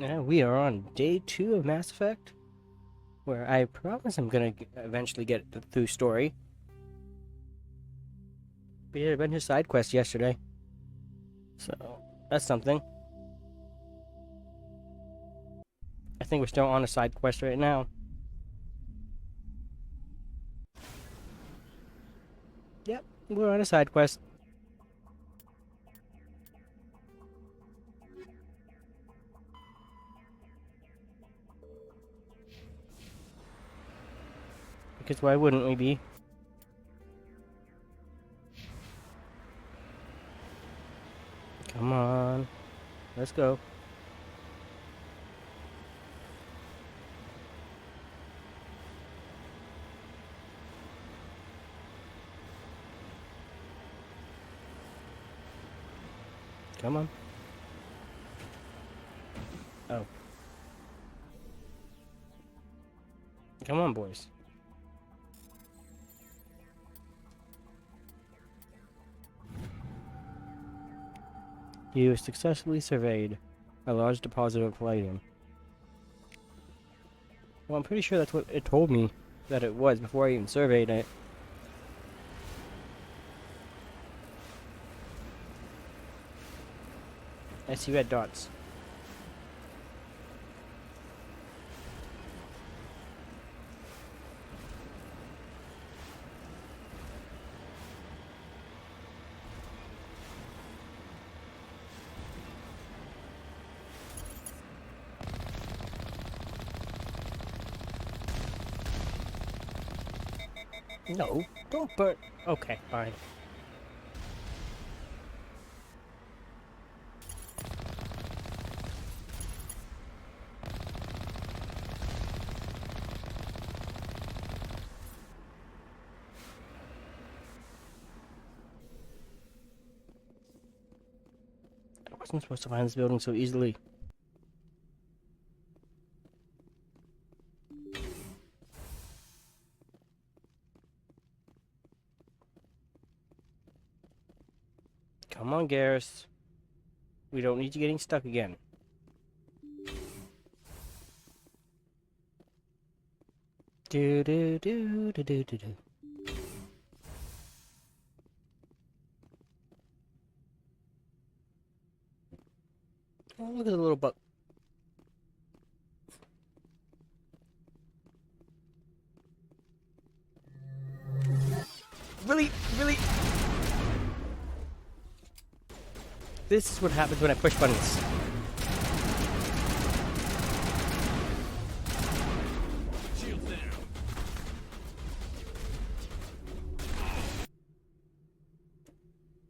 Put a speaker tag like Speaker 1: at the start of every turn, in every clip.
Speaker 1: Yeah, we are on day 2 of Mass Effect, where I promise I'm gonna eventually get through story. We did a bunch of side quests yesterday, so that's something. I think we're still on a side quest right now. Yep, we're on a side quest. Because why wouldn't we be? Come on, let's go. Come on. Oh. Come on, boys. You successfully surveyed a large deposit of palladium. Well, I'm pretty sure that's what it told me that it was before I even surveyed it. I see red dots. No, don't burn. Okay, fine. I wasn't supposed to find this building so easily. Come on, Garrus. We don't need you getting stuck again. Do do do do do do do. Oh, look at the little bug. Really, really. This is what happens when I push buttons.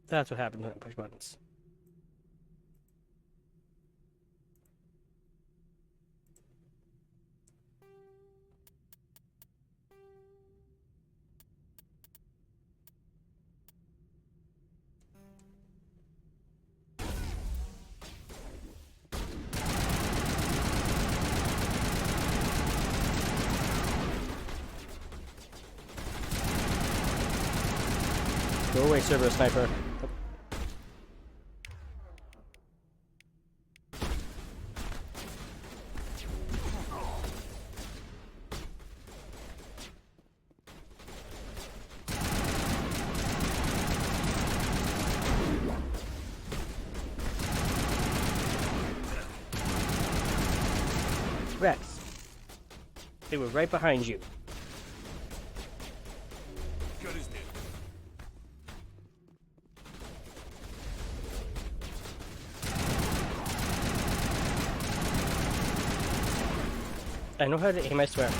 Speaker 1: That's what happens when I push buttons. Go away, Cerberus Sniper. Rex. They were right behind you. I know how to aim, I swear.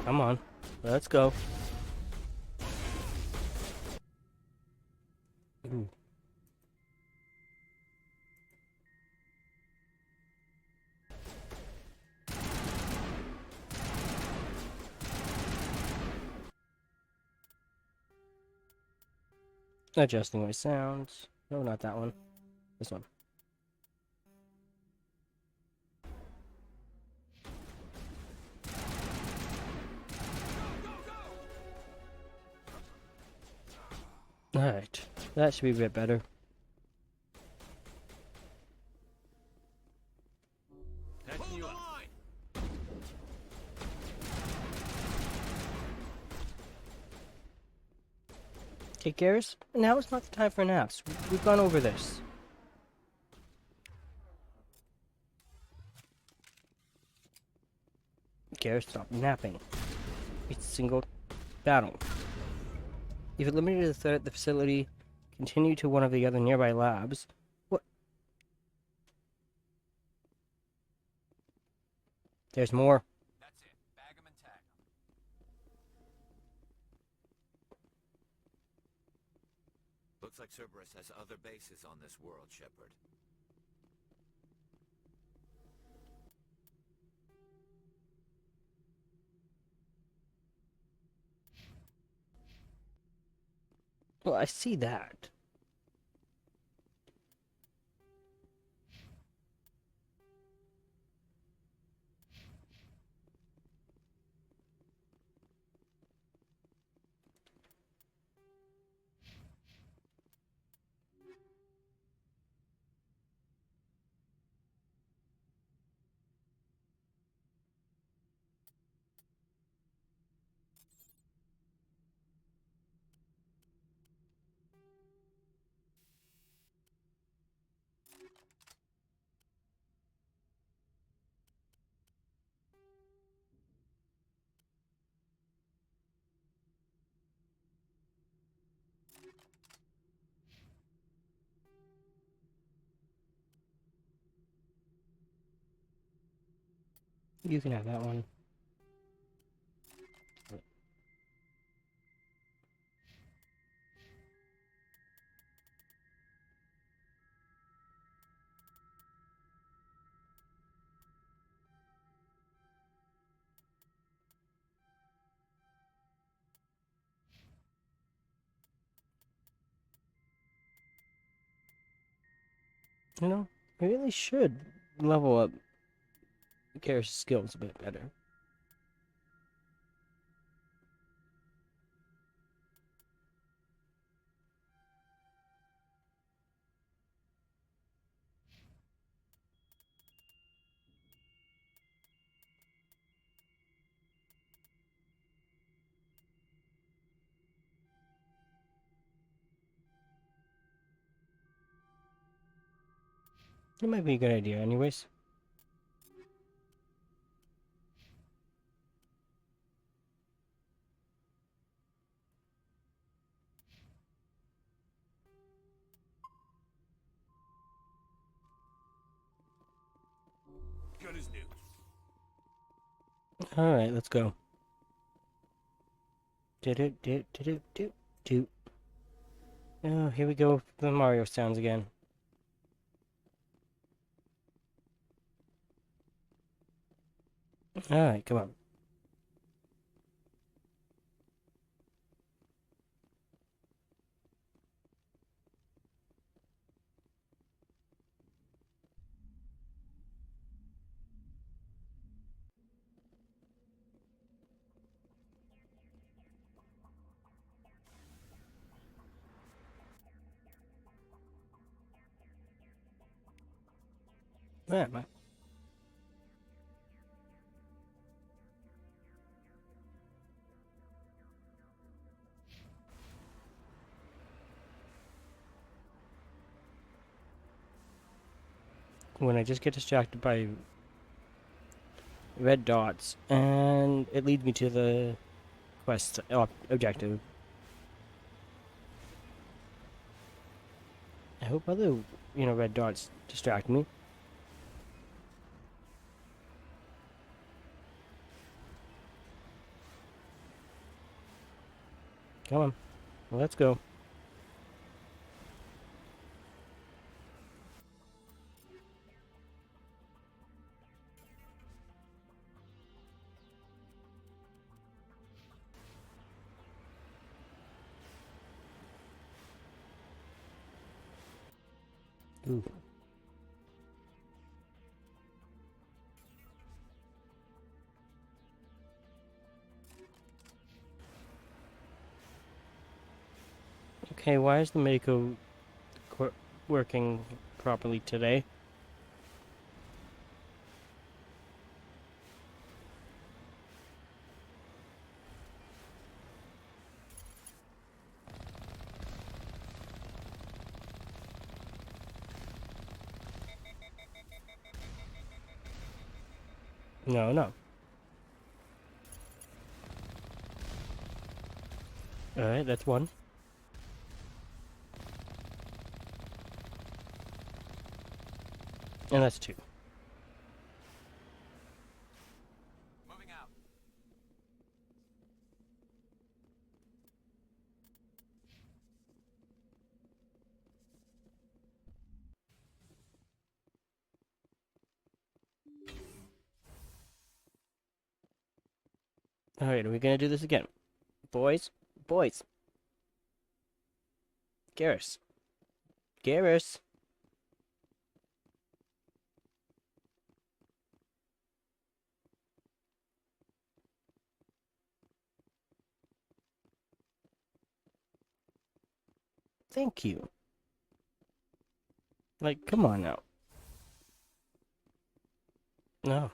Speaker 1: Come on, let's go. Ooh. Adjusting my sounds. No, not that one. This one. Alright, that should be a bit better. Okay, Garrus, now is not the time for naps. We've gone over this. Garrus, stop napping. It's a single battle. If eliminated the threat at the facility, continue to one of the other nearby labs. What? There's more.
Speaker 2: That's it. Bag 'em and tag 'em.
Speaker 3: Looks like Cerberus has other bases on this world, Shepard.
Speaker 1: Well, I see that. You can have that one. You know, I really should level up Garrus' skills a bit better. It might be a good idea anyways.
Speaker 2: Good as new.
Speaker 1: Alright, let's go. Do. Oh, here we go. The Mario sounds again. Alright, come on. Where am I? When I just get distracted by red dots, and it leads me to the quest objective. I hope other, red dots distract me. Come on, let's go. Ooh. Okay, why is the Mako working properly today? No, no. Alright, that's one. And that's two.
Speaker 2: Moving out.
Speaker 1: Alright, are we gonna do this again? Boys? Boys! Garrus. Garrus! Thank you. Like, come on now. No.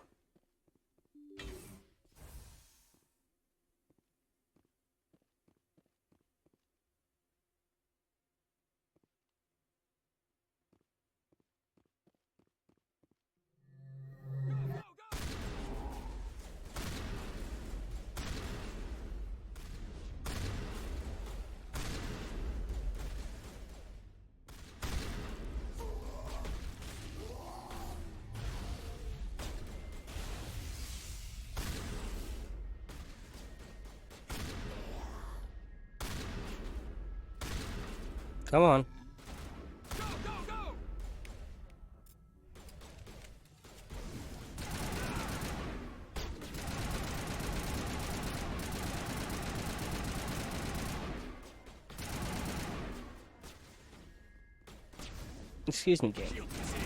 Speaker 1: Come on.
Speaker 2: Go, go, go!
Speaker 1: Excuse me, game.
Speaker 2: Shield disabled.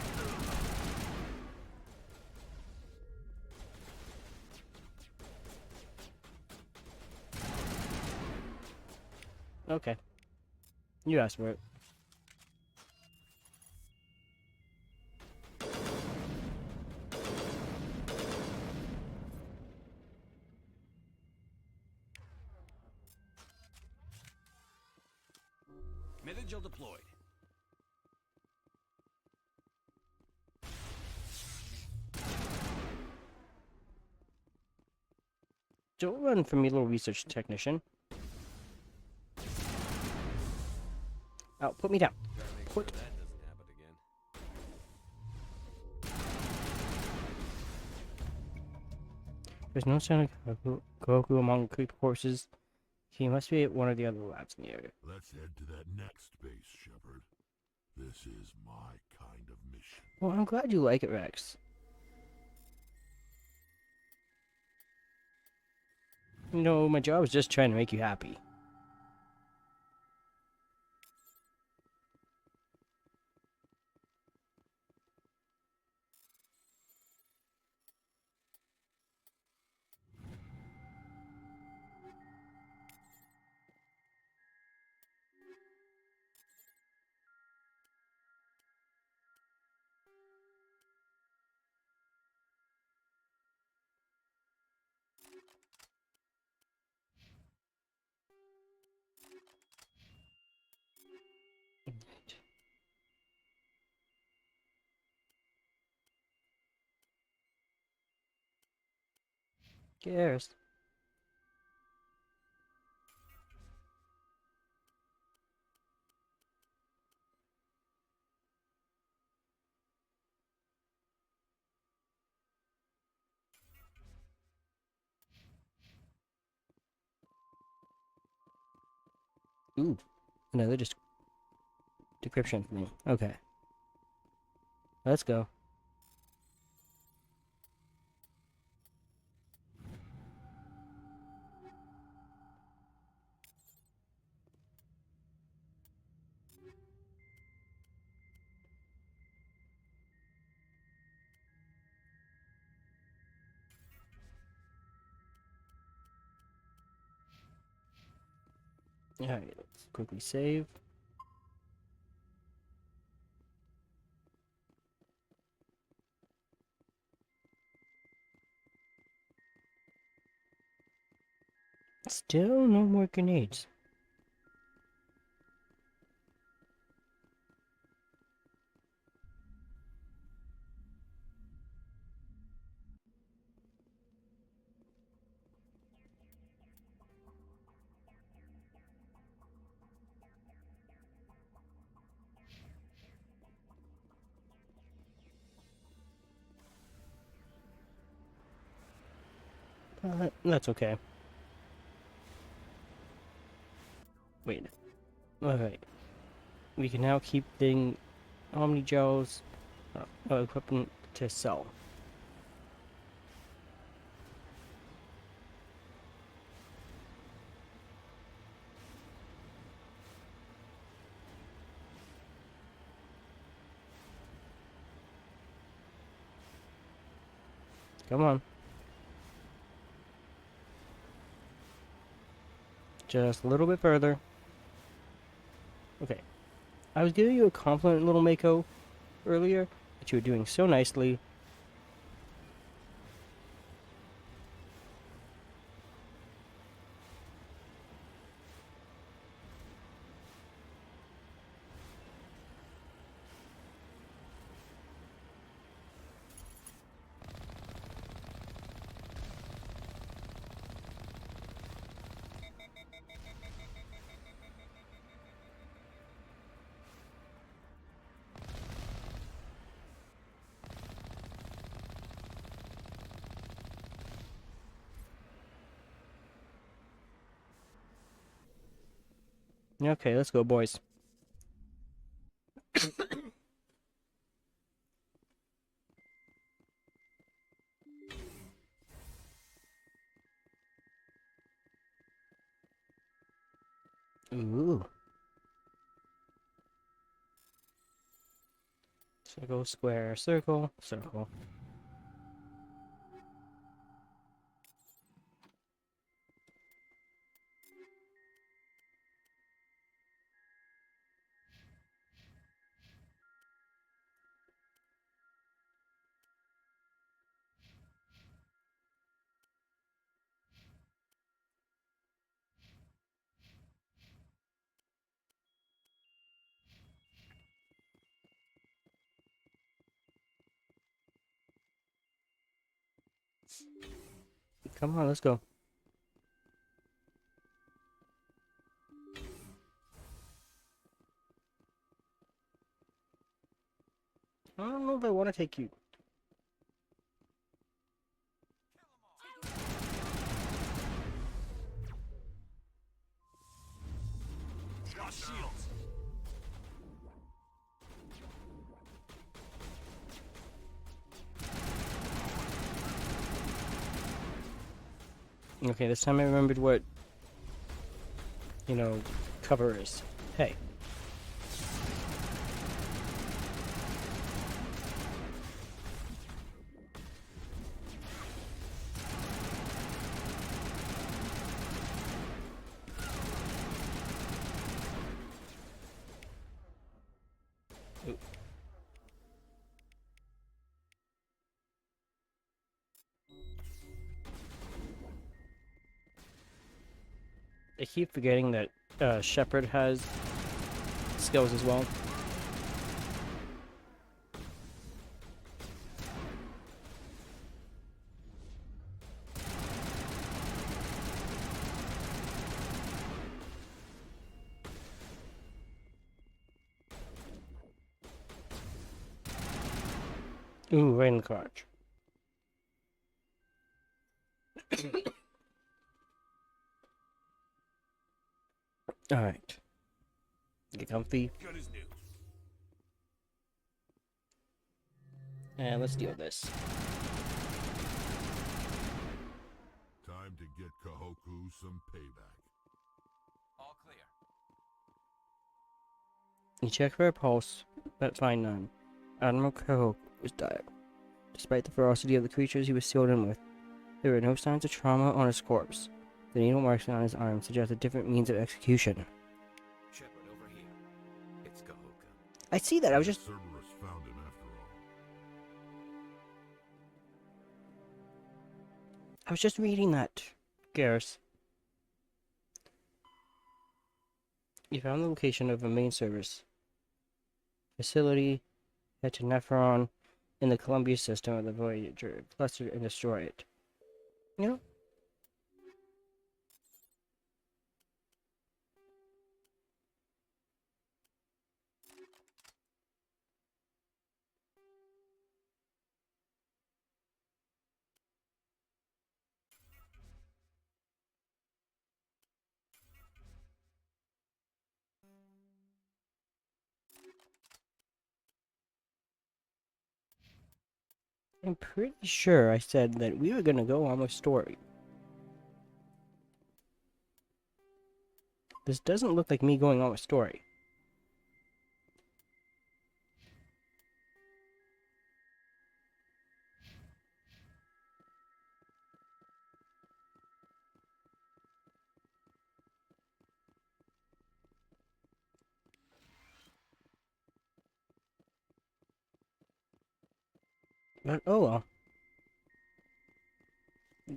Speaker 1: Okay. You asked for it.
Speaker 2: Metagel deployed.
Speaker 1: Don't run from me, little research technician. Oh, put me down.
Speaker 4: Gotta make
Speaker 1: Put-
Speaker 4: sure that doesn't happen again.
Speaker 1: There's no sign of Goku among creep horses. He must be at one of the other labs in the area.
Speaker 5: Let's head to that next base, Shepard. This is my kind of mission.
Speaker 1: Well, I'm glad you like it, Rex. You know, my job is just trying to make you happy. Cares. Ooh, another just decryption thing. Okay, let's go. Alright, let's quickly save. Still no more grenades. That's okay. Wait. Okay. We can now keep the Omni Gels equipment to sell. Come on. Just a little bit further. Okay. I was giving you a compliment, little Mako, earlier, that you were doing so nicely. Okay, let's go, boys. Ooh. Circle, square, circle, circle. Come on, let's go. I don't know if I want to take you.
Speaker 2: Got shields.
Speaker 1: Okay, this time I remembered what, cover is. Hey. Ooh. I keep forgetting that Shepard has skills as well. Ooh, right in the crotch. Alright. Get comfy.
Speaker 2: Gun is new.
Speaker 1: And let's deal with this.
Speaker 5: Time to get Kahoku some payback.
Speaker 2: All clear.
Speaker 1: You check for a pulse, but find none. Admiral Kahoku was dire. Despite the ferocity of the creatures he was sealed in with, there were no signs of trauma on his corpse. The needle marks on his arm suggest a different means of execution.
Speaker 3: Shepard, over here. It's Kahoka.
Speaker 1: I see that, I was just...
Speaker 5: Cerberus found him after all.
Speaker 1: I was just reading that, Garrus. You found the location of a main service facility. Head to Nepheron in the Columbia system of the Voyager cluster and destroy it. You know? I'm pretty sure I said that we were gonna go on a story. This doesn't look like me going on a story. But oh well.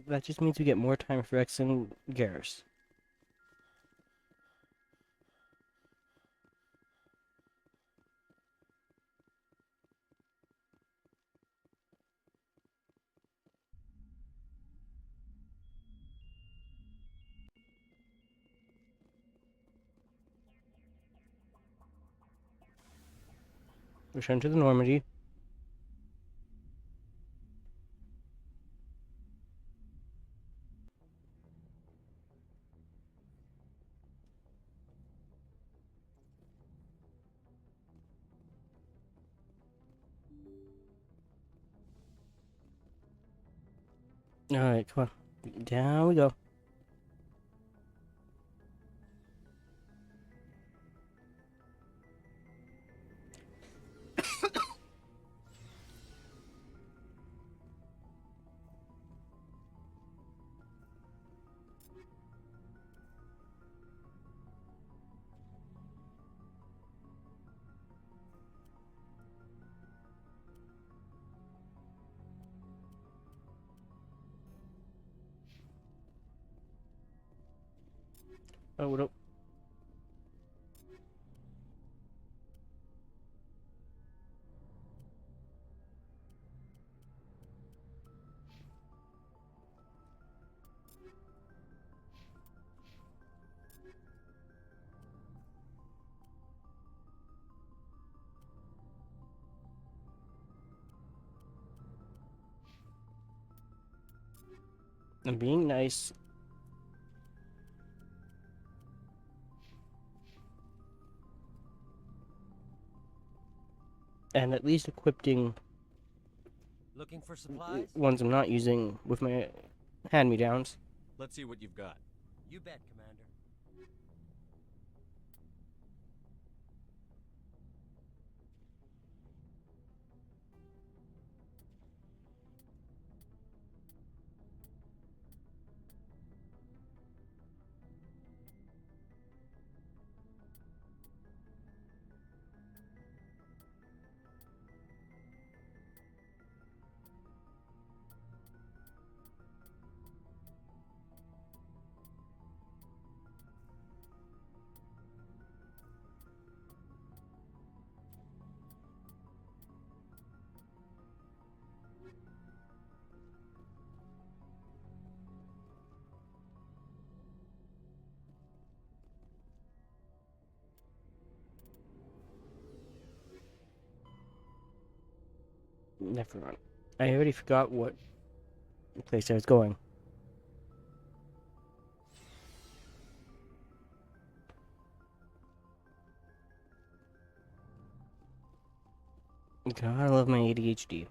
Speaker 1: That just means we get more time for X and Garrus. Return to the Normandy. Alright, come on. Down we go. Oh, what up? I'm being nice. And at least equipping
Speaker 2: Looking for supplies?
Speaker 1: ones I'm not using with my hand-me-downs.
Speaker 4: Let's see what you've got.
Speaker 2: You bet, Commander.
Speaker 1: Nepheron. I already forgot what place I was going. God, I love my ADHD.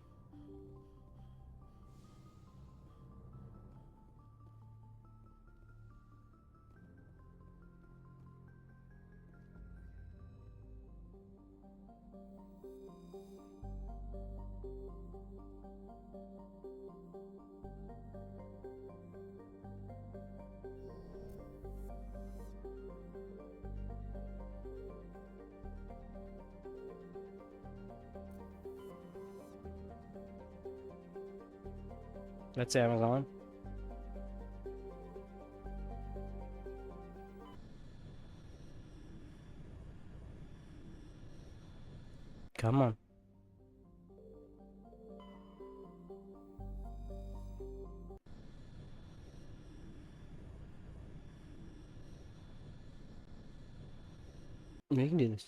Speaker 1: That's Amazon. Come on. We can do this.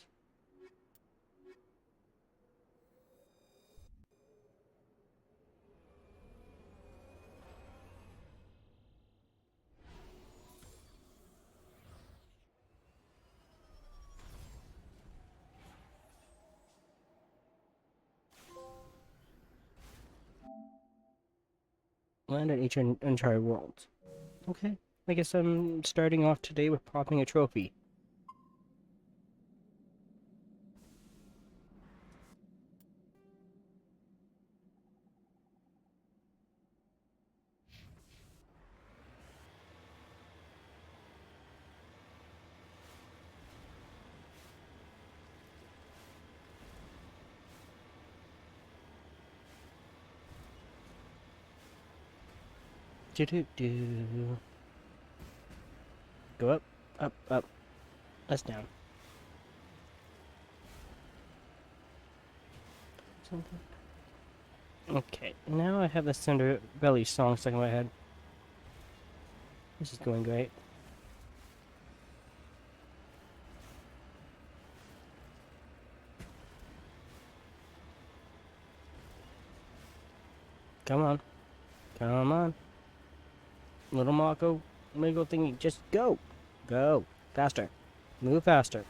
Speaker 1: Land at each entire world. Okay. I guess I'm starting off today with popping a trophy. Do. Go up, up, up. That's down. Something. Okay, now I have the Cinder Belly song stuck in my head. This is going great. Come on. Come on. Little Mako, Migo thingy, just go. Go. Faster. Move faster.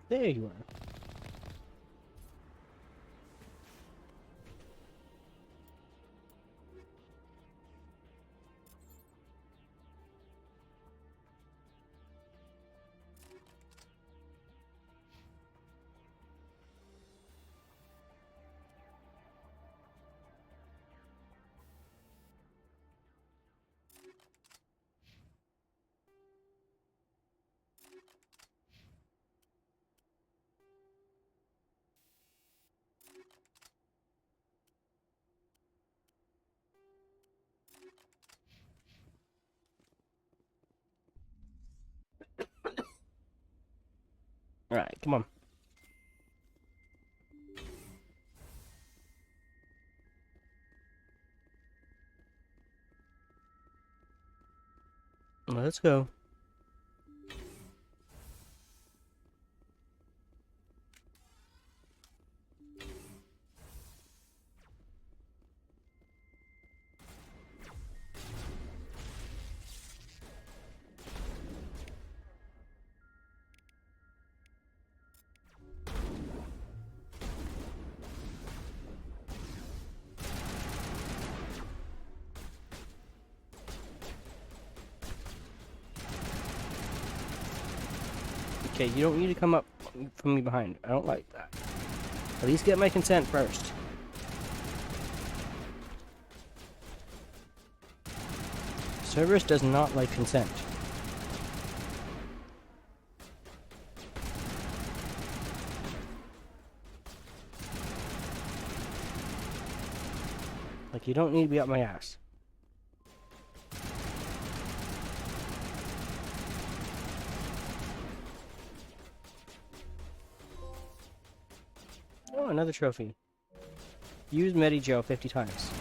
Speaker 1: There you are. Alright, come on. Let's go. Okay, you don't need to come up from me behind. I don't like that. At least get my consent first. Cerberus does not like consent. Like, you don't need to be up my ass. Oh, another trophy. Use Medigel 50 times.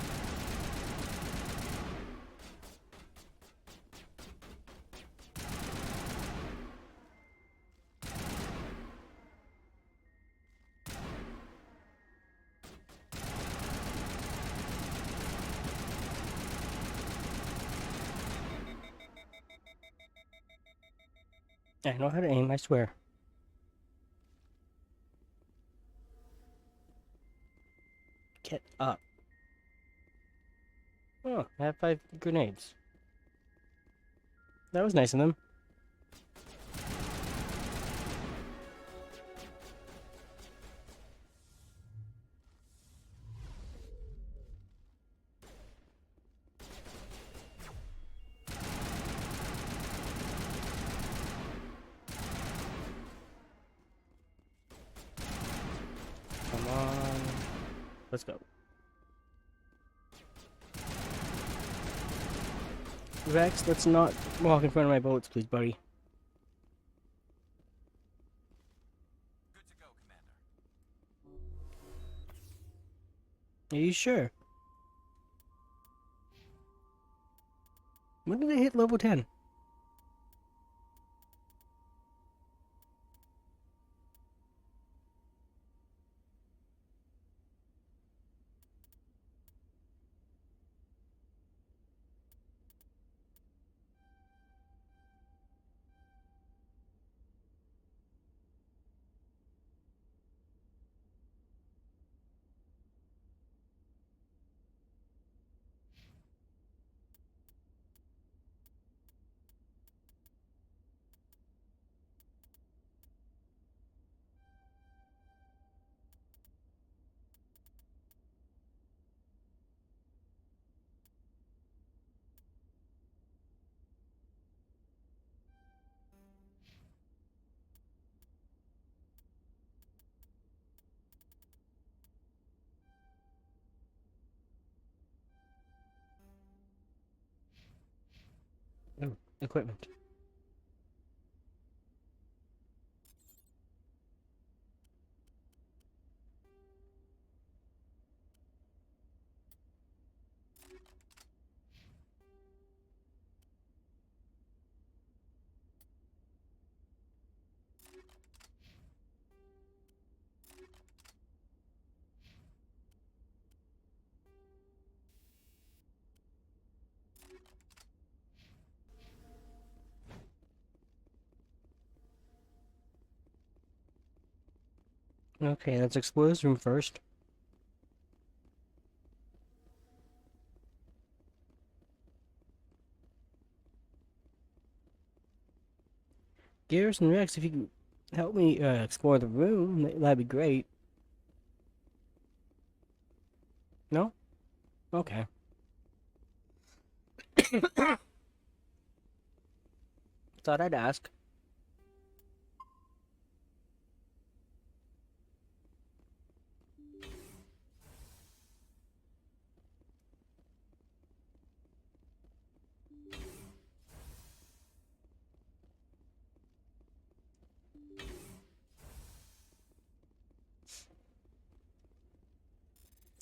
Speaker 1: I know how to aim, I swear. Get up. Oh, I have 5 grenades. That was nice of them. Let's go. Rex, let's not walk in front of my bullets, please, buddy.
Speaker 4: Good to go, Commander.
Speaker 1: Are you sure? When did they hit level 10? Oh, equipment. Okay, let's explore this room first. Garrison Rex, if you can help me explore the room, that'd be great. No? Okay. Thought I'd ask.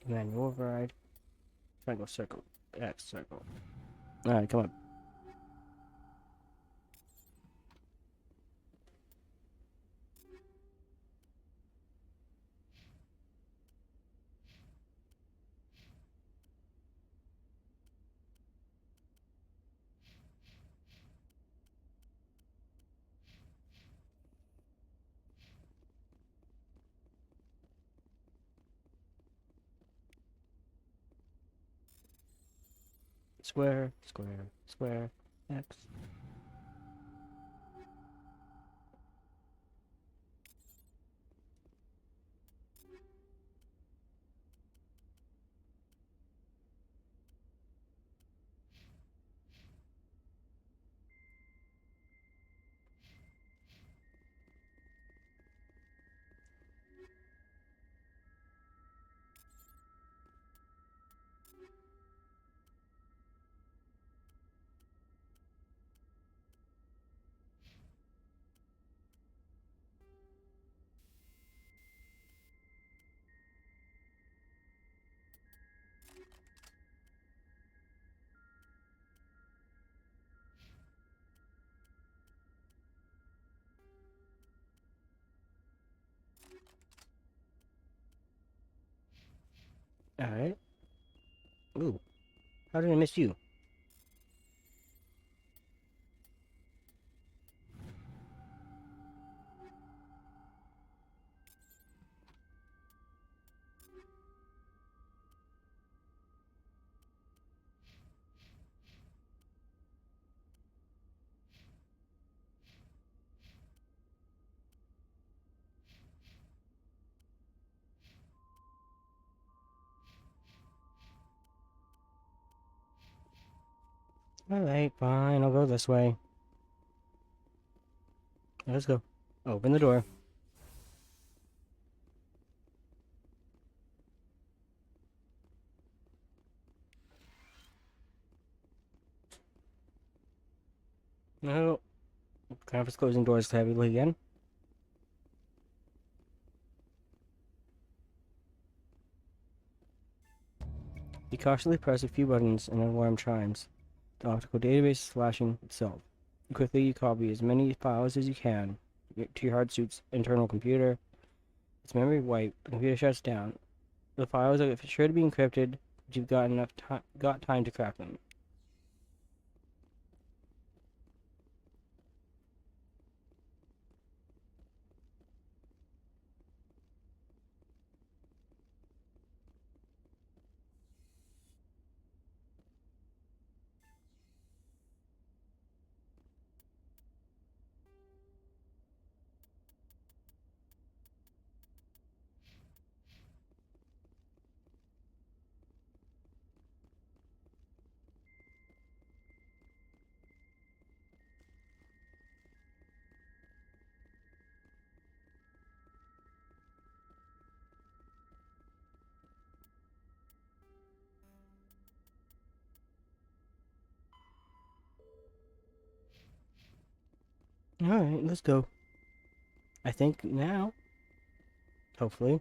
Speaker 1: Manual override. Triangle circle. X circle. Alright, come on. Square, square, square, X. Alright. Ooh. How did I miss you? Alright, fine, I'll go this way. Let's go. Open the door. No. Conference closing doors heavily again. You cautiously press a few buttons and an alarm chimes. The optical database is flashing itself. Quickly, you copy as many files as you can to your hard suit's internal computer. Its memory wiped. The computer shuts down. The files are sure to be encrypted, but you've got time to crack them. Alright, let's go. I think now, hopefully,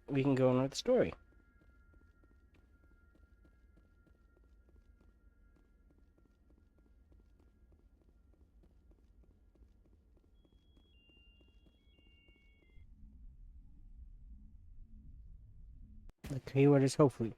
Speaker 1: we can go on with the story. The keyword is hopefully.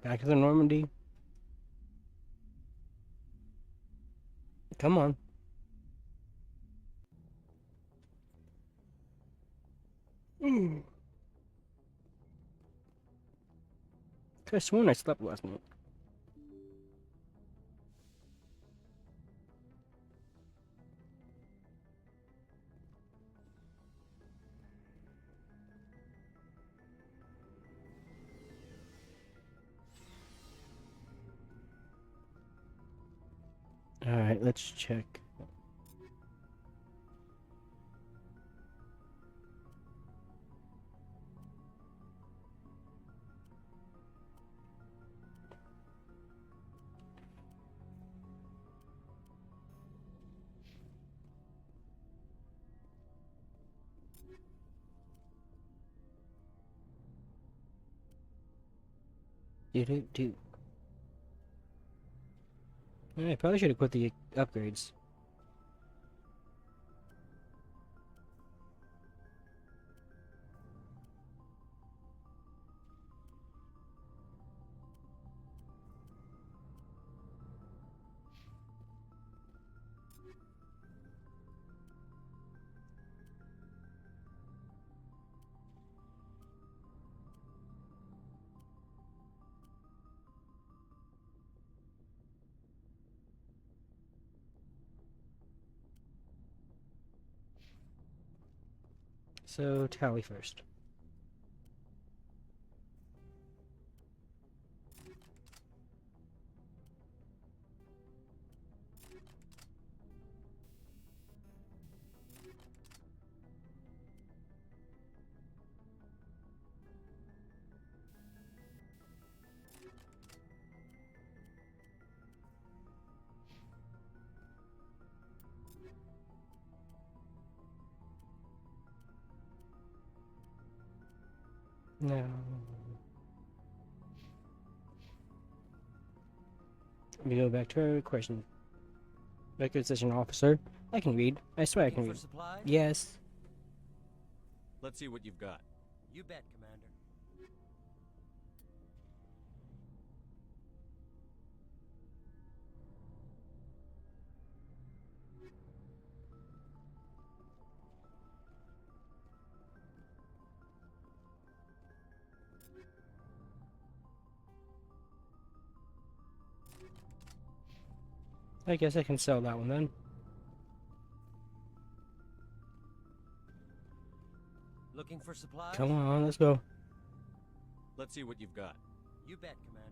Speaker 1: Back to the Normandy. Come on. Could have sworn I slept last night. Alright, let's check. Do. I probably should have quit the upgrades. So, tally first. No. We go back to our question. Record session officer. I can read. I swear I can
Speaker 2: Looking
Speaker 1: read.
Speaker 2: for supplies?
Speaker 1: Yes.
Speaker 4: Let's see what you've got.
Speaker 2: You bet, Commander.
Speaker 1: I guess I can sell that one then.
Speaker 2: Looking for supplies?
Speaker 1: Come on, let's go.
Speaker 4: Let's see what you've got.
Speaker 2: You bet, Commander.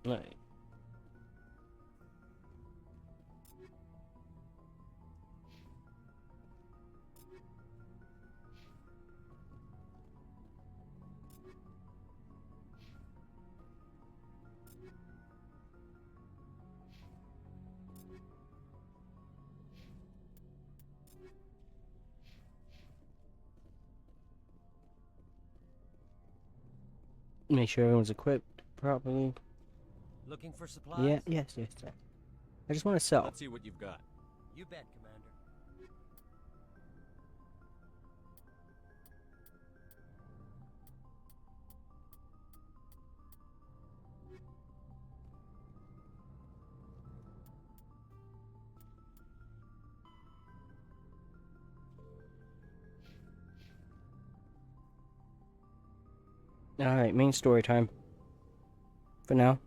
Speaker 1: Right. Make sure everyone's equipped properly.
Speaker 2: Looking for supplies?
Speaker 1: Yeah, yes. I just want to sell.
Speaker 4: Let's see what you've got.
Speaker 2: You bet, Commander.
Speaker 1: Alright, main story time. For now.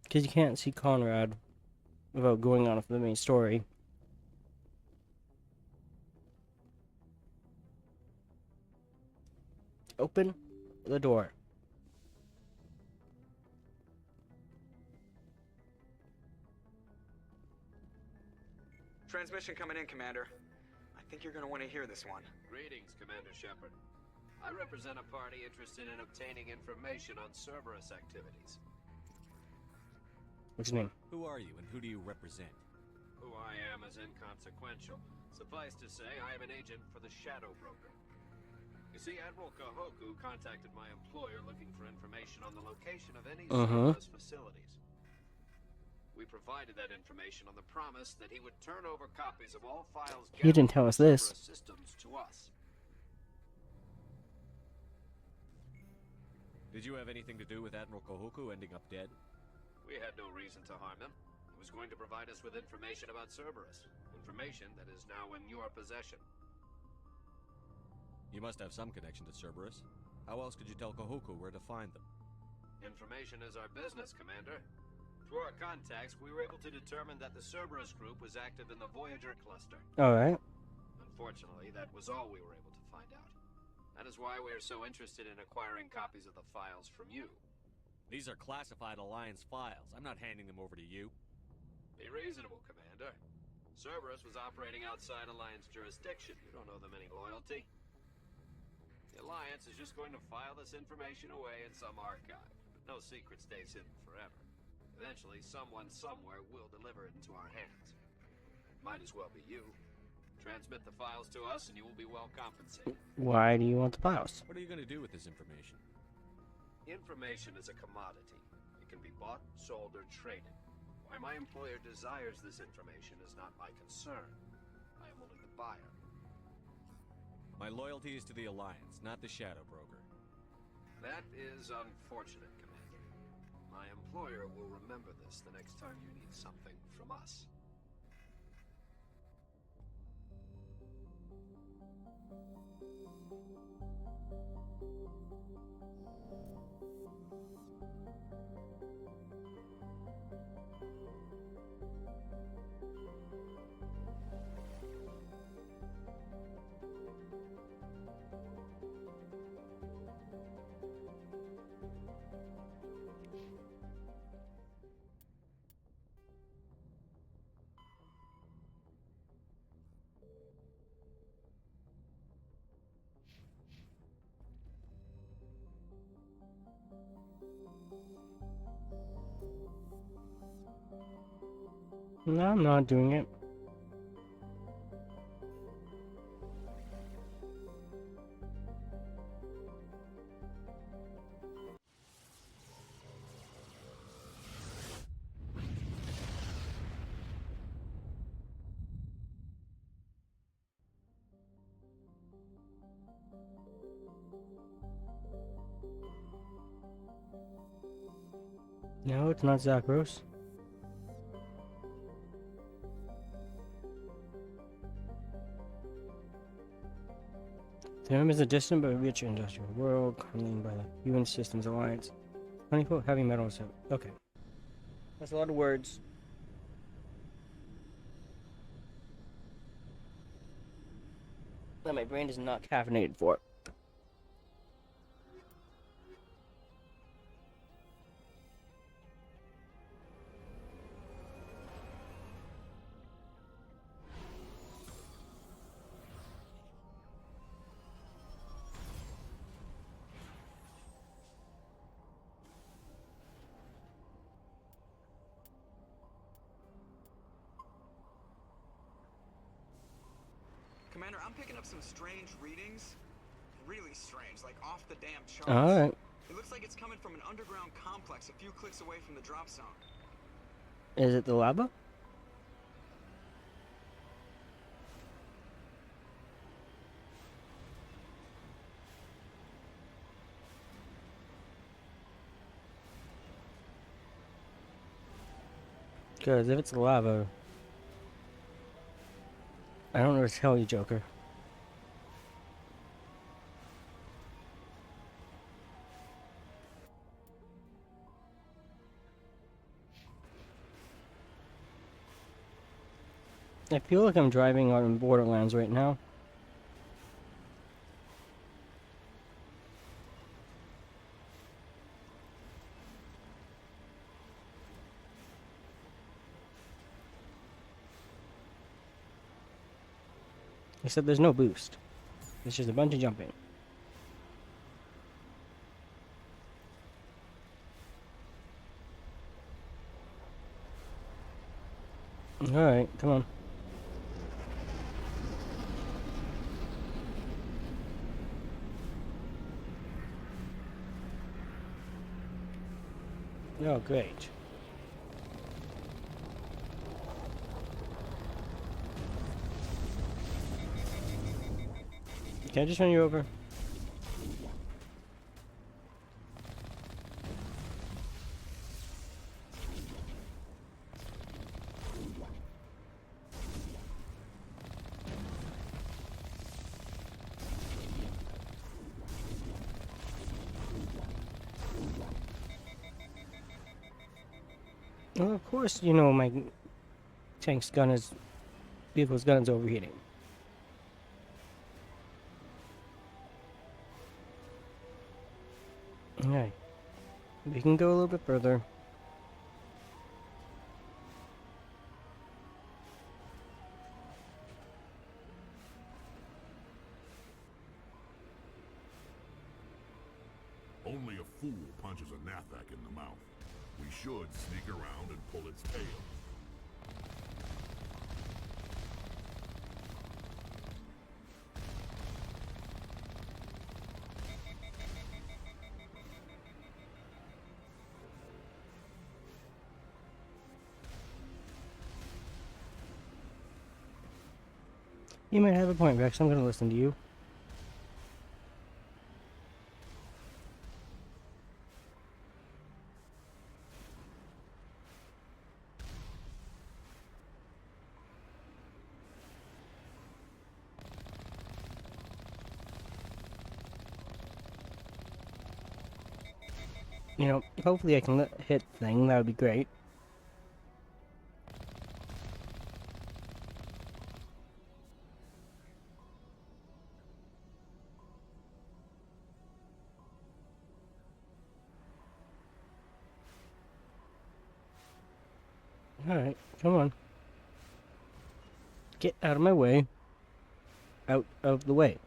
Speaker 1: Because you can't see Conrad without going on for the main story. Open the door.
Speaker 6: Transmission coming in, Commander. I think you're gonna want to hear this one.
Speaker 7: Greetings, Commander Shepard. I represent a party interested in obtaining information on Cerberus activities.
Speaker 1: What's your name?
Speaker 4: Who are you and who do you represent?
Speaker 7: Who I am is inconsequential. Suffice to say, I am an agent for the Shadow Broker. You see, Admiral Kahoku contacted my employer looking for information on the location of any Cerberus facilities. We provided that information on the promise that he would turn over copies of all files
Speaker 1: He didn't tell us this.
Speaker 7: Cerberus systems to us.
Speaker 4: Did you have anything to do with Admiral Kahoku ending up dead?
Speaker 7: We had no reason to harm him. He was going to provide us with information about Cerberus. Information that is now in your possession.
Speaker 4: You must have some connection to Cerberus. How else could you tell Kahoku where to find them?
Speaker 7: Information is our business, Commander. Through our contacts, we were able to determine that the Cerberus group was active in the Voyager cluster.
Speaker 1: Alright.
Speaker 7: Unfortunately, that was all we were able to find out. That is why we are so interested in acquiring copies of the files from you.
Speaker 4: These are classified Alliance files. I'm not handing them over to you.
Speaker 7: Be reasonable, Commander. Cerberus was operating outside Alliance jurisdiction. You don't owe them any loyalty. The Alliance is just going to file this information away in some archive. No secret stays hidden forever. Eventually, someone somewhere will deliver it into our hands. Might as well be you. Transmit the files to us and you will be well compensated.
Speaker 1: Why do you want the files?
Speaker 4: What are you going to do with this information?
Speaker 7: Information is a commodity. It can be bought, sold, or traded. Why my employer desires this information is not my concern. I am only the buyer.
Speaker 4: My loyalty is to the Alliance, not the Shadow Broker.
Speaker 7: That is unfortunate, Commander. My employer will remember this the next time you need something from us.
Speaker 1: No, I'm not doing it. No, it's not Zakros. Therum is a distant but rich industrial world claimed by the Human Systems Alliance. 20-foot heavy metal assembly. Okay. That's a lot of words. That my brain is not caffeinated for.
Speaker 6: Commander, I'm picking up some strange readings. Really strange, like off the damn charts.
Speaker 1: Alright.
Speaker 6: It looks like it's coming from an underground complex a few clicks away from the drop zone.
Speaker 1: Is it the lava? Because if it's lava, I don't know what to tell you, Joker. I feel like I'm driving on Borderlands right now. Except there's no boost. It's just a bunch of jumping. Alright, come on. Oh, great. Can I just run you over? Well, of course, you know, my tank's gun is... vehicle's gun is overheating. Alright. We can go a little bit further.
Speaker 5: Only a fool punches a Nathak in the mouth. We should sneak around and pull its tail.
Speaker 1: You might have a point, Rex. I'm gonna listen to you. You know, hopefully I can hit thing. That would be great. Alright, come on. Get out of my way. Out of the way.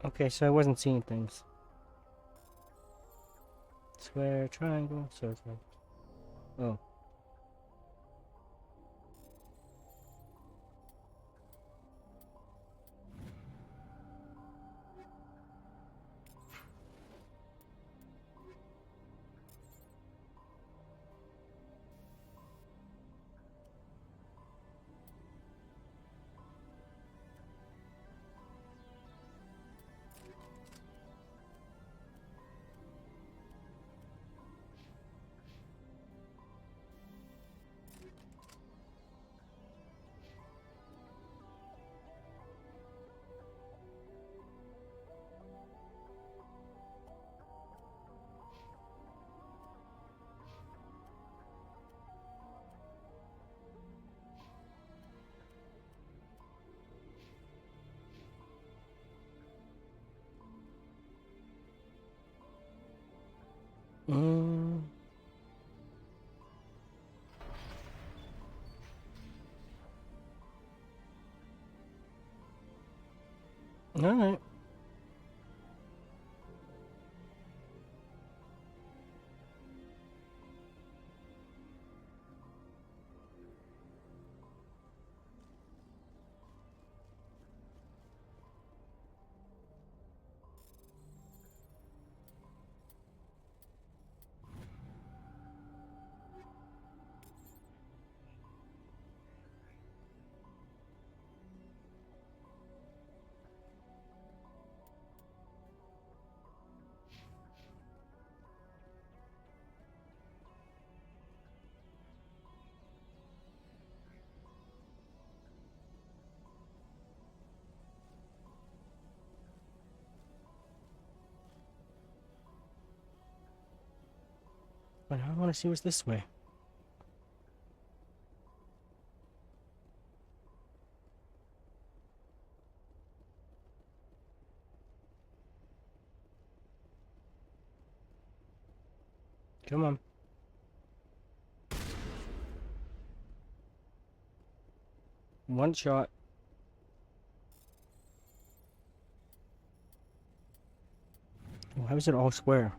Speaker 1: Okay, so I wasn't seeing things. Square, triangle, circle. Oh. Mm. Alright. But I want to see what's this way. Come on. One shot. Why was it all square?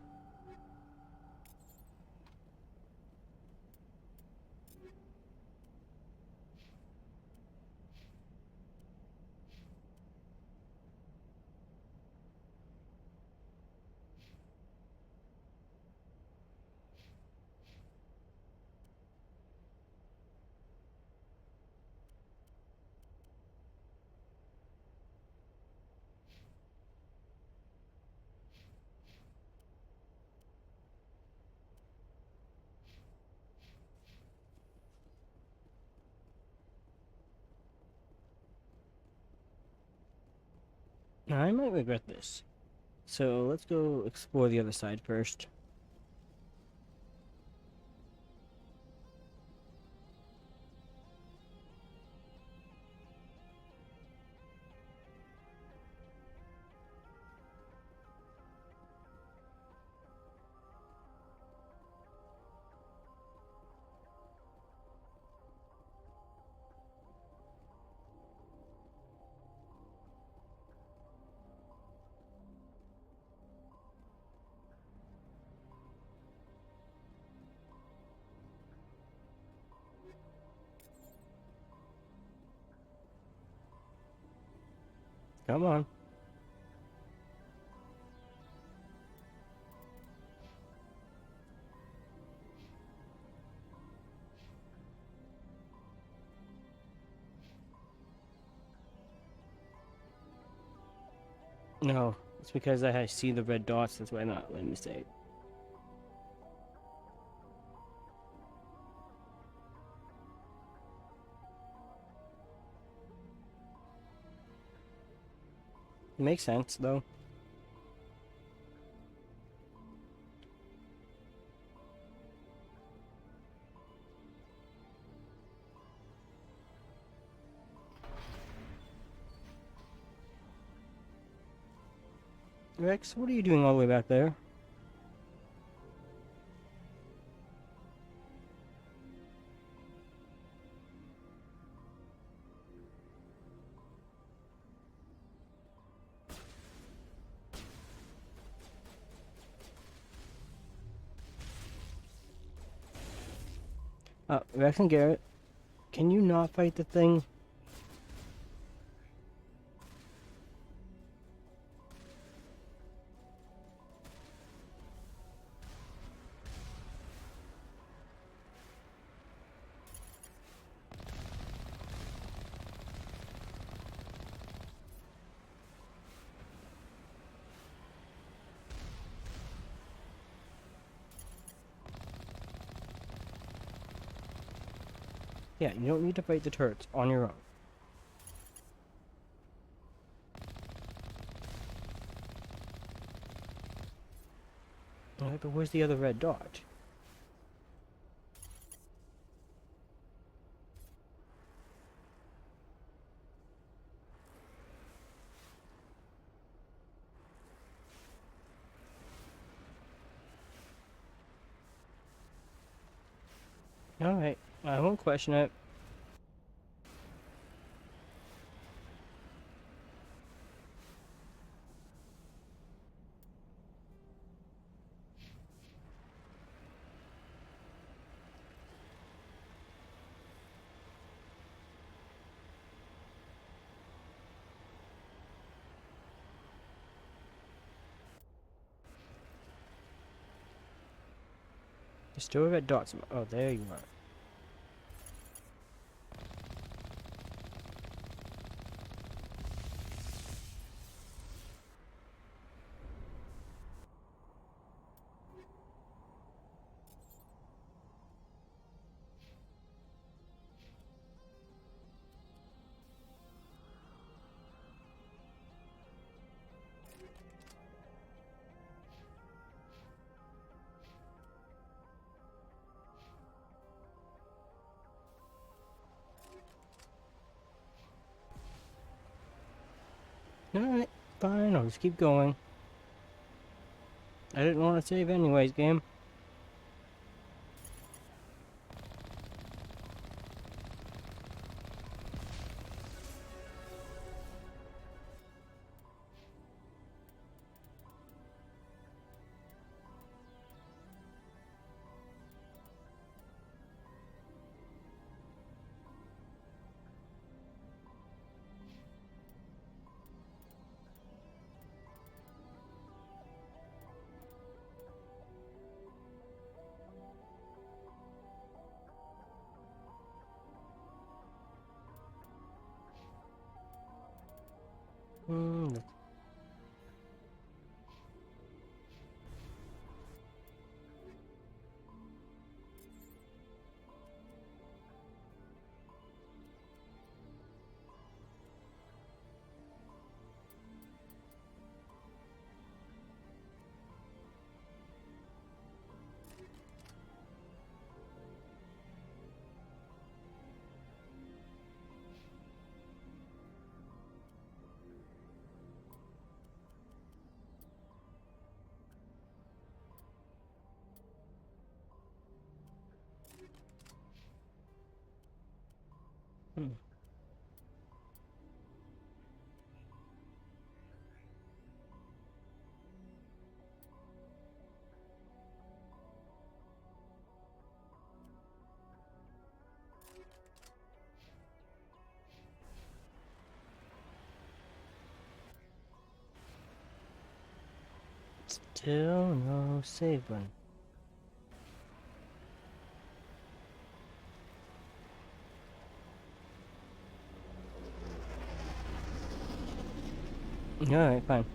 Speaker 1: Now, I might regret this. So let's go explore the other side first. Come on. No, it's because I see the red dots, that's why I'm not letting me say it. Makes sense, though. Rex, what are you doing all the way back there? Rex and Garrett, can you not fight the thing? Yeah, you don't need to fight the turrets on your own. Alright, but where's the other red dot? Alright, I won't question it. There's still red dots. Oh, there you are. Alright, fine, I'll just keep going. I didn't want to save anyways, game. Hmm. Hmm. Still no save button. Alright, fine.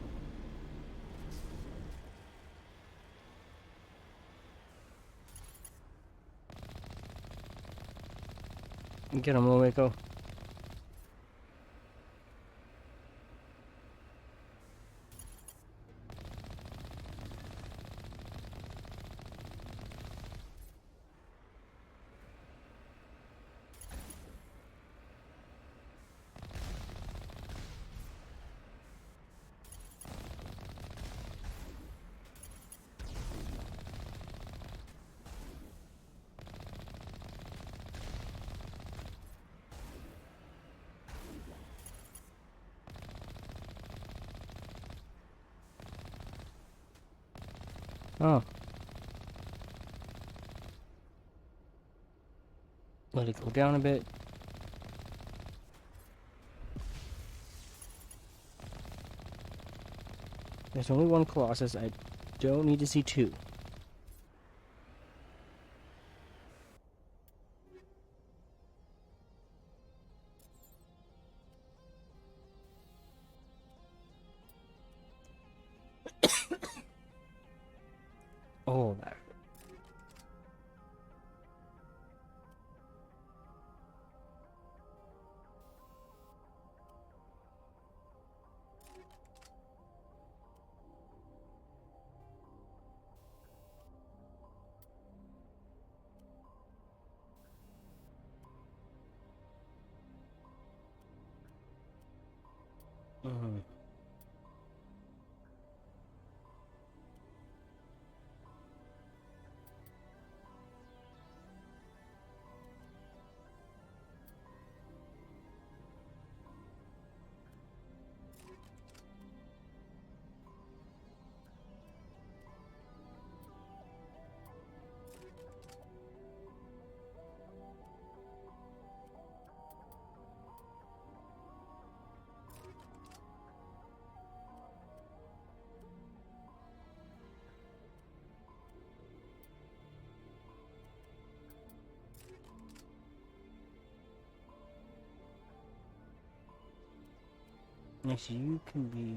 Speaker 1: Get him, Waco. Oh. Let it go down a bit. There's only one Colossus. I don't need to see two. Oh, that. Mm. Yes, you can be.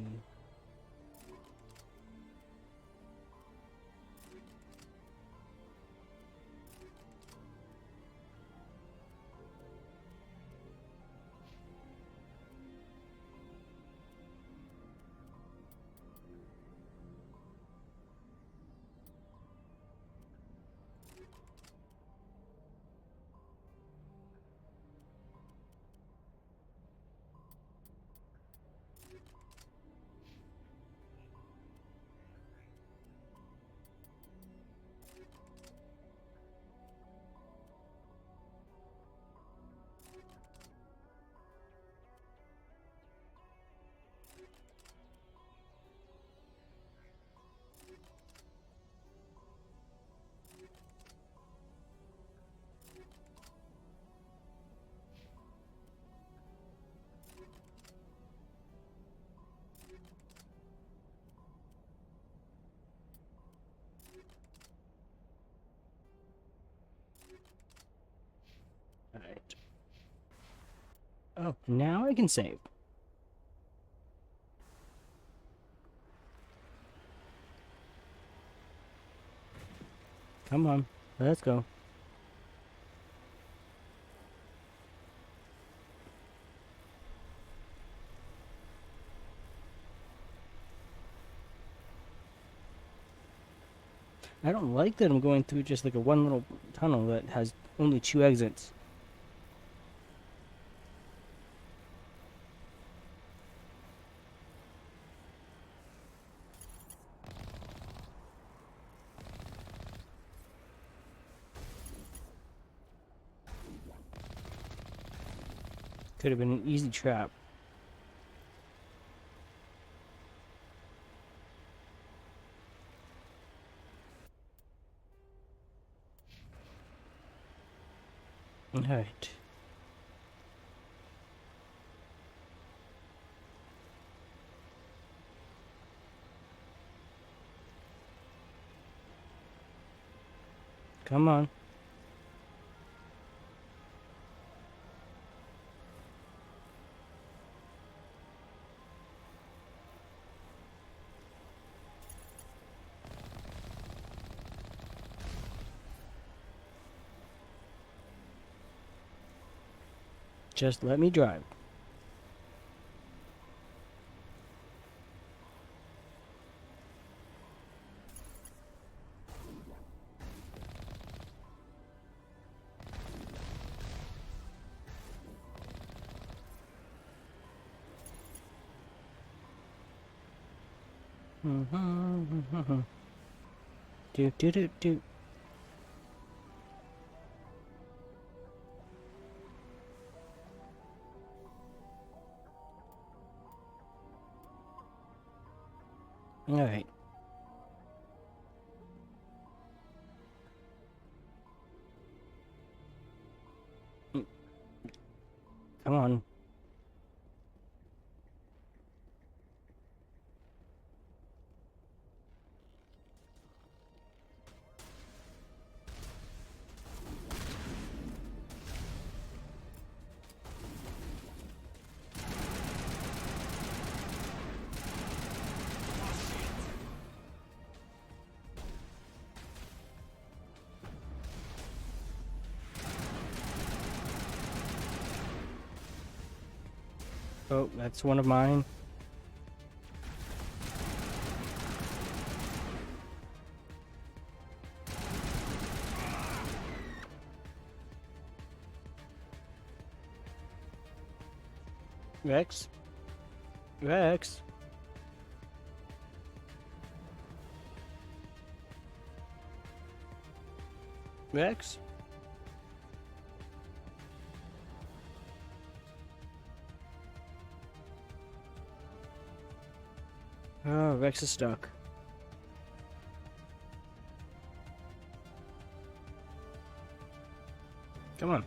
Speaker 1: Alright. Oh, now I can save. Come on, let's go. I don't like that I'm going through just like a one little tunnel that has only 2 exits. Could have been an easy trap. Alright. Come on. Just let me drive. Do do do do. All right. come on. Oh, that's one of mine. Rex? Rex? Rex? Oh, Rex is stuck. Come on.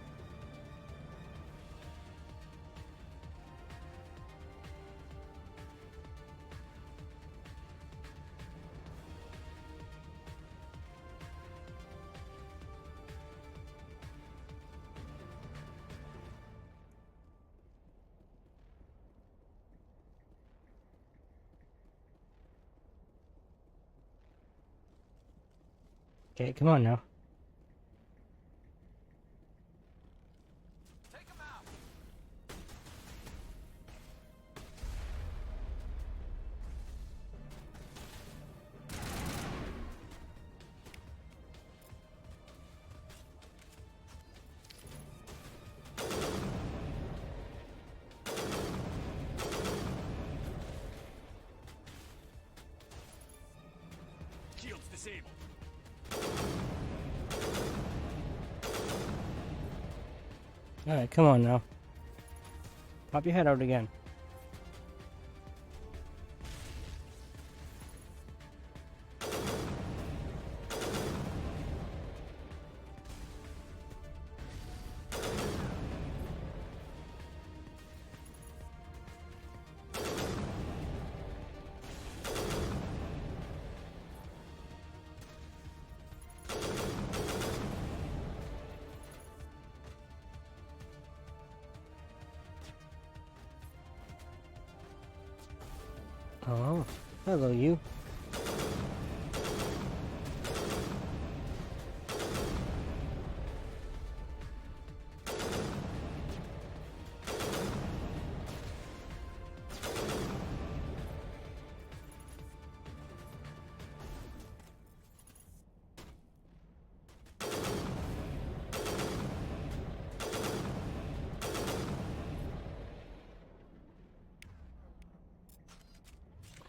Speaker 1: Okay, come on now.
Speaker 7: Take him out!
Speaker 4: Shield's disabled.
Speaker 1: Alright, come on now. Pop your head out again. Oh, hello you.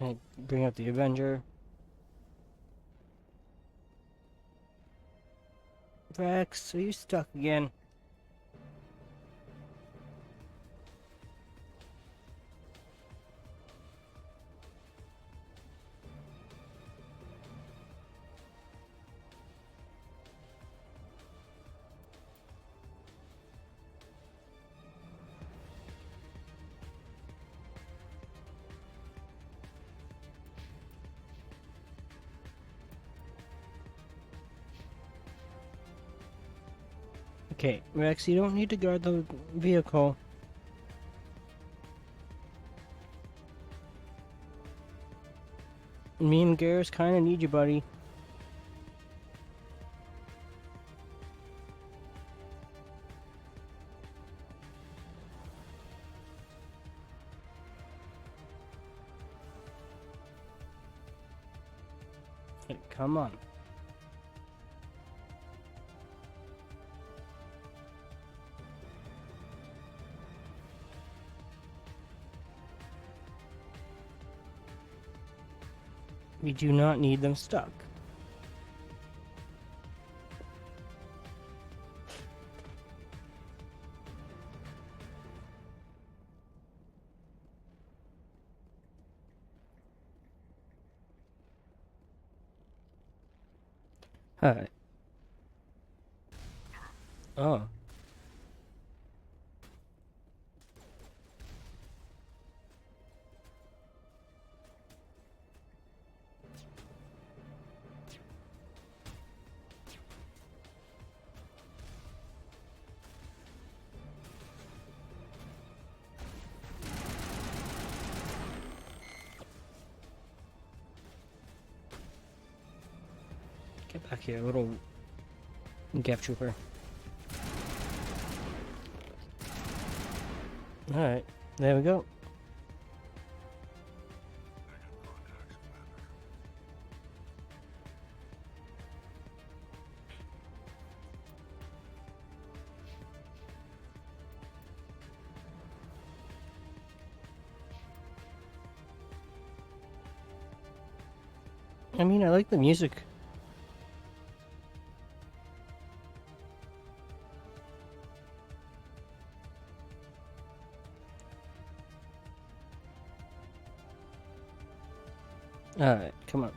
Speaker 1: Okay, bring up the Avenger. Rex, are you stuck again? Okay, Rex, you don't need to guard the vehicle. Me and Garrus kinda need you, buddy. Hey, come on. We do not need them stuck. Alright. Oh. Get back here, little Gap Trooper. Alright, there we go. I mean, I like the music. Alright, come on.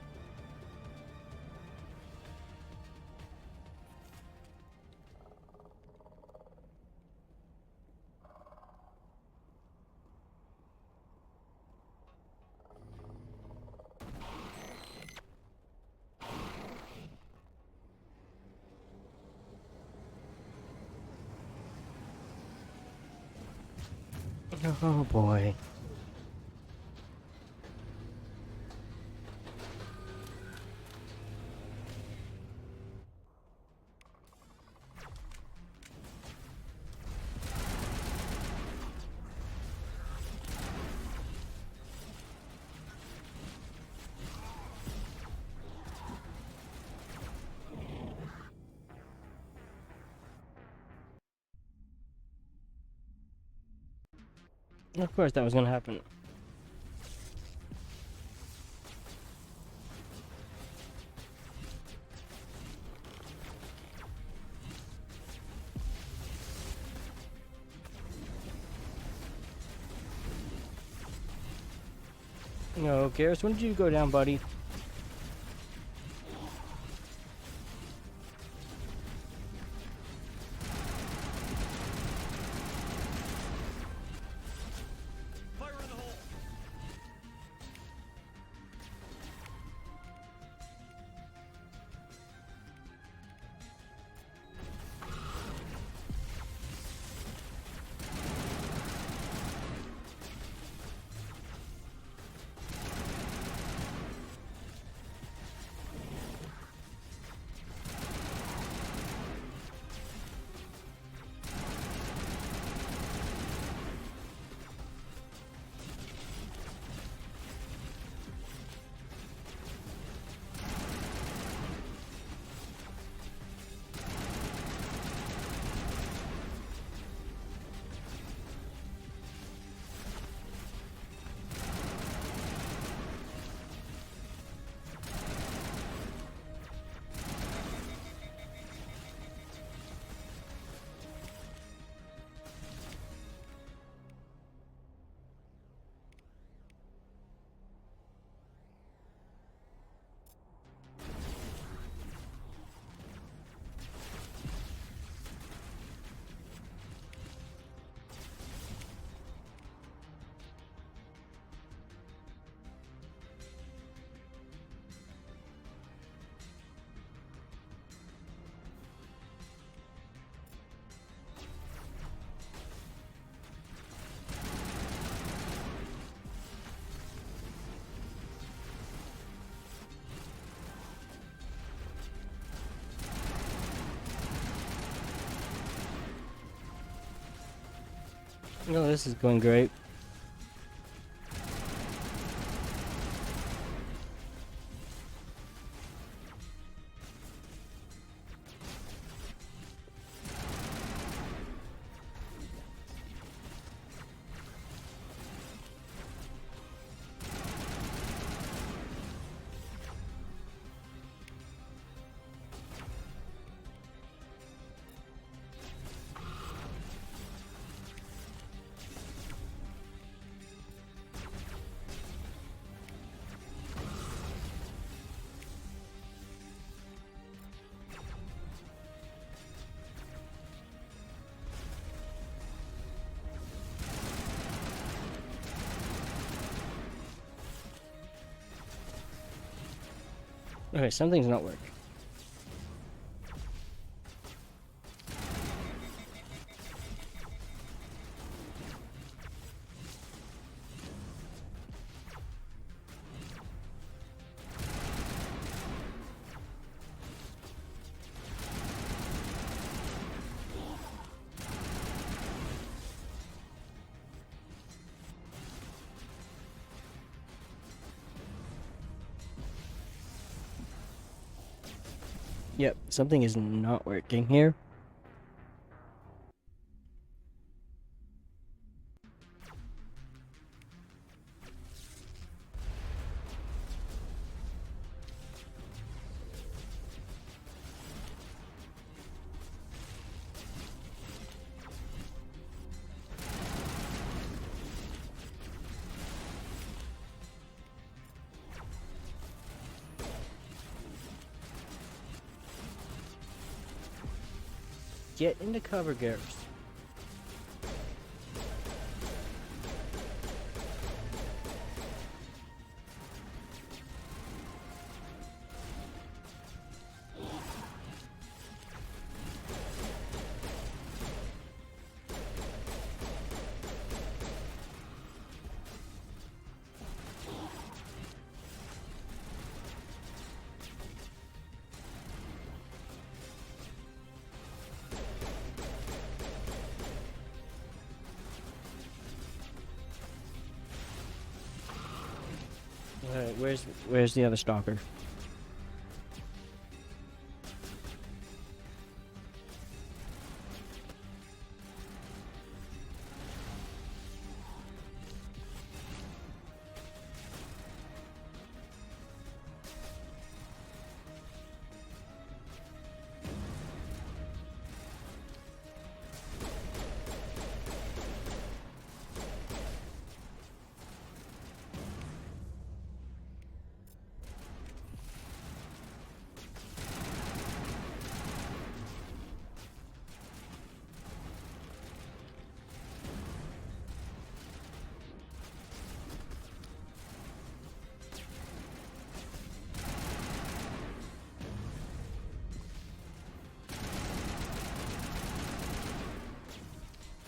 Speaker 1: Oh boy. Of course that was gonna happen. No, Garrus, when did you go down, buddy?
Speaker 4: Fire in the hole! No, this is going great. Okay, something's not working.
Speaker 1: Yep, something is not working here. Get into cover, girls. Where's the other stalker?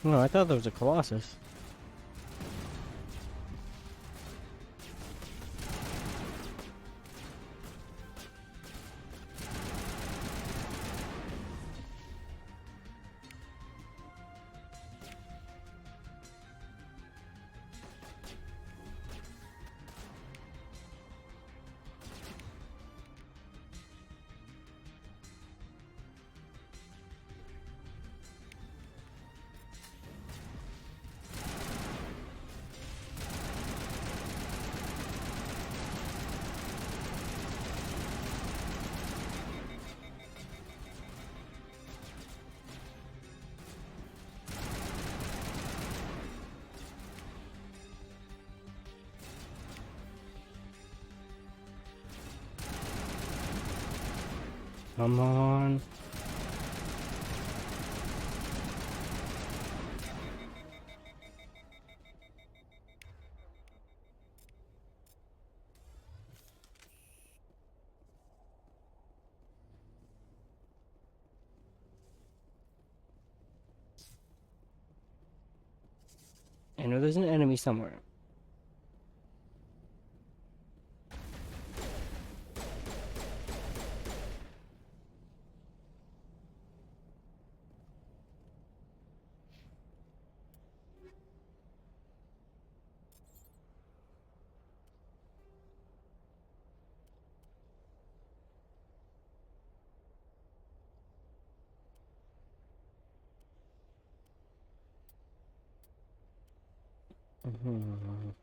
Speaker 1: No, I thought that was a Colossus. Come on. I know there's an enemy somewhere. Mhm.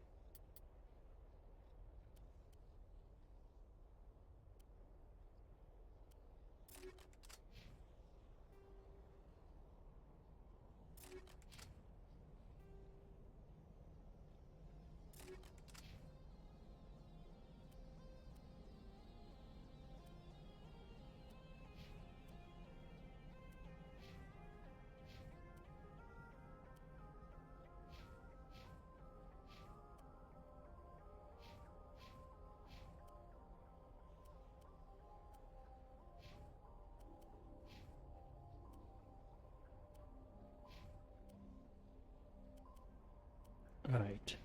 Speaker 1: Right.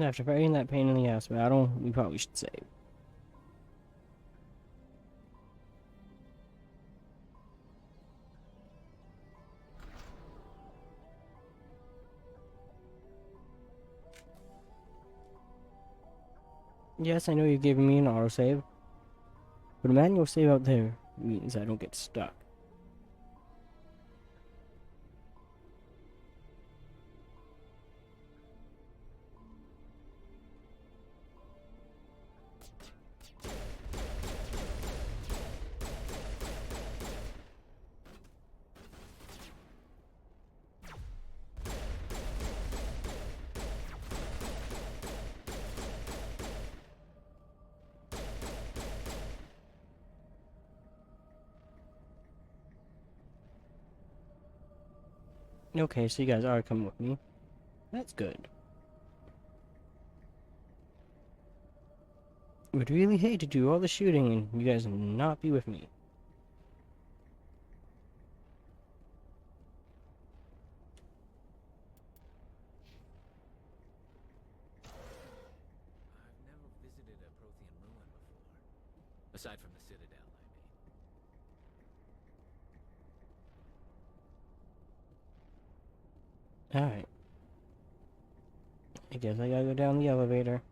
Speaker 1: After fighting that pain in the ass battle, we probably should save. Yes, I know you're giving me an autosave, but a manual save out there means I don't get stuck. Okay, so you guys are coming with me. That's good. Would really hate to do all the shooting and you guys not be with me.
Speaker 3: I've never visited a Prothean ruin before. Aside from the Citadel, I mean.
Speaker 1: Alright. I guess I gotta go down the elevator.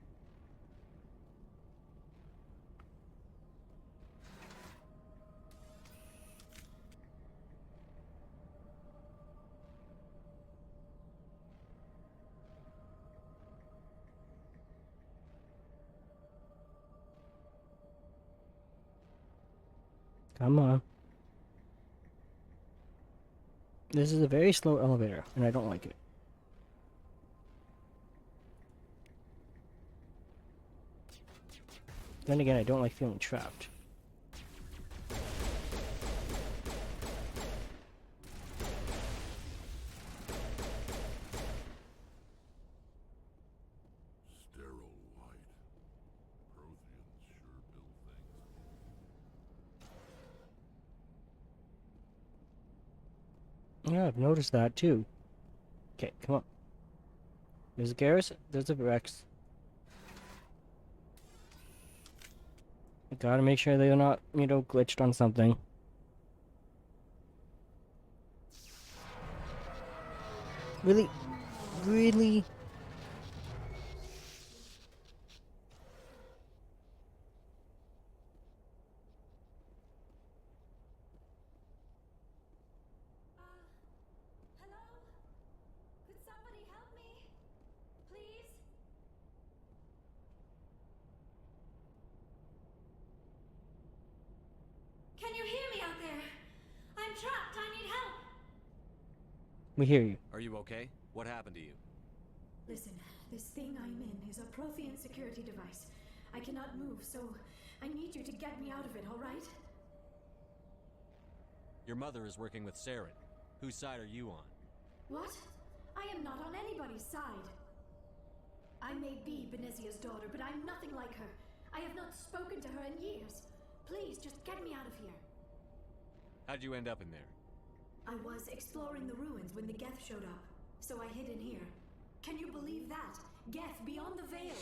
Speaker 1: Come on. This is a very slow elevator, and I don't like it. Then again, I don't like feeling trapped.
Speaker 5: Sterile light. Protheans sure build things.
Speaker 1: Yeah, I've noticed that too. Okay, come on. There's a Garrus, there's a Rex. I gotta make sure they're not, you know, glitched on something. Really? Really?
Speaker 8: Hello? Could somebody help me? Please? Can you hear me out there? I'm trapped. I need help.
Speaker 1: We hear you.
Speaker 4: Are you okay? What happened to you?
Speaker 8: Listen, this thing I'm in is a Prothean security device. I cannot move, so I need you to get me out of it, all right?
Speaker 4: Your mother is working with Saren. Whose side are you on?
Speaker 8: What? I am not on anybody's side. I may be Benezia's daughter, but I'm nothing like her. I have not spoken to her in years. Please, just get me out of here.
Speaker 4: How'd you end up in there?
Speaker 8: I was exploring the ruins when the Geth showed up, so I hid in here. Can you believe that? Geth beyond the veil.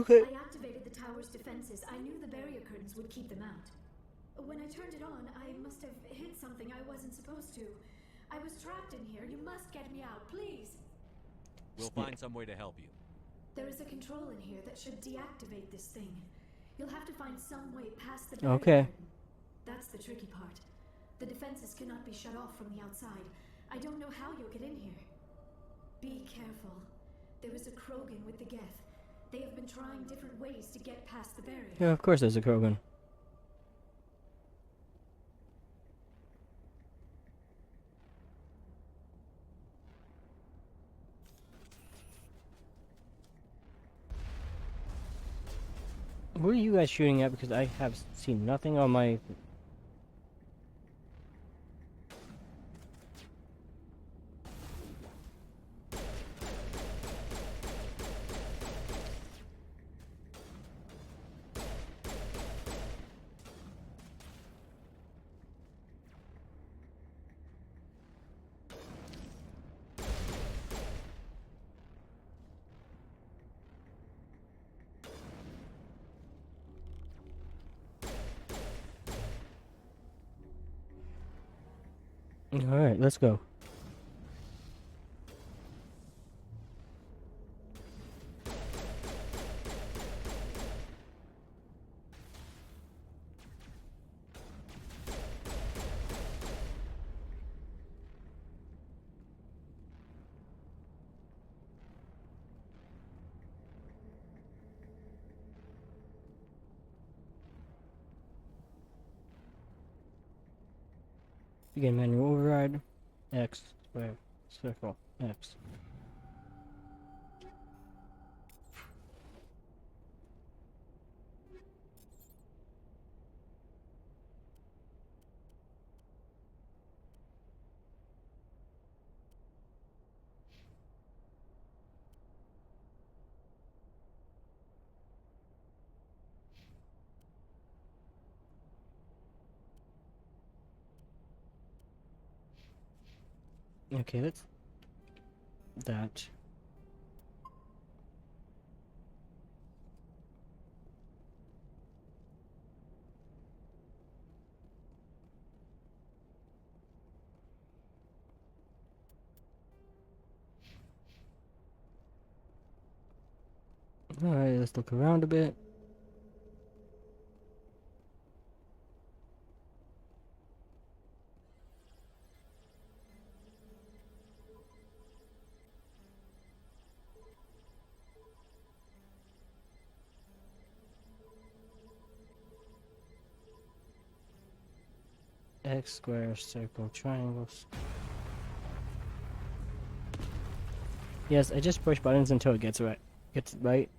Speaker 1: Okay.
Speaker 8: I activated the tower's defenses. I knew the barrier curtains would keep them out. When I turned it on, I must have hit something I wasn't supposed to. I was trapped in here. You must get me out, please.
Speaker 4: We'll find some way to help you.
Speaker 8: There is a control in here that should deactivate this thing. You'll have to find some way past the barrier
Speaker 1: Okay.
Speaker 8: curtain. That's the tricky part. The defenses cannot be shut off from the outside. I don't know how you'll get in here. Be careful. There is a Krogan with the Geth. They have been trying different ways to get past the barrier.
Speaker 1: Yeah, of course there's a Krogan. What are you guys shooting at? Because I have seen nothing on my... Alright, let's go. Begin manual override. X, square, circle, X. Okay, that's that. Alright, let's look around a bit. X, square, circle, triangles. Yes, I just push buttons until it gets right. Gets it right.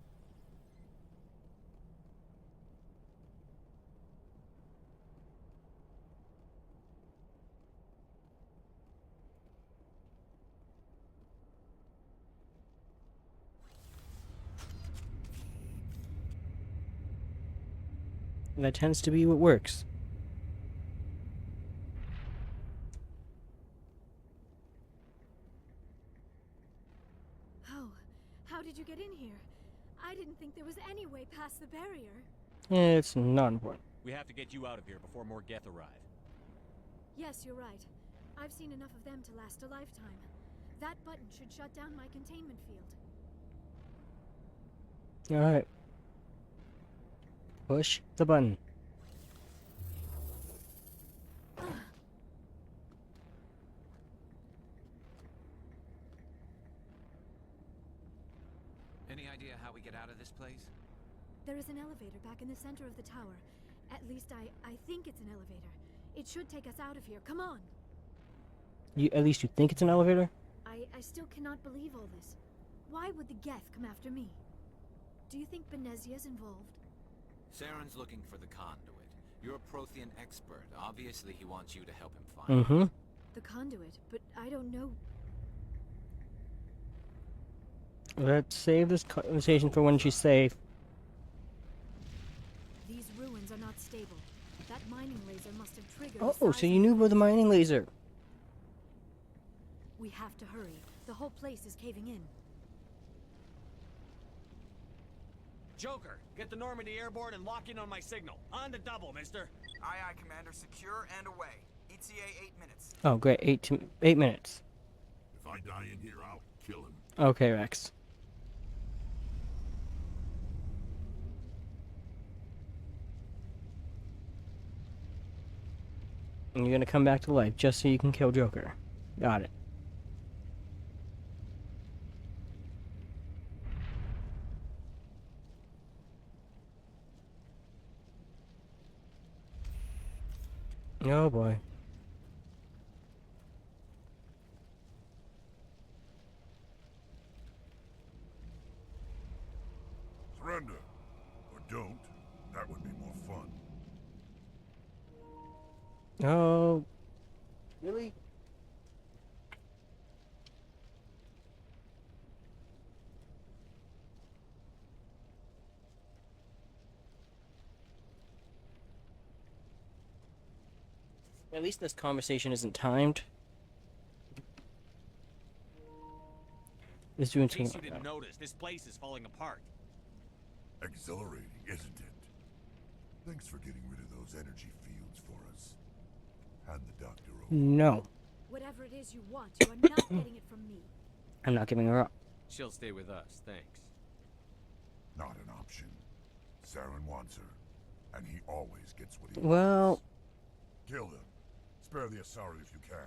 Speaker 1: And that tends to be what works.
Speaker 8: Oh, how did you get in here? I didn't think there was any way past the barrier.
Speaker 1: It's not important.
Speaker 4: We have to get you out of here before more Geth arrive.
Speaker 8: Yes, you're right. I've seen enough of them to last a lifetime. That button should shut down my containment field.
Speaker 1: Alright. Push the button.
Speaker 3: Any idea how we get out of this place?
Speaker 8: There is an elevator back in the center of the tower. At least I think it's an elevator. It should take us out of here. Come on!
Speaker 1: At least you think it's an elevator?
Speaker 8: I still cannot believe all this. Why would the Geth come after me? Do you think Benezia's involved?
Speaker 3: Saren's looking for the conduit. You're a Prothean expert. Obviously, he wants you to help him find it.
Speaker 1: Mm-hmm.
Speaker 8: The conduit, but I don't know.
Speaker 1: Let's save this conversation for when she's safe.
Speaker 8: These ruins are not stable. That mining laser must have triggered.
Speaker 1: Oh, so you knew about the mining laser.
Speaker 8: We have to hurry. The whole place is caving in.
Speaker 4: Joker, get the Normandy airborne and lock in on my signal. On the double, mister.
Speaker 6: Aye, aye, Commander. Secure and away. ETA 8 minutes.
Speaker 1: Oh, great. 8 minutes.
Speaker 5: If I die in here, I'll kill him.
Speaker 1: Okay, Rex. And you're gonna come back to life just so you can kill Joker. Got it. Oh boy.
Speaker 5: Surrender. Or don't. That would be more fun.
Speaker 1: Oh. Really? At least this conversation isn't timed. It's doing
Speaker 4: In case
Speaker 1: too
Speaker 4: you didn't notice, this place is falling apart.
Speaker 5: Exhilarating, isn't it? Thanks for getting rid of those energy fields for us. Hand the doctor over.
Speaker 1: No,
Speaker 8: Whatever it is you want, you are not getting it from me.
Speaker 1: I'm not giving her up.
Speaker 4: She'll stay with us, thanks.
Speaker 5: Not an option. Saren wants her, and he always gets what he
Speaker 1: Well,
Speaker 5: wants. Kill them. Spare the Asari if you can.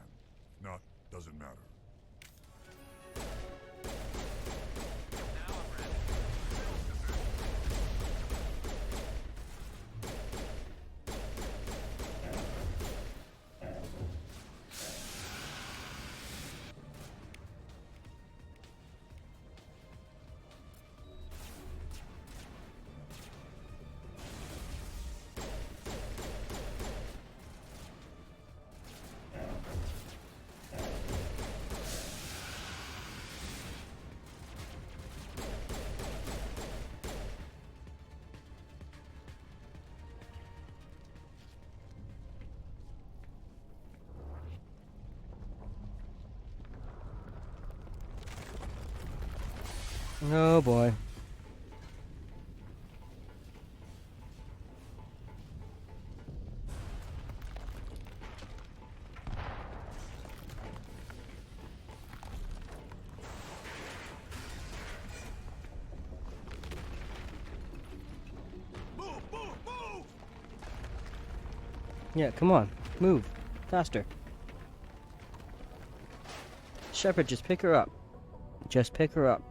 Speaker 5: If not, doesn't matter.
Speaker 1: Oh boy.
Speaker 5: Move, move, move!
Speaker 1: Yeah, come on. Move. Faster. Shepard, just pick her up. Just pick her up.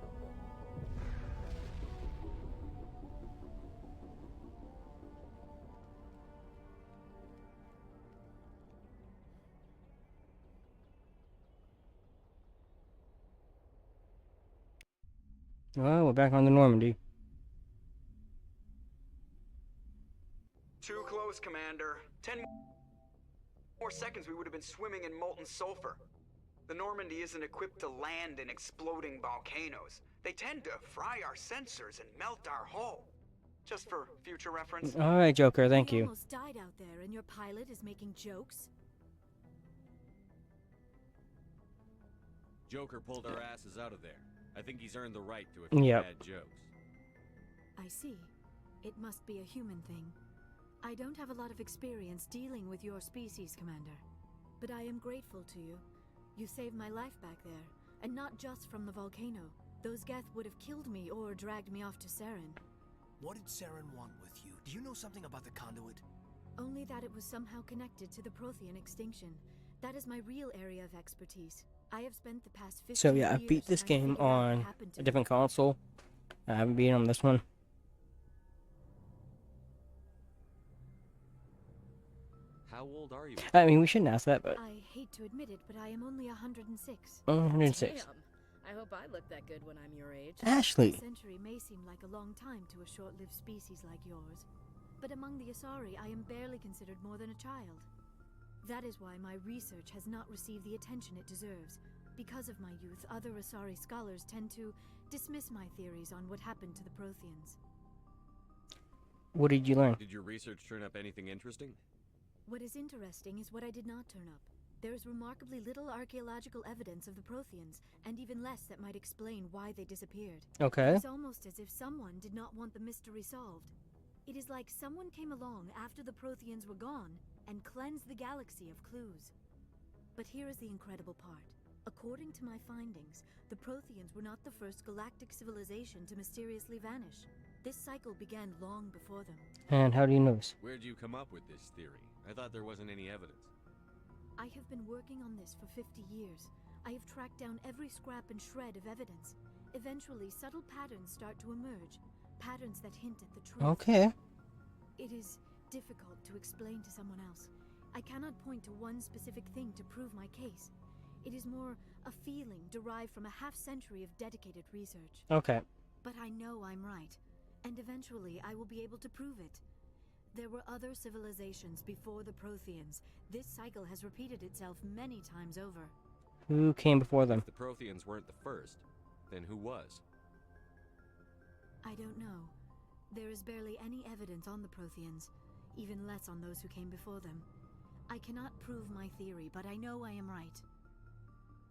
Speaker 1: Well, we're back on the Normandy.
Speaker 6: Too close, Commander. 10 more seconds we would have been swimming in molten sulfur. The Normandy isn't equipped to land in exploding volcanoes. They tend to fry our sensors and melt our hull. Just for future reference.
Speaker 1: Alright, Joker, thank
Speaker 8: We
Speaker 1: you.
Speaker 8: almost died out there, and your pilot is making jokes?
Speaker 4: Joker pulled our asses out of there. I think he's earned the right to a few
Speaker 1: Yep.
Speaker 4: bad jokes.
Speaker 8: I see. It must be a human thing. I don't have a lot of experience dealing with your species, Commander. But I am grateful to you. You saved my life back there, and not just from the volcano. Those Geth would have killed me or dragged me off to Saren.
Speaker 9: What did Saren want with you? Do you know something about the conduit?
Speaker 8: Only that it was somehow connected to the Prothean extinction. That is my real area of expertise. I have spent the past 50
Speaker 1: So yeah, I
Speaker 8: years
Speaker 1: beat this
Speaker 8: trying to
Speaker 1: game
Speaker 8: figure out what
Speaker 1: on
Speaker 8: happened to
Speaker 1: a
Speaker 8: me.
Speaker 1: different console. I haven't beaten on this one.
Speaker 4: How old are you?
Speaker 1: I mean, we shouldn't ask that, but
Speaker 8: I hate to admit it, but I am only 106.
Speaker 1: 106.
Speaker 10: Damn. I hope I look that good when I'm your age.
Speaker 1: Ashley.
Speaker 8: A century may seem like a long time to a short-lived species like yours, but among the Asari, I am barely considered more than a child. That is why my research has not received the attention it deserves. Because of my youth, other Asari scholars tend to dismiss my theories on what happened to the Protheans.
Speaker 1: What did you learn?
Speaker 4: Did your research turn up anything interesting?
Speaker 8: What is interesting is what I did not turn up. There is remarkably little archaeological evidence of the Protheans, and even less that might explain why they disappeared.
Speaker 1: Okay.
Speaker 8: It's almost as if someone did not want the mystery solved. It is like someone came along after the Protheans were gone and cleansed the galaxy of clues. But here is the incredible part. According to my findings, the Protheans were not the first galactic civilization to mysteriously vanish. This cycle began long before them.
Speaker 1: And how do you know this?
Speaker 4: Where'd you come up with this theory? I thought there wasn't any evidence.
Speaker 8: I have been working on this for 50 years. I have tracked down every scrap and shred of evidence. Eventually, subtle patterns start to emerge. Patterns that hint at the truth.
Speaker 1: Okay.
Speaker 8: It is difficult to explain to someone else. I cannot point to one specific thing to prove my case. It is more a feeling derived from a half-century of dedicated research.
Speaker 1: Okay.
Speaker 8: But I know I'm right, and eventually I will be able to prove it. There were other civilizations before the Protheans. This cycle has repeated itself many times over.
Speaker 1: Who came before them?
Speaker 4: If the Protheans weren't the first, then who was?
Speaker 8: I don't know. There is barely any evidence on the Protheans, even less on those who came before them. I cannot prove my theory, but I know I am right.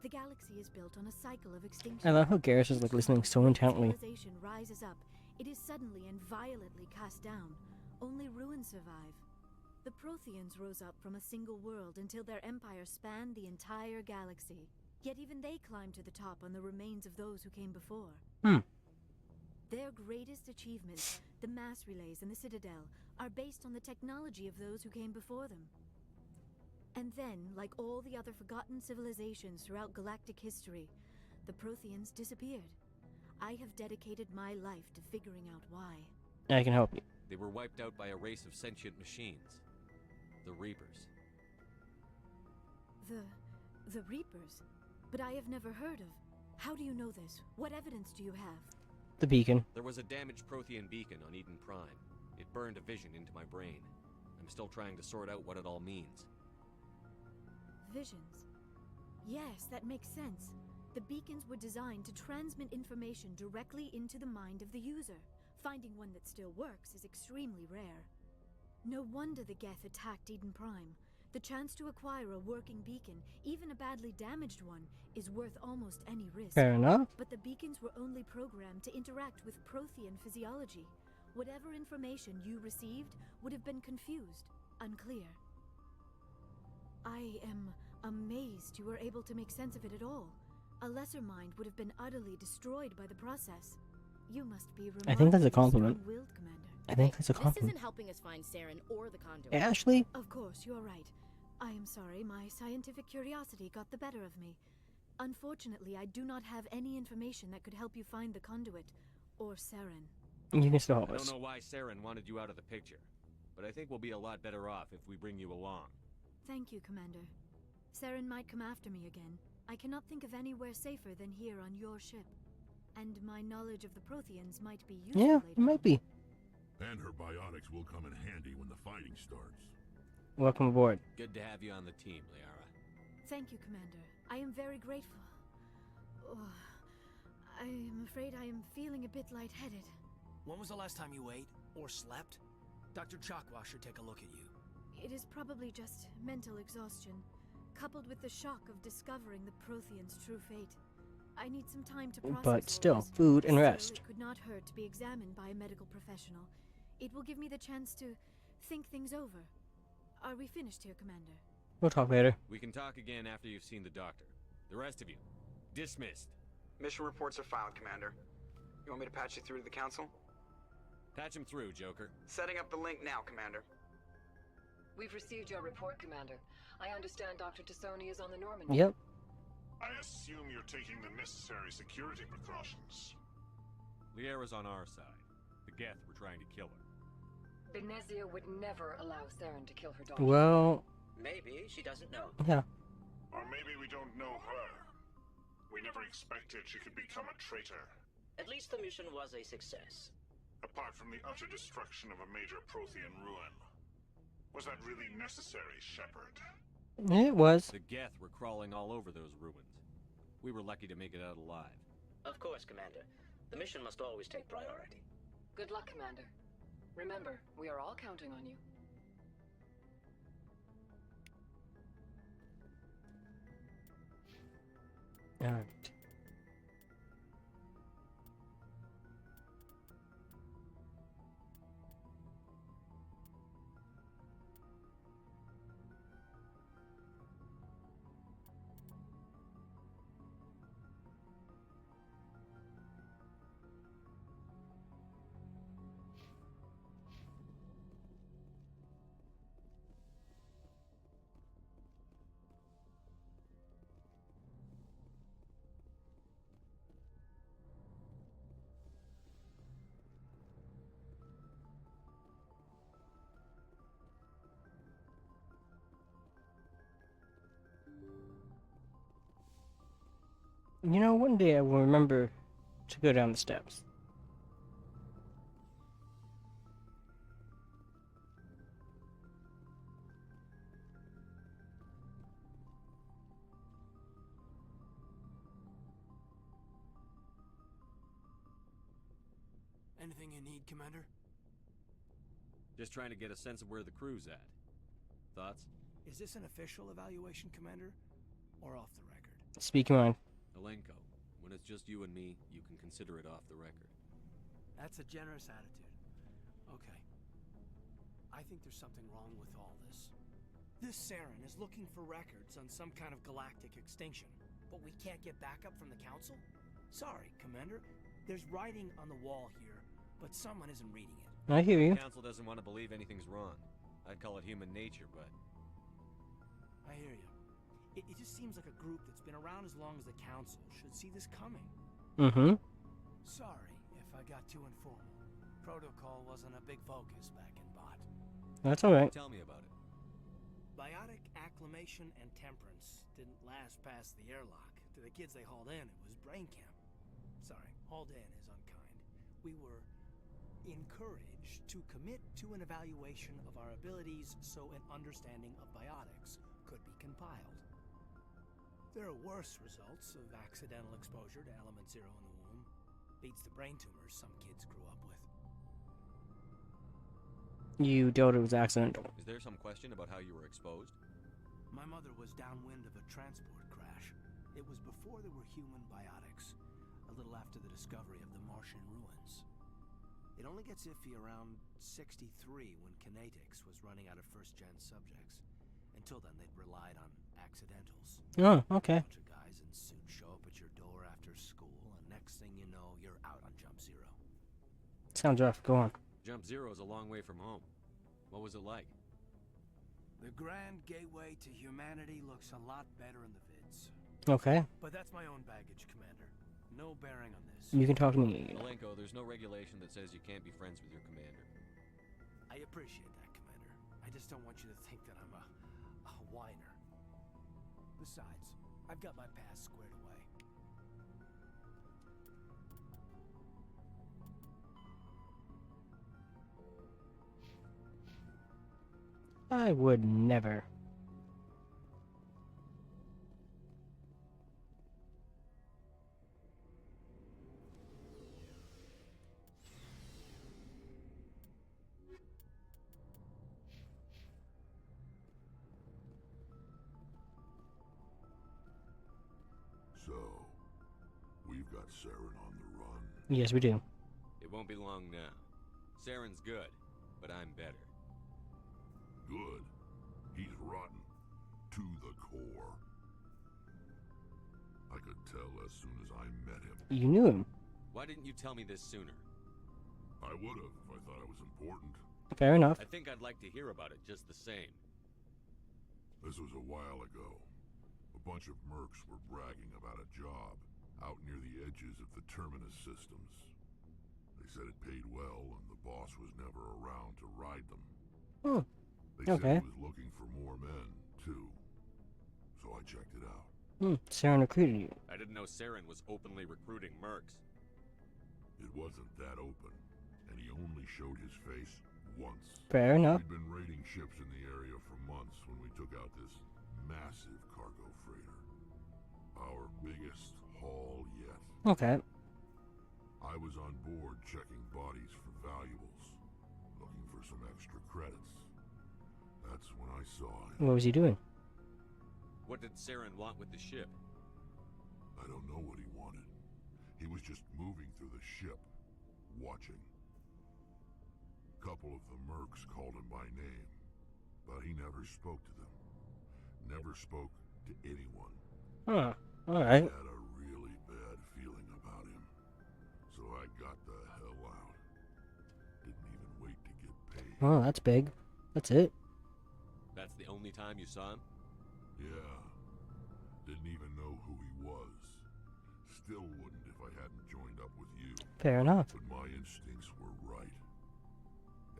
Speaker 8: The galaxy is built on a cycle of extinction.
Speaker 1: I love how Garrus is like listening so intently.
Speaker 8: Civilization rises up. It is suddenly and violently cast down. Only ruins survive. The Protheans rose up from a single world until their empire spanned the entire galaxy. Yet even they climbed to the top on the remains of those who came before. Their greatest achievements, the mass relays and the Citadel, are based on the technology of those who came before them. And then, like all the other forgotten civilizations throughout galactic history, the Protheans disappeared. I have dedicated my life to figuring out why.
Speaker 1: I can help you.
Speaker 4: They were wiped out by a race of sentient machines. The Reapers.
Speaker 8: The Reapers? But I have never heard of. How do you know this? What evidence do you have?
Speaker 1: The beacon.
Speaker 4: There was a damaged Prothean beacon on Eden Prime. It burned a vision into my brain. I'm still trying to sort out what it all means.
Speaker 8: Visions. Yes, that makes sense. The beacons were designed to transmit information directly into the mind of the user. Finding one that still works is extremely rare. No wonder the Geth attacked Eden Prime. The chance to acquire a working beacon, even a badly damaged one, is worth almost any risk.
Speaker 1: Fair enough.
Speaker 8: But the beacons were only programmed to interact with Prothean physiology. Whatever information you received would have been confused, unclear. I am amazed you were able to make sense of it at all. A lesser mind would have been utterly destroyed by the process. You must be
Speaker 1: I think that's a
Speaker 8: remarkably
Speaker 1: compliment.
Speaker 8: strong-willed, Commander.
Speaker 1: I think that's a
Speaker 10: This
Speaker 1: compliment.
Speaker 10: isn't helping us find Saren or the conduit.
Speaker 1: Ashley?
Speaker 8: Of course, you're right. I am sorry, my scientific curiosity got the better of me. Unfortunately, I do not have any information that could help you find the conduit, or Saren.
Speaker 1: You can still help
Speaker 4: I
Speaker 1: us.
Speaker 4: don't know why Saren wanted you out of the picture, but I think we'll be a lot better off if we bring you along.
Speaker 8: Thank you, Commander. Saren might come after me again. I cannot think of anywhere safer than here on your ship. And my knowledge of the Protheans might be useful
Speaker 1: Yeah,
Speaker 8: later
Speaker 1: it might be.
Speaker 5: And her biotics will come in handy when the fighting starts.
Speaker 1: Welcome aboard.
Speaker 4: Good to have you on the team, Liara.
Speaker 8: Thank you, Commander. I am very grateful. Oh, I am afraid I am feeling a bit lightheaded.
Speaker 9: When was the last time you ate or slept? Dr. Chakwa should take a look at you.
Speaker 8: It is probably just mental exhaustion, coupled with the shock of discovering the Protheans' true fate. I need some time to process all
Speaker 1: But still,
Speaker 8: this.
Speaker 1: food and
Speaker 8: Still,
Speaker 1: rest.
Speaker 8: it could not hurt to be examined by a medical professional. It will give me the chance to think things over. Are we finished here, Commander?
Speaker 1: We'll talk later.
Speaker 4: We can talk again after you've seen the doctor. The rest of you, dismissed.
Speaker 6: Mission reports are filed, Commander. You want me to patch you through to the Council?
Speaker 4: Patch him through, Joker.
Speaker 6: Setting up the link now, Commander.
Speaker 11: We've received your report, Commander. I understand Dr. Tassoni is on the Normandy.
Speaker 1: Yep.
Speaker 5: I assume you're taking the necessary security precautions.
Speaker 4: Liara's on our side. The Geth were trying to kill her.
Speaker 11: Benezia would never allow Saren to kill her daughter.
Speaker 1: Well,
Speaker 12: Maybe she doesn't know.
Speaker 1: yeah.
Speaker 5: Or maybe we don't know her. We never expected she could become a traitor.
Speaker 12: At least the mission was a success.
Speaker 5: Apart from the utter destruction of a major Prothean ruin. Was that really necessary, Shepard?
Speaker 1: It was.
Speaker 4: The Geth were crawling all over those ruins. We were lucky to make it out alive.
Speaker 12: Of course, Commander. The mission must always take priority.
Speaker 11: Good luck, Commander. Remember, we are all counting on you.
Speaker 1: Alright. You know, one day I will remember to go down the steps.
Speaker 9: Anything you need, Commander?
Speaker 4: Just trying to get a sense of where the crew's at. Thoughts?
Speaker 9: Is this an official evaluation, Commander? Or off the record?
Speaker 1: Speak your mind.
Speaker 4: Alenko, when it's just you and me, you can consider it off the record.
Speaker 9: That's a generous attitude. Okay. I think there's something wrong with all this. This Saren is looking for records on some kind of galactic extinction, but we can't get backup from the Council? Sorry, Commander. There's writing on the wall here, but someone isn't reading it.
Speaker 1: I hear you.
Speaker 4: The Council doesn't want to believe anything's wrong. I'd call it human nature, but...
Speaker 9: I hear you. It just seems like a group that's been around as long as the Council should see this coming.
Speaker 1: Mm-hmm.
Speaker 9: Sorry if I got too informal. Protocol wasn't a big focus back in Bot.
Speaker 1: That's alright.
Speaker 4: Tell me about it.
Speaker 9: Biotic acclimation and temperance didn't last past the airlock. To the kids they hauled in, it was brain camp. Sorry, hauled in is unkind. We were encouraged to commit to an evaluation of our abilities so an understanding of biotics could be compiled. There are worse results of accidental exposure to element zero in the womb. Beats the brain tumors some kids grew up with.
Speaker 1: You dealt it was accidental.
Speaker 4: Is there some question about how you were exposed?
Speaker 9: My mother was downwind of a transport crash. It was before there were human biotics, a little after the discovery of the Martian ruins. It only gets iffy around 63 when Kinetics was running out of first-gen subjects. Until then, they'd relied on accidentals.
Speaker 1: Oh, okay.
Speaker 9: A bunch of guys in suits show up at your door after school, and next thing you know, you're out on Jump Zero.
Speaker 1: Sounds rough. Go on.
Speaker 4: Jump Zero is a long way from home. What was it like?
Speaker 9: The grand gateway to humanity looks a lot better in the vids.
Speaker 1: Okay.
Speaker 9: But that's my own baggage, Commander. No bearing on this.
Speaker 1: You can talk to me.
Speaker 4: Malenko, there's no regulation that says you can't be friends with your commander.
Speaker 9: I appreciate that, Commander. I just don't want you to think that I'm a whiner. Besides, I've got my past squared away.
Speaker 1: I would never.
Speaker 5: So, we've got Saren on the run.
Speaker 1: Yes, we do.
Speaker 4: It won't be long now. Saren's good, but I'm better.
Speaker 5: Good. He's rotten. To the core. I could tell as soon as I met him.
Speaker 1: You knew him.
Speaker 4: Why didn't you tell me this sooner?
Speaker 5: I would've if I thought it was important.
Speaker 1: Fair enough.
Speaker 4: I think I'd like to hear about it just the same.
Speaker 5: This was a while ago. A bunch of mercs were bragging about a job out near the edges of the terminus systems. They said it paid well and the boss was never around to ride them.
Speaker 1: Hmm.
Speaker 5: They
Speaker 1: Okay.
Speaker 5: said he was looking for more men, too. So I checked it out.
Speaker 1: Saren recruited you.
Speaker 4: I didn't know Saren was openly recruiting mercs.
Speaker 5: It wasn't that open, and he only showed his face once.
Speaker 1: Fair enough.
Speaker 5: We'd been raiding ships in the area for months when we took out this massive cargo freighter. Our biggest haul yet.
Speaker 1: Okay.
Speaker 5: I was on board checking bodies for valuables, looking for some extra credits. That's when I saw him.
Speaker 1: What was he doing?
Speaker 4: What did Saren want with the ship?
Speaker 5: I don't know what he wanted. He was just moving through the ship, watching. Couple of the mercs called him by name, but he never spoke to them. Never spoke to anyone.
Speaker 1: Huh.
Speaker 5: I
Speaker 1: Alright.
Speaker 5: had a really bad feeling about him, so I got the hell out. Didn't even wait to get paid.
Speaker 1: Oh, that's big. That's it.
Speaker 4: That's the only time you saw him?
Speaker 5: Yeah. Didn't even know who he was. Still wouldn't if I hadn't joined up with you.
Speaker 1: Fair enough.
Speaker 5: But my instincts were right.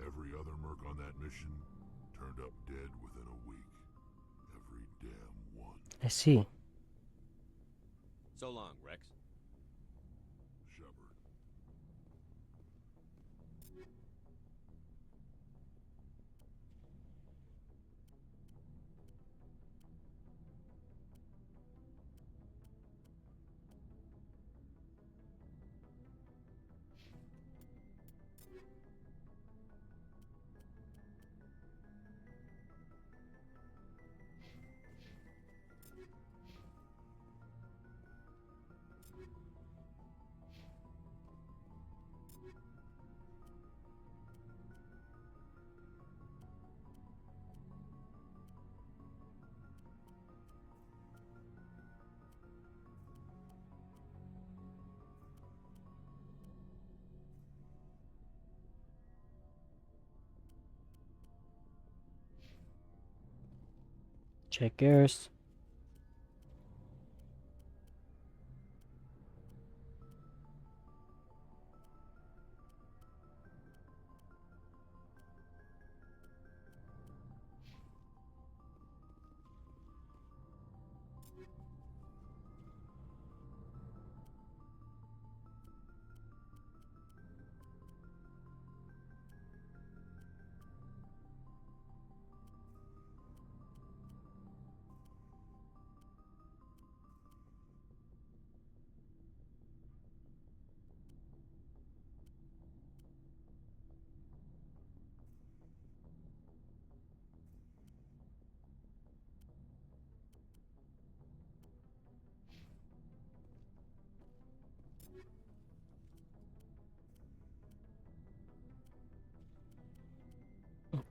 Speaker 5: Every other merc on that mission turned up dead within a week. Every damn one.
Speaker 1: I see.
Speaker 4: So long, Rex.
Speaker 5: Shepard.
Speaker 1: Check yours.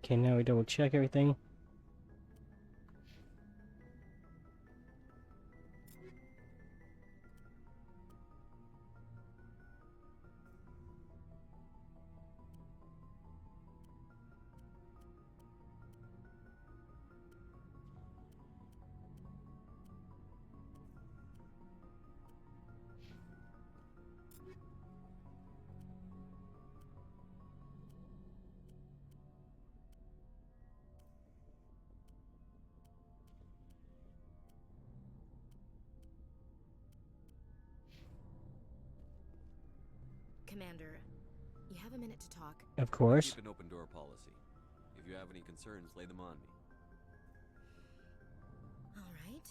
Speaker 1: Okay, now we double check everything.
Speaker 10: Commander, you have a minute to talk?
Speaker 1: Of course.
Speaker 4: Keep an open door policy. If you have any concerns, lay them on me.
Speaker 10: All right.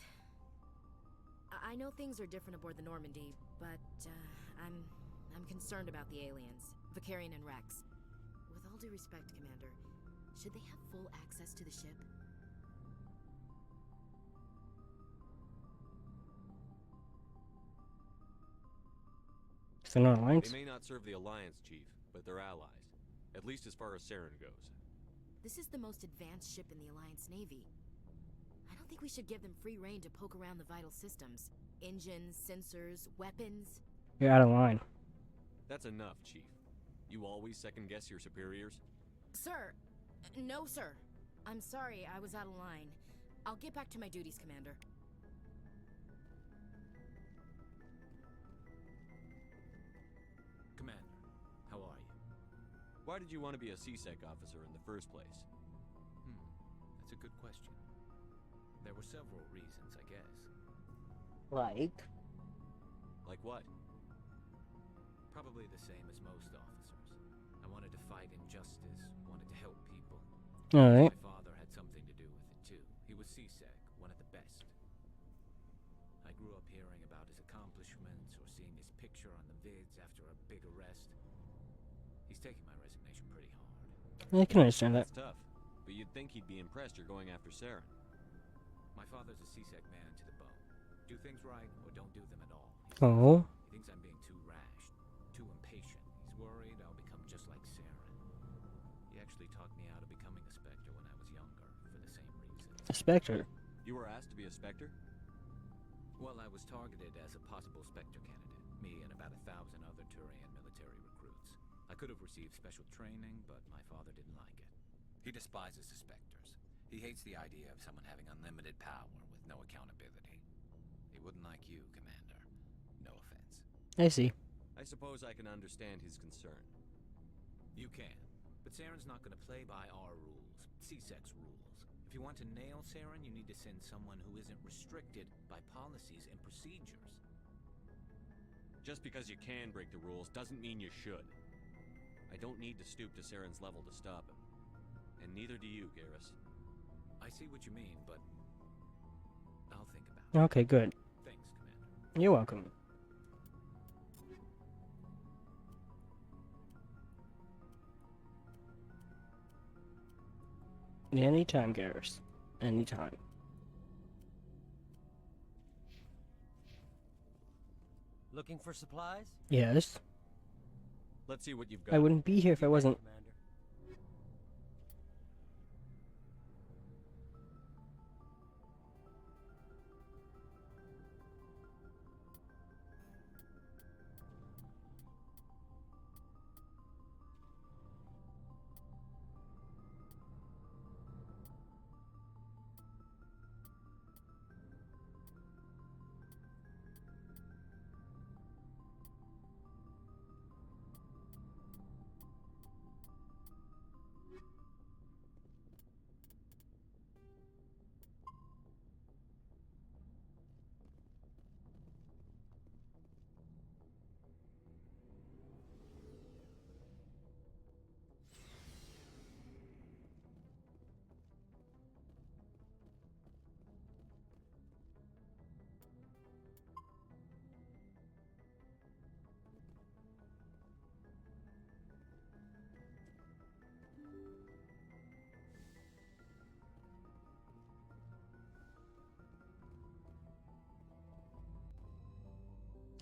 Speaker 10: I know things are different aboard the Normandy, but I'm concerned about the aliens, Vicarian and Rex. With all due respect, Commander, should they have full access to the ship?
Speaker 1: So not Alliance?
Speaker 4: They may not serve the Alliance, Chief, but they're allies. At least as far as Saren goes.
Speaker 10: This is the most advanced ship in the Alliance Navy. I don't think we should give them free rein to poke around the vital systems. Engines, sensors, weapons.
Speaker 1: You're out of line.
Speaker 4: That's enough, Chief. You always second-guess your superiors?
Speaker 10: Sir! No, sir. I'm sorry, I was out of line. I'll get back to my duties, Commander.
Speaker 3: Commander, how are you?
Speaker 4: Why did you want to be a CSEC officer in the first place?
Speaker 3: That's a good question. There were several reasons, I guess.
Speaker 1: Like?
Speaker 4: Like what?
Speaker 3: Probably the same as most officers. I wanted to fight injustice, wanted to help people.
Speaker 1: Alright.
Speaker 3: My father had something to do with it too. He was CSEC, one of the best. I grew up hearing about his accomplishments or seeing his picture on the vids after a big arrest. He's taking my resignation pretty hard.
Speaker 1: I can understand that.
Speaker 4: That's tough, but you'd think he'd be impressed you're going after Saren.
Speaker 3: My father's a CSEC man to the bone. Do things right or don't do them at all.
Speaker 1: Oh.
Speaker 3: He thinks I'm being too rash, too impatient. He's worried I'll become just like Saren. He actually talked me out of becoming a Spectre when I was younger, for the same reason.
Speaker 1: A Spectre?
Speaker 4: You were asked to be a Spectre?
Speaker 3: Well, I was targeted as a possible Spectre candidate. Me and about 1,000 other Turian military recruits. I could have received special training, but my father didn't like it. He despises the Spectres. He hates the idea of someone having unlimited power with no accountability. He wouldn't like you, Commander. No offense.
Speaker 1: I see.
Speaker 4: I suppose I can understand his concern.
Speaker 3: You can. But Saren's not going to play by our rules. CSEC's rules. If you want to nail Saren, you need to send someone who isn't restricted by policies and procedures.
Speaker 4: Just because you can break the rules doesn't mean you should. I don't need to stoop to Saren's level to stop him. And neither do you, Garrus.
Speaker 3: I see what you mean, but I'll think about it.
Speaker 1: Okay, good.
Speaker 3: Thanks, Commander.
Speaker 1: You're welcome. Anytime, Garrus. Anytime.
Speaker 2: Looking for supplies?
Speaker 1: Yes.
Speaker 4: Let's see what you've got.
Speaker 1: I wouldn't be here if I wasn't.
Speaker 2: Commander.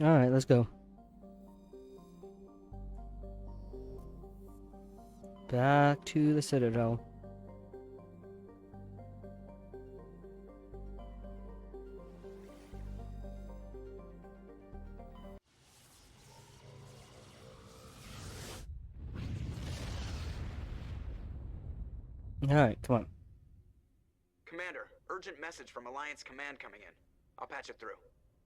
Speaker 1: Alright, let's go. Back to the Citadel. Alright, come on.
Speaker 6: Commander, urgent message from Alliance Command coming in. I'll patch it through.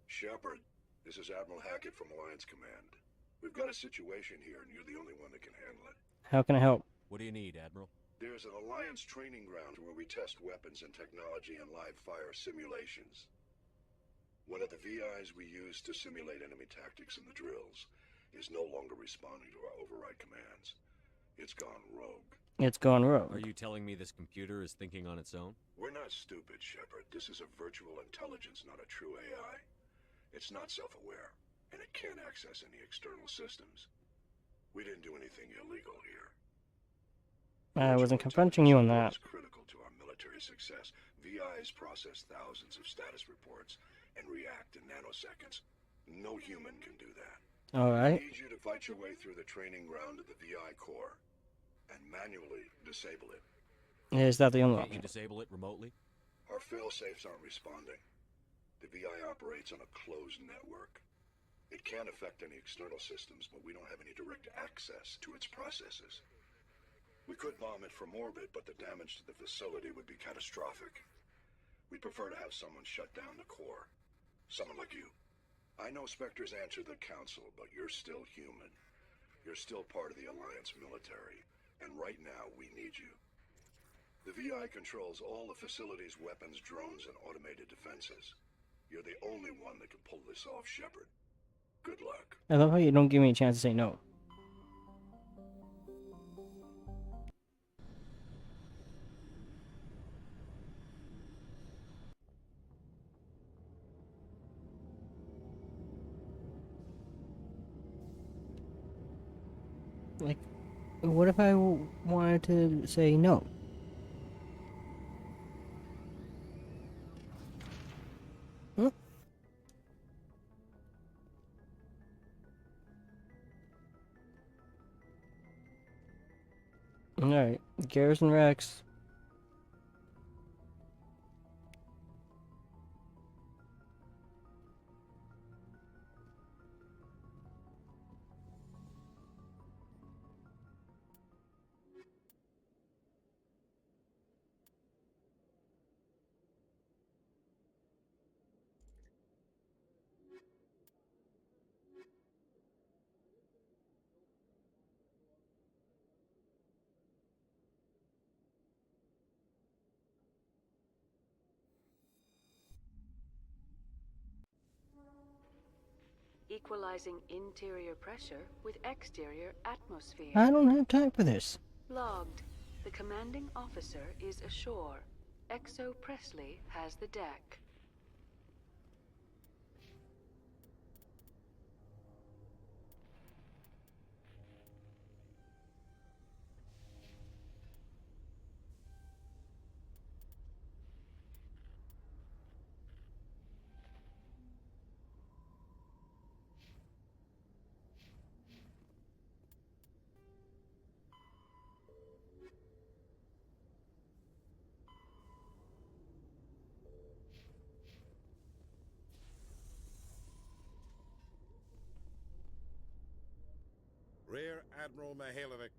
Speaker 13: Shepard, this is Admiral Hackett from Alliance Command. We've got a situation here, and you're the only one that can handle it.
Speaker 1: How can I help?
Speaker 4: What do you need, Admiral?
Speaker 13: There's an Alliance training ground where we test weapons and technology in live fire simulations. One of the VIs we use to simulate enemy tactics in the drills is no longer responding to our override commands. It's gone rogue.
Speaker 1: It's gone rogue.
Speaker 4: Are you telling me this computer is thinking on its own?
Speaker 13: We're not stupid, Shepard. This is a virtual intelligence, not a true AI. It's not self-aware, and it can't access any external systems. We didn't do anything illegal here.
Speaker 1: I wasn't confronting you on that.
Speaker 13: It's critical to our military success. VIs process thousands of status reports and react in nanoseconds. No human can do that.
Speaker 1: Alright.
Speaker 13: I need you to fight your way through the training ground of the VI core and manually disable it.
Speaker 1: Is that the only
Speaker 4: Can't you
Speaker 1: option?
Speaker 4: disable it remotely?
Speaker 13: Our fail-safes aren't responding. The VI operates on a closed network. It can affect any external systems, but we don't have any direct access to its processes. We could bomb it from orbit, but the damage to the facility would be catastrophic. We'd prefer to have someone shut down the core. Someone like you. I know Spectres answer the Council, but you're still human. You're still part of the Alliance military, and right now we need you. The VI controls all the facility's weapons, drones, and automated defenses. You're the only one that can pull this off, Shepard. Good luck.
Speaker 1: I love how you don't give me a chance to say no. Like, what if I wanted to say no? Hmm? Alright, Garrison Rex.
Speaker 14: Equalizing interior pressure with exterior atmosphere.
Speaker 1: I don't have time for this.
Speaker 14: Logged. The commanding officer is ashore. Exo Presley has the deck.
Speaker 15: Rear Admiral Mihailovic,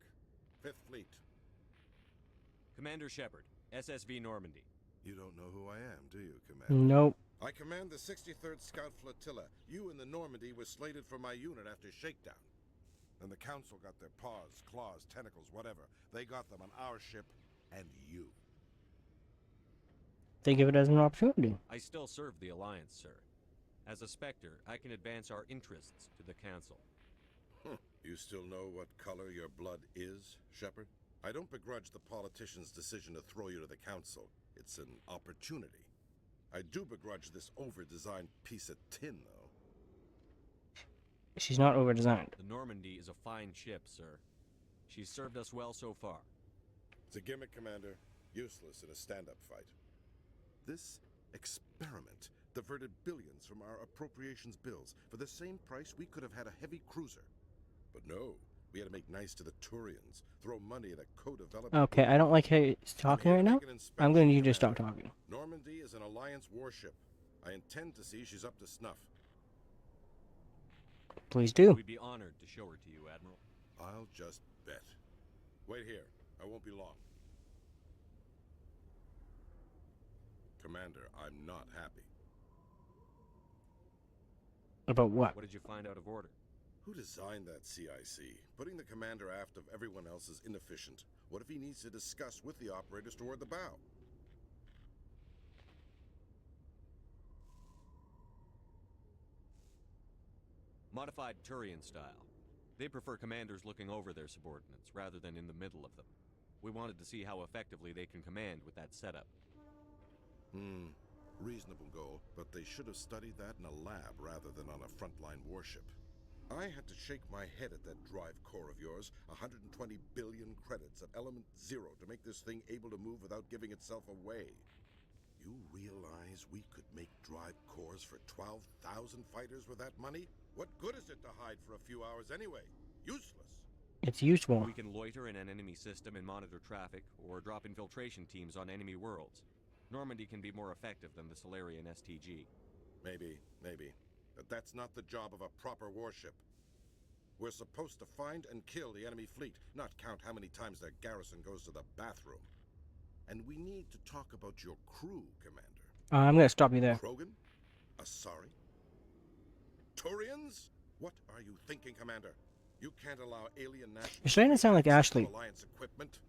Speaker 15: 5th Fleet.
Speaker 4: Commander Shepard, SSV Normandy.
Speaker 15: You don't know who I am, do you, Commander?
Speaker 1: Nope.
Speaker 15: I command the 63rd Scout Flotilla. You and the Normandy were slated for my unit after shakedown. And the Council got their paws, claws, tentacles, whatever. They got them on our ship and you.
Speaker 1: Think of it as an opportunity.
Speaker 4: I still serve the Alliance, sir. As a Spectre, I can advance our interests to the Council.
Speaker 15: You still know what color your blood is, Shepard? I don't begrudge the politician's decision to throw you to the Council. It's an opportunity. I do begrudge this over-designed piece of tin, though.
Speaker 1: She's not over-designed.
Speaker 4: The Normandy is a fine ship, sir. She's served us well so far.
Speaker 15: It's a gimmick, Commander. Useless in a stand-up fight. This experiment diverted billions from our appropriations bills. For the same price, we could have had a heavy cruiser. But no, we had to make nice to the Turians, throw money at a co-development.
Speaker 1: Okay, I don't like how he's talking right now. I'm going to need you to stop talking.
Speaker 15: Normandy is an Alliance warship. I intend to see she's up to snuff.
Speaker 1: Please do.
Speaker 4: We'd be honored to show her to you, Admiral.
Speaker 15: I'll just bet. Wait here. I won't be long. Commander, I'm not happy.
Speaker 1: About what?
Speaker 4: What did you find out of order?
Speaker 15: Who designed that CIC? Putting the commander aft of everyone else is inefficient. What if he needs to discuss with the operators toward the bow?
Speaker 4: Modified Turian style. They prefer commanders looking over their subordinates, rather than in the middle of them. We wanted to see how effectively they can command with that setup.
Speaker 15: Reasonable goal, but they should have studied that in a lab rather than on a frontline warship. I had to shake my head at that drive core of yours. 120 billion credits of element 0 to make this thing able to move without giving itself away. You realize we could make drive cores for 12,000 fighters with that money? What good is it to hide for a few hours anyway? Useless.
Speaker 1: It's useful.
Speaker 4: We can loiter in an enemy system and monitor traffic, or drop infiltration teams on enemy worlds. Normandy can be more effective than the Solarian STG.
Speaker 15: Maybe. But that's not the job of a proper warship. We're supposed to find and kill the enemy fleet, not count how many times their garrison goes to the bathroom. And we need to talk about your crew, Commander.
Speaker 1: I'm gonna stop you there.
Speaker 15: Krogan? Asari? Turians? What are you thinking, Commander? You can't allow alien nationals.
Speaker 1: You're starting to sound like Ashley.
Speaker 15: Alliance equipment.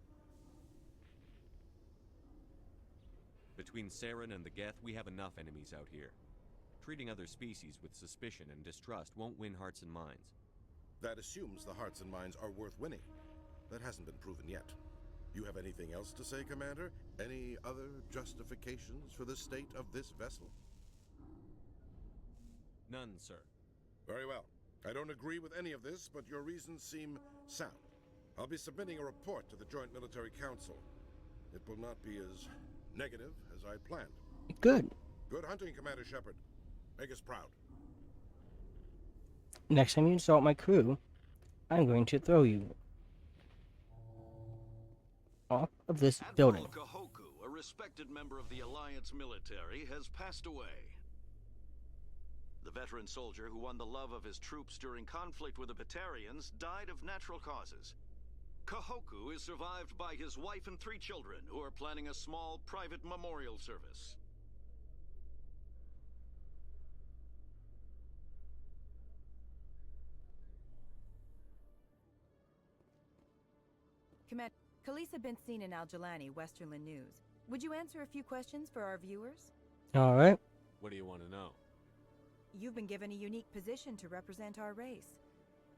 Speaker 4: Between Saren and the Geth, we have enough enemies out here. Treating other species with suspicion and distrust won't win hearts and minds.
Speaker 15: That assumes the hearts and minds are worth winning. That hasn't been proven yet. You have anything else to say, Commander? Any other justifications for the state of this vessel?
Speaker 4: None, sir.
Speaker 15: Very well. I don't agree with any of this, but your reasons seem sound. I'll be submitting a report to the Joint Military Council. It will not be as negative as I planned.
Speaker 1: Good.
Speaker 15: Good hunting, Commander Shepard. Make us proud.
Speaker 1: Next time you insult my crew, I'm going to throw you off of this building.
Speaker 16: Admiral Kahoku, a respected member of the Alliance military, has passed away. The veteran soldier who won the love of his troops during conflict with the Batarians died of natural causes. Kahoku is survived by his wife and 3 children, who are planning a small private memorial service.
Speaker 17: Commander, Khaleesa been seen in Al-Jalani, Westerland News. Would you answer a few questions for our viewers?
Speaker 1: Alright.
Speaker 4: What do you want to know?
Speaker 17: You've been given a unique position to represent our race.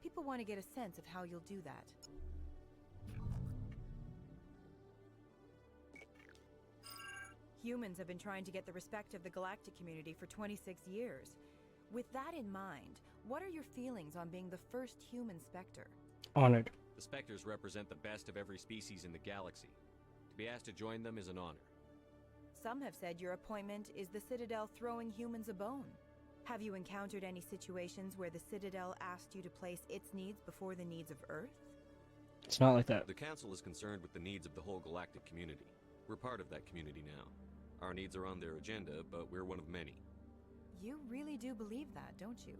Speaker 17: People want to get a sense of how you'll do that. Humans have been trying to get the respect of the galactic community for 26 years. With that in mind, what are your feelings on being the first human Spectre?
Speaker 1: Honored.
Speaker 4: The Spectres represent the best of every species in the galaxy. To be asked to join them is an honor.
Speaker 17: Some have said your appointment is the Citadel throwing humans a bone. Have you encountered any situations where the Citadel asked you to place its needs before the needs of Earth?
Speaker 1: It's not like that.
Speaker 4: The Council is concerned with the needs of the whole galactic community. We're part of that community now. Our needs are on their agenda, but we're one of many.
Speaker 17: You really do believe that, don't you?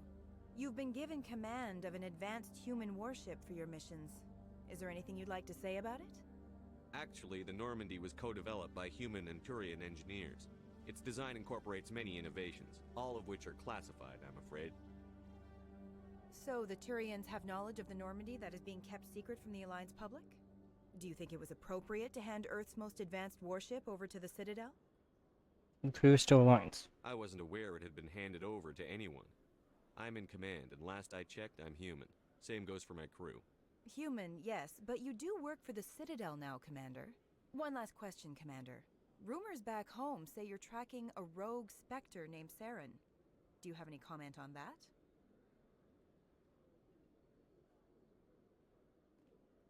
Speaker 17: You've been given command of an advanced human warship for your missions. Is there anything you'd like to say about it?
Speaker 4: Actually, the Normandy was co-developed by human and Turian engineers. Its design incorporates many innovations, all of which are classified, I'm afraid.
Speaker 17: So the Turians have knowledge of the Normandy that is being kept secret from the Alliance public? Do you think it was appropriate to hand Earth's most advanced warship over to the Citadel?
Speaker 1: The crew is still Alliance.
Speaker 4: I wasn't aware it had been handed over to anyone. I'm in command, and last I checked, I'm human. Same goes for my crew.
Speaker 17: Human, yes, but you do work for the Citadel now, Commander. One last question, Commander. Rumors back home say you're tracking a rogue Spectre named Saren. Do you have any comment on that?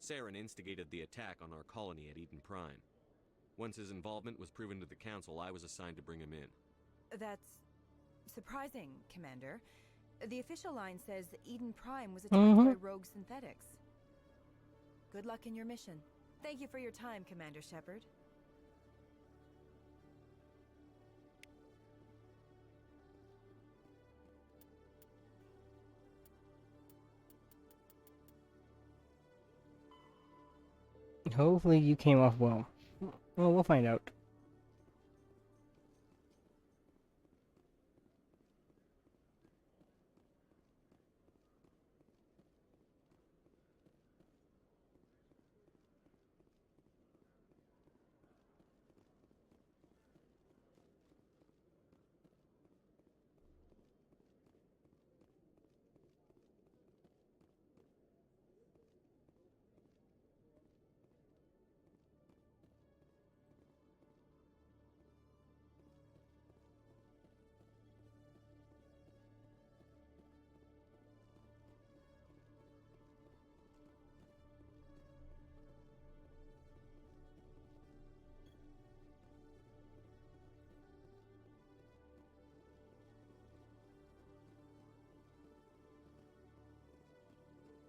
Speaker 4: Saren instigated the attack on our colony at Eden Prime. Once his involvement was proven to the Council, I was assigned to bring him in.
Speaker 17: That's surprising, Commander. The official line says Eden Prime was attacked by rogue synthetics. Good luck in your mission. Thank you for your time, Commander Shepard.
Speaker 1: Hopefully you came off well. Well, we'll find out.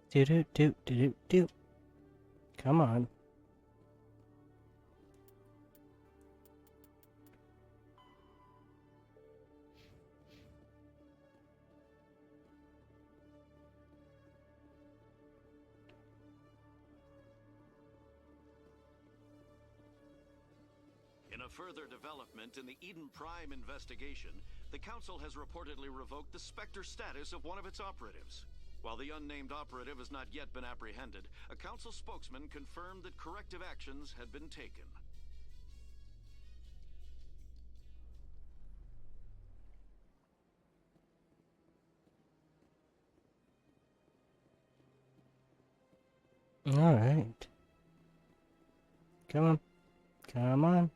Speaker 1: Do do do do do do. Come on.
Speaker 16: In a further development in the Eden Prime investigation, the Council has reportedly revoked the Spectre status of one of its operatives. While the unnamed operative has not yet been apprehended, a Council spokesman confirmed that corrective actions had been taken.
Speaker 1: Alright. Come on. Come on.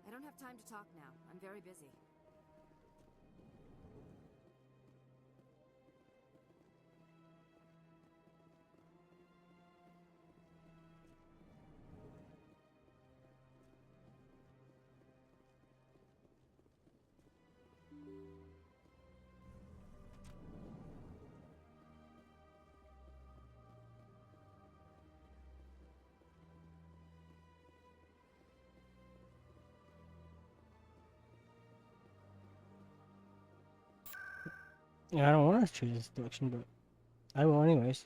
Speaker 10: I don't have time to talk now. I'm very busy.
Speaker 1: Yeah, I don't want to choose this direction, but I will anyways.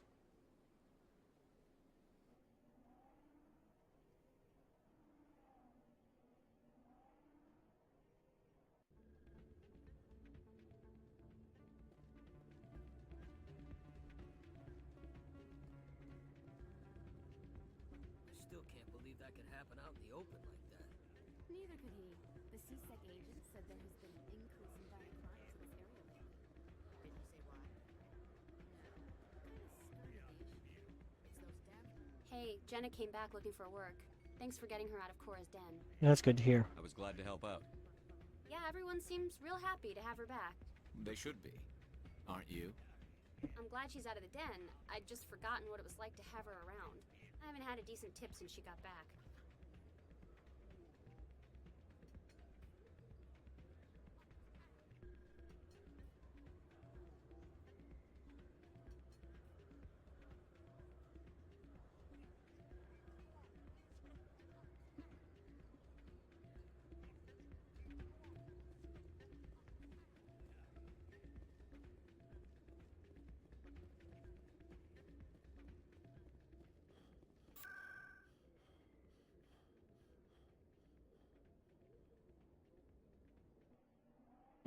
Speaker 2: I still can't believe that could happen out in the open like that.
Speaker 18: Neither could he. The CSEC agent said there has been an increase in violent crimes in this area lately.
Speaker 10: Did he say why?
Speaker 18: Hey, Jenna came back looking for work. Thanks for getting her out of Cora's den.
Speaker 1: That's good to hear.
Speaker 4: I was glad to help out.
Speaker 18: Yeah, everyone seems real happy to have her back.
Speaker 3: They should be. Aren't you?
Speaker 18: I'm glad she's out of the den. I'd just forgotten what it was like to have her around. I haven't had a decent tip since she got back.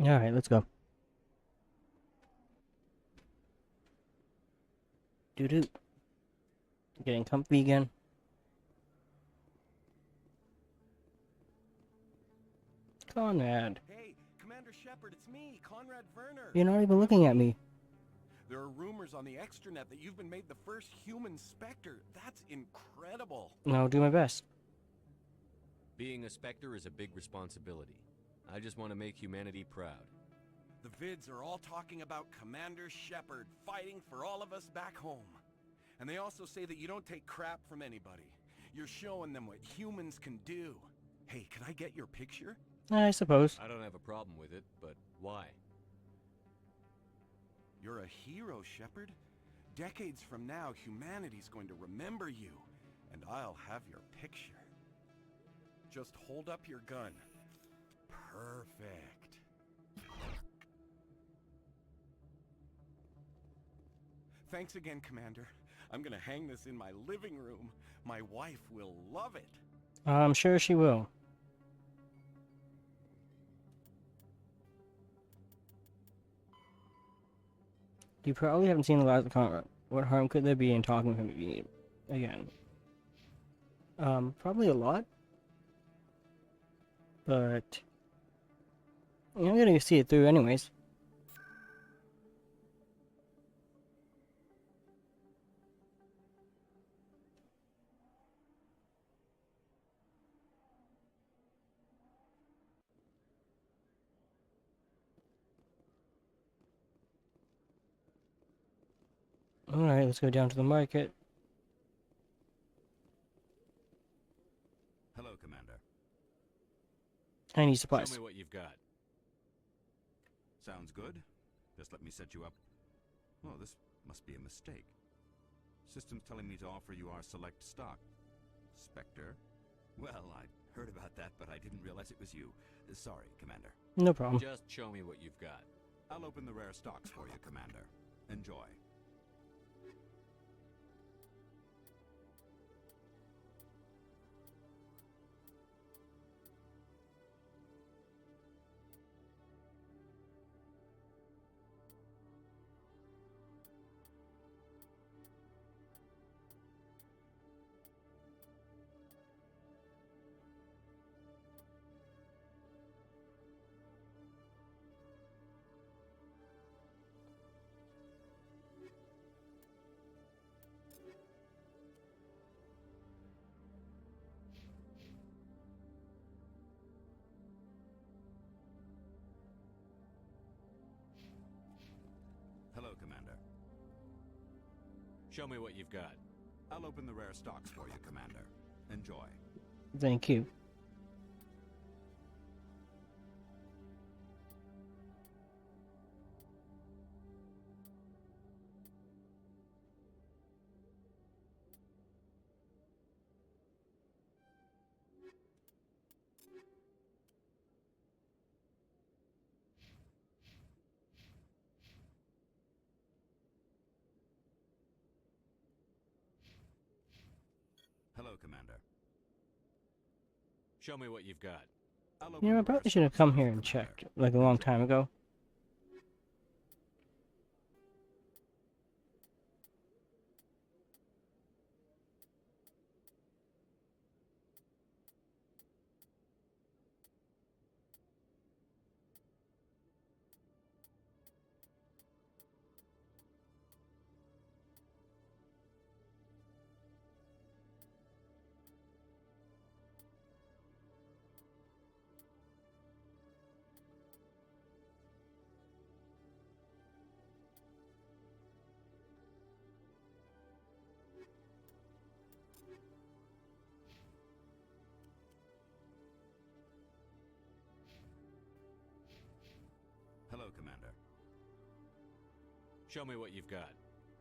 Speaker 1: Alright, let's go. Doo-doo. Getting comfy again. Conrad.
Speaker 19: Hey, Commander Shepard, it's me, Conrad Werner.
Speaker 1: You're not even looking at me.
Speaker 19: There are rumors on the extranet that you've been made the first human Spectre. That's incredible.
Speaker 1: I'll do my best.
Speaker 4: Being a Spectre is a big responsibility. I just want to make humanity proud.
Speaker 19: The vids are all talking about Commander Shepard fighting for all of us back home. And they also say that you don't take crap from anybody. You're showing them what humans can do. Hey, can I get your picture?
Speaker 1: I suppose.
Speaker 4: I don't have a problem with it, but why?
Speaker 19: You're a hero, Shepard. Decades from now, humanity's going to remember you, and I'll have your picture. Just hold up your gun. Perfect. Thanks again, Commander. I'm gonna hang this in my living room. My wife will love it.
Speaker 1: I'm sure she will. You probably haven't seen the last of Conrad. What harm could there be in talking with him if you need him again? Probably a lot. But I'm gonna see it through anyways. Alright, let's go down to the market.
Speaker 20: Hello, Commander.
Speaker 1: I need supplies.
Speaker 4: Show me what you've got.
Speaker 20: Sounds good. Just let me set you up. Oh, this must be a mistake. System's telling me to offer you our select stock. Spectre? Well, I heard about that, but I didn't realize it was you. Sorry, Commander.
Speaker 1: No problem.
Speaker 4: Just show me what you've got.
Speaker 20: I'll open the rare stocks for you, Commander. Enjoy. Hello, Commander.
Speaker 4: Show me what you've got.
Speaker 20: I'll open the rare stocks for you, Commander. Enjoy.
Speaker 1: Thank you.
Speaker 20: Hello, Commander.
Speaker 4: Show me what you've got.
Speaker 1: You know, I probably should have come here and checked, like a long time ago.
Speaker 20: Hello, Commander.
Speaker 4: Show me what you've got.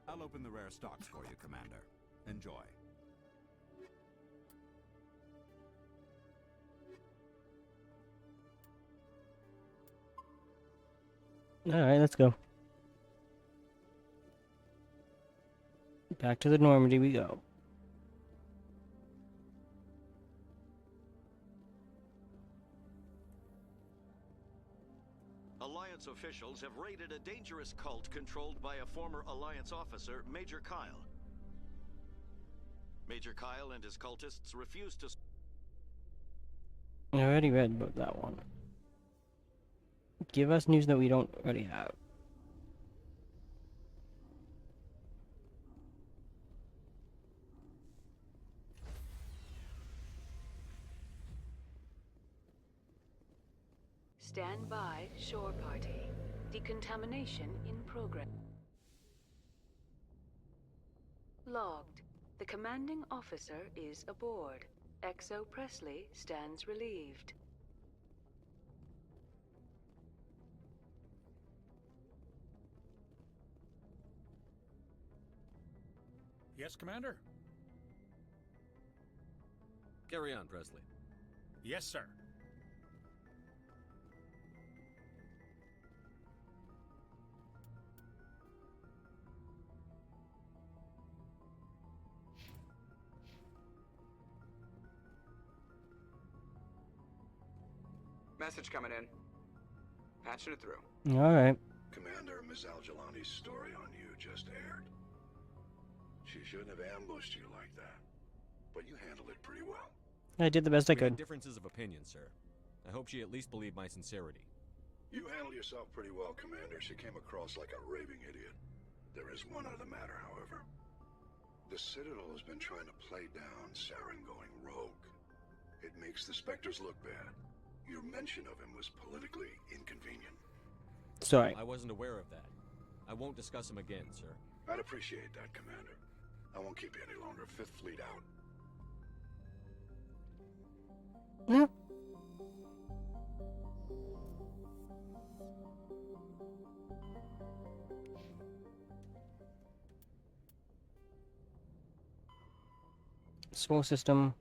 Speaker 20: I'll open the rare stocks for you, Commander. Enjoy.
Speaker 1: Alright, let's go. Back to the Normandy we go.
Speaker 16: Alliance officials have raided a dangerous cult controlled by a former Alliance officer, Major Kyle. Major Kyle and his cultists refuse to...
Speaker 1: I already read about that one. Give us news that we don't already have.
Speaker 14: Stand by, shore party. Decontamination in progress. Logged. The commanding officer is aboard. XO Presley stands relieved.
Speaker 21: Yes, Commander?
Speaker 4: Carry on, Presley.
Speaker 21: Yes, sir.
Speaker 6: Message coming in. Patching it through.
Speaker 1: Alright.
Speaker 13: Commander, Ms. Al-Jalani's story on you just aired. She shouldn't have ambushed you like that, but you handled it pretty well.
Speaker 1: I did the best I
Speaker 4: We had
Speaker 1: could.
Speaker 4: differences of opinion, sir. I hope she at least believed my sincerity.
Speaker 13: You handled yourself pretty well, Commander. She came across like a raving idiot. There is one other matter, however. The Citadel has been trying to play down Saren going rogue. It makes the Spectres look bad. Your mention of him was politically inconvenient.
Speaker 1: Sorry.
Speaker 4: I wasn't aware of that. I won't discuss him again, sir.
Speaker 13: I'd appreciate that, Commander. I won't keep you any longer. Fifth Fleet out.
Speaker 1: Yeah. Solar system.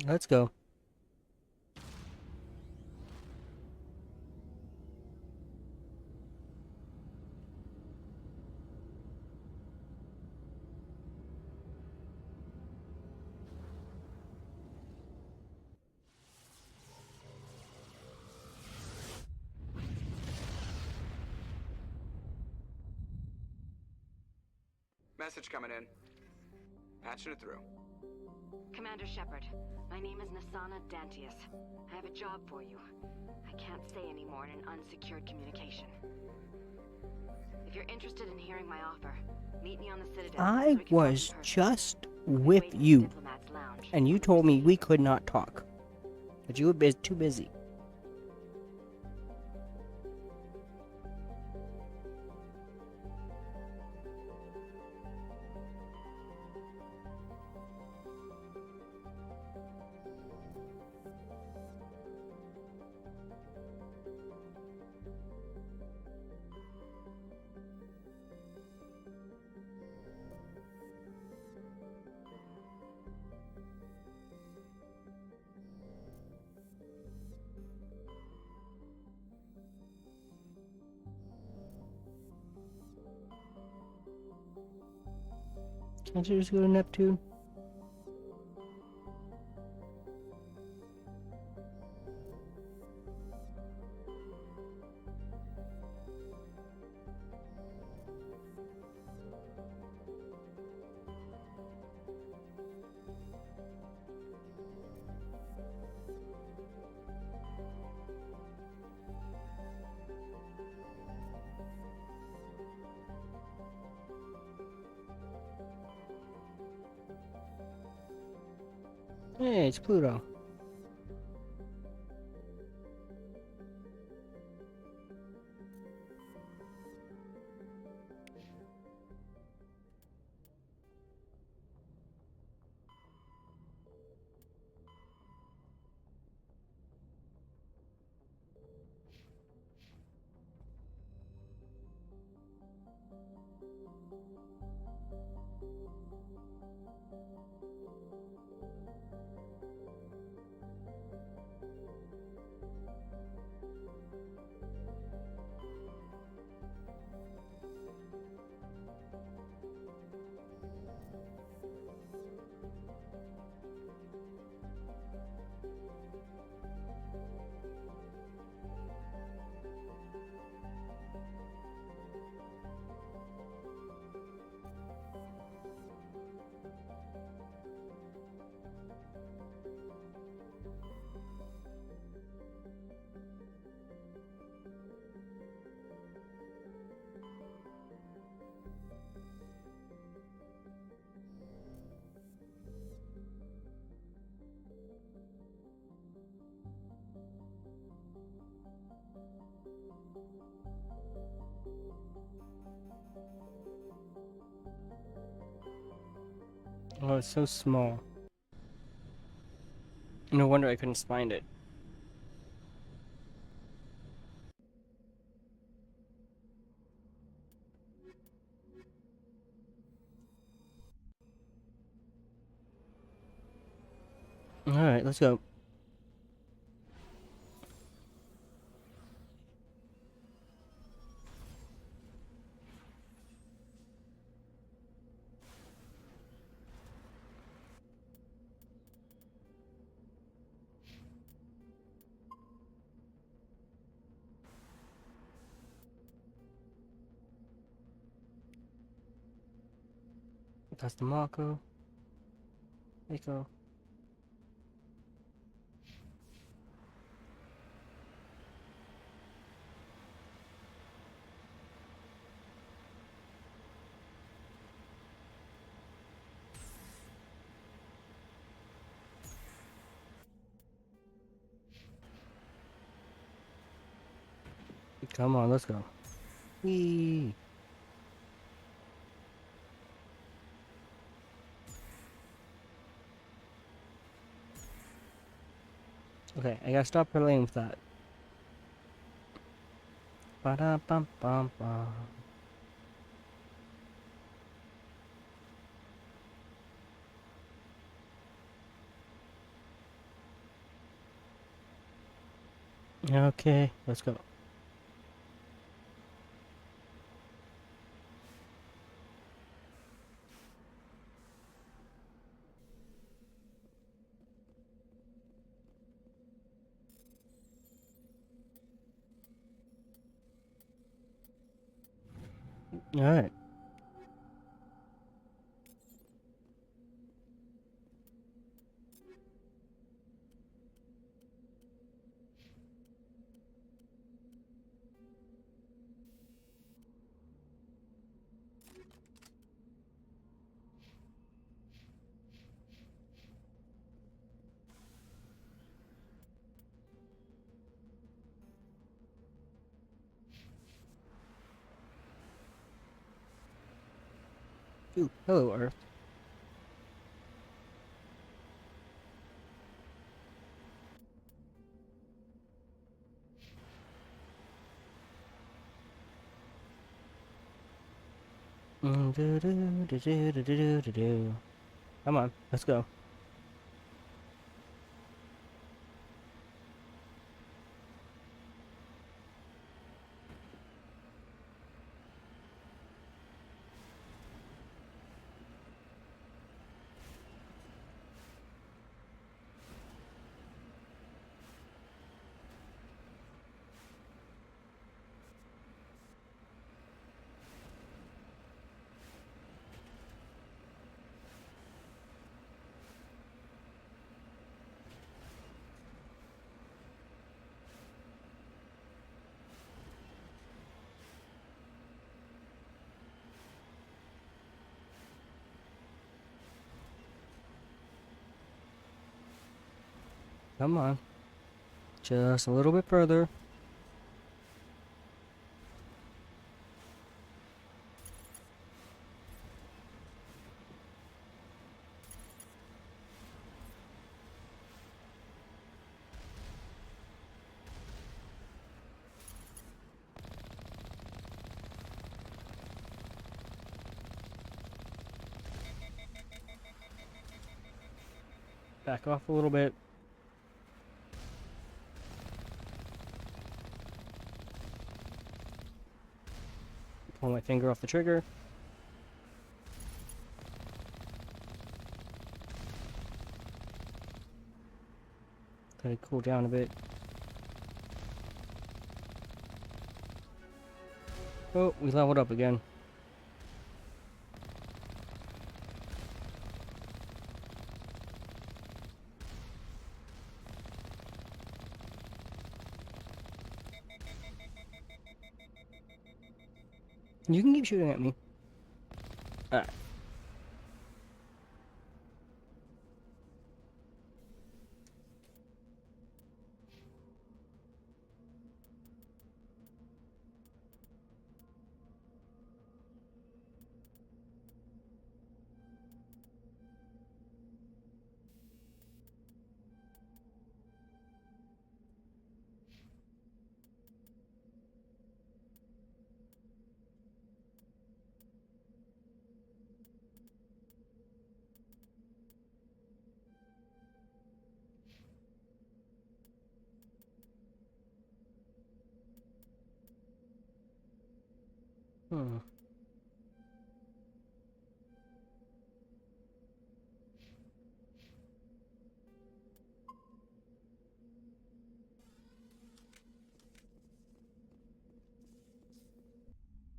Speaker 1: Let's go.
Speaker 6: Message coming in. Patching it through.
Speaker 14: Commander Shepard, my name is Nasana Dantius. I have a job for you. I can't say any more in an unsecured communication. If you're interested in hearing my offer, meet me on the Citadel.
Speaker 1: I was just with you, and you told me we could not talk. But you were too busy. Can't you just go to Neptune? Hey, it's Pluto. Oh, it's so small. No wonder I couldn't find it. Alright, let's go. That's the Marco. Echo. Come on, let's go. Whee! Okay, I gotta stop playing with that. Ba-da-bum-bum-bum. Okay, let's go. Alright. Ooh, hello, Earth. Come on, let's go. Come on. Just a little bit further. Back off a little bit. Pull my finger off the trigger. Let it cool down a bit. Oh, we leveled up again. You can keep shooting at me. Alright.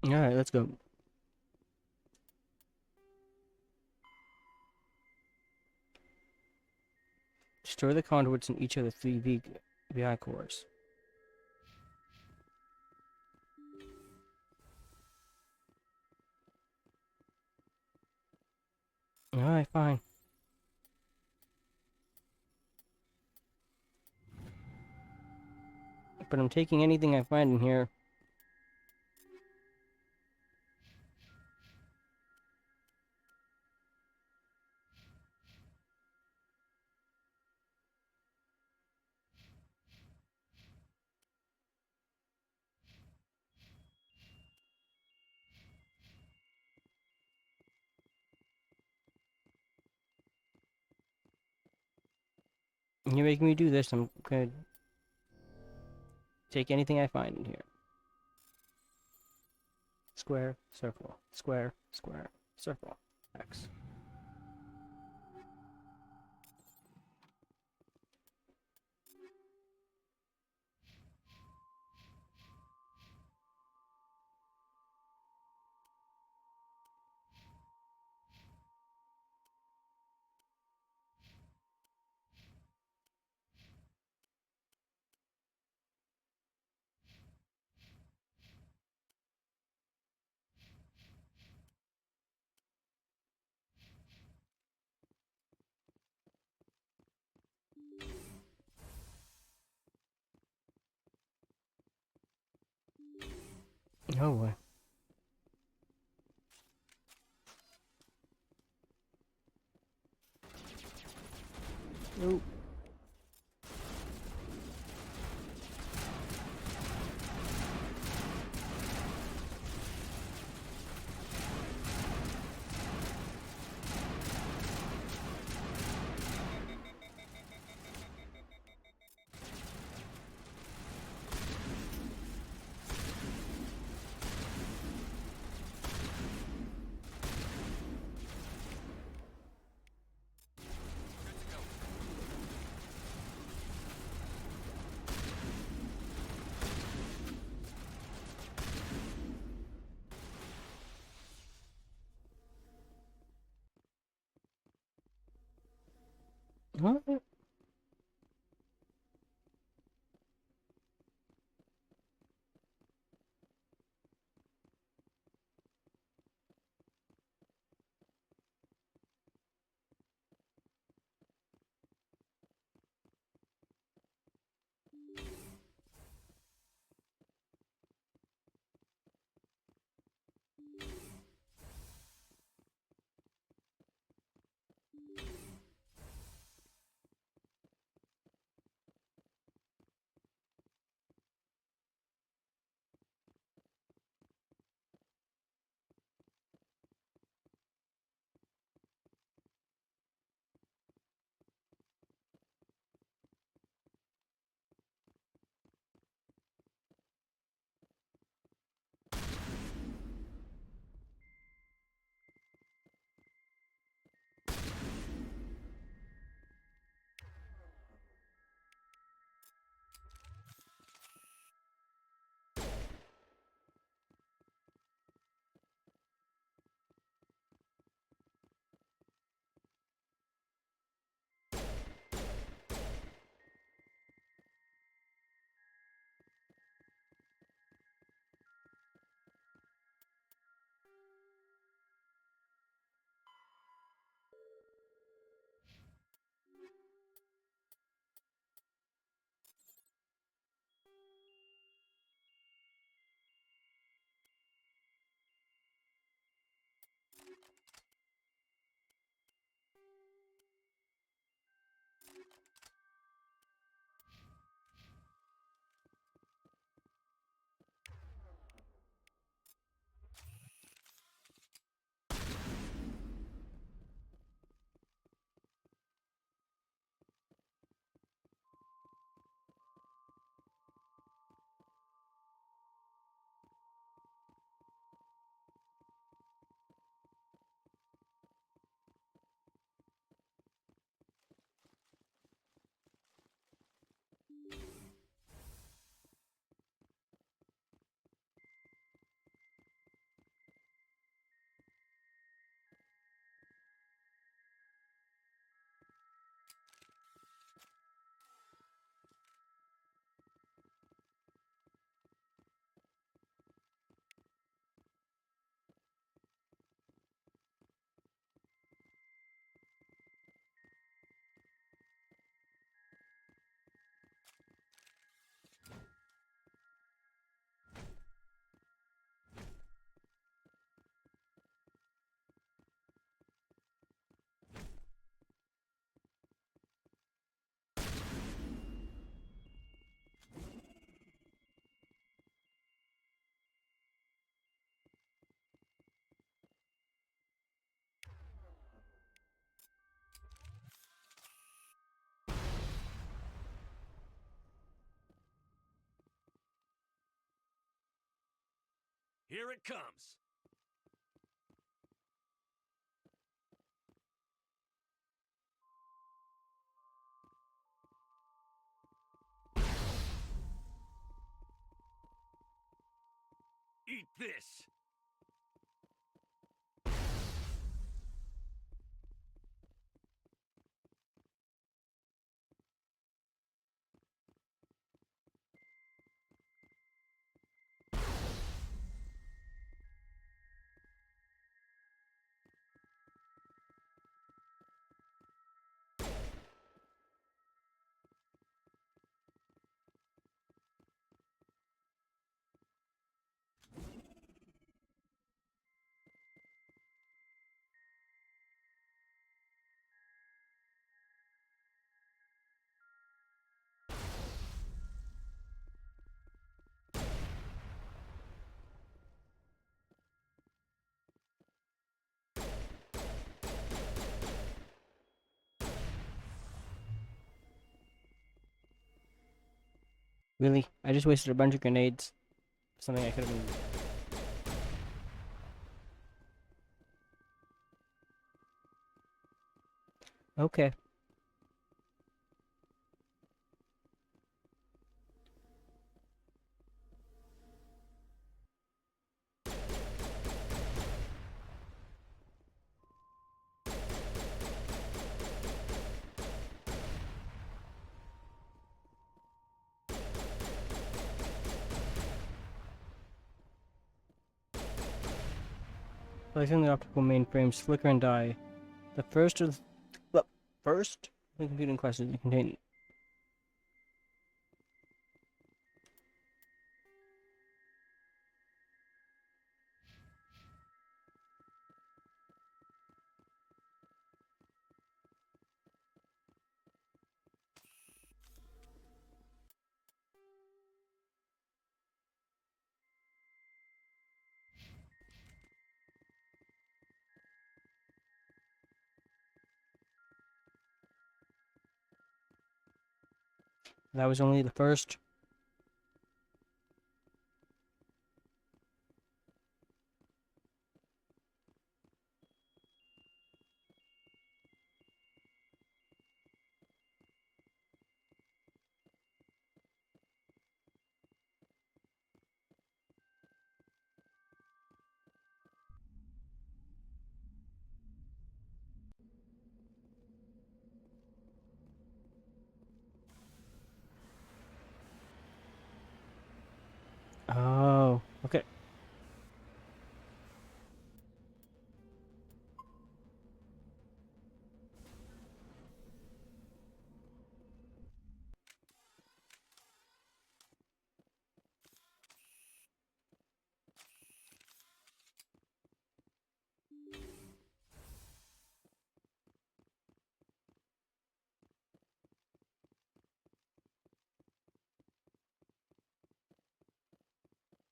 Speaker 1: Alright, let's go. Destroy the conduits in each of the three VI cores. Alright, fine. But I'm taking anything I find in here You're making me do this. I'm gonna take anything I find in here. Square, circle, square, square, circle, X. Oh boy. Nope. What?
Speaker 7: Here it comes. Eat this!
Speaker 1: Really? I just wasted a bunch of grenades. Something I could have been... Okay. Placing the optical mainframes flicker and die. The first of the computing classes contain. That was only the first. Oh, okay.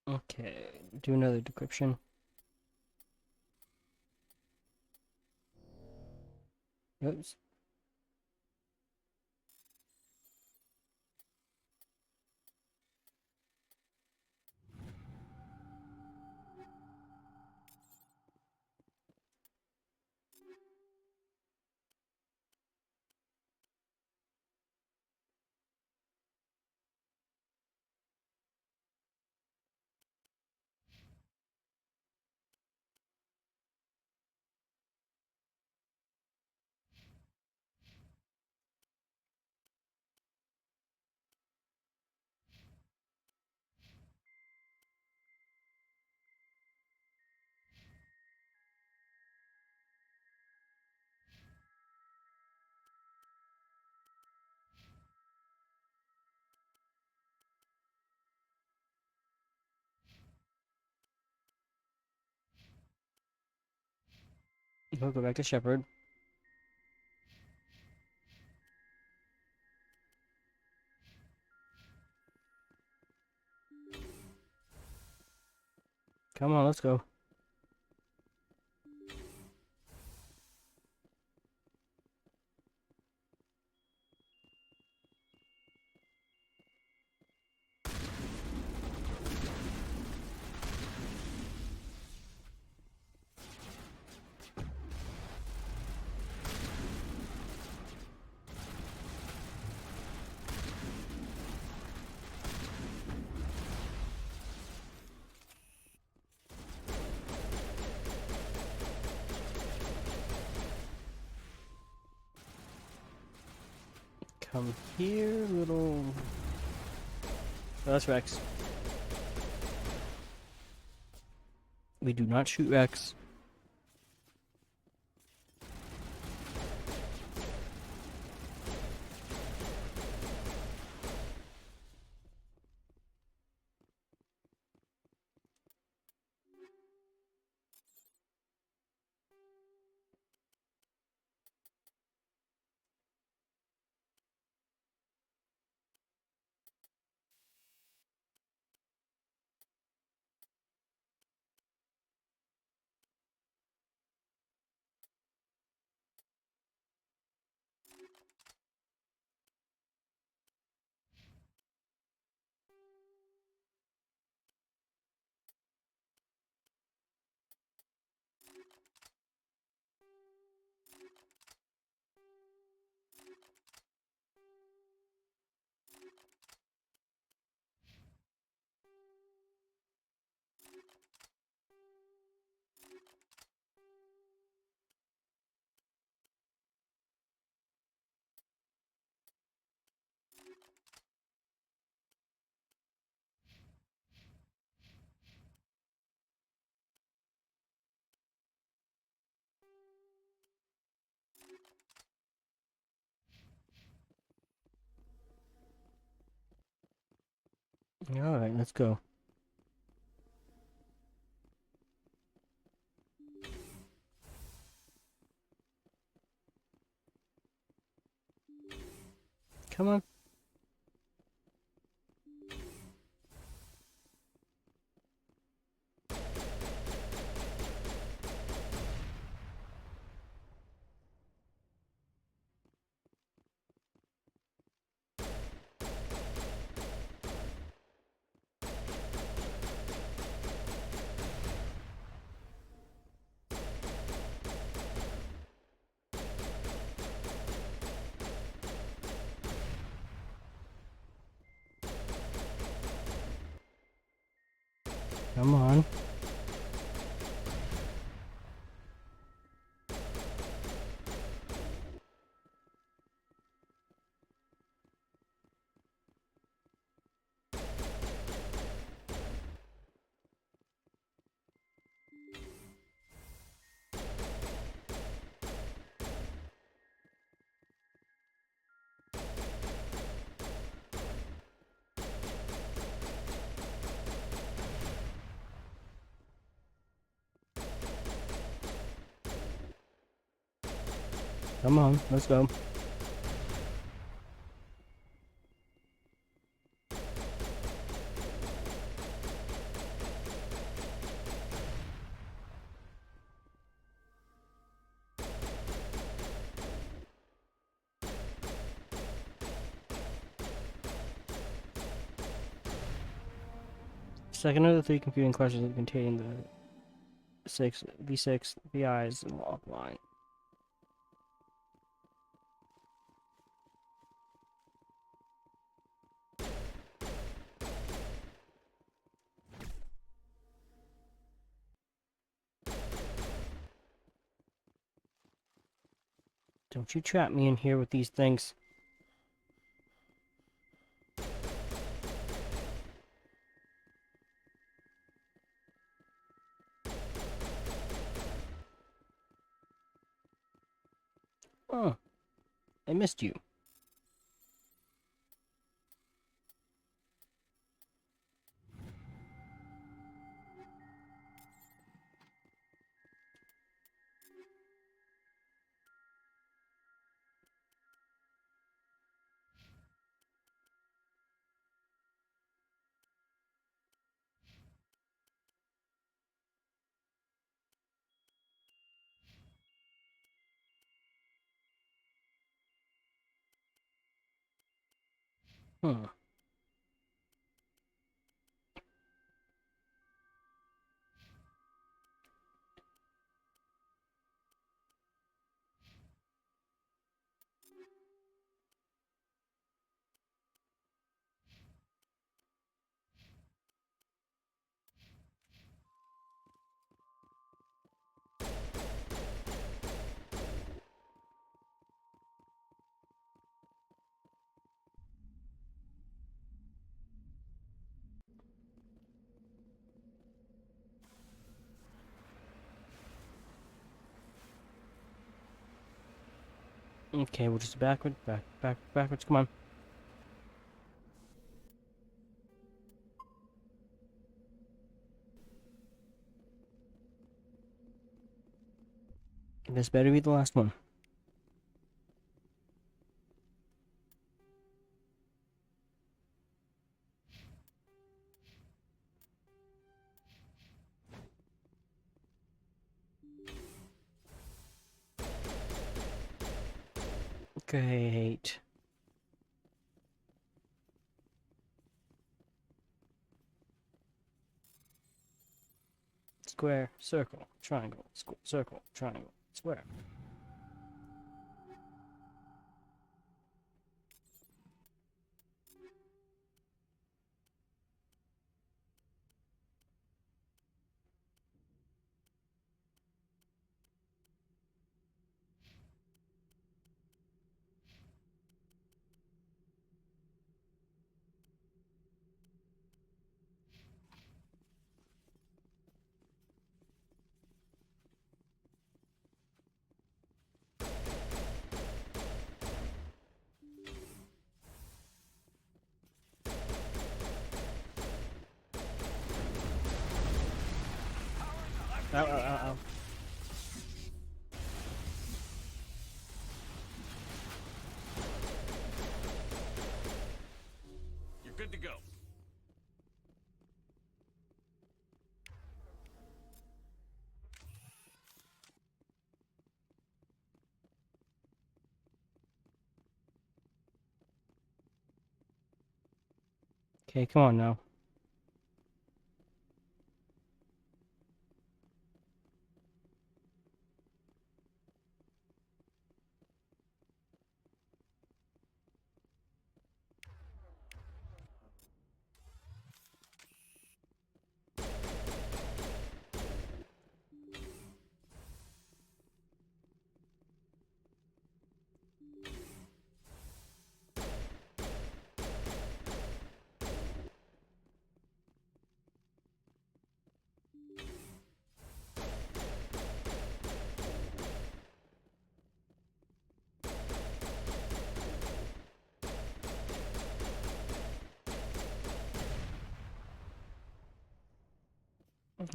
Speaker 1: Okay, do another decryption. Oops. We'll go back to Shepard. Come on, let's go. come here, little... Oh, that's Rex. We do not shoot Rex. Alright, let's go. Come on. Come on. Come on, let's go. Second of the three computing questions containing the V6 VIs offline. Don't you trap me in here with these things. Oh, I missed you. Huh. Okay, we'll just backwards, backwards, come on. This better be the last one. Great. Square, circle, triangle, circle, triangle, square. Ow, ow, ow, ow.
Speaker 7: You're good to go.
Speaker 1: Okay, come on now.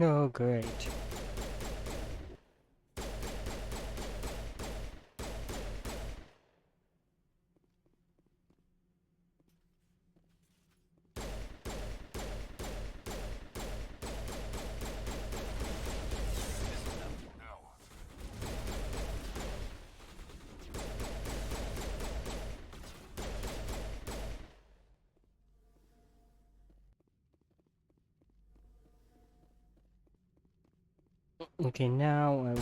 Speaker 1: Oh, great. Okay, now I will.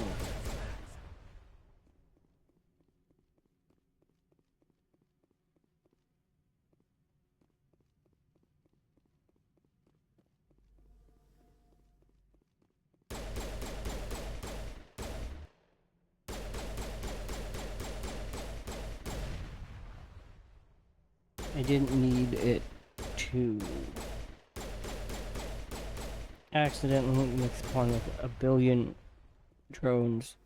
Speaker 1: I didn't need it to accidentally mix upon like a billion drones.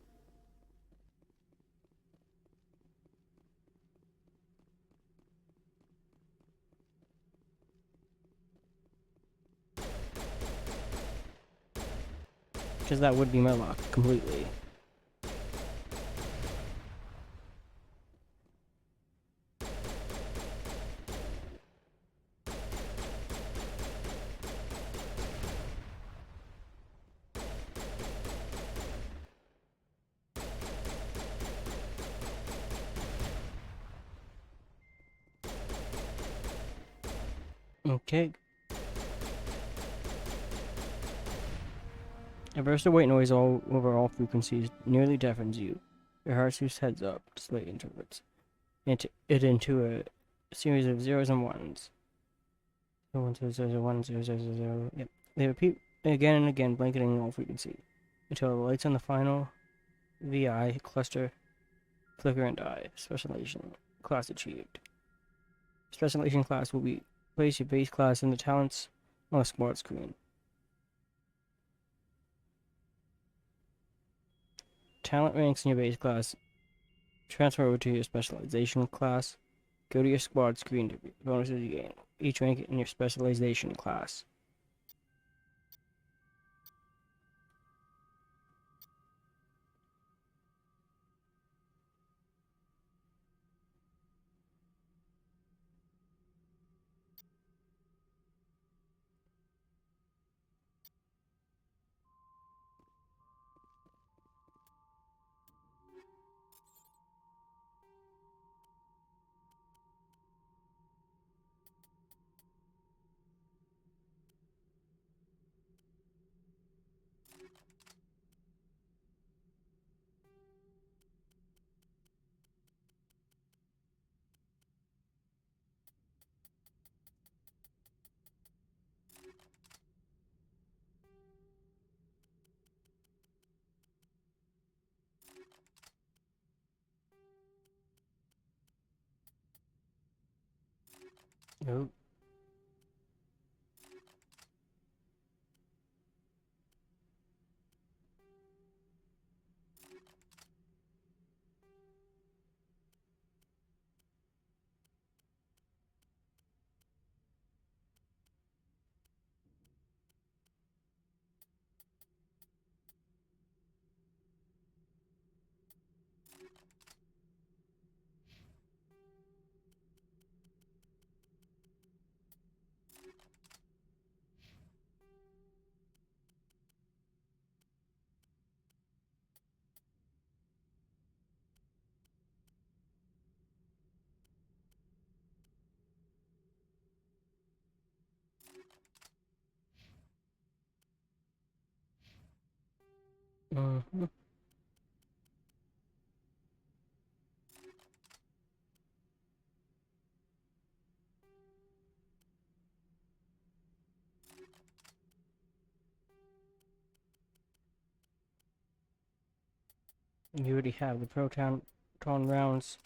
Speaker 1: Because that would be my lock completely. Okay. A burst of white noise all over all frequencies nearly deafens you. Your heart shoots heads up, display interprets into a series of zeros and ones. 1, 2, 0, 1, 0, 0, 0, 0. Yep. They repeat again and again, blanketing all frequency, until the lights on the final VI cluster flicker and die. Specialization class achieved. Specialization class will be place your base class in the talents on the spot screen. Talent ranks in your base class Transfer over to your specialization class. Go to your squad screen to view the bonuses you gain. Each rank in your specialization class. Nope. Mm-hmm. You already have the proton rounds.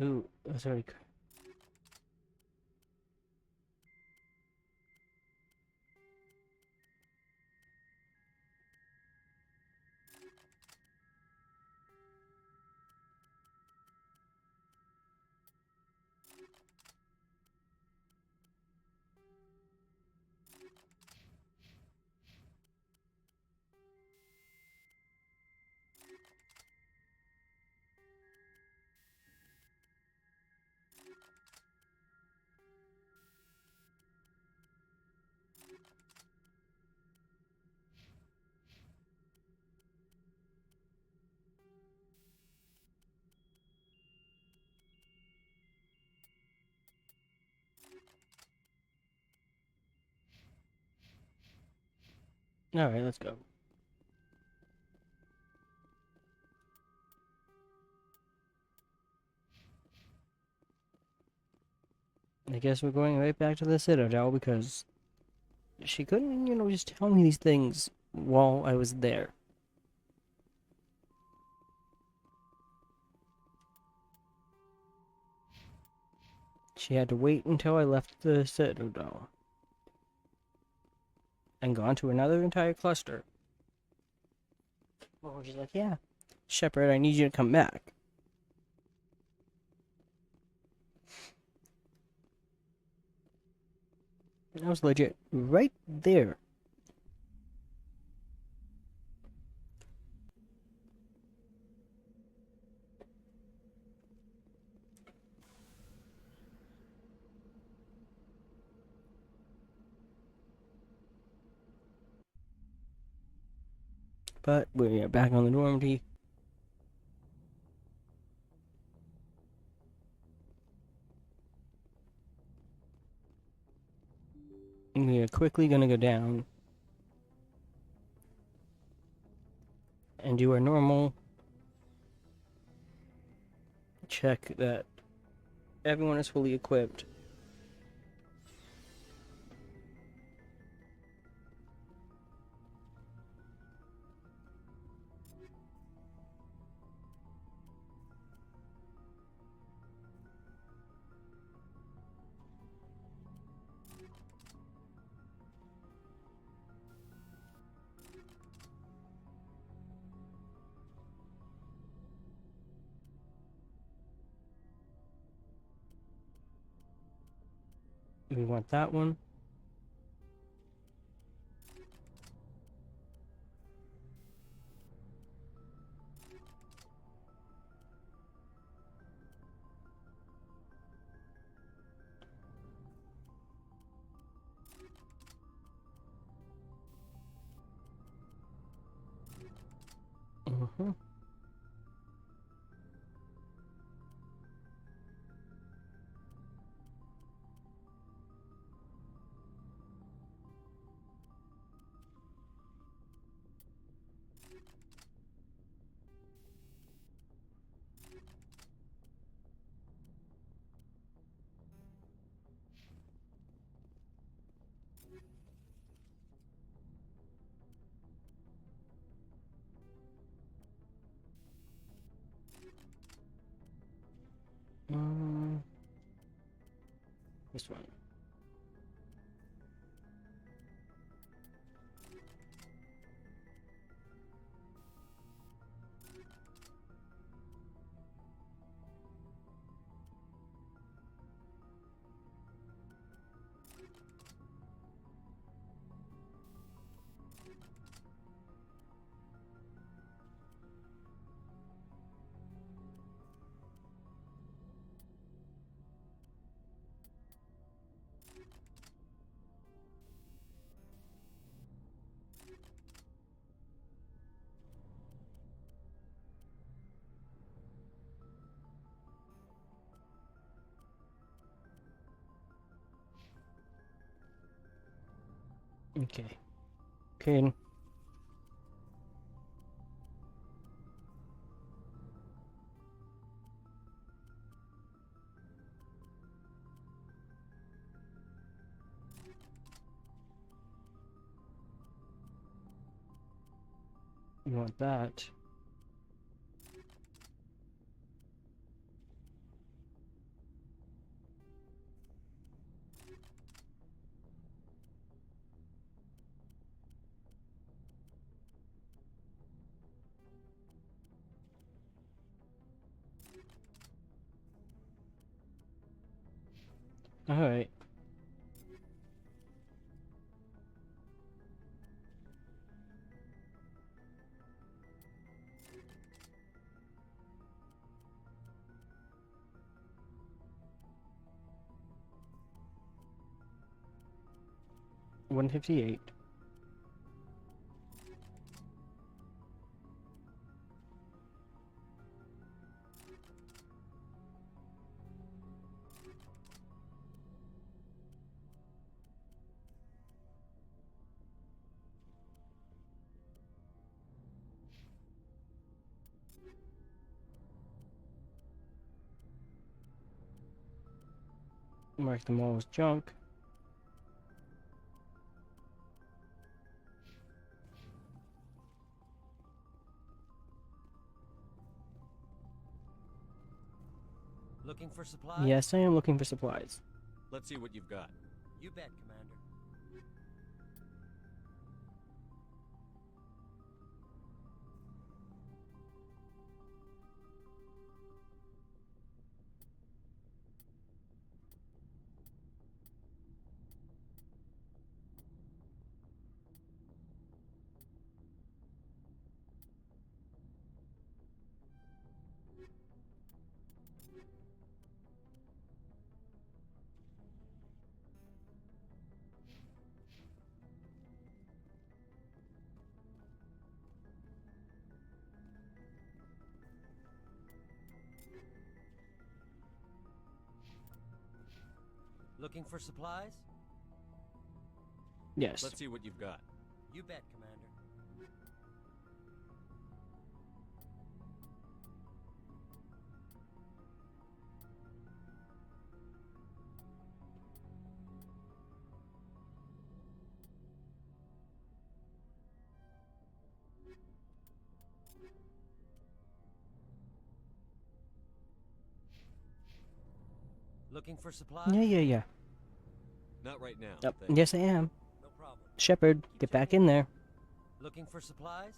Speaker 1: Ooh, that's already good. Alright, let's go. I guess we're going right back to the Citadel because she couldn't, just tell me these things while I was there. She had to wait until I left the Citadel and gone to another entire cluster. Well, she's like, yeah, Shepard, I need you to come back. And I was legit right there. But we're back on the Normandy. And we are quickly gonna go down and do our normal check that everyone is fully equipped. We want that one. Mm-hmm. This one. Okay. Okay. You want that. Alright. $158. Mark them all as junk.
Speaker 2: Looking for supplies?
Speaker 1: Yes, I am looking for supplies.
Speaker 3: Let's see what you've got.
Speaker 2: You bet, Commander. Looking for supplies?
Speaker 1: Yes.
Speaker 3: Let's see what you've got.
Speaker 2: You bet, Commander. Looking for supplies?
Speaker 1: Yeah.
Speaker 3: Not right now.
Speaker 1: Yep.
Speaker 3: thanks.
Speaker 1: Yes, I am.
Speaker 2: No problem.
Speaker 1: Shepard, get back in there.
Speaker 2: Looking for supplies?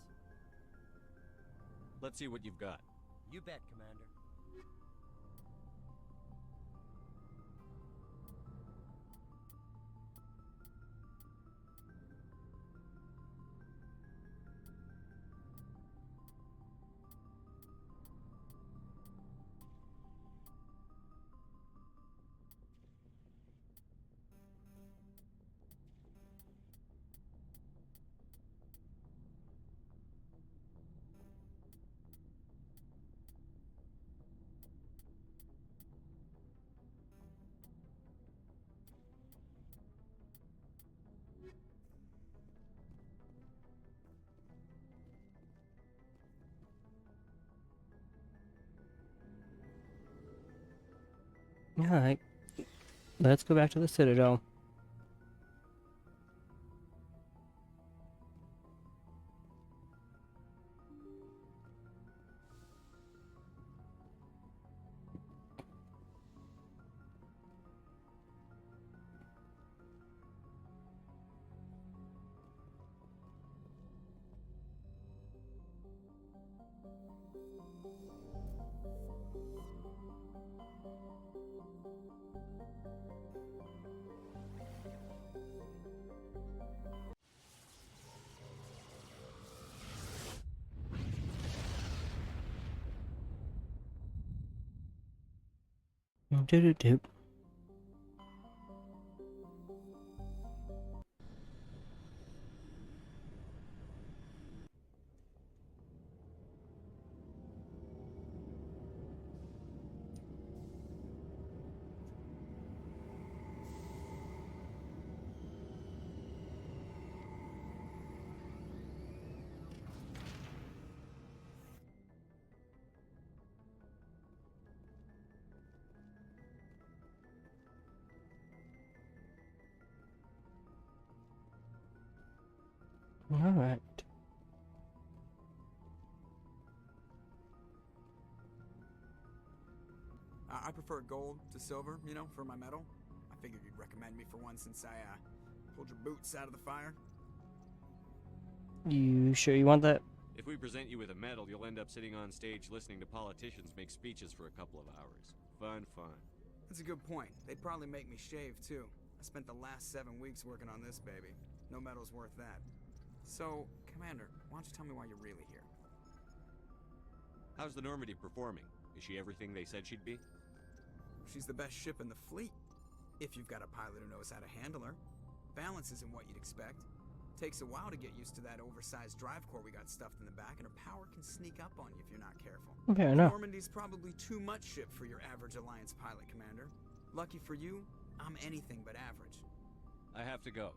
Speaker 3: Let's see what you've got.
Speaker 2: You bet, Commander.
Speaker 1: Alright. Let's go back to the Citadel. Do-do-do. Alright.
Speaker 6: I prefer gold to silver, you know, for my metal. I figured you'd recommend me for one since I pulled your boots out of the fire.
Speaker 1: You sure you want that?
Speaker 4: If we present you with a medal, you'll end up sitting on stage listening to politicians make speeches for a couple of hours. Fun.
Speaker 6: That's a good point. They'd probably make me shave, too. I spent the last 7 weeks working on this baby. No medal's worth that. So, Commander, why don't you tell me why you're really here?
Speaker 4: How's the Normandy performing? Is she everything they said she'd be?
Speaker 6: She's the best ship in the fleet. If you've got a pilot who knows how to handle her. Balance isn't what you'd expect. Takes a while to get used to that oversized drive core we got stuffed in the back, and her power can sneak up on you if you're not careful.
Speaker 1: Fair enough.
Speaker 6: Normandy's probably too much ship for your average Alliance pilot, Commander. Lucky for you, I'm anything but average.
Speaker 4: I have to go.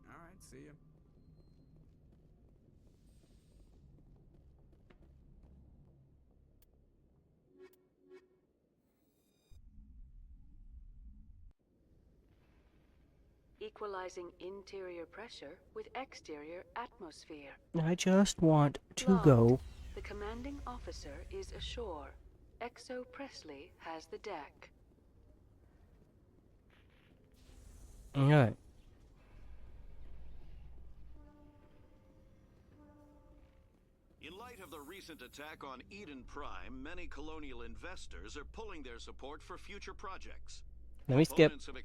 Speaker 6: Alright, see ya.
Speaker 11: Equalizing interior pressure with exterior atmosphere.
Speaker 1: I just want to
Speaker 11: Log.
Speaker 1: go.
Speaker 11: The commanding officer is ashore. Exo Presley has the deck.
Speaker 1: Alright.
Speaker 16: In light of the recent attack on Eden Prime, many colonial investors are pulling their support for future projects.
Speaker 1: Let me skip.
Speaker 16: Proponents of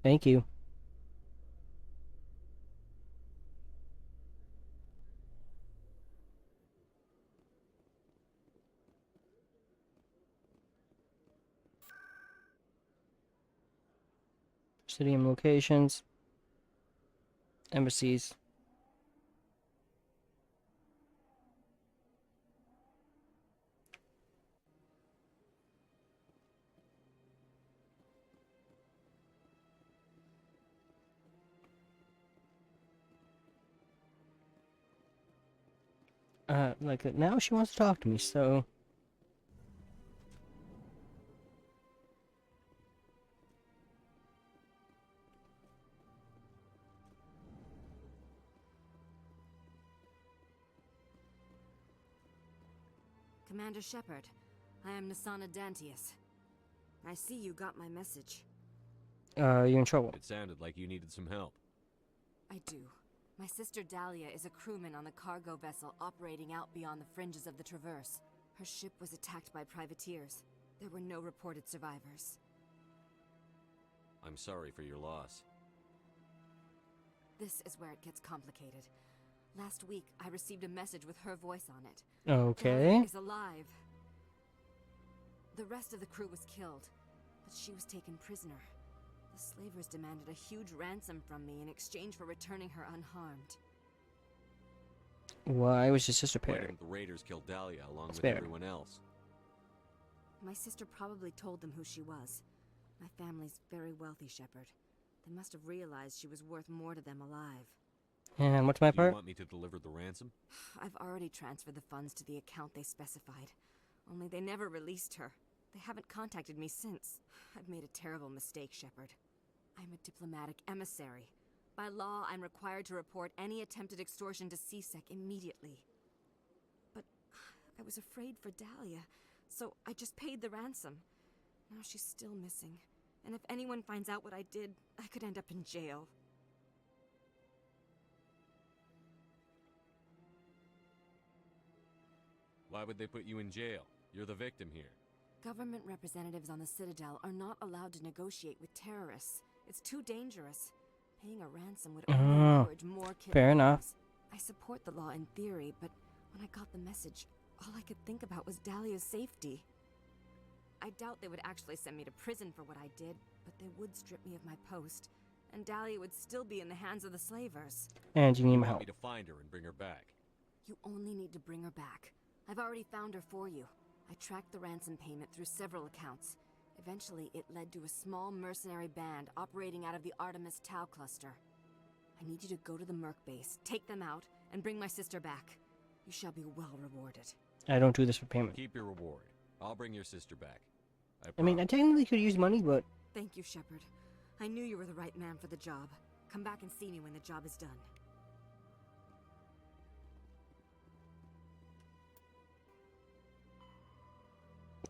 Speaker 1: Thank you. City and locations. Embassies. Like now she wants to talk to me, so
Speaker 10: Commander Shepard, I am Nasana Dantius. I see you got my message.
Speaker 1: you're in trouble.
Speaker 4: It sounded like you needed some help.
Speaker 10: I do. My sister Dahlia is a crewman on the cargo vessel operating out beyond the fringes of the Traverse. Her ship was attacked by privateers. There were no reported survivors.
Speaker 4: I'm sorry for your loss.
Speaker 10: This is where it gets complicated. Last week, I received a message with her voice on it.
Speaker 1: Okay.
Speaker 10: Dahlia is alive. The rest of the crew was killed, but she was taken prisoner. The slavers demanded a huge ransom from me in exchange for returning her unharmed.
Speaker 1: Why was your sister
Speaker 4: Why
Speaker 1: paired?
Speaker 4: didn't the raiders kill Dahlia along with
Speaker 1: fair.
Speaker 4: everyone else?
Speaker 10: My sister probably told them who she was. My family's very wealthy, Shepard. They must have realized she was worth more to them alive.
Speaker 1: And what's my
Speaker 4: Do
Speaker 1: part?
Speaker 4: you want me to deliver the ransom?
Speaker 10: I've already transferred the funds to the account they specified. Only they never released her. They haven't contacted me since. I've made a terrible mistake, Shepard. I'm a diplomatic emissary. By law, I'm required to report any attempted extortion to CSEC immediately. But I was afraid for Dahlia, so I just paid the ransom. Now she's still missing, and if anyone finds out what I did, I could end up in jail.
Speaker 4: Why would they put you in jail? You're the victim here.
Speaker 10: Government representatives on the Citadel are not allowed to negotiate with terrorists. It's too dangerous. Paying a ransom would only encourage more kidnappings.
Speaker 1: Fair enough.
Speaker 10: I support the law in theory, but when I got the message, all I could think about was Dahlia's safety. I doubt they would actually send me to prison for what I did, but they would strip me of my post, and Dahlia would still be in the hands of the slavers.
Speaker 1: And you need my
Speaker 4: Want
Speaker 1: help.
Speaker 4: me to find her and bring her back?
Speaker 10: You only need to bring her back. I've already found her for you. I tracked the ransom payment through several accounts. Eventually, it led to a small mercenary band operating out of the Artemis Tau cluster. I need you to go to the Merc base, take them out, and bring my sister back. You shall be well rewarded.
Speaker 1: I don't do this for payment.
Speaker 4: Keep your reward. I'll bring your sister back.
Speaker 1: I mean, I technically could use money, but...
Speaker 10: Thank you, Shepard. I knew you were the right man for the job. Come back and see me when the job is done.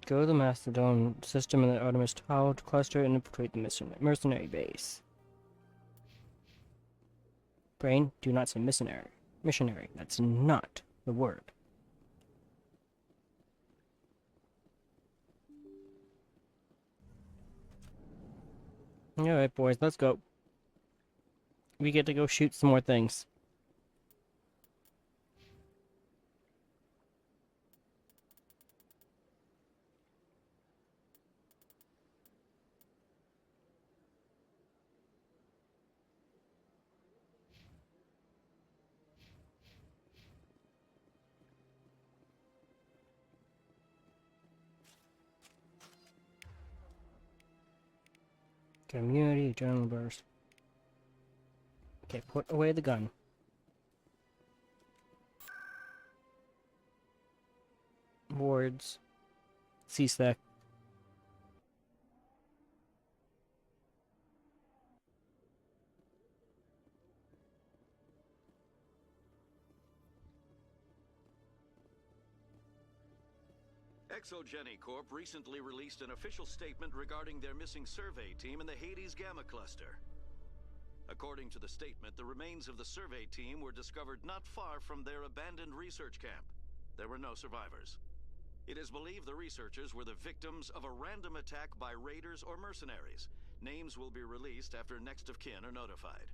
Speaker 1: Go to the Mastodon system in the Artemis Tau cluster and infiltrate the mercenary base. Brain, do not say missionary. Missionary, that's not the word. Alright, boys, let's go. We get to go shoot some more things. Community adrenaline burst. Okay, put away the gun. Wards. CSEC.
Speaker 16: Exogeny Corp recently released an official statement regarding their missing survey team in the Hades Gamma Cluster. According to the statement, the remains of the survey team were discovered not far from their abandoned research camp. There were no survivors. It is believed the researchers were the victims of a random attack by raiders or mercenaries. Names will be released after next of kin are notified.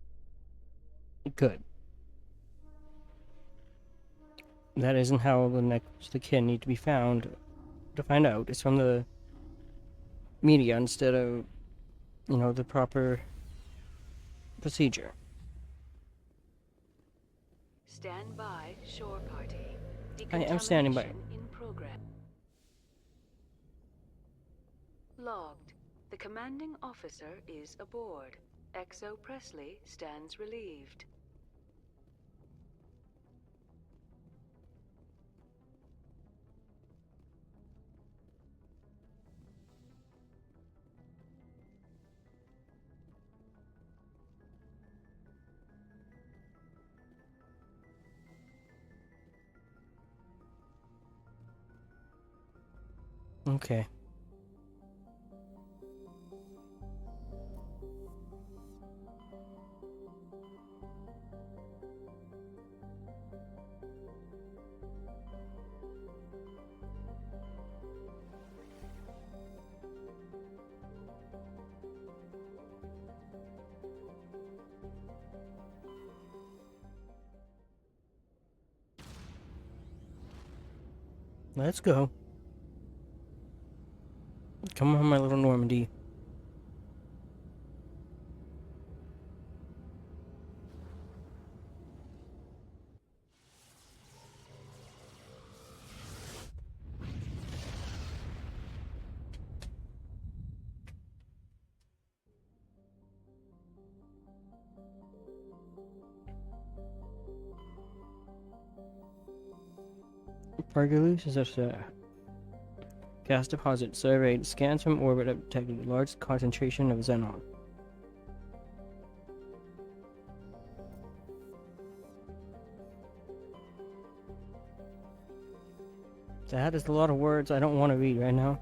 Speaker 1: Good. That isn't how the next of kin need to be found. To find out, it's from the media instead of, you know, the proper procedure.
Speaker 11: Stand by, shore party.
Speaker 1: I am standing by.
Speaker 11: In progress. Logged. The commanding officer is aboard. Exo Presley stands relieved.
Speaker 1: Okay. Let's go. Come on, my little Normandy. Pargalus is that Gas deposit surveyed. Scans from orbit have detected a large concentration of xenon. That is a lot of words I don't want to read right now.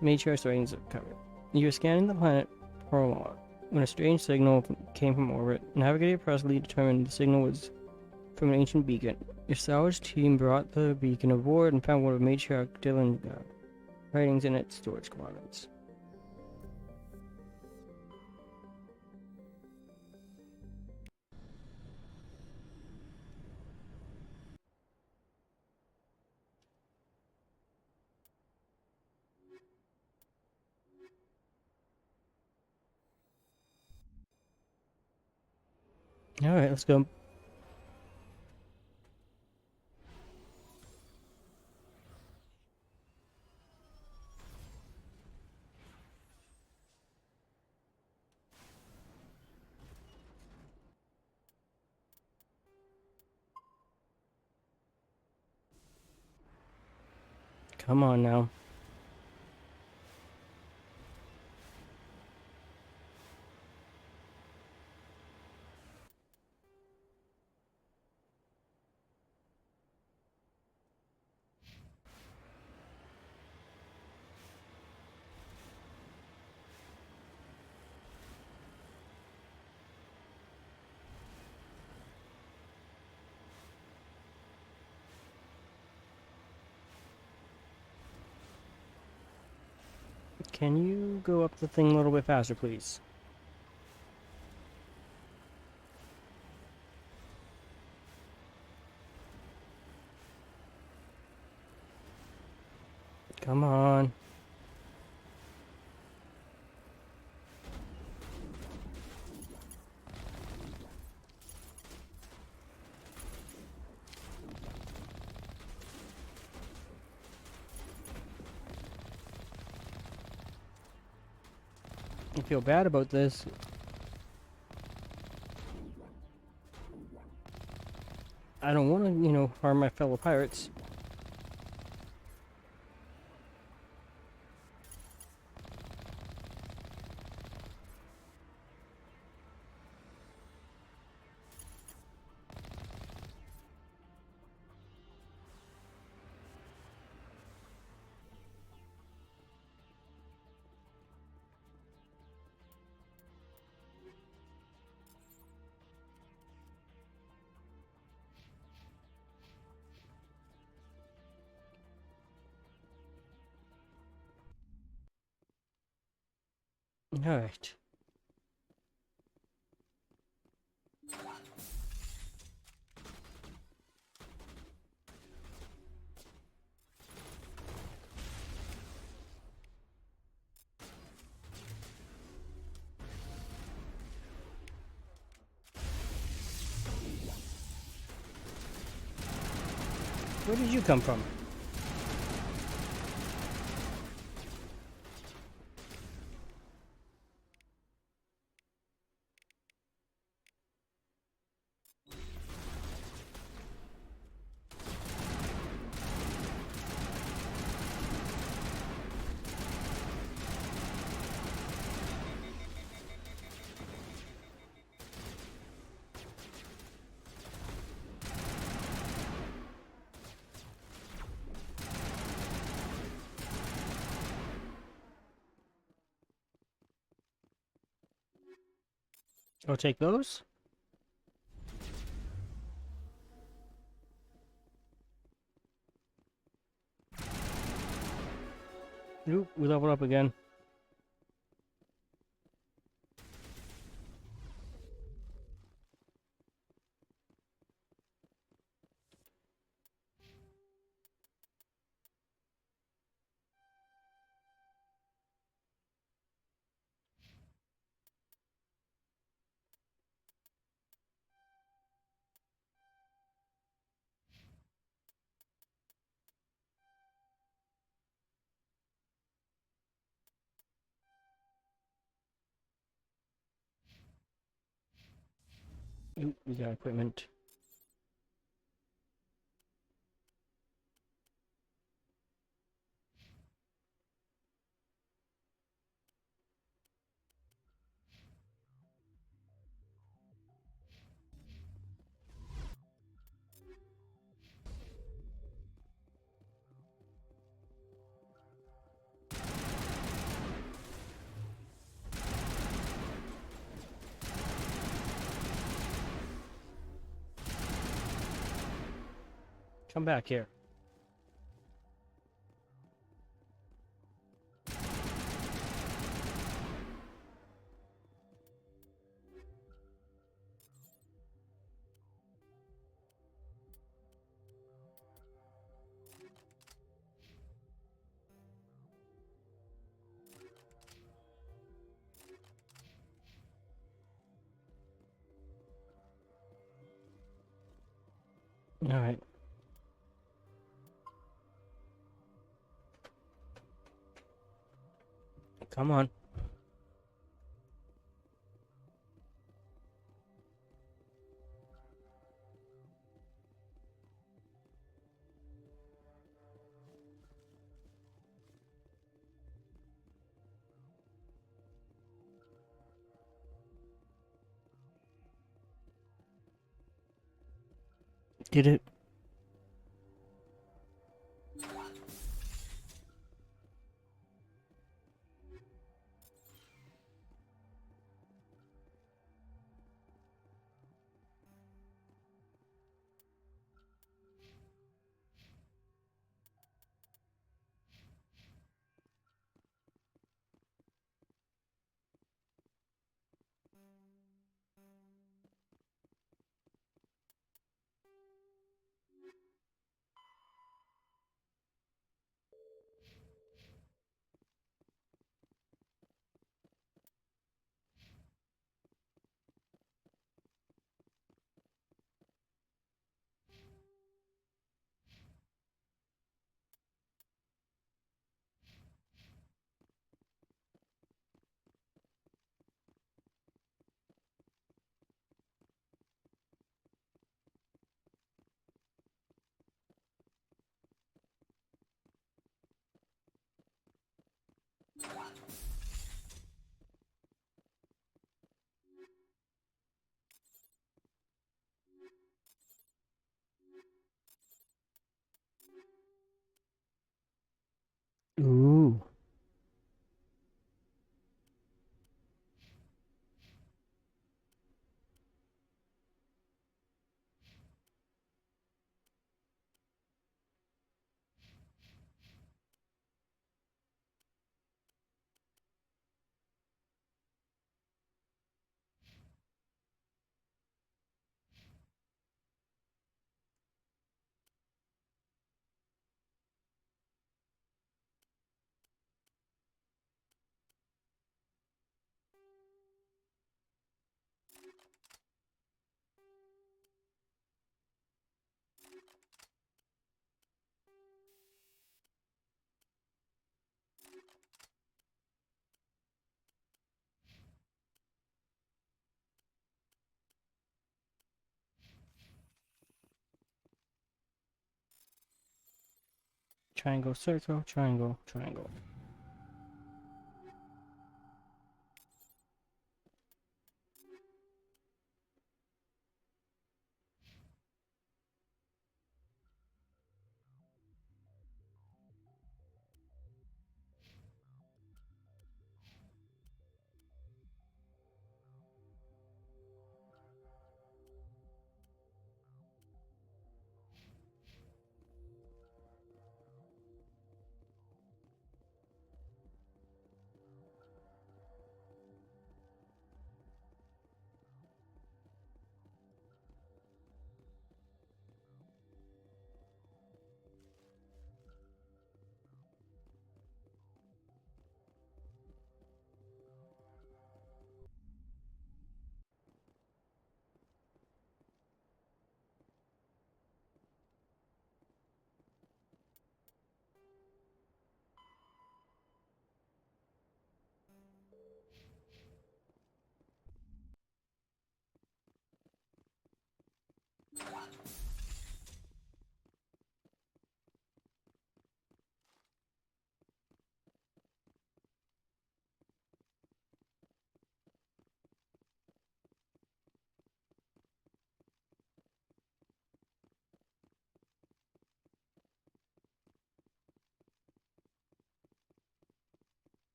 Speaker 1: Made sure sightings are covered. You're scanning the planet Prologue when a strange signal came from orbit. Navigator Presley determined the signal was from an ancient beacon. Your salvage team brought the beacon aboard and found one of Matriarch Dylan's writings in its storage compartments. Alright, let's go. Come on now. Can you go up the thing a little bit faster, please? Come on. I feel bad about this. I don't want to, harm my fellow pirates. Alright. Where did you come from? I'll take those. Oop, we leveled up again. Oop, we got equipment. Come back here. Alright. Come on. Did it? Ooh. Triangle, circle, triangle, triangle.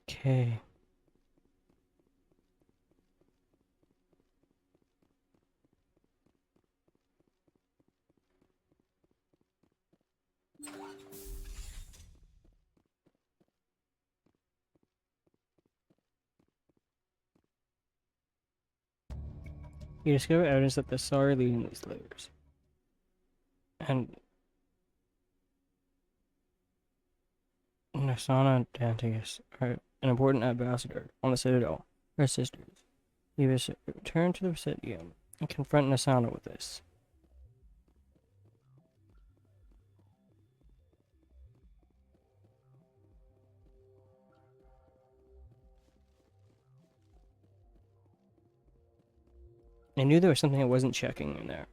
Speaker 1: Okay. You discover evidence that the Sar are leading these layers. And Nasana and Dantius are an important ambassador on the Citadel. Her sisters. You must return to the Presidium and confront Nasana with this. I knew there was something I wasn't checking in there.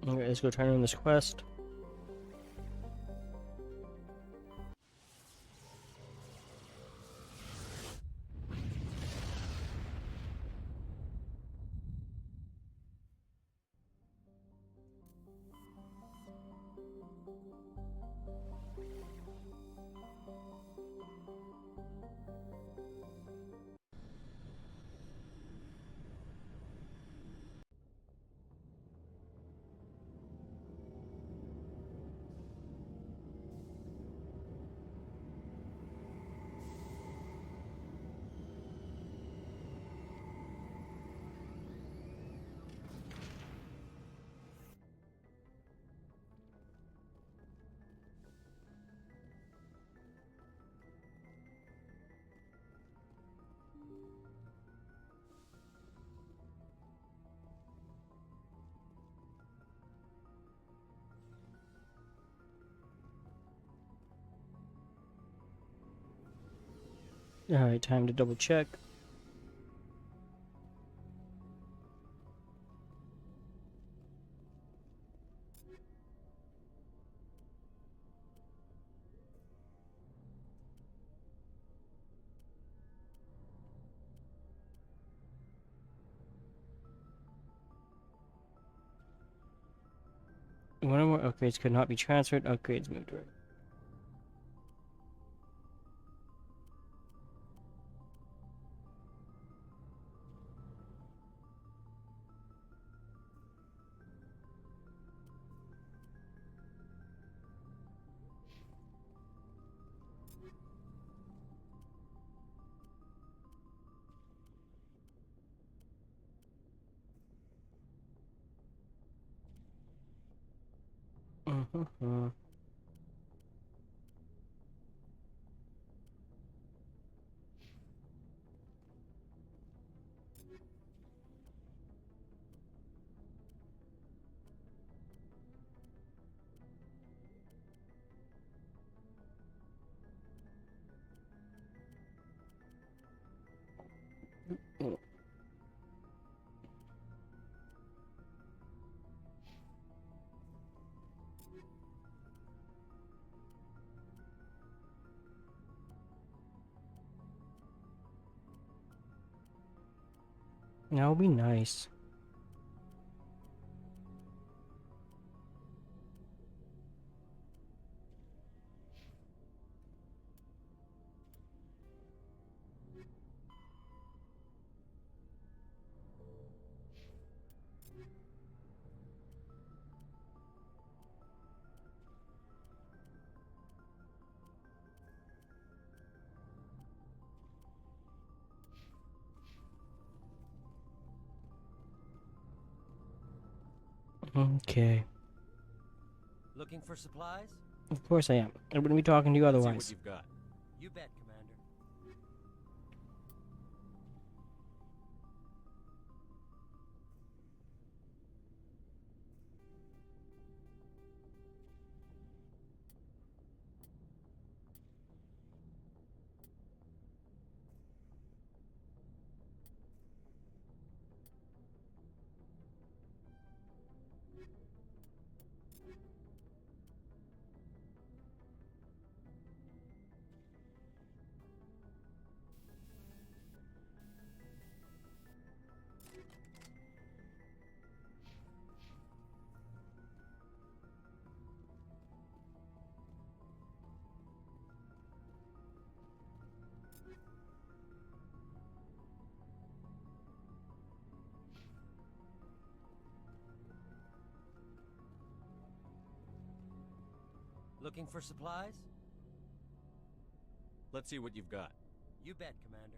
Speaker 1: Okay, let's go turn in this quest. Alright, time to double check. One or more upgrades could not be transferred. Upgrades moved right. Mm-hmm. That would be nice. Okay.
Speaker 2: Looking for supplies?
Speaker 1: Of course I am. I wouldn't be talking to you
Speaker 4: Let's see
Speaker 1: otherwise.
Speaker 4: what you've got.
Speaker 2: You bet, Commander. Looking for supplies?
Speaker 4: Let's see what you've got.
Speaker 2: You bet, Commander.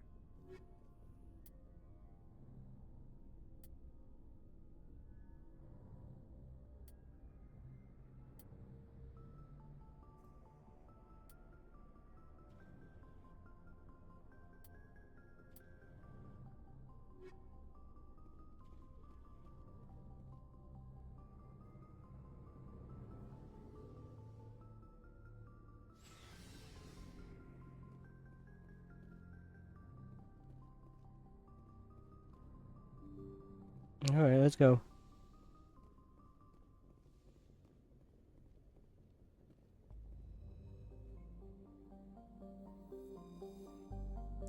Speaker 1: Alright, let's go.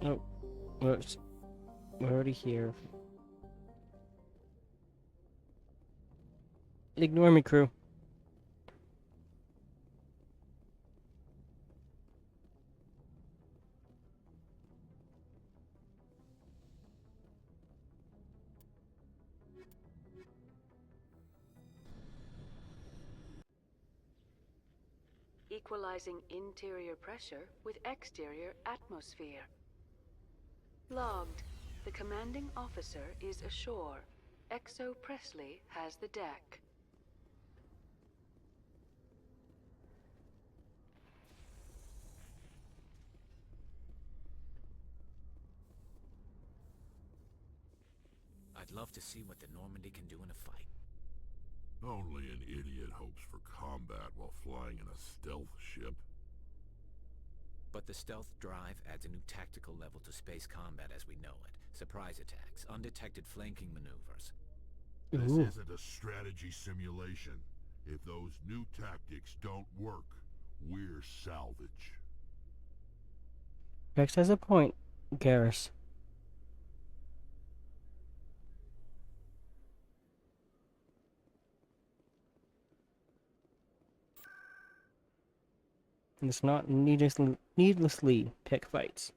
Speaker 1: Oh, whoops. We're already here. Ignore me, crew.
Speaker 11: Equalizing interior pressure with exterior atmosphere. Logged. The commanding officer is ashore. Exo Presley has the deck.
Speaker 3: I'd love to see what the Normandy can do in a fight.
Speaker 5: Only an idiot hopes for combat while flying in a stealth ship.
Speaker 3: But the stealth drive adds a new tactical level to space combat as we know it. Surprise attacks, undetected flanking maneuvers.
Speaker 5: This
Speaker 1: Ooh.
Speaker 5: isn't a strategy simulation. If those new tactics don't work, we're salvage.
Speaker 1: Rex has a point, Garrus. Let's not needlessly pick fights.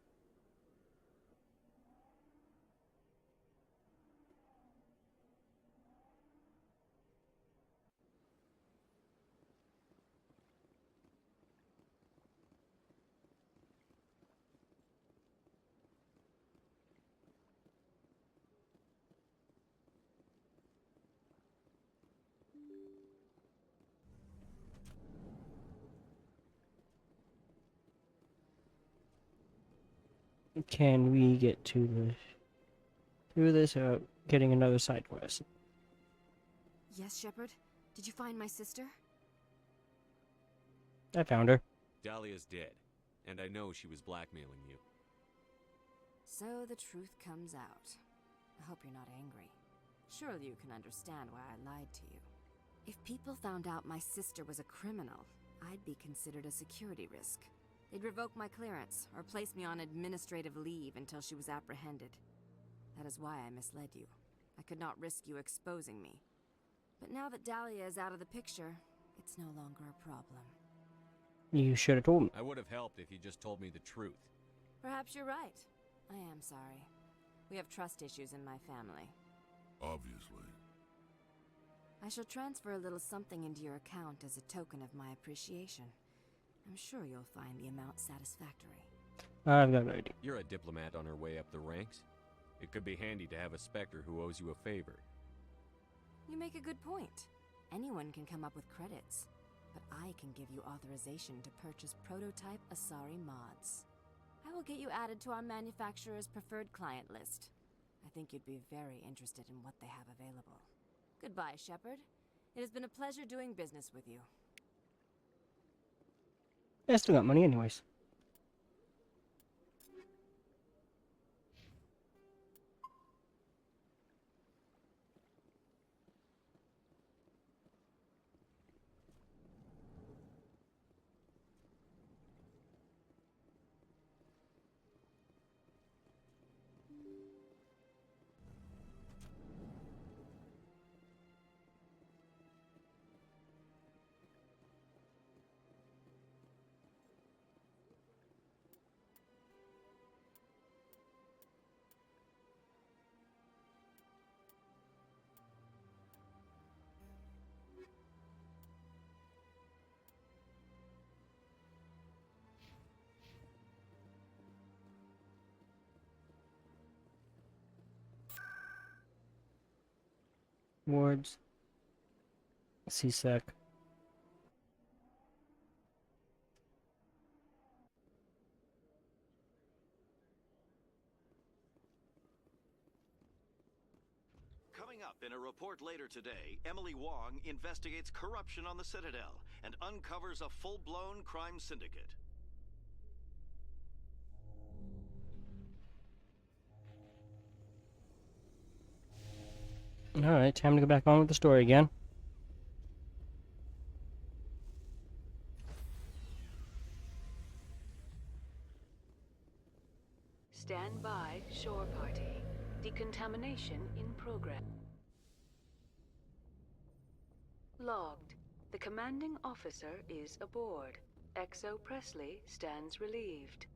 Speaker 1: Can we get to the through this getting another side quest?
Speaker 10: Yes, Shepard? Did you find my sister?
Speaker 1: I found her.
Speaker 4: Dahlia's dead, and I know she was blackmailing you.
Speaker 10: So the truth comes out. I hope you're not angry. Surely you can understand why I lied to you. If people found out my sister was a criminal, I'd be considered a security risk. They'd revoke my clearance, or place me on administrative leave until she was apprehended. That is why I misled you. I could not risk you exposing me. But now that Dahlia is out of the picture, it's no longer a problem.
Speaker 1: You should have told me.
Speaker 4: I would have helped if you just told me the truth.
Speaker 10: Perhaps you're right. I am sorry. We have trust issues in my family.
Speaker 5: Obviously.
Speaker 10: I shall transfer a little something into your account as a token of my appreciation. I'm sure you'll find the amount satisfactory.
Speaker 1: I've got an idea.
Speaker 4: You're a diplomat on her way up the ranks. It could be handy to have a Spectre who owes you a favor.
Speaker 10: You make a good point. Anyone can come up with credits, but I can give you authorization to purchase prototype Asari mods. I will get you added to our manufacturer's preferred client list. I think you'd be very interested in what they have available. Goodbye, Shepard. It has been a pleasure doing business with you.
Speaker 1: I still got money anyways. Wards. CSEC.
Speaker 16: Coming up in a report later today, Emily Wong investigates corruption on the Citadel and uncovers a full-blown crime syndicate.
Speaker 1: Alright, time to go back on with the story again.
Speaker 11: Stand by, shore party. Decontamination in progress. Logged. The commanding officer is aboard. XO Presley stands relieved.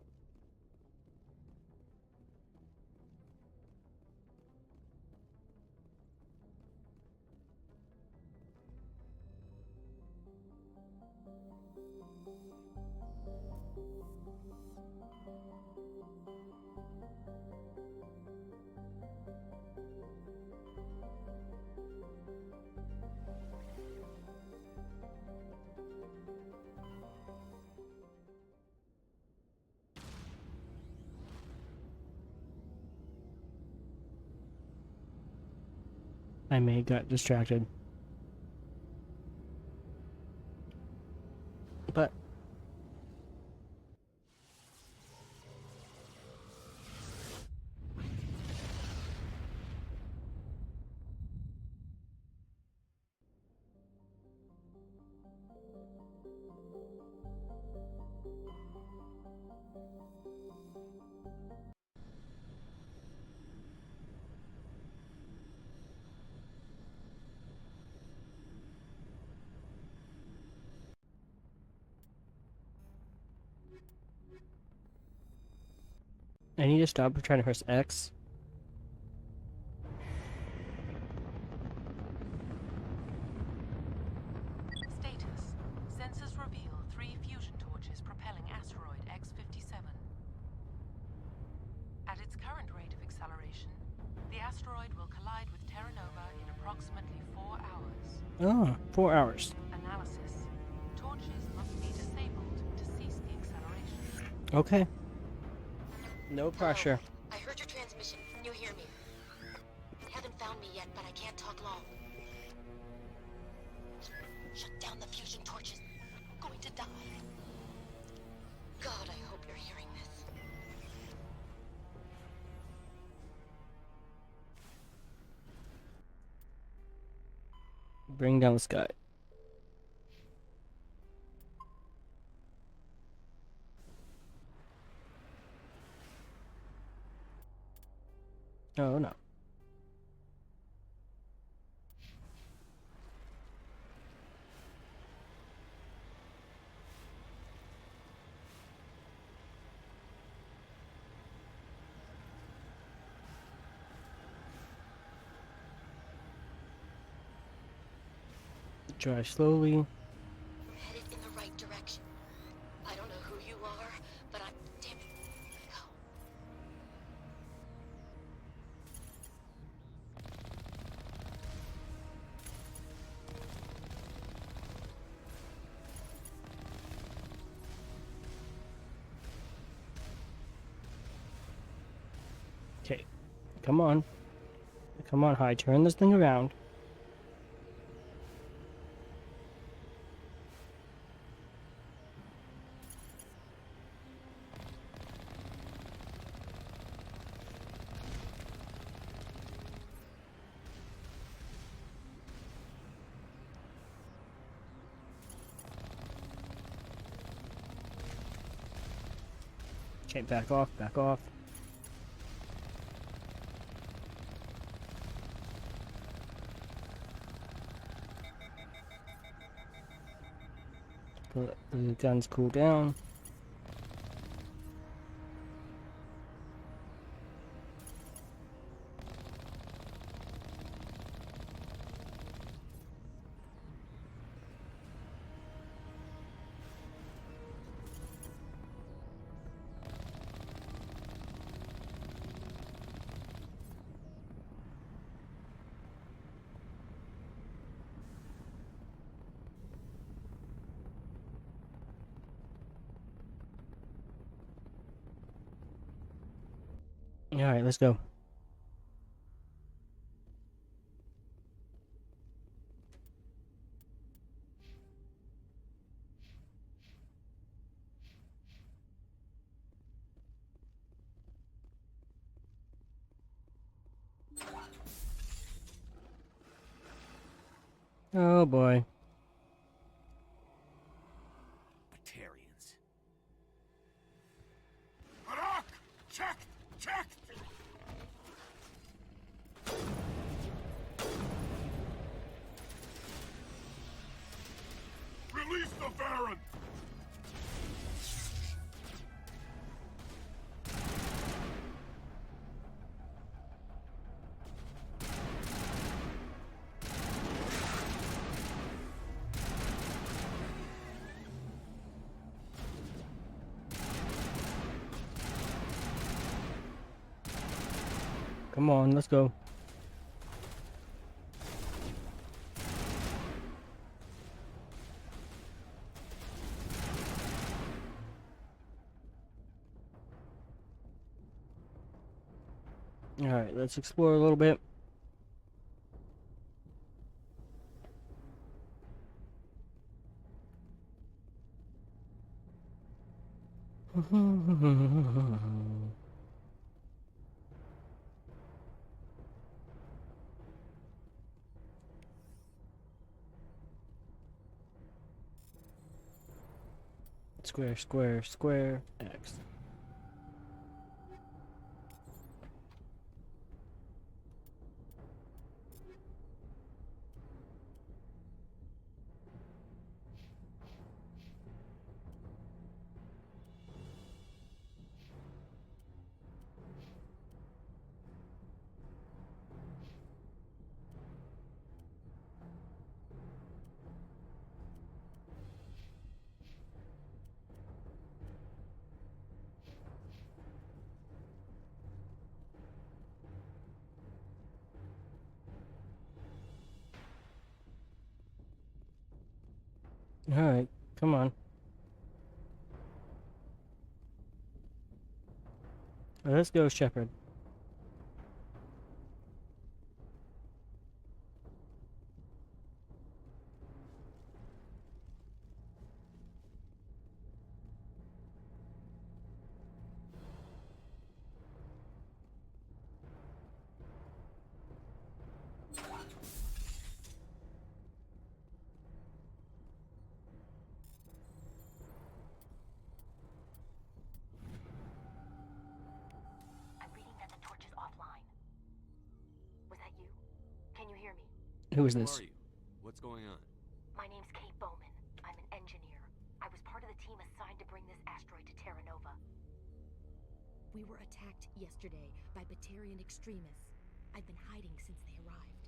Speaker 1: I may have got distracted. But I need to stop trying to press X.
Speaker 8: Status. Sensors reveal 3 fusion torches propelling Asteroid X57. At its current rate of acceleration, the asteroid will collide with Terra Nova in approximately 4 hours.
Speaker 1: Oh, 4 hours.
Speaker 8: Analysis. Torches must be disabled to cease the acceleration.
Speaker 1: Okay. No pressure.
Speaker 10: I heard your transmission. Can you hear me? They haven't found me yet, but I can't talk long. Shut down the fusion torches. I'm going to die. God, I hope you're hearing this.
Speaker 1: Bring down the sky. Oh no. Drive slowly.
Speaker 10: We're headed in the right direction. I don't know who you are, but I'm... Damn it. Go.
Speaker 1: Okay. Come on. Come on, Hi. Turn this thing around. Okay, back off, back off. Let the guns cool down. Alright, let's go. Oh boy.
Speaker 19: Batarians.
Speaker 7: Checked! Checked! Release the Baron!
Speaker 1: Come on, let's go. Alright, let's explore a little bit. Square, square, square, X. Alright, come on. Let's go, Shepard. Who is this?
Speaker 4: Who are you? What's going on?
Speaker 12: My name's Kate Bowman. I'm an engineer. I was part of the team assigned to bring this asteroid to Terra Nova.
Speaker 10: We were attacked yesterday by Batarian extremists. I've been hiding since they arrived.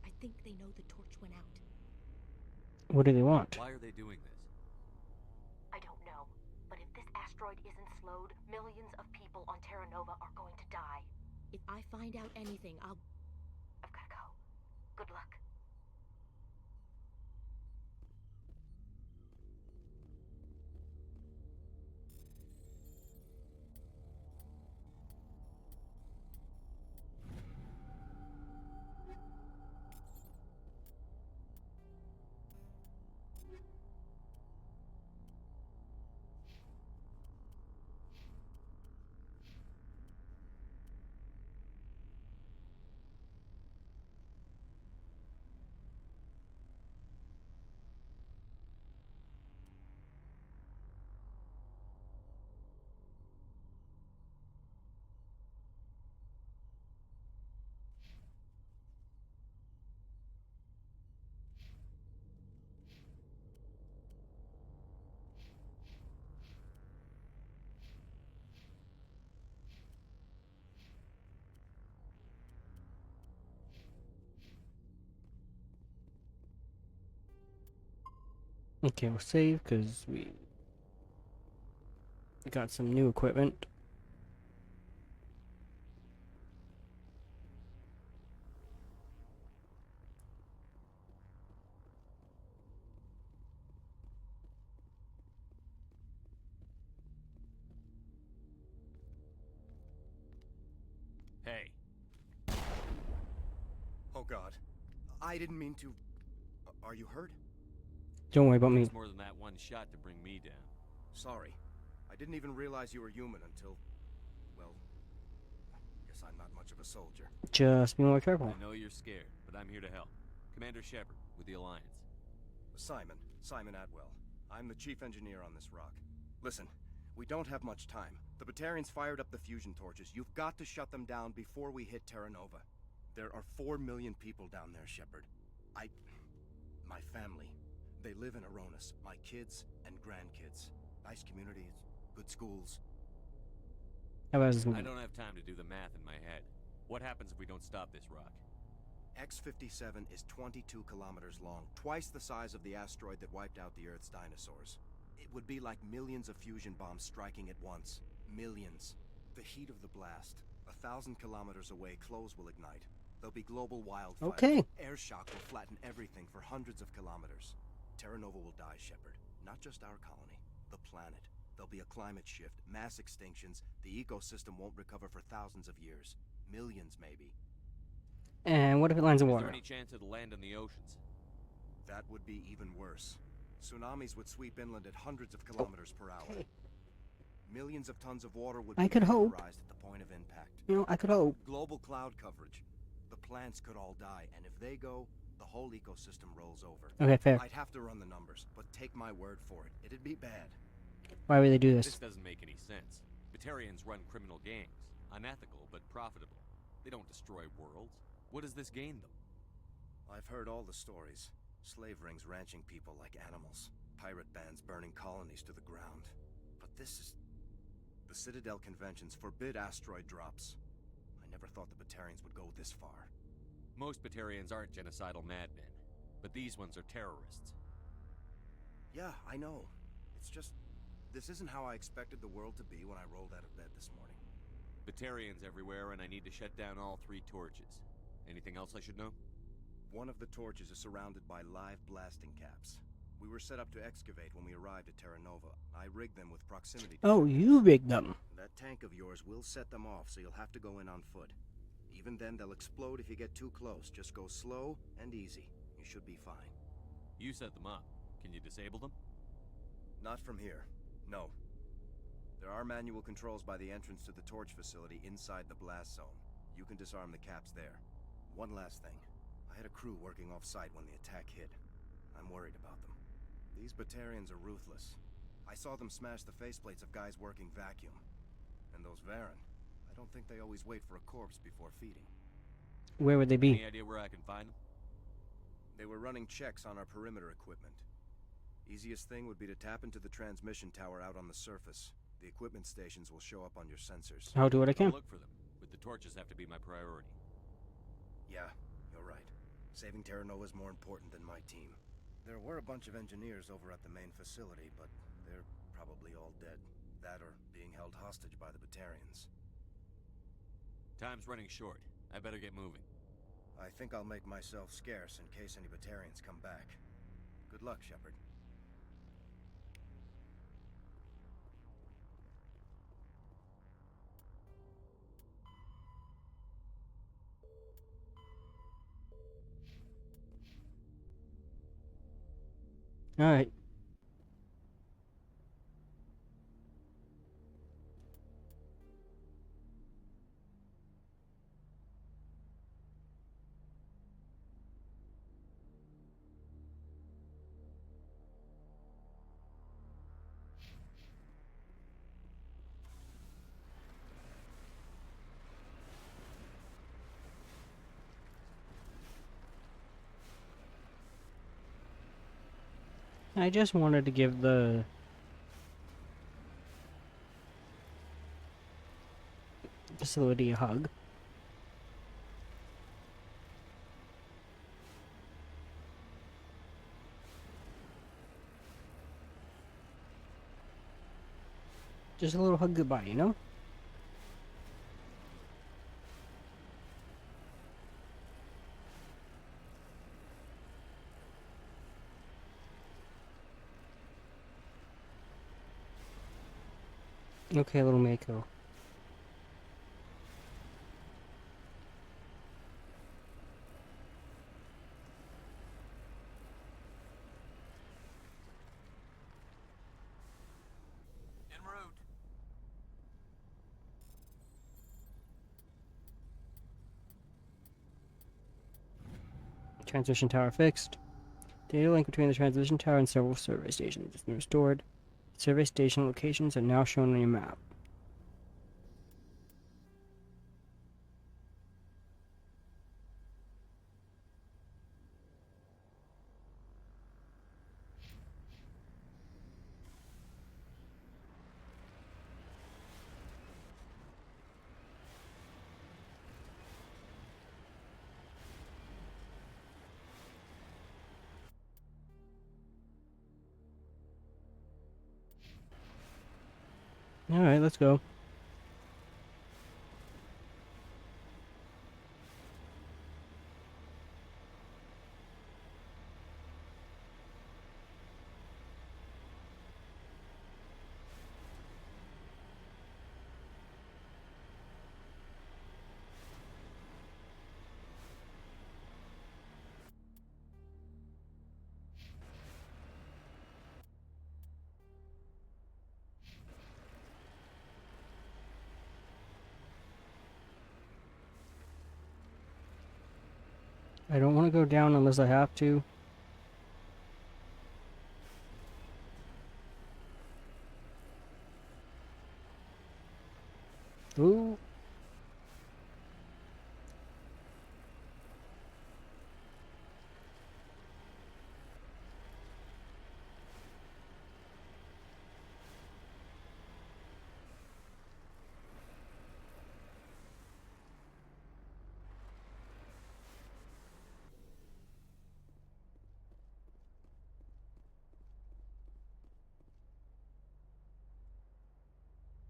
Speaker 10: I think they know the torch went out.
Speaker 1: What do they want?
Speaker 4: Why are they doing this?
Speaker 12: I don't know, but if this asteroid isn't slowed, millions of people on Terra Nova are going to die.
Speaker 10: If I find out anything, I've
Speaker 12: gotta go. Good luck.
Speaker 1: Okay, we'll save because we got some new equipment.
Speaker 3: Hey.
Speaker 9: Oh God. I didn't mean to... Are you hurt?
Speaker 1: Don't worry about me.
Speaker 4: It's more than that one shot to bring me down.
Speaker 9: Sorry. I didn't even realize you were human until... Well... Guess I'm not much of a soldier.
Speaker 1: Just be more careful.
Speaker 4: I know you're scared, but I'm here to help. Commander Shepard, with the Alliance.
Speaker 9: Simon Atwell. I'm the chief engineer on this rock. Listen, we don't have much time. The Batarians fired up the fusion torches. You've got to shut them down before we hit Terra Nova. There are 4 million people down there, Shepard. My family. They live in Aronis. My kids and grandkids. Nice communities, good schools.
Speaker 1: I
Speaker 4: don't have time to do the math in my head. What happens if we don't stop this rock?
Speaker 9: X57 is 22 kilometers long, twice the size of the asteroid that wiped out the Earth's dinosaurs. It would be like millions of fusion bombs striking at once. Millions. The heat of the blast. 1,000 kilometers away, clothes will ignite. There'll be global wildfires.
Speaker 1: Okay.
Speaker 9: Air shock will flatten everything for hundreds of kilometers. Terra Nova will die, Shepard. Not just our colony. The planet. There'll be a climate shift, mass extinctions. The ecosystem won't recover for thousands of years. Millions, maybe.
Speaker 1: And what if it lands in
Speaker 4: Is
Speaker 1: water?
Speaker 4: there any chance it'll land in the oceans?
Speaker 9: That would be even worse. Tsunamis would sweep inland at hundreds of kilometers per hour.
Speaker 1: Okay.
Speaker 9: Millions of tons of water would
Speaker 1: I
Speaker 9: be
Speaker 1: could hope.
Speaker 9: vaporized at the point of impact.
Speaker 1: You know, I could hope.
Speaker 9: Global cloud coverage. The plants could all die, and if they go, the whole ecosystem rolls over.
Speaker 1: Okay, fair.
Speaker 9: I'd have to run the numbers, but take my word for it. It'd be bad.
Speaker 1: Why would they do
Speaker 4: This
Speaker 1: this?
Speaker 4: doesn't make any sense. Batarians run criminal gangs. Unethical, but profitable. They don't destroy worlds. What does this gain them?
Speaker 9: I've heard all the stories. Slave rings ranching people like animals. Pirate bands burning colonies to the ground. But this is... The Citadel conventions forbid asteroid drops. I never thought the Batarians would go this far.
Speaker 4: Most Batarians aren't genocidal madmen, but these ones are terrorists.
Speaker 9: Yeah, I know. It's just... This isn't how I expected the world to be when I rolled out of bed this morning.
Speaker 4: Batarians everywhere, and I need to shut down all 3 torches. Anything else I should know?
Speaker 9: One of the torches is surrounded by live blasting caps. We were set up to excavate when we arrived at Terra Nova. I rigged them with proximity.
Speaker 1: Oh, you rigged them.
Speaker 9: That tank of yours will set them off, so you'll have to go in on foot. Even then, they'll explode if you get too close. Just go slow and easy. You should be fine.
Speaker 4: You set them up. Can you disable them?
Speaker 9: Not from here. No. There are manual controls by the entrance to the torch facility inside the blast zone. You can disarm the caps there. One last thing. I had a crew working off-site when the attack hit. I'm worried about them. These Batarians are ruthless. I saw them smash the faceplates of guys working vacuum. And those Varen, I don't think they always wait for a corpse before feeding.
Speaker 1: Where would they be?
Speaker 4: Any idea where I can find them?
Speaker 9: They were running checks on our perimeter equipment. Easiest thing would be to tap into the transmission tower out on the surface. The equipment stations will show up on your sensors.
Speaker 1: I'll do what I can.
Speaker 4: I'll look for them, but the torches have to be my priority.
Speaker 9: Yeah, you're right. Saving Terra Nova is more important than my team. There were a bunch of engineers over at the main facility, but they're probably all dead. That or being held hostage by the Batarians.
Speaker 4: Time's running short. I better get moving.
Speaker 9: I think I'll make myself scarce in case any Batarians come back. Good luck, Shepard.
Speaker 1: Alright. I just wanted to give the facility a hug. Just a little hug goodbye, you know? Okay, little Mako. Transmission tower fixed. Data link between the transmission tower and several survey stations has been restored. Survey station locations are now shown on your map. Alright, let's go. I don't want to go down unless I have to. Ooh.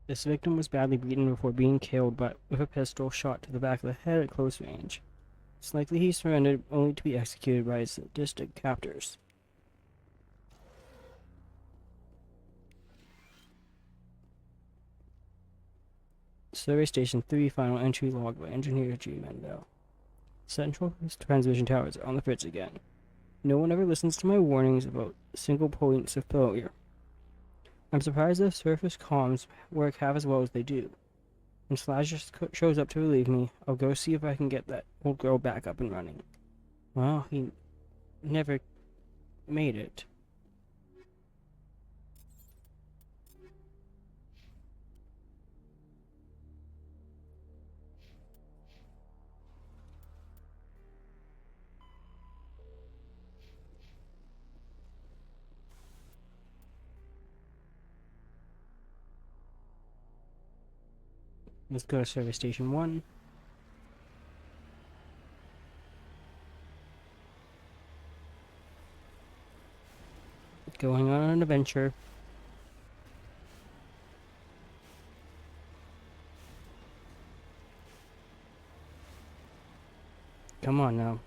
Speaker 1: This victim was badly beaten before being killed, but with a pistol shot to the back of the head at close range. It's likely he surrendered only to be executed by his sadistic captors. Survey Station 3 final entry log by Engineer G. Mendel. Central transmission towers are on the fritz again. No one ever listens to my warnings about single points of failure. I'm surprised the surface comms work half as well as they do. When Slash just shows up to relieve me, I'll go see if I can get that old girl back up and running. Well, he never made it. Let's go to Service Station 1. Going on an adventure. Come on now.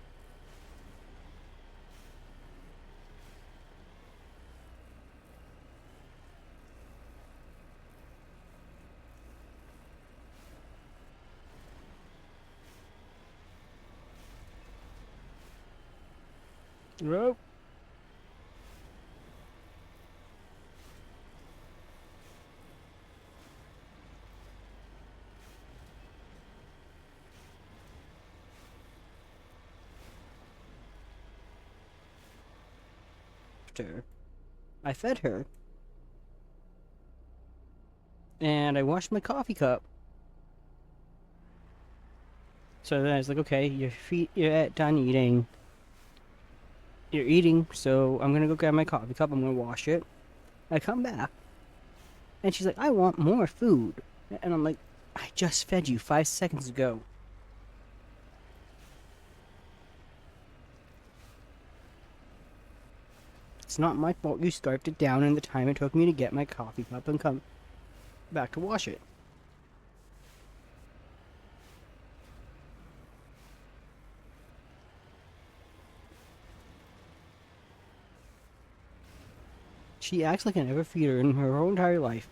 Speaker 1: Rope. I fed her. And I washed my coffee cup. So then I was like, okay, you're done eating. You're eating, so I'm gonna go grab my coffee cup, I'm gonna wash it. I come back, and she's like, I want more food. And I'm like, I just fed you 5 seconds ago. It's not my fault you scarfed it down in the time it took me to get my coffee cup and come back to wash it. She acts like I never feed her in her whole entire life.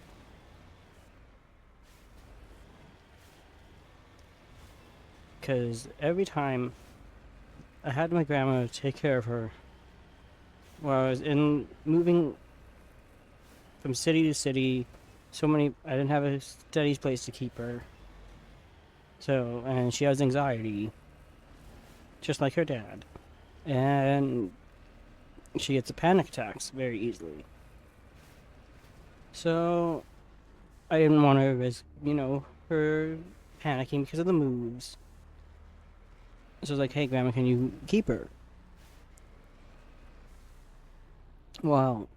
Speaker 1: Because every time I had my grandma take care of her, while I was moving from city to city, I didn't have a steady place to keep her. So, and she has anxiety, just like her dad. and she gets a panic attacks very easily. So I didn't want to risk, her panicking because of the moves. So I was like, hey, Grandma, can you keep her? Well,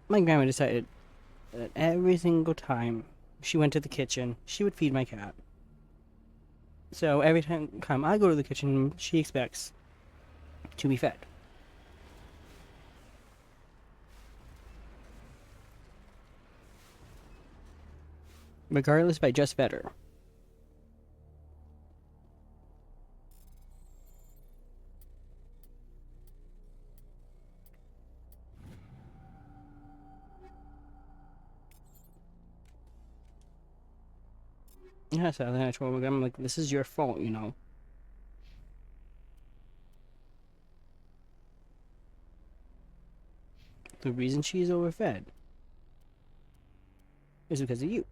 Speaker 1: my grandma decided that every single time she went to the kitchen, she would feed my cat. So every time I go to the kitchen, she expects to be fed. Regardless if I just fed her. Yeah, so then I told my grandma, like, this is your fault, The reason she's overfed is because of you.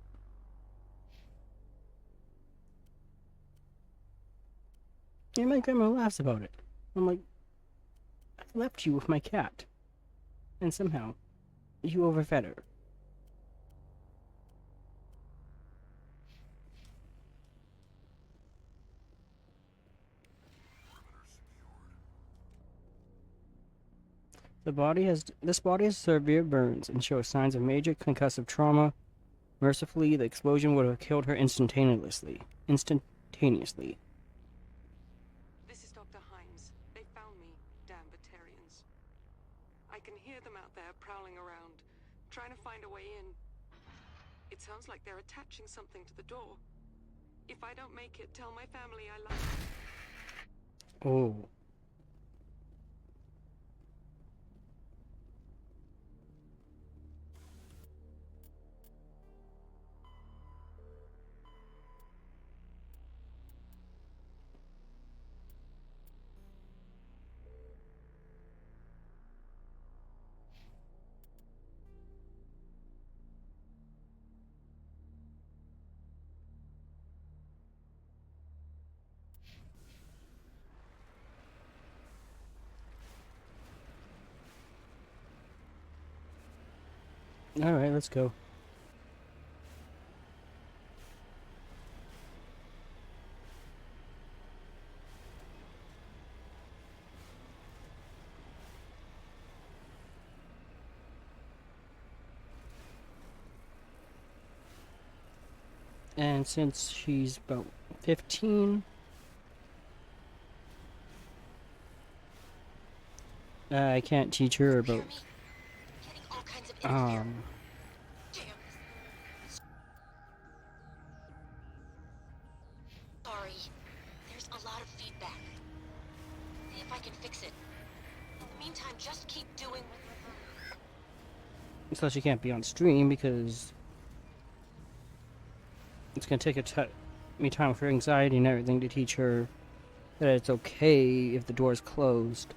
Speaker 1: And my grandma laughs about it. I'm like, I left you with my cat. And somehow, you overfed her. This body has severe burns and shows signs of major concussive trauma. Mercifully, the explosion would have killed her instantaneously.
Speaker 15: This is Dr. Himes. They found me, damn Batarians. I can hear them out there prowling around, trying to find a way in. It sounds like they're attaching something to the door. If I don't make it, tell my family I love them.
Speaker 1: Oh. Alright, let's go. And since she's about 15, I can't teach her about
Speaker 12: Sorry. There's a lot of feedback. See if I can fix it. In the meantime, just keep doing
Speaker 1: so she can't be on stream because it's gonna take me time for anxiety and everything to teach her that it's okay if the door is closed.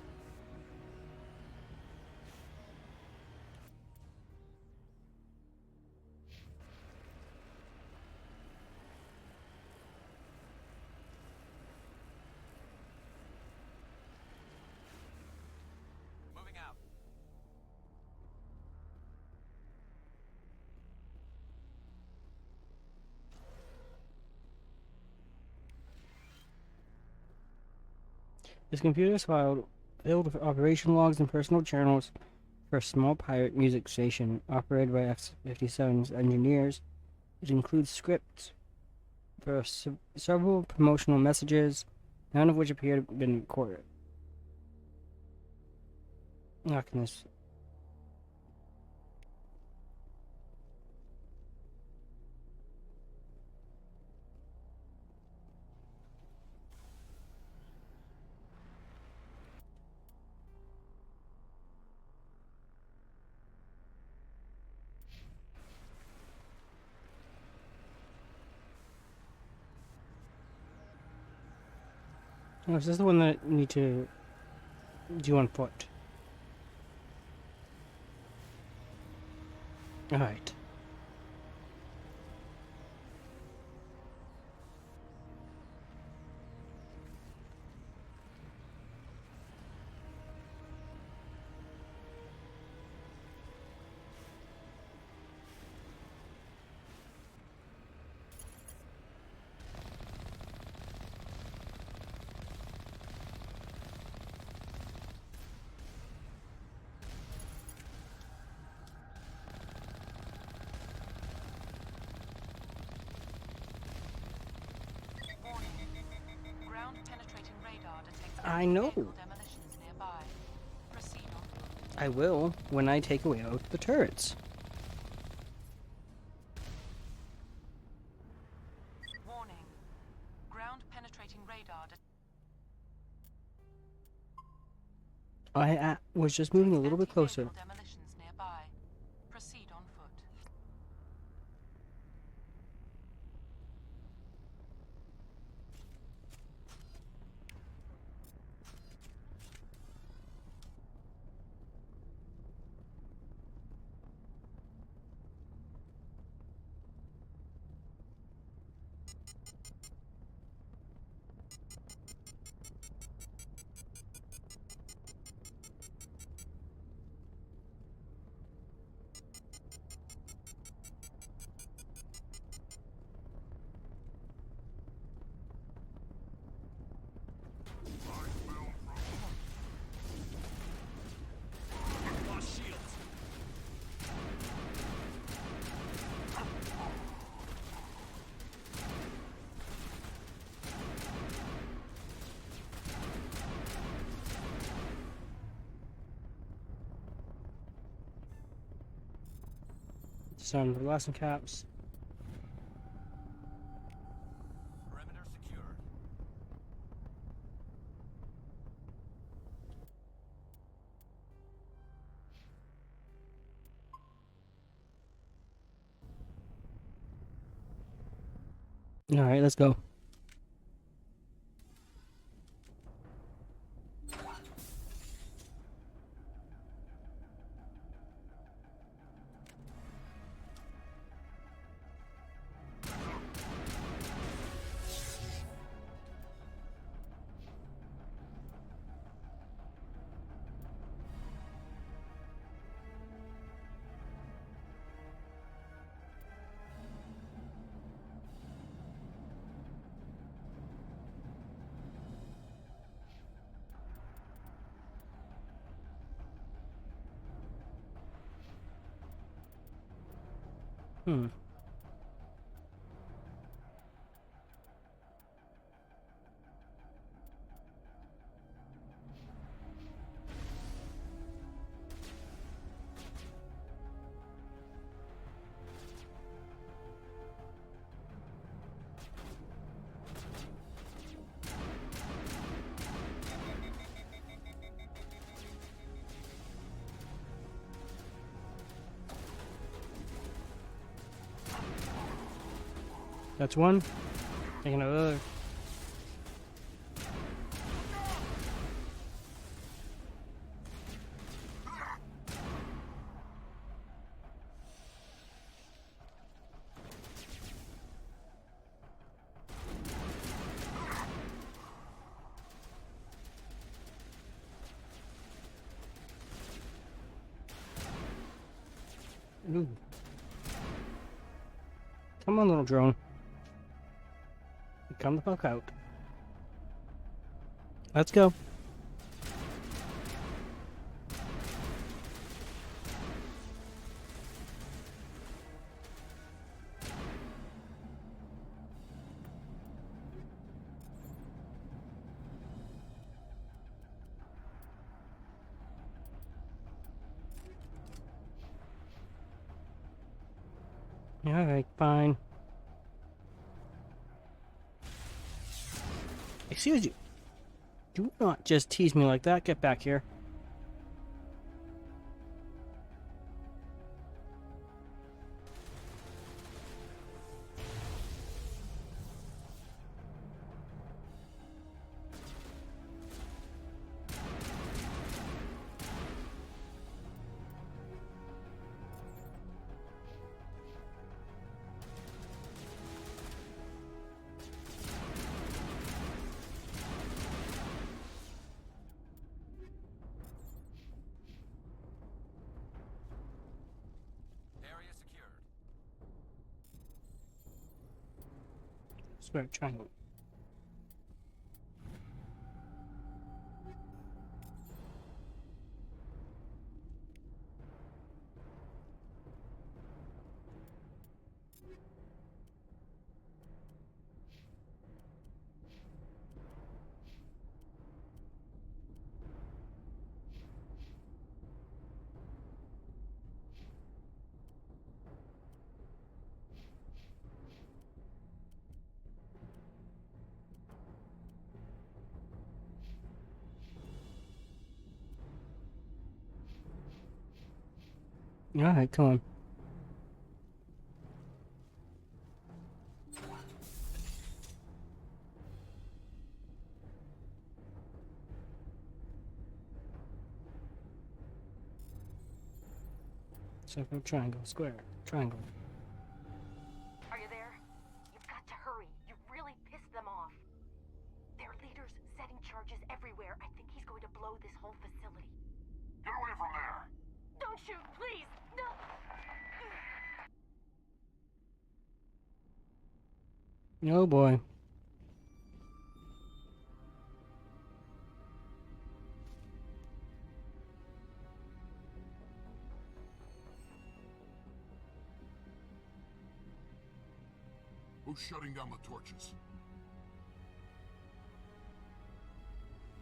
Speaker 1: This computer is filled with operation logs and personal journals for a small pirate music station operated by X57's engineers. It includes scripts for several promotional messages, none of which appear to have been recorded. Goodness. Oh, is this the one that I need to do on foot? Alright. I know.
Speaker 8: Demolitions nearby. Proceed on foot.
Speaker 1: I will when I take away out the turrets.
Speaker 8: Warning. Ground penetrating radar.
Speaker 1: I was just moving a little bit closer.
Speaker 8: Demolitions nearby. Proceed on foot.
Speaker 1: Disarm the blasting caps.
Speaker 19: Perimeter secured.
Speaker 1: Alright, let's go. Hmm. That's one. Taking another. Ooh. Come on, little drone. Come the fuck out. Let's go. Alright, fine. Excuse you. Do not just tease me like that. Get back here. Square triangle. Alright, come on. Circle, triangle, square, triangle.
Speaker 12: Are you there? You've got to hurry. You really pissed them off. Their leader's setting charges everywhere. I think he's going to blow this whole facility.
Speaker 7: Get away from there!
Speaker 12: Don't shoot, please! No!
Speaker 1: Oh boy.
Speaker 5: Who's shutting down the torches?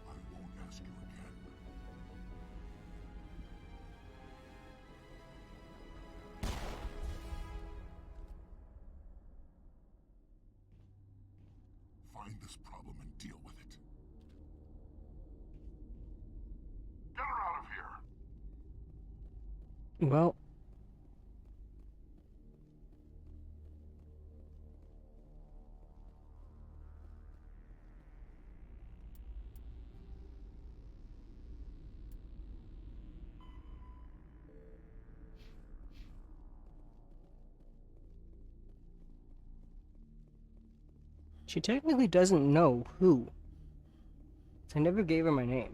Speaker 5: I won't ask you again. Find this problem and deal with it.
Speaker 7: Get her out of here!
Speaker 1: Well. She technically doesn't know who. I never gave her my name.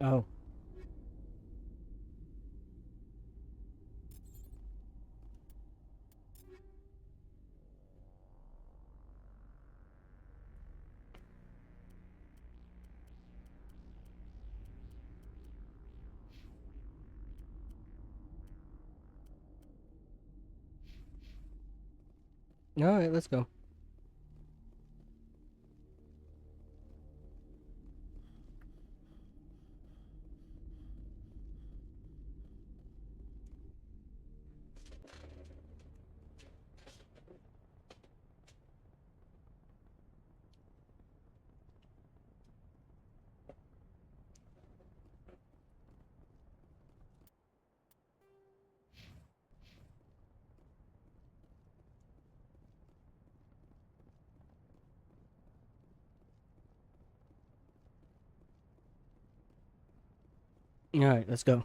Speaker 1: Oh. Alright, let's go. Alright, let's go.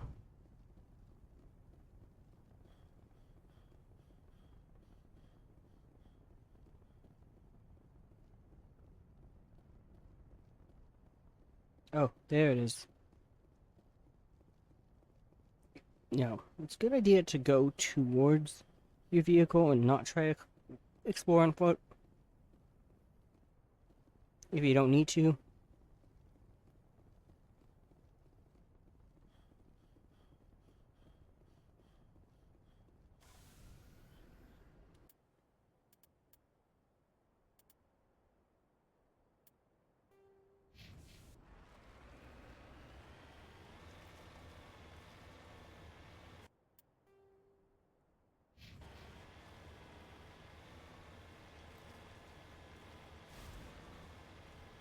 Speaker 1: Oh, there it is. Now, it's a good idea to go towards your vehicle and not try to explore on foot. If you don't need to.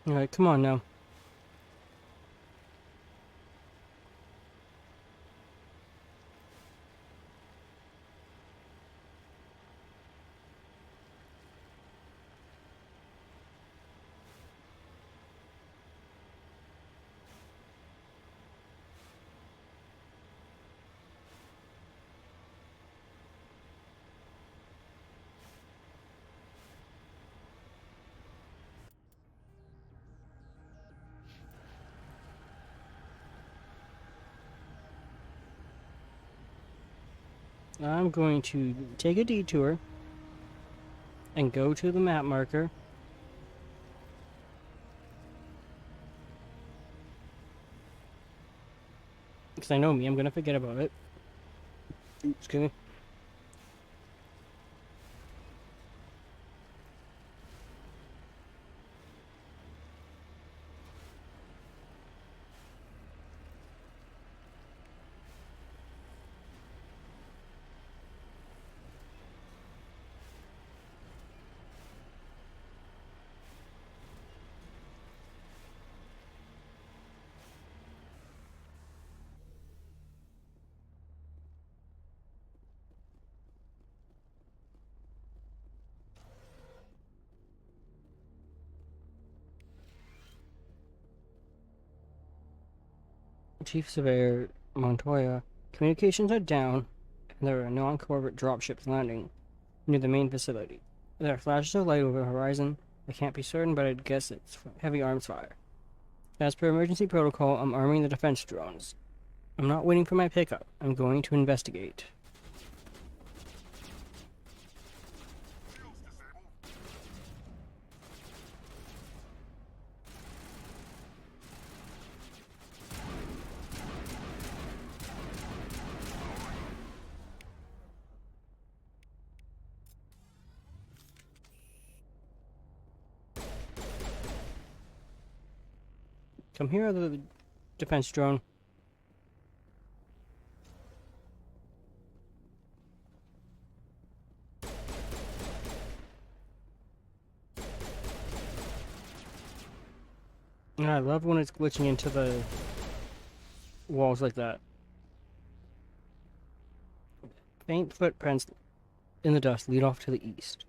Speaker 1: Alright, come on now. I'm going to take a detour and go to the map marker. Because I know me, I'm going to forget about it. Oops, kidding. Chief Surveyor Montoya, communications are down, and there are non-corporate dropships landing near the main facility. There are flashes of light over the horizon. I can't be certain, but I'd guess it's heavy arms fire. As per emergency protocol, I'm arming the defense drones. I'm not waiting for my pickup. I'm going to investigate. Come here, the defense drone. And I love when it's glitching into the walls like that. Faint footprints in the dust lead off to the east.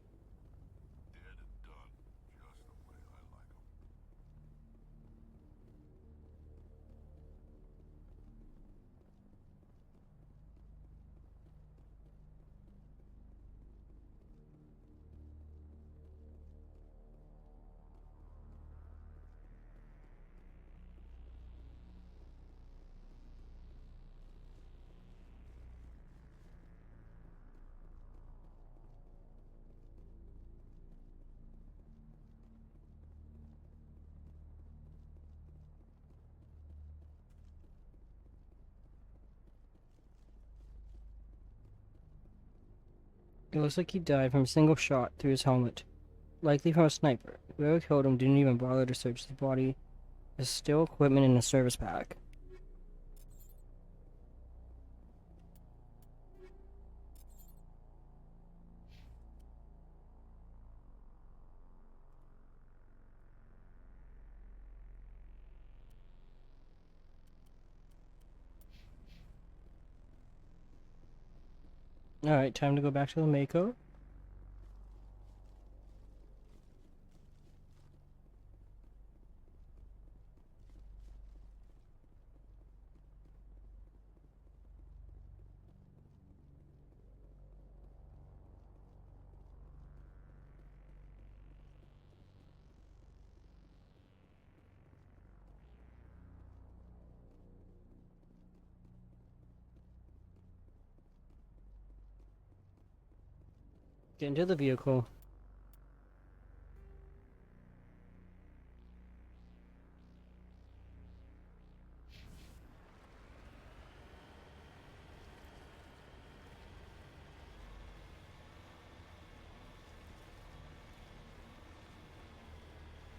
Speaker 1: It looks like he died from a single shot through his helmet, likely from a sniper. Whoever killed him didn't even bother to search his body. There's still equipment in the service pack. Alright, time to go back to the Mako. Get into the vehicle.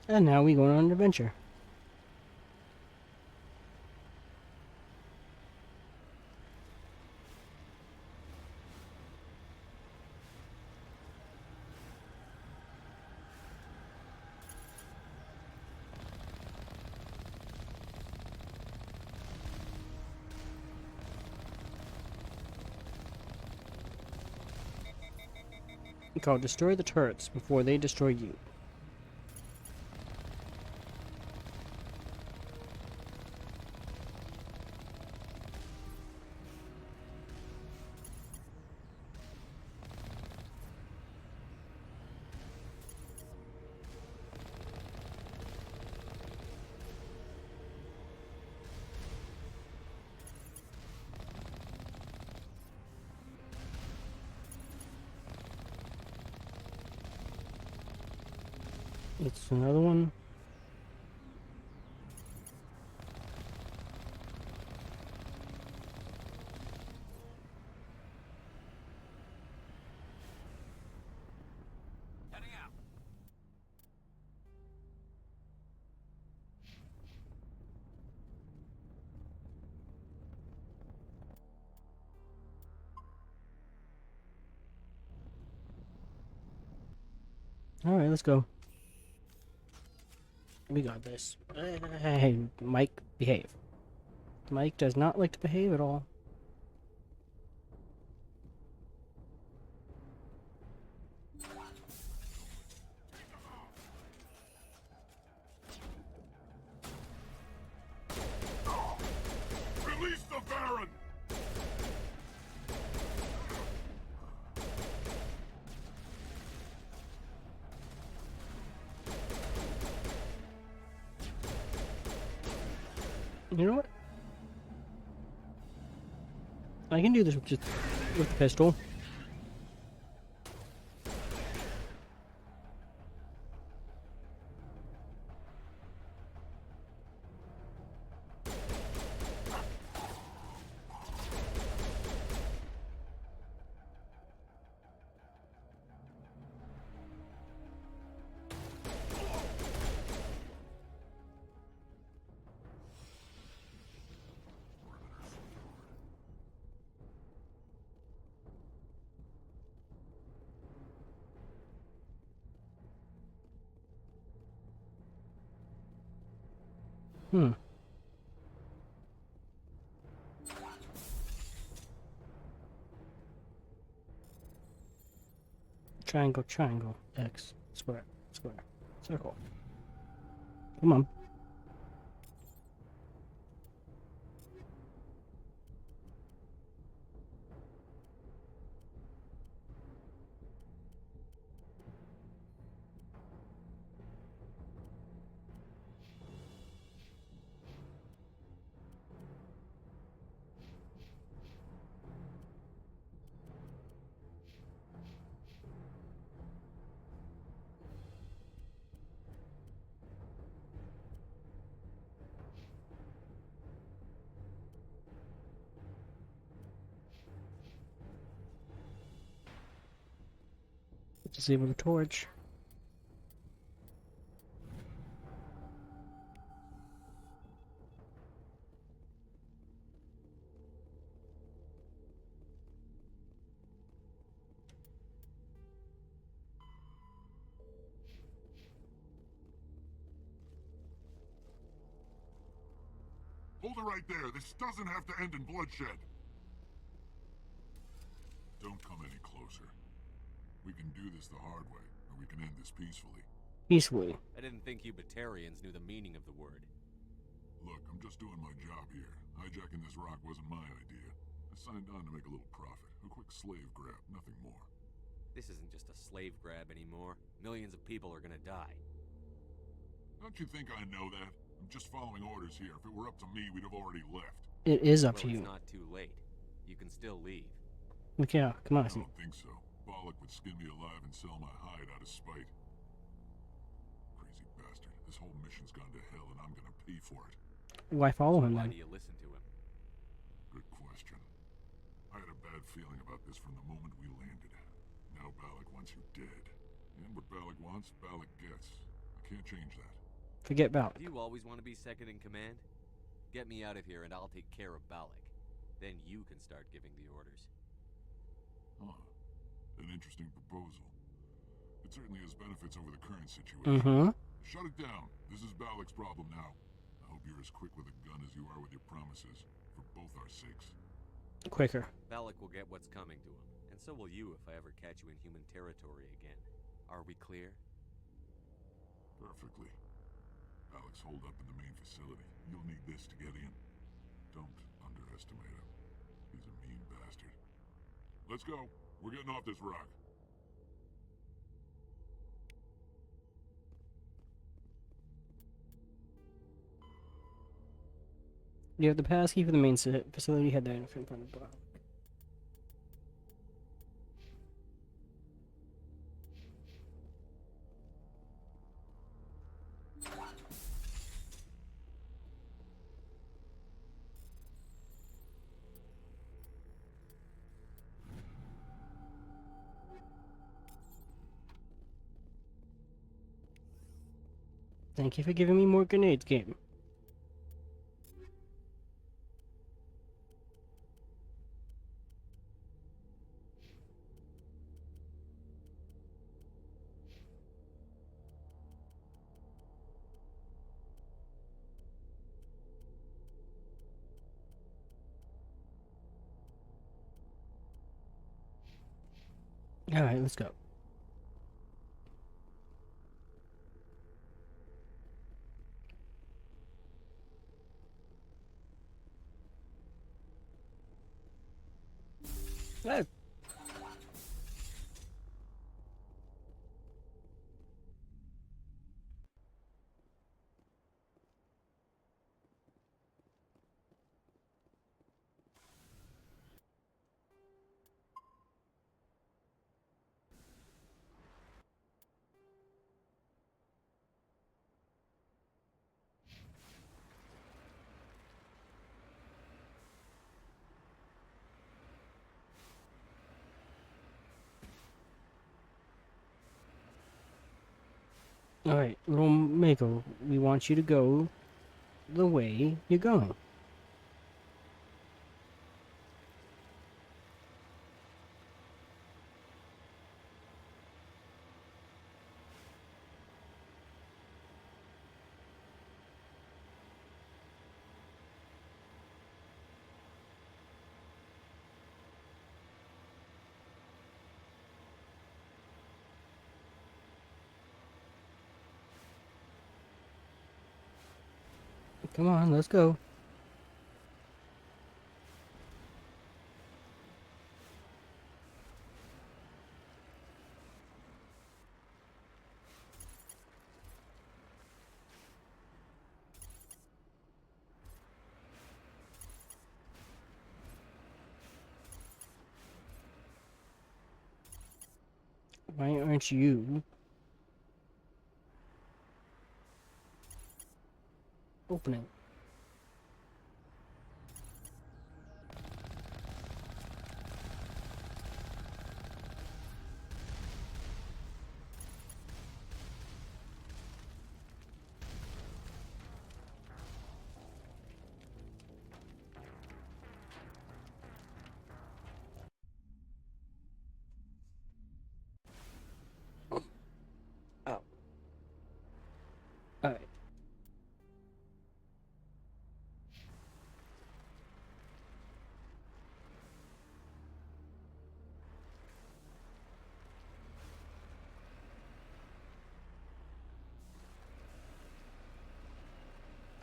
Speaker 1: And now we go on an adventure. Called Destroy the Turrets Before They Destroy You. It's another one.
Speaker 19: Heading out.
Speaker 1: Alright, let's go. We got this. Hey, Mike, behave. Mike does not like to behave at all.
Speaker 5: Release the Baron!
Speaker 1: You know what? I can do this with the pistol. Triangle, triangle, X, square, square, circle. Come on. Disable the torch.
Speaker 5: Hold it right there. This doesn't have to end in bloodshed. Don't come any closer. We can do this the hard way, or we can end this peacefully.
Speaker 1: Peacefully.
Speaker 4: I didn't think you Batarians knew the meaning of the word.
Speaker 5: Look, I'm just doing my job here. Hijacking this rock wasn't my idea. I signed on to make a little profit. A quick slave grab, nothing more.
Speaker 4: This isn't just a slave grab anymore. Millions of people are gonna die.
Speaker 5: Don't you think I know that? I'm just following orders here. If it were up to me, we'd have already left.
Speaker 1: It is up to
Speaker 4: Well,
Speaker 1: you.
Speaker 4: it's not too late. You can still leave.
Speaker 1: Okay, come on.
Speaker 5: I don't think so. Bollock would skin me alive and sell my hide out of spite. Crazy bastard. This whole mission's gone to hell and I'm gonna pay for it.
Speaker 1: Why follow him
Speaker 4: Why
Speaker 1: then?
Speaker 4: do you listen to him?
Speaker 5: Good question. I had a bad feeling about this from the moment we landed. Now Bollock wants you dead. And what Bollock wants, Bollock gets. I can't change that.
Speaker 1: Forget about
Speaker 4: Do you always want to be second in command? Get me out of here and I'll take care of Balak. Then you can start giving the orders.
Speaker 5: Huh. An interesting proposal. It certainly has benefits over the current situation.
Speaker 1: Mm-hmm.
Speaker 5: Shut it down. This is Balak's problem now. I hope you're as quick with a gun as you are with your promises, for both our sakes.
Speaker 1: Quicker.
Speaker 4: Balak will get what's coming to him, and so will you if I ever catch you in human territory again. Are we clear?
Speaker 5: Perfectly. Balak's holed up in the main facility. You'll need this to get in. Don't underestimate him. He's a mean bastard. Let's go. We're getting off this rock.
Speaker 1: You have the passkey for the main facility. Head there in front of the block. Thank you for giving me more grenades, game. Alright, let's go. Oh. Alright, little Mako, we want you to go the way you're going. Come on, let's go. Why aren't you opening? Oh. Alright.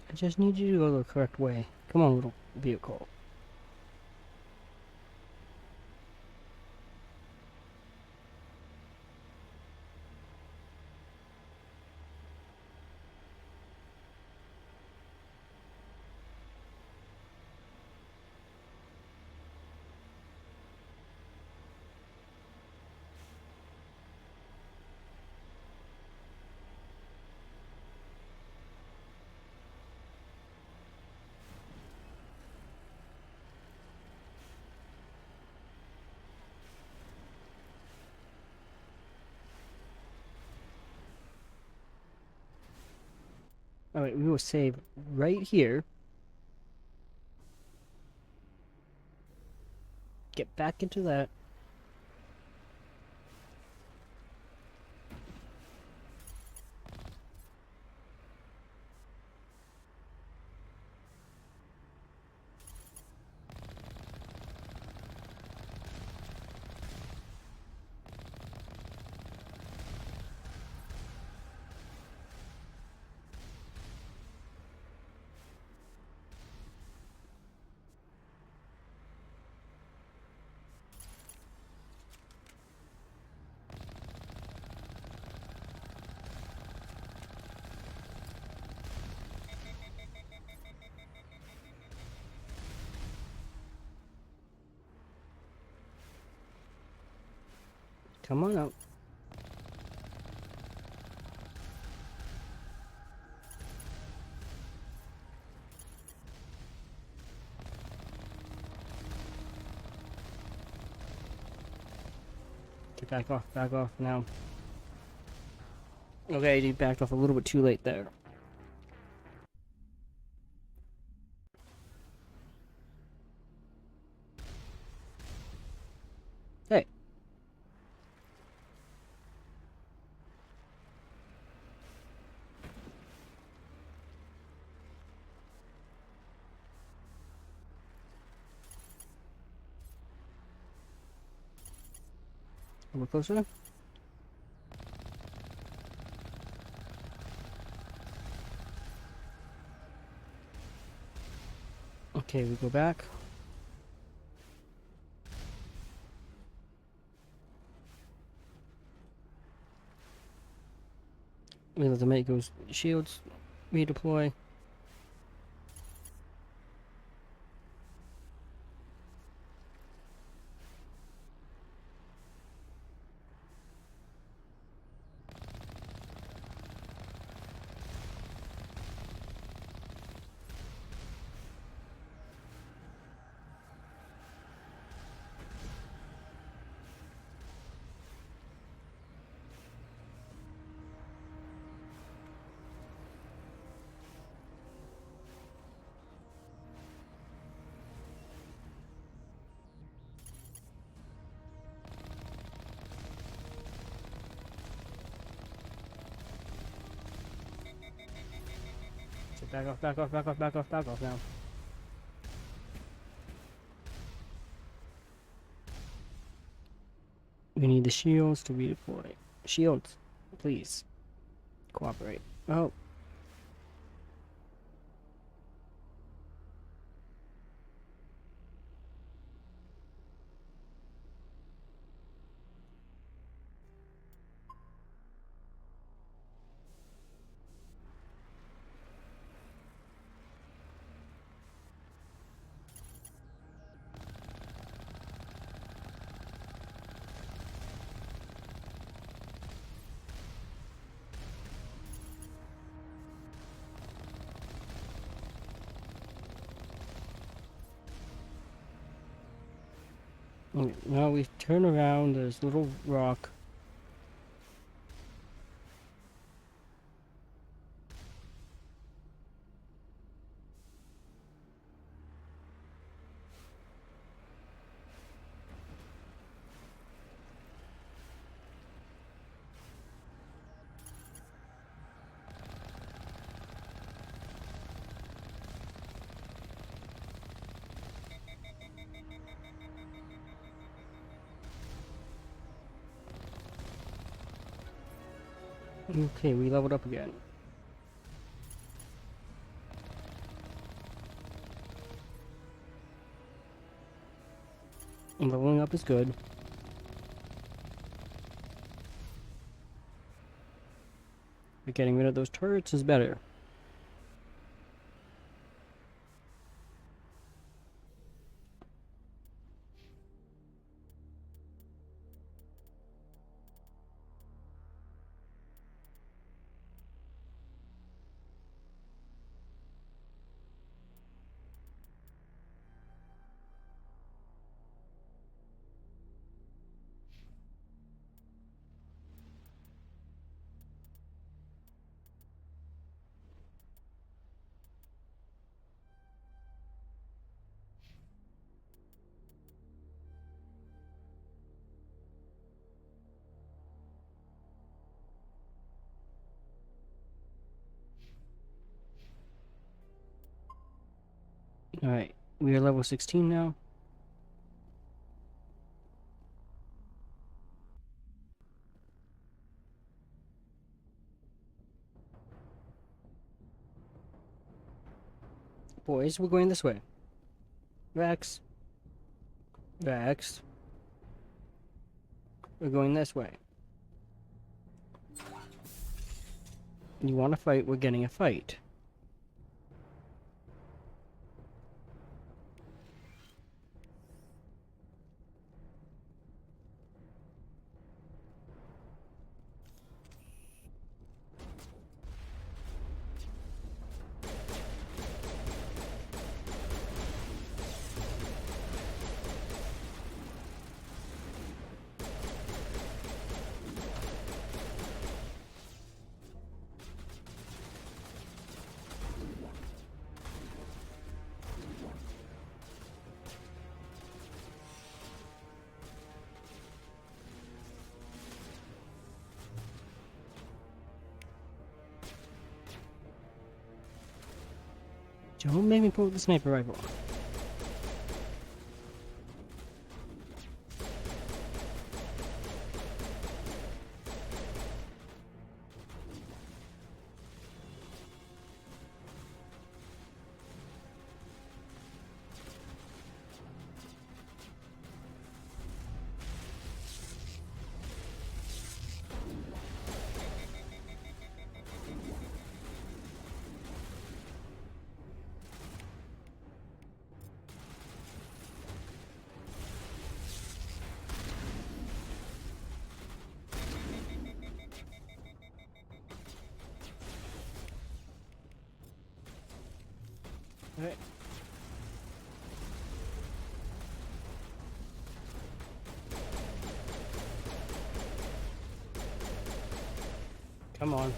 Speaker 1: I just need you to go the correct way. Come on, little vehicle. Alright, we will save right here. Get back into that. Come on out. Get back off now. Okay, you backed off a little bit too late there. A little closer. Okay, we go back. We let the mate goes shields redeploy. So back off, back off, back off, back off, back off now. We need the shields to redeploy. Shields, please. Cooperate. Oh. Now we turn around, there's a little rock. Okay, we leveled up again. And leveling up is good. But getting rid of those turrets is better. Alright, we are level 16 now. Boys, we're going this way. Rex. Rex. We're going this way. You want to fight, we're getting a fight. Don't make me pull the sniper rifle. Alright. Come on.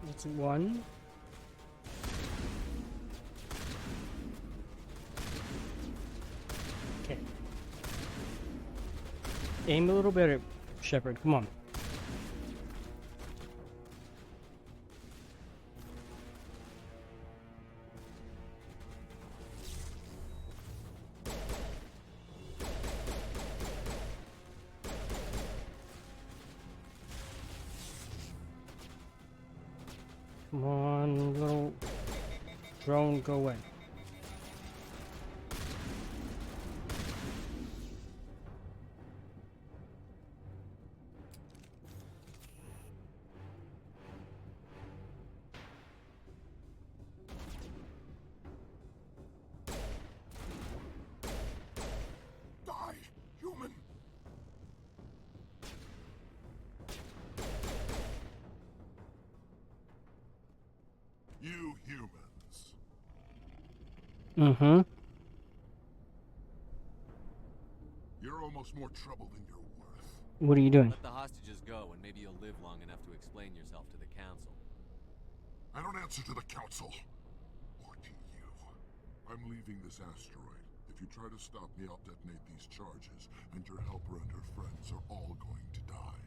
Speaker 1: That's one. Okay. Aim a little better, Shepard. Come on. Come on, little drone, go away.
Speaker 5: Die, human! You humans.
Speaker 1: Mm-hmm.
Speaker 5: You're almost more trouble than you're worth.
Speaker 1: What are you doing?
Speaker 4: Let the hostages go, and maybe you'll live long enough to explain yourself to the council.
Speaker 5: I don't answer to the council. Or to you. I'm leaving this asteroid. If you try to stop me, I'll detonate these charges, and your helper and her friends are all going to die.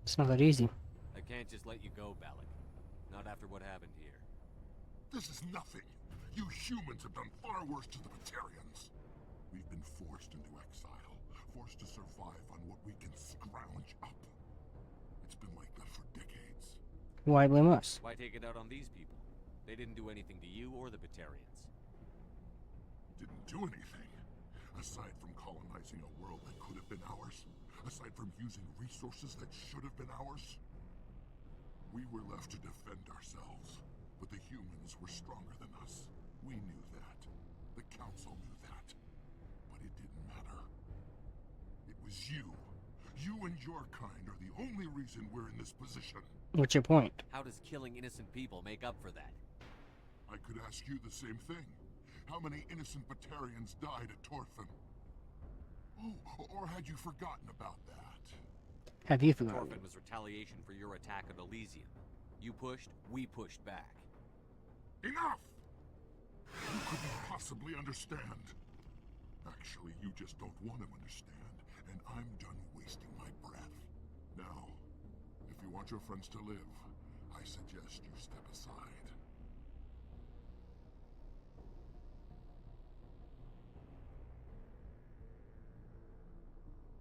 Speaker 1: It's not that easy.
Speaker 4: I can't just let you go, Balak. Not after what happened here.
Speaker 5: This is nothing. You humans have done far worse to the Batarians. We've been forced into exile, forced to survive on what we can scrounge up. It's been like that for decades.
Speaker 1: Why blame us?
Speaker 4: Why take it out on these people? They didn't do anything to you or the Batarians.
Speaker 5: Didn't do anything. Aside from colonizing a world that could have been ours. Aside from using resources that should have been ours. We were left to defend ourselves. But the humans were stronger than us. We knew that. The council knew that. But it didn't matter. It was you. You and your kind are the only reason we're in this position.
Speaker 1: What's your point?
Speaker 4: How does killing innocent people make up for that?
Speaker 5: I could ask you the same thing. How many innocent Batarians died at Torfin? Oh, or had you forgotten about that?
Speaker 1: Have you forgotten?
Speaker 4: Torfin was retaliation for your attack on Elysium. You pushed, we pushed back.
Speaker 5: Enough! You couldn't possibly understand. Actually, you just don't want to understand, and I'm done wasting my breath. Now, if you want your friends to live, I suggest you step aside.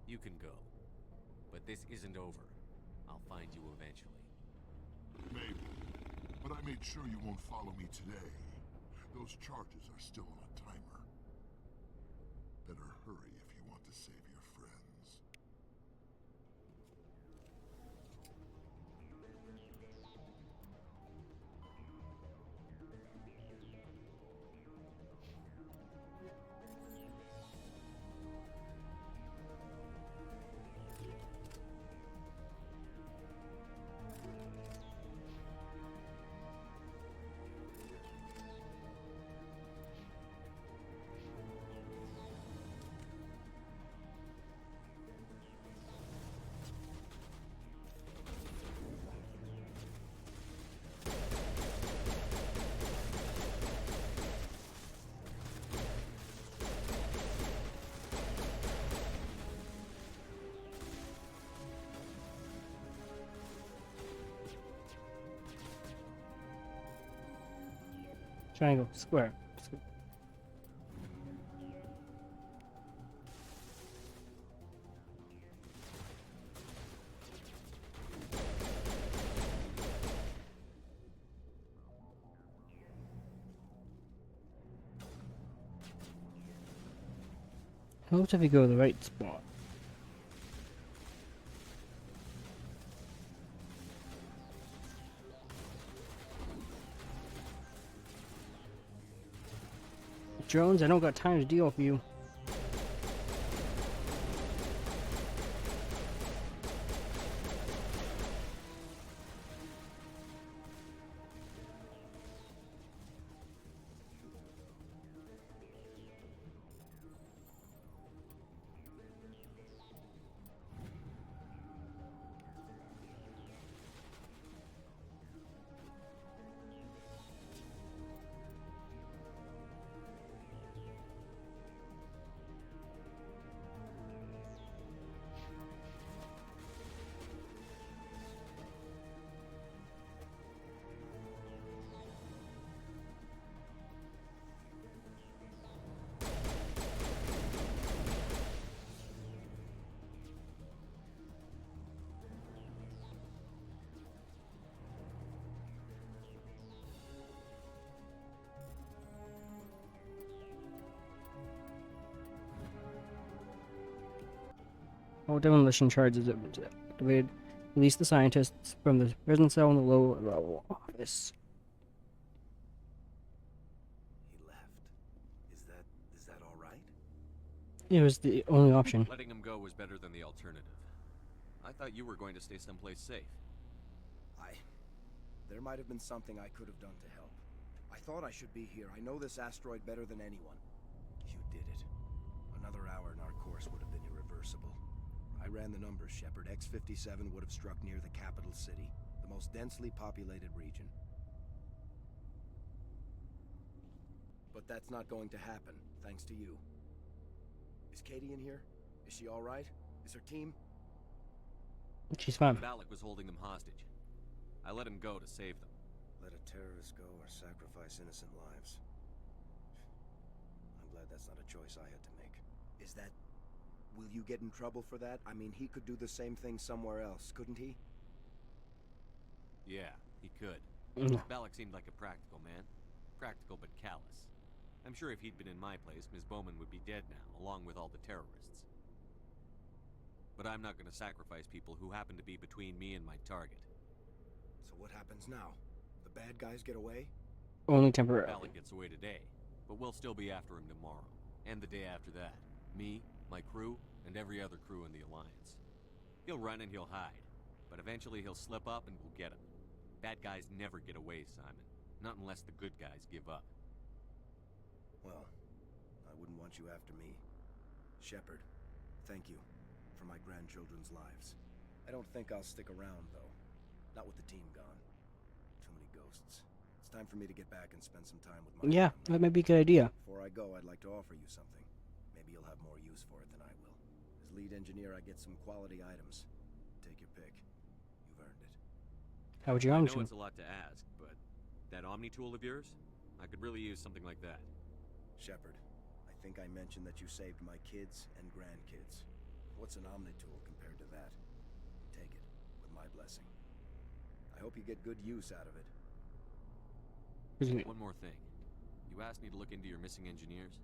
Speaker 4: You can go. But this isn't over. I'll find you eventually.
Speaker 5: Maybe. But I made sure you won't follow me today. Those charges are still on a timer. Better hurry if you want to save your friends.
Speaker 1: Triangle, square. Helps if you go to the right spot. Drones, I don't got time to deal with you. All demolition charges have been activated. Release the scientists from the prison cell in the lower level office.
Speaker 9: He left. Is that all right?
Speaker 1: It was the only option.
Speaker 4: Letting him go was better than the alternative. I thought you were going to stay someplace safe.
Speaker 9: There might have been something I could have done to help. I thought I should be here. I know this asteroid better than anyone. You did it. Another hour and our course would have been irreversible. I ran the numbers, Shepard. X57 would have struck near the capital city, the most densely populated region. But that's not going to happen, thanks to you. Is Katie in here? Is she all right? Is her team?
Speaker 1: She's fine.
Speaker 4: Balak was holding them hostage. I let him go to save them.
Speaker 9: Let a terrorist go or sacrifice innocent lives. I'm glad that's not a choice I had to make. Is that... Will you get in trouble for that? I mean, he could do the same thing somewhere else, couldn't he?
Speaker 4: Yeah, he could. Balak seemed like a practical man. Practical but callous. I'm sure if he'd been in my place, Ms. Bowman would be dead now, along with all the terrorists. But I'm not going to sacrifice people who happen to be between me and my target.
Speaker 9: So what happens now? The bad guys get away?
Speaker 1: Only temporarily.
Speaker 4: Balak gets away today, but we'll still be after him tomorrow. And the day after that. Me, my crew, and every other crew in the Alliance. He'll run and he'll hide, but eventually he'll slip up and we'll get him. Bad guys never get away, Simon. Not unless the good guys give up.
Speaker 9: Well, I wouldn't want you after me. Shepard, thank you for my grandchildren's lives. I don't think I'll stick around, though. Not with the team gone. Too many ghosts. It's time for me to get back and spend some time with my
Speaker 1: Yeah,
Speaker 9: family.
Speaker 1: that might be a good idea.
Speaker 9: Before I go, I'd like to offer you something. Maybe you'll have more use for it than I will. As lead engineer, I get some quality items. Take your pick. You've earned it.
Speaker 1: How would you
Speaker 4: I
Speaker 1: arm
Speaker 4: know
Speaker 1: him?
Speaker 4: it's a lot to ask, but that Omni tool of yours? I could really use something like that.
Speaker 9: Shepard, I think I mentioned that you saved my kids and grandkids. What's an Omni tool compared to that? Take it, with my blessing. I hope you get good use out of it.
Speaker 4: One more thing. You asked me to look into your missing engineers?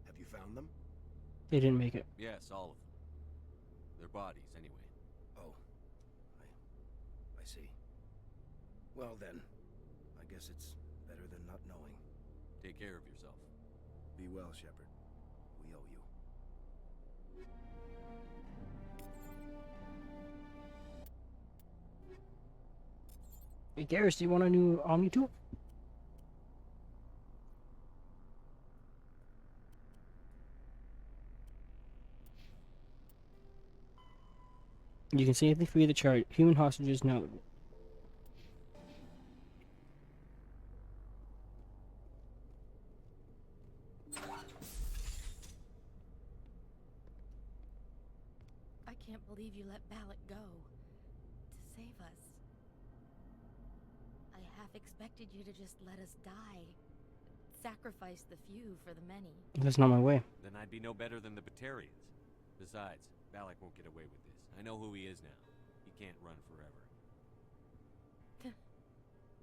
Speaker 9: Have you found them?
Speaker 1: They didn't make it.
Speaker 4: Yes, all of them. Their bodies, anyway.
Speaker 9: Oh. I see. Well then, I guess it's better than not knowing.
Speaker 4: Take care of yourself.
Speaker 9: Be well, Shepard. We owe you.
Speaker 1: Hey Garrus, do you want a new Omni tool? You can safely free the human hostages now.
Speaker 10: I can't believe you let Balak go. To save us. I half expected you to just let us die. Sacrifice the few for the many.
Speaker 1: That's not my way.
Speaker 4: Then I'd be no better than the Batarians. Besides, Balak won't get away with this. I know who he is now. He can't run forever.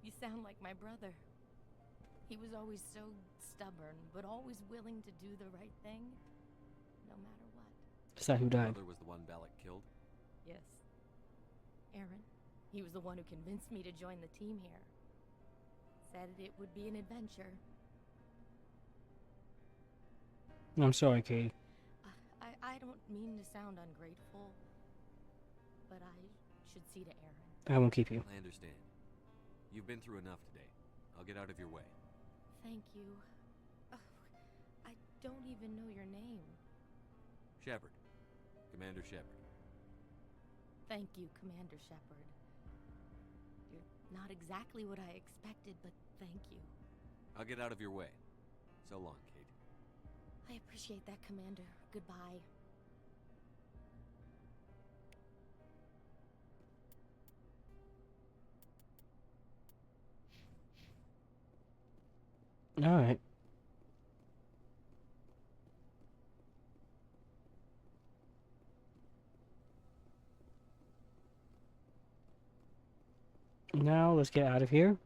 Speaker 10: You sound like my brother. He was always so stubborn, but always willing to do the right thing.
Speaker 17: no matter what.
Speaker 1: Is that who died?
Speaker 4: Brother was the one Balak killed?
Speaker 17: Yes. Aaron. He was the one who convinced me to join the team here. Said it would be an adventure.
Speaker 1: I'm sorry, Katie.
Speaker 17: I don't mean to sound ungrateful, but I should see to Aaron.
Speaker 1: I won't keep you.
Speaker 4: I understand. You've been through enough today. I'll get out of your way.
Speaker 17: Thank you. Oh, I don't even know your name.
Speaker 4: Shepard. Commander Shepard.
Speaker 17: Thank you, Commander Shepard. You're not exactly what I expected, but thank you.
Speaker 4: I'll get out of your way. So long, Kate.
Speaker 17: I appreciate that, Commander. Goodbye.
Speaker 1: Alright. Now let's get out of here.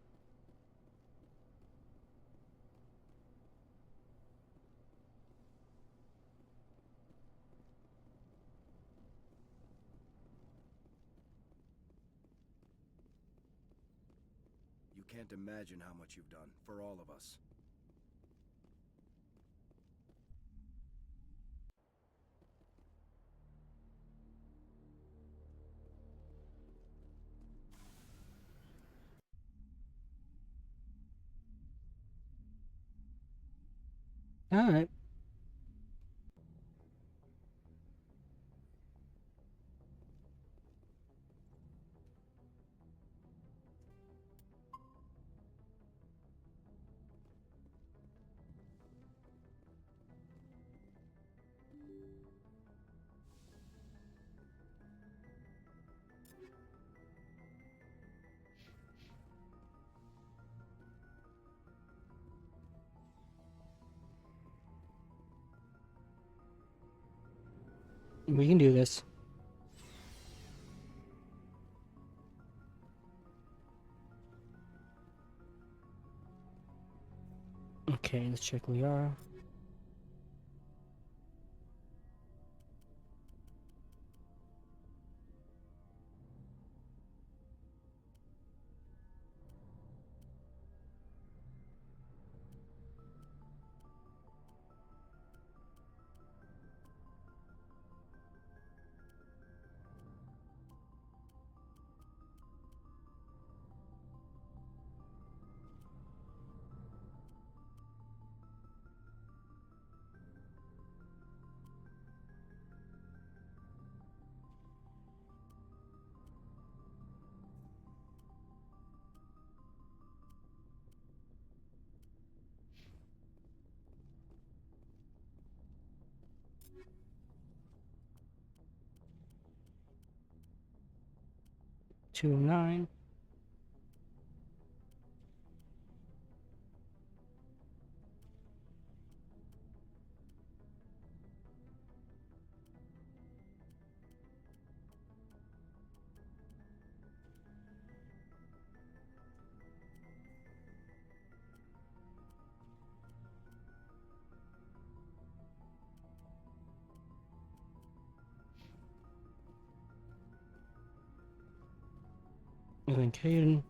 Speaker 9: You can't imagine how much you've done, for all of us.
Speaker 1: Alright. We can do this. Okay, let's check Liara. Two 9. And then Caden.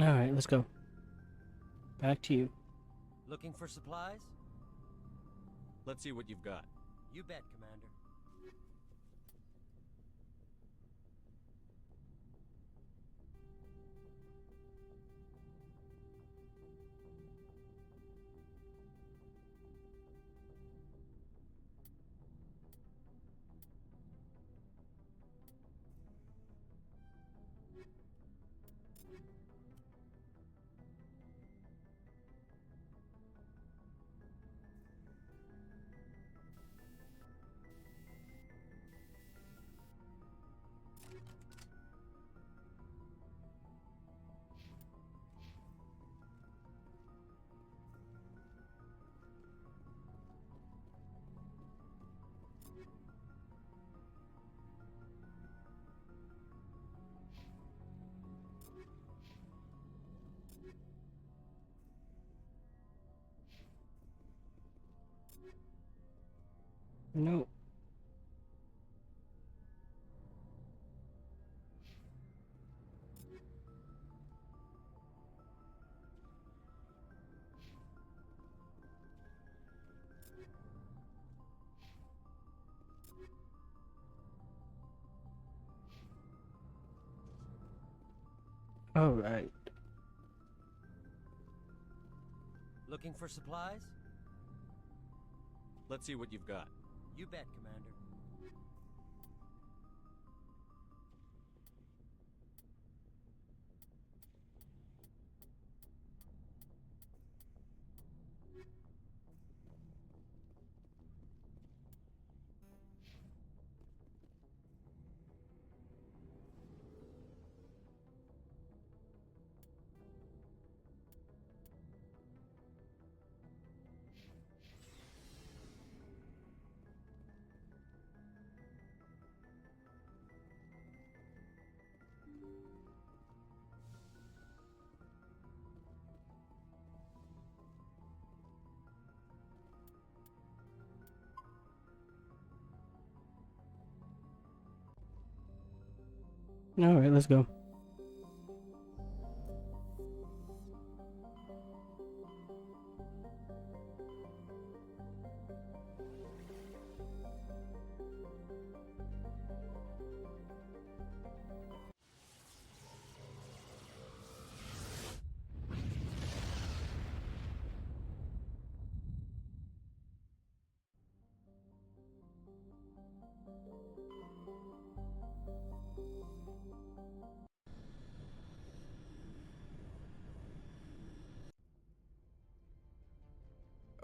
Speaker 1: Alright, let's go. Back to you.
Speaker 2: Looking for supplies?
Speaker 4: Let's see what you've got.
Speaker 2: You bet, Commander.
Speaker 1: No. Alright.
Speaker 2: Looking for supplies?
Speaker 4: Let's see what you've got.
Speaker 2: You bet, Commander.
Speaker 1: Alright, let's go.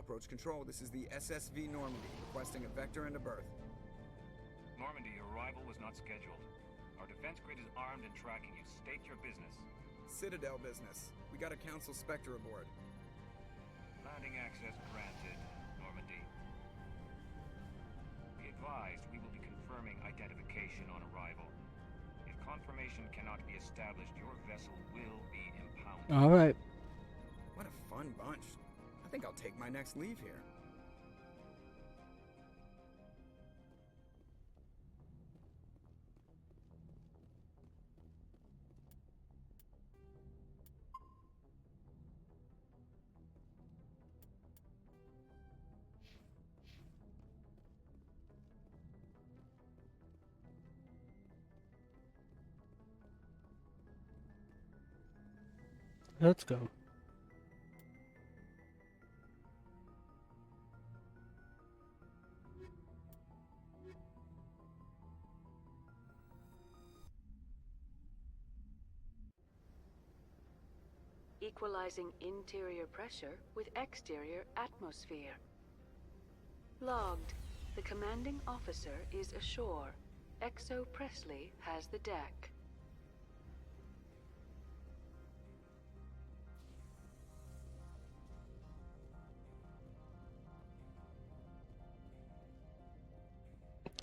Speaker 6: Approach control, this is the SSV Normandy, requesting a vector and a berth.
Speaker 18: Normandy, your arrival was not scheduled. Our defense grid is armed and tracking you. State your business.
Speaker 6: Citadel business. We got a Council Spectre aboard.
Speaker 18: Landing access granted, Normandy. Be advised, we will be confirming identification on arrival. If confirmation cannot be established, your vessel will be impounded.
Speaker 1: Alright.
Speaker 6: What a fun bunch. I think I'll take my next leave here.
Speaker 1: Let's go.
Speaker 11: Equalizing interior pressure with exterior atmosphere. Logged. The commanding officer is ashore. Exo Presley has the deck.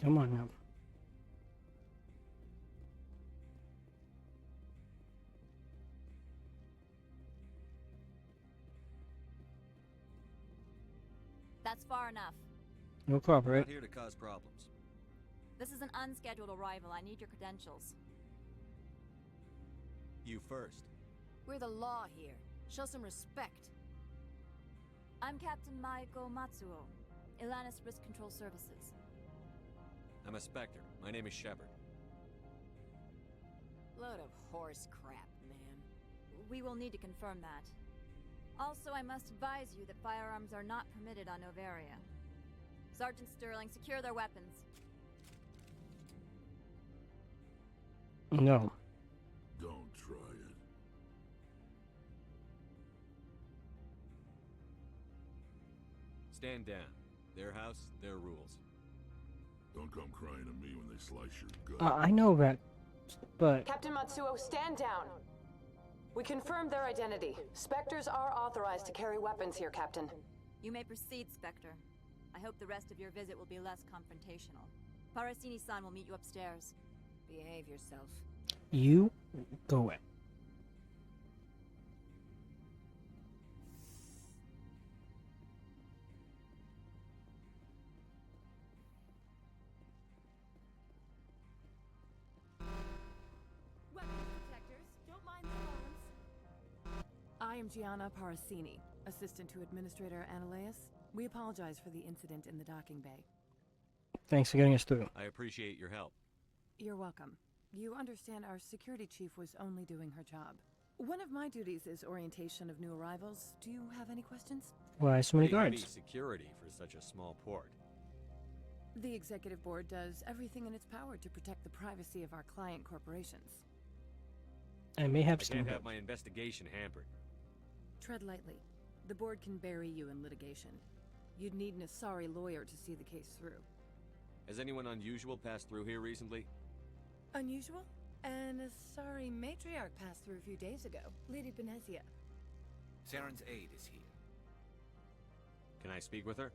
Speaker 1: Come on now.
Speaker 22: That's far enough.
Speaker 1: No cooperate.
Speaker 4: Not here to cause problems.
Speaker 22: This is an unscheduled arrival. I need your credentials.
Speaker 4: You first.
Speaker 10: We're the law here. Show some respect.
Speaker 22: I'm Captain Maiko Matsuo, Ilanis Risk Control Services.
Speaker 4: I'm a Spectre. My name is Shepard.
Speaker 10: Load of horse crap, man.
Speaker 22: We will need to confirm that. Also, I must advise you that firearms are not permitted on Noveria. Sergeant Sterling, secure their weapons.
Speaker 1: No.
Speaker 5: Don't try it.
Speaker 4: Stand down. Their house, their rules.
Speaker 5: Don't come crying to me when they slice your gut.
Speaker 1: I know that, but...
Speaker 20: Captain Matsuo, stand down. We confirmed their identity. Spectres are authorized to carry weapons here, Captain.
Speaker 22: You may proceed, Spectre. I hope the rest of your visit will be less confrontational. Parasini-san will meet you upstairs.
Speaker 10: Behave yourself.
Speaker 1: You go away.
Speaker 21: Weapons detectors, don't mind the alarms. I am Gianna Parasini, assistant to Administrator Ananias. We apologize for the incident in the docking bay.
Speaker 1: Thanks for getting us through.
Speaker 4: I appreciate your help.
Speaker 21: You're welcome. You understand our security chief was only doing her job. One of my duties is orientation of new arrivals. Do you have any questions?
Speaker 1: Why so many
Speaker 4: Pretty heavy
Speaker 1: guards?
Speaker 4: security for such a small port.
Speaker 21: The executive board does everything in its power to protect the privacy of our client corporations.
Speaker 1: I may have
Speaker 4: I
Speaker 1: some
Speaker 4: can't have
Speaker 1: help.
Speaker 4: my investigation hampered.
Speaker 21: Tread lightly. The board can bury you in litigation. You'd need an Asari lawyer to see the case through.
Speaker 4: Has anyone unusual passed through here recently?
Speaker 21: Unusual? An Asari matriarch passed through a few days ago. Lady Benezia.
Speaker 3: Saren's aide is here.
Speaker 4: Can I speak with her?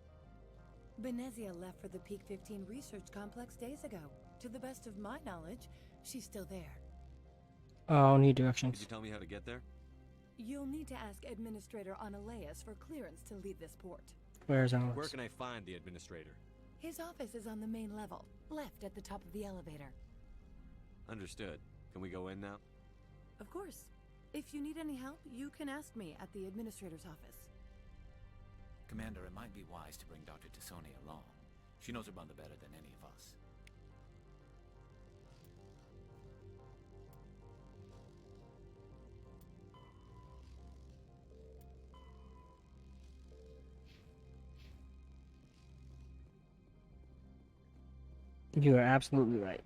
Speaker 21: Benezia left for the Peak 15 research complex days ago. To the best of my knowledge, she's still there.
Speaker 1: I'll need
Speaker 4: Could
Speaker 1: directions.
Speaker 4: you tell me how to get there?
Speaker 21: You'll need to ask Administrator Ananias for clearance to leave this port.
Speaker 1: Where's
Speaker 4: Where
Speaker 1: Alex?
Speaker 4: can I find the administrator?
Speaker 21: His office is on the main level, left at the top of the elevator.
Speaker 4: Understood. Can we go in now?
Speaker 21: Of course. If you need any help, you can ask me at the Administrator's office.
Speaker 3: Commander, it might be wise to bring Dr. Tassoni along. She knows her mother better than any of us.
Speaker 1: You are absolutely right.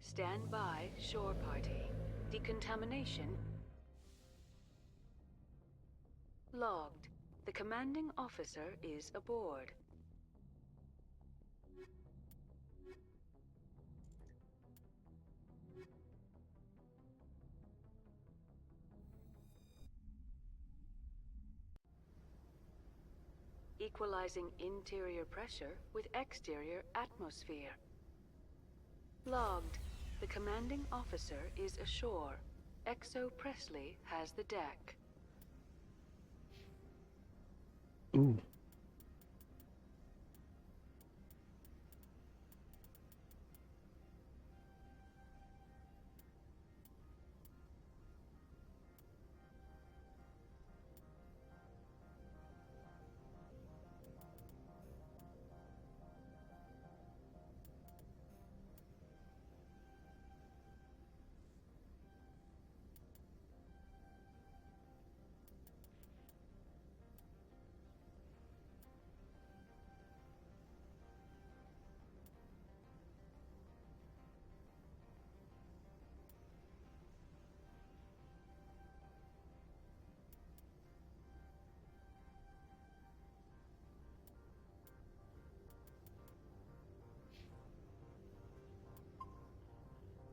Speaker 11: Stand by, shore party. Decontamination logged. The commanding officer is aboard. Equalizing interior pressure with exterior atmosphere. Logged. The commanding officer is ashore. Exo Presley has the deck.
Speaker 1: Ooh.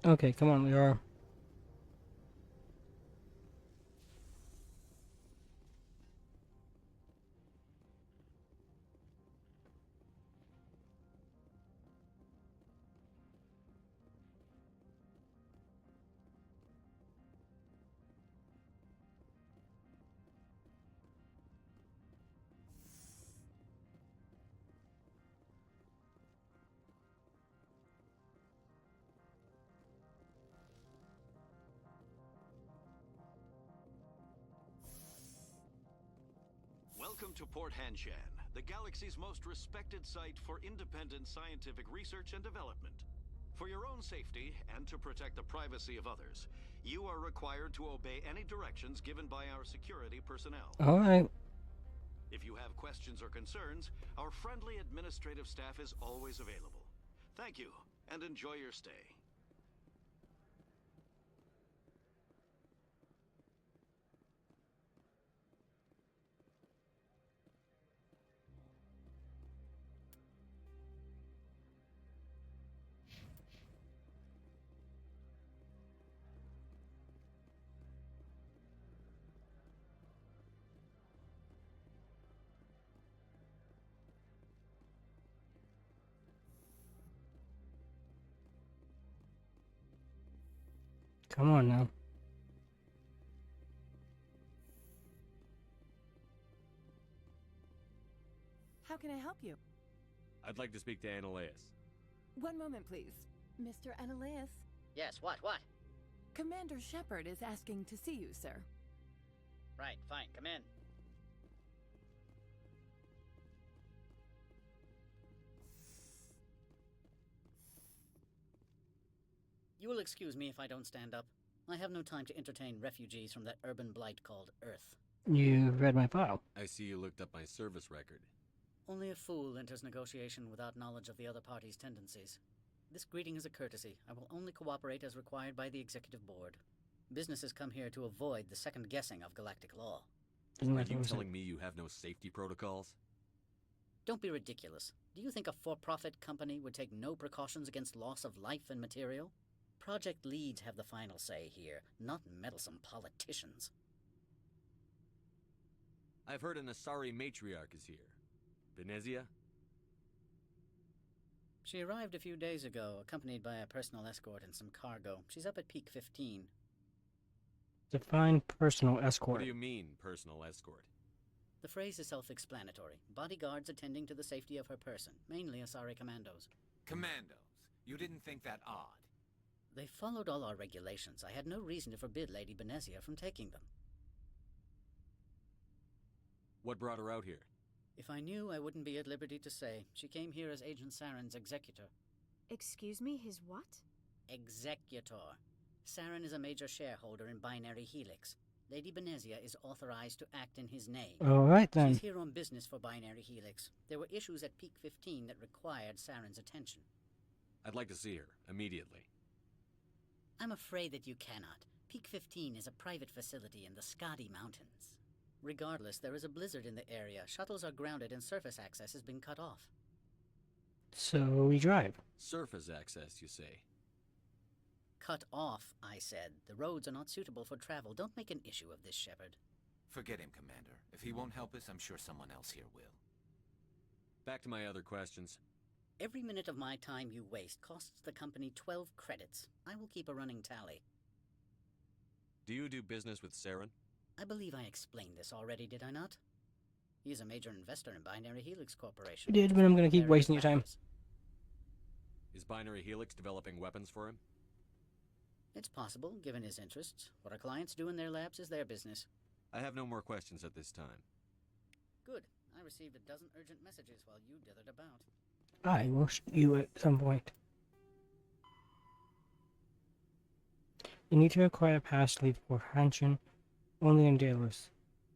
Speaker 1: Okay, come on, we are.
Speaker 16: Welcome to Port Hanshan, the galaxy's most respected site for independent scientific research and development. For your own safety and to protect the privacy of others, you are required to obey any directions given by our security personnel.
Speaker 1: All right.
Speaker 16: If you have questions or concerns, our friendly administrative staff is always available. Thank you, and enjoy your stay.
Speaker 1: Come on now.
Speaker 21: How can I help you?
Speaker 4: I'd like to speak to Annaleus.
Speaker 21: One moment, please. Mr. Annaleus.
Speaker 13: Yes, what?
Speaker 21: Commander Shepard is asking to see you, sir.
Speaker 13: Right, fine, come in. You will excuse me if I don't stand up. I have no time to entertain refugees from that urban blight called Earth.
Speaker 1: You read my file.
Speaker 4: I see you looked up my service record.
Speaker 13: Only a fool enters negotiation without knowledge of the other party's tendencies. This greeting is a courtesy. I will only cooperate as required by the Executive Board. Businesses come here to avoid the second guessing of galactic law.
Speaker 4: Are you telling me you have no safety protocols?
Speaker 13: Don't be ridiculous. Do you think a for-profit company would take no precautions against loss of life and material? Project leads have the final say here, not meddlesome politicians.
Speaker 4: I've heard an Asari matriarch is here. Venezia?
Speaker 13: She arrived a few days ago, accompanied by a personal escort and some cargo. She's up at Peak 15.
Speaker 1: Define personal escort.
Speaker 4: What do you mean, personal escort?
Speaker 13: The phrase is self-explanatory. Bodyguards attending to the safety of her person, mainly Asari commandos.
Speaker 3: Commandos? You didn't think that odd?
Speaker 13: They followed all our regulations. I had no reason to forbid Lady Venezia from taking them.
Speaker 4: What brought her out here?
Speaker 13: If I knew, I wouldn't be at liberty to say. She came here as Agent Saren's executor.
Speaker 10: Excuse me, his what?
Speaker 13: Executor. Saren is a major shareholder in Binary Helix. Lady Venezia is authorized to act in his name.
Speaker 1: All right, then.
Speaker 13: She's here on business for Binary Helix. There were issues at Peak 15 that required Saren's attention.
Speaker 4: I'd like to see her, immediately.
Speaker 13: I'm afraid that you cannot. Peak 15 is a private facility in the Skadi Mountains. Regardless, there is a blizzard in the area. Shuttles are grounded and surface access has been cut off.
Speaker 1: So we drive.
Speaker 4: Surface access, you say?
Speaker 13: Cut off, I said. The roads are not suitable for travel. Don't make an issue of this, Shepard.
Speaker 3: Forget him, Commander. If he won't help us, I'm sure someone else here will.
Speaker 4: Back to my other questions.
Speaker 13: Every minute of my time you waste costs the company 12 credits. I will keep a running tally.
Speaker 4: Do you do business with Saren?
Speaker 13: I believe I explained this already, did I not? He is a major investor in Binary Helix Corporation.
Speaker 1: You did, but I'm going to keep wasting your time.
Speaker 4: Is Binary Helix developing weapons for him?
Speaker 13: It's possible, given his interests. What our clients do in their labs is their business.
Speaker 4: I have no more questions at this time.
Speaker 13: Good. I received a dozen urgent messages while you dithered about.
Speaker 1: I will shoot you at some point. You need to acquire a pass to leave for Hanshan. Only in Daedalus.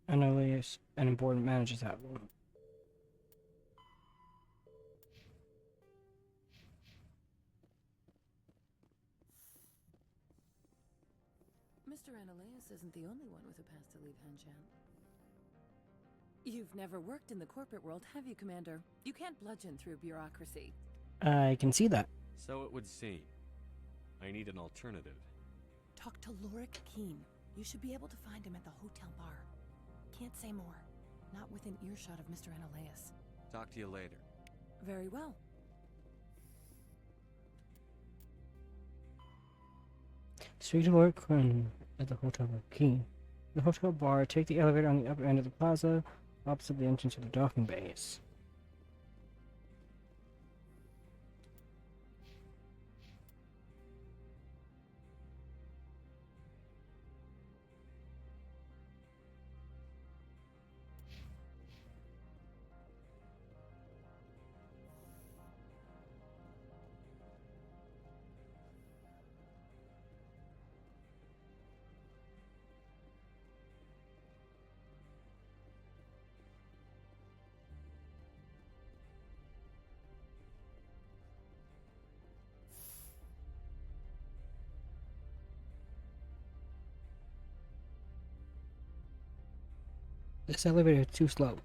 Speaker 1: Annaleus, an important manages that one.
Speaker 21: Mr. Annaleus isn't the only one with a pass to leave Hanshan. You've never worked in the corporate world, have you, Commander? You can't bludgeon through bureaucracy.
Speaker 1: I can see that.
Speaker 4: So it would seem. I need an alternative.
Speaker 21: Talk to Lorik Keen. You should be able to find him at the hotel bar. Can't say more. Not within earshot of Mr. Annaleus.
Speaker 4: Talk to you later.
Speaker 21: Very well.
Speaker 1: Speak to Lord Quinn at the hotel bar. Keen. The hotel bar, take the elevator on the upper end of the plaza, opposite the entrance to the docking bays. This elevator is too slow.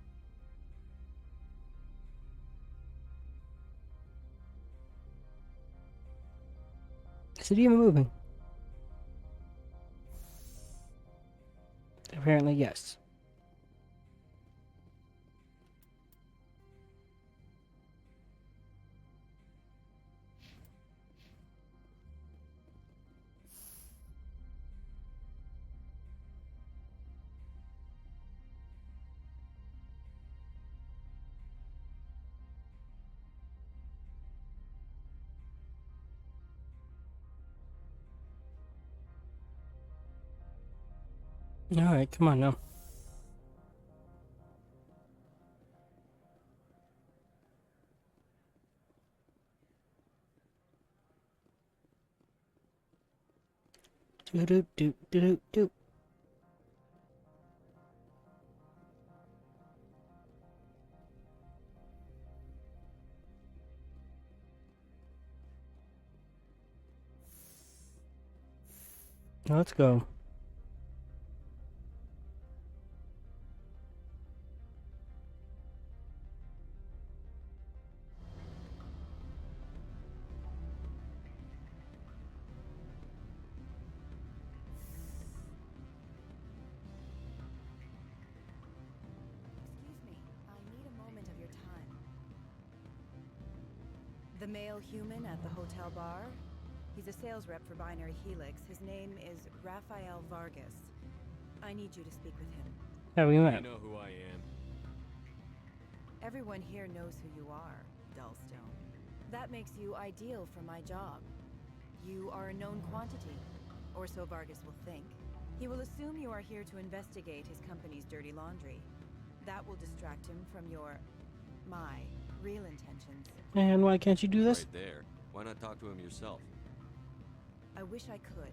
Speaker 1: Is it even moving? Apparently, yes. Alright, come on now. Do do do do do do. Let's go.
Speaker 14: The male human at the hotel bar? He's a sales rep for Binary Helix. His name is Rafael Vargas. I need you to speak with him.
Speaker 1: How we met?
Speaker 4: You know who I am.
Speaker 14: Everyone here knows who you are, Dullstone. That makes you ideal for my job. You are a known quantity, or so Vargas will think. He will assume you are here to investigate his company's dirty laundry. That will distract him from my real intentions.
Speaker 1: And why can't you do this?
Speaker 4: Right there. Why not talk to him yourself?
Speaker 14: I wish I could.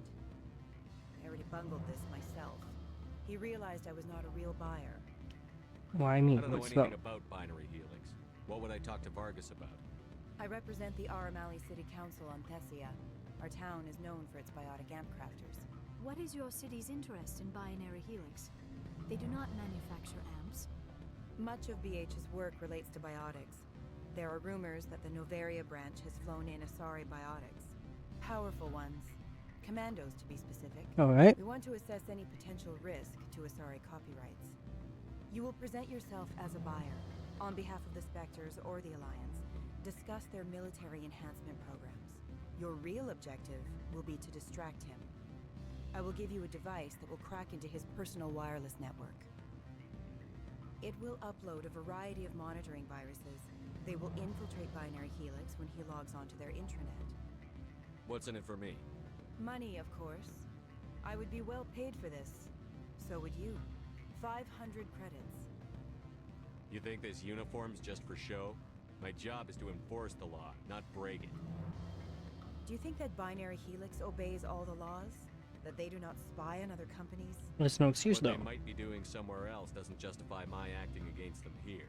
Speaker 14: I already bungled this myself. He realized I was not a real buyer.
Speaker 1: Why me?
Speaker 4: I don't know
Speaker 1: What's
Speaker 4: anything
Speaker 1: up?
Speaker 4: about Binary Helix. What would I talk to Vargas about?
Speaker 14: I represent the Aramali City Council on Thessia. Our town is known for its biotic amp crafters.
Speaker 15: What is your city's interest in Binary Helix? They do not manufacture amps.
Speaker 14: Much of BH's work relates to biotics. There are rumors that the Noveria branch has flown in Asari biotics. Powerful ones. Commandos, to be specific.
Speaker 1: Alright.
Speaker 14: We want to assess any potential risk to Asari copyrights. You will present yourself as a buyer, on behalf of the Spectres or the Alliance. Discuss their military enhancement programs. Your real objective will be to distract him. I will give you a device that will crack into his personal wireless network. It will upload a variety of monitoring viruses. They will infiltrate Binary Helix when he logs onto their intranet.
Speaker 4: What's in it for me?
Speaker 14: Money, of course. I would be well paid for this. So would you. 500 credits.
Speaker 4: You think this uniform's just for show? My job is to enforce the law, not break it.
Speaker 14: Do you think that Binary Helix obeys all the laws? That they do not spy on other companies?
Speaker 1: That's no excuse, though.
Speaker 4: What they might be doing somewhere else doesn't justify my acting against them here.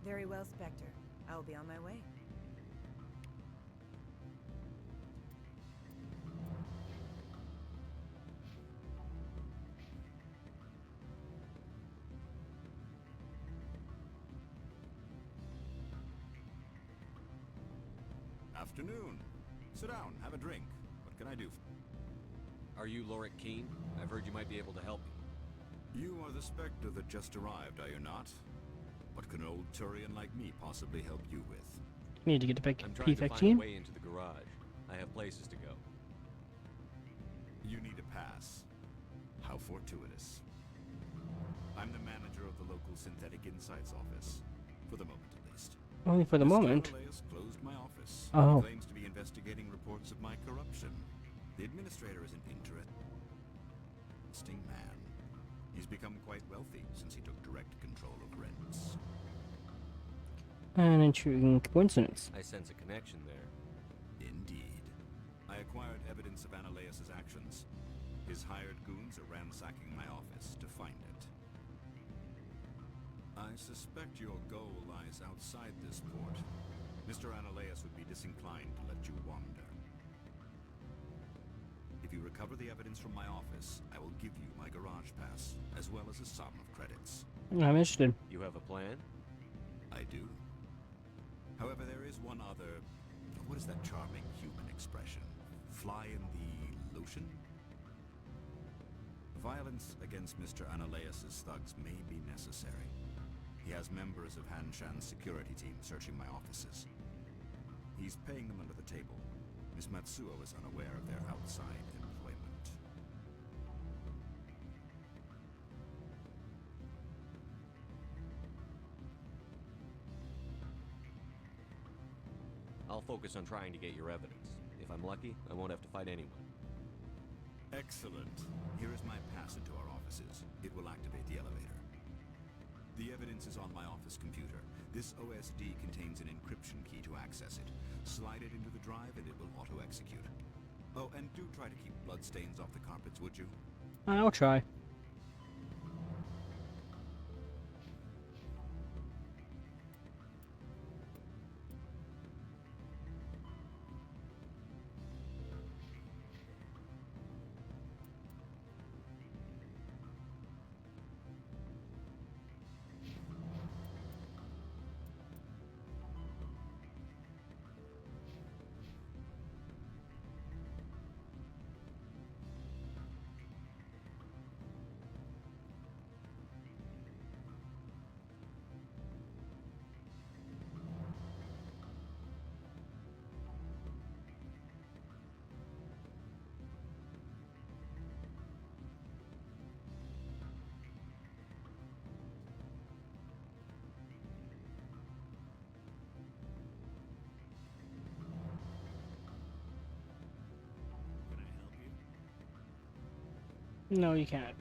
Speaker 14: Very well, Spectre. I will be on my way.
Speaker 23: Afternoon. Sit down, have a drink. What can I do?
Speaker 4: Are you Lorik Keen? I've heard you might be able to help me.
Speaker 23: You are the Spectre that just arrived, are you not? What can an old Turian like me possibly help you with?
Speaker 1: Need to get to
Speaker 4: I'm trying to find a way into the garage. I have places to go.
Speaker 23: You need a pass. How fortuitous. I'm the manager of the local Synthetic Insights office. For the moment, at least.
Speaker 1: Only for the moment.
Speaker 23: Mr. closed my office.
Speaker 1: Oh.
Speaker 23: He claims to be investigating reports of my corruption. The administrator is an interesting man. He's become quite wealthy since he took direct control of rents.
Speaker 1: An intriguing coincidence.
Speaker 4: I sense a connection there.
Speaker 23: Indeed. I acquired evidence of Ananias's actions. His hired goons are ransacking my office to find it. I suspect your goal lies outside this port. Mr. Ananias would be disinclined to let you wander. If you recover the evidence from my office, I will give you my garage pass, as well as a sum of credits.
Speaker 1: I'm interested.
Speaker 4: You have a plan?
Speaker 23: I do. However, there is one other... What is that charming human expression? Fly in the lotion? Violence against Mr. Analaeus' thugs may be necessary. He has members of Hanshan's security team searching my offices. He's paying them under the table. Miss Matsuo is unaware of their outside employment.
Speaker 4: I'll focus on trying to get your evidence. If I'm lucky, I won't have to fight anyone.
Speaker 23: Excellent. Here is my pass into our offices. It will activate the elevator. The evidence is on my office computer. This OSD contains an encryption key to access it. Slide it into the drive and it will auto-execute. Oh, and do try to keep bloodstains off the carpets, would you?
Speaker 1: I'll try. No, you can't.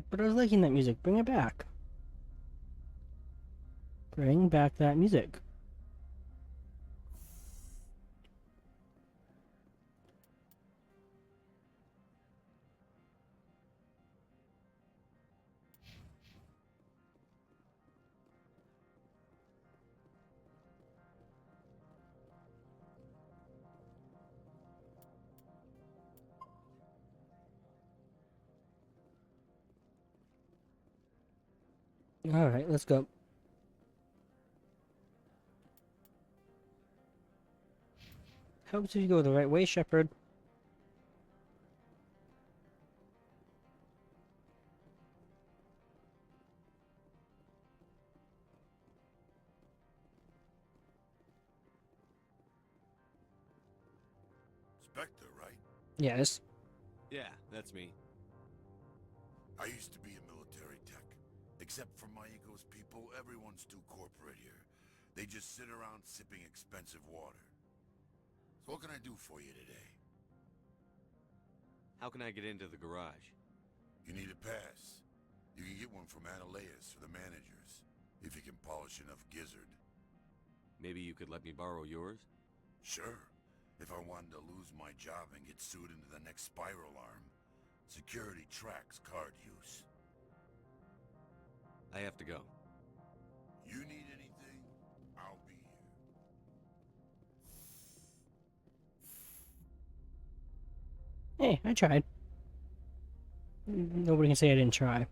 Speaker 1: But I was liking that music. Bring it back. Bring back that music. Alright, let's go. Helps if you go the right way, Shepard.
Speaker 5: Spectre, right?
Speaker 1: Yes.
Speaker 4: Yeah, that's me.
Speaker 5: I used to be a military tech. Except for my ego's people, everyone's too corporate here. They just sit around sipping expensive water. So what can I do for you today?
Speaker 4: How can I get into the garage?
Speaker 5: You need a pass. You can get one from Analaeus or the managers, if you can polish enough gizzard.
Speaker 4: Maybe you could let me borrow yours?
Speaker 5: Sure. If I wanted to lose my job and get sued into the next spiral arm. Security tracks card use.
Speaker 4: I have to go.
Speaker 5: You need anything, I'll be here.
Speaker 1: Hey, I tried. Nobody can say I didn't try.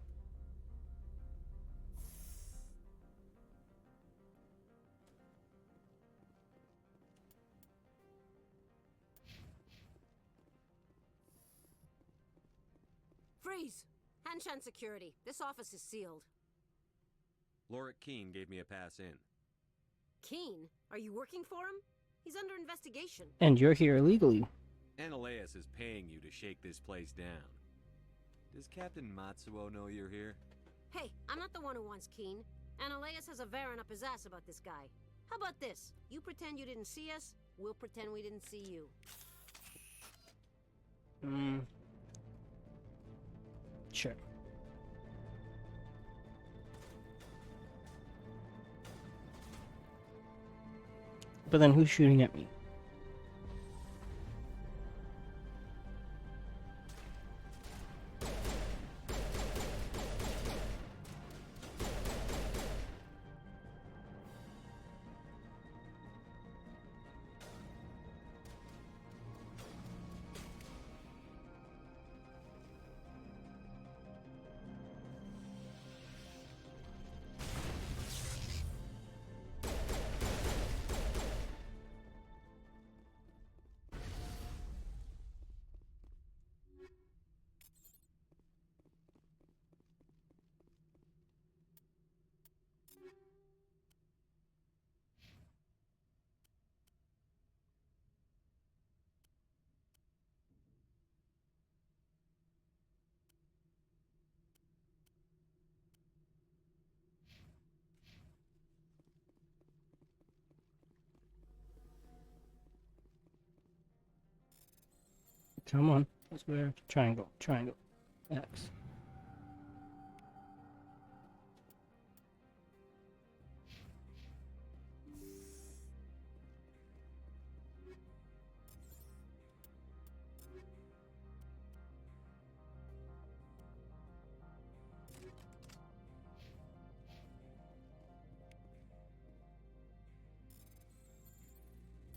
Speaker 7: Freeze! Hanshan security. This office is sealed.
Speaker 4: Lorik Keene gave me a pass in.
Speaker 7: Keene? Are you working for him? He's under investigation.
Speaker 1: And you're here illegally.
Speaker 4: Analaeus is paying you to shake this place down. Does Captain Matsuo know you're here?
Speaker 7: Hey, I'm not the one who wants Keene. Analaeus has a Varan up his ass about this guy. How about this? You pretend you didn't see us, we'll pretend we didn't see you.
Speaker 1: Sure. But then who's shooting at me? Come on. Square. Triangle. Triangle. X.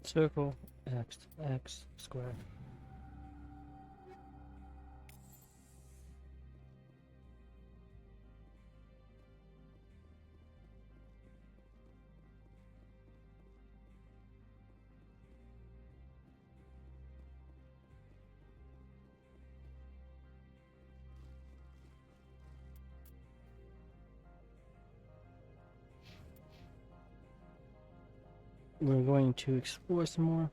Speaker 1: Circle, X, X, square. We're going to explore some more.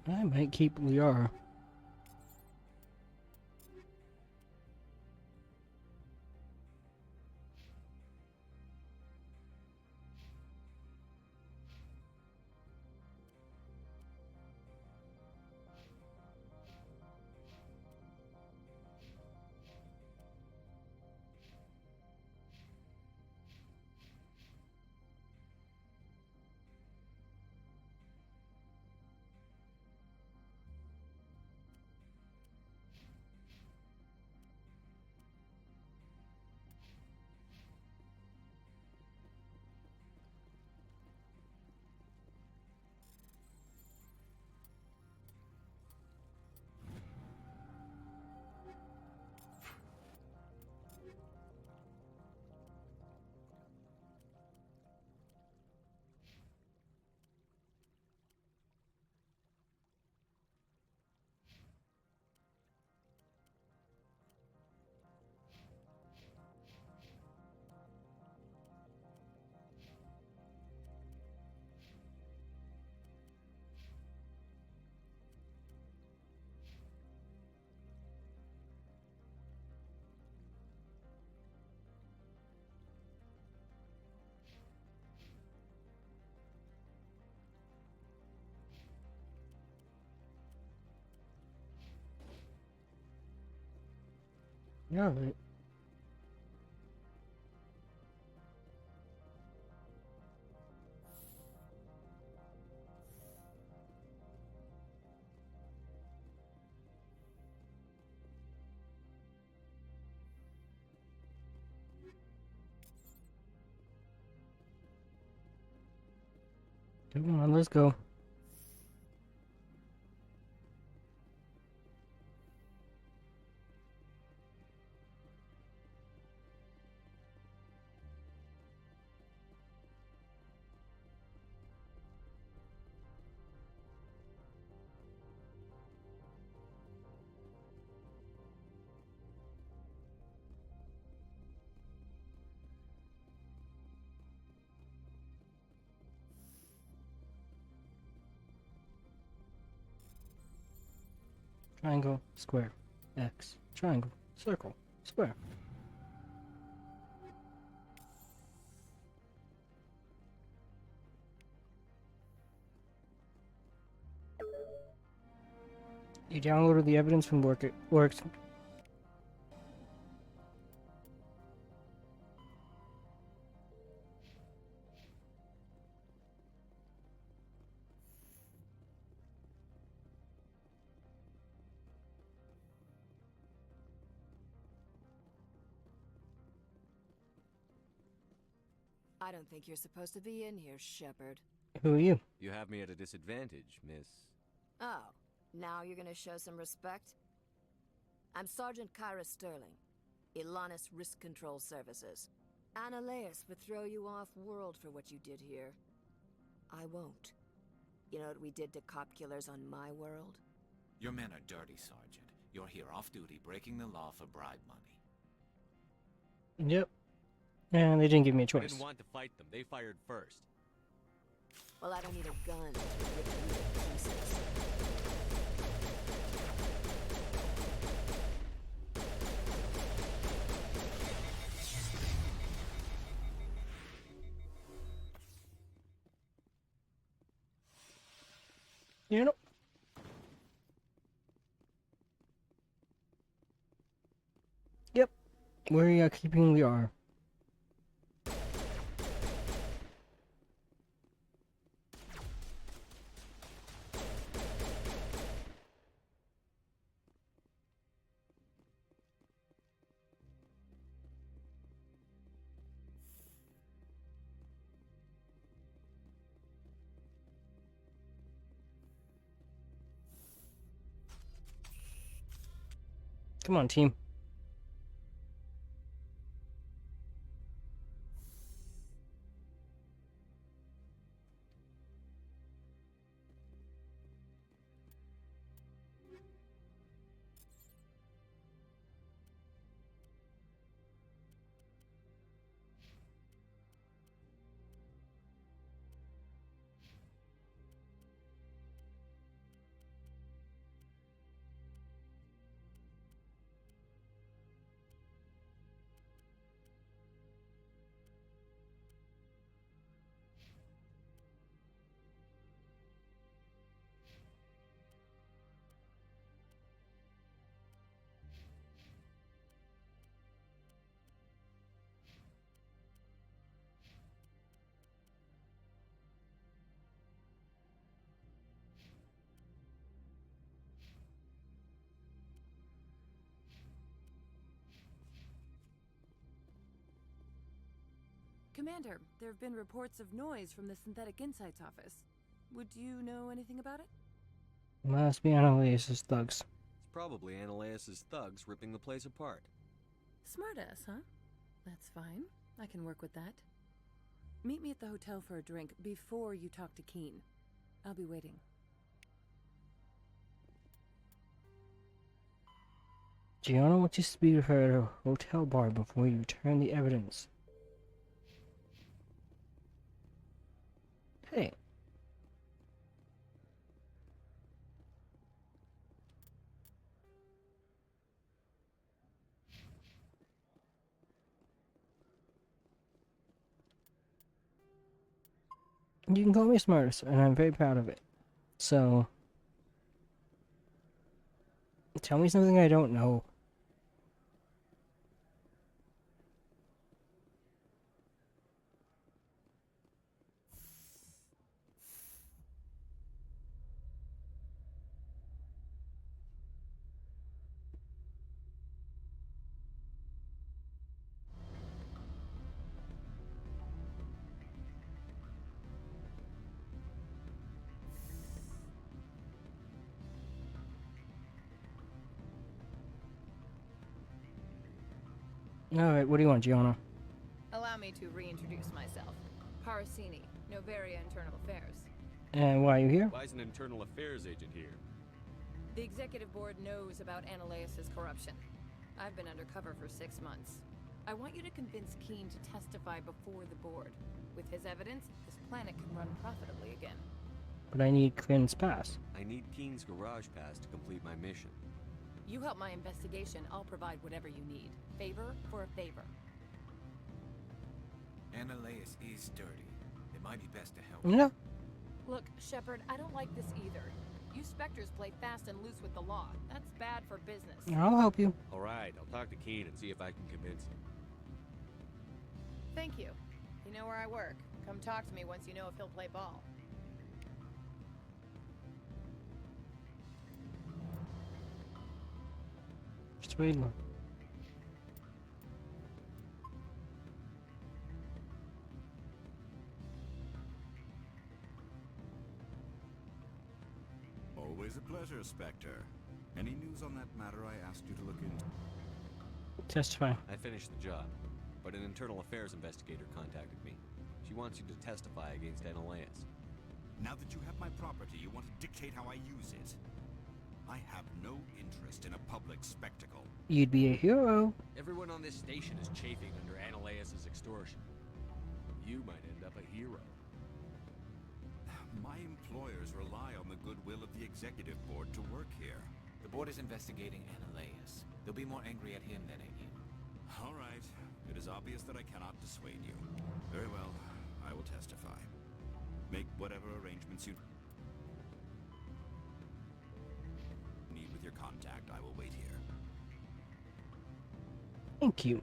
Speaker 1: I might keep Liara. Yeah, right. Come on, let's go. Triangle, square, X, triangle, circle, square. You downloaded the evidence from works.
Speaker 10: I don't think you're supposed to be in here, Shepard.
Speaker 1: Who are you?
Speaker 4: You have me at a disadvantage, miss.
Speaker 10: Oh, now you're gonna show some respect? I'm Sergeant Kyra Sterling, Ilanis Risk Control Services. Annaleus would throw you off-world for what you did here. I won't. You know what we did to cop killers on my world?
Speaker 3: Your men are dirty, Sergeant. You're here off-duty, breaking the law for bribe money.
Speaker 1: Yep. And they didn't give me a
Speaker 4: I
Speaker 1: choice.
Speaker 4: didn't want to fight them. They fired first.
Speaker 10: Well, I don't need a gun to rip you to pieces.
Speaker 1: You know. Yep. We are keeping we are. Come on, team.
Speaker 21: Commander, there have been reports of noise from the Synthetic Insights office. Would you know anything about it?
Speaker 1: Must be Annalise's thugs.
Speaker 4: It's probably Annalise's thugs ripping the place apart.
Speaker 21: Smartass, huh? That's fine. I can work with that. Meet me at the hotel for a drink before you talk to Keen. I'll be waiting.
Speaker 1: Gianna wants you to speak to her at a hotel bar before you return the evidence. Hey. You can call me smartest, and I'm very proud of it. So, tell me something I don't know. Alright, what do you want, Gianna?
Speaker 17: Allow me to reintroduce myself. Parasini, Noveria Internal Affairs.
Speaker 1: And why are you here?
Speaker 4: Why is an internal affairs agent here?
Speaker 17: The executive board knows about Annalise's corruption. I've been undercover for 6 months. I want you to convince Keen to testify before the board. With his evidence, this planet can run profitably again.
Speaker 1: But I need Quinn's pass.
Speaker 4: I need Keen's garage pass to complete my mission.
Speaker 17: You help my investigation, I'll provide whatever you need. Favor for a favor.
Speaker 3: Annalise is dirty. It might be best to help.
Speaker 1: No.
Speaker 17: Look, Shepard, I don't like this either. You Spectres play fast and loose with the law. That's bad for business.
Speaker 1: I'll help you.
Speaker 4: Alright, I'll talk to Keen and see if I can convince him.
Speaker 17: Thank you. You know where I work. Come talk to me once you know if he'll play ball.
Speaker 1: Just wait a minute.
Speaker 23: Always a pleasure, Spectre. Any news on that matter I asked you to look into?
Speaker 1: Testify.
Speaker 4: I finished the job, but an internal affairs investigator contacted me. She wants you to testify against Annalise's.
Speaker 23: Now that you have my property, you want to dictate how I use it. I have no interest in a public spectacle.
Speaker 1: You'd be a hero.
Speaker 4: Everyone on this station is chafing under Annalise's extortion. You might end up a hero.
Speaker 23: My employers rely on the goodwill of the executive board to work here.
Speaker 3: The board is investigating Annalise. They'll be more angry at him than at you.
Speaker 23: All right. It is obvious that I cannot dissuade you. Very well. I will testify. Make whatever arrangements you... contact, I will wait here.
Speaker 1: Thank you.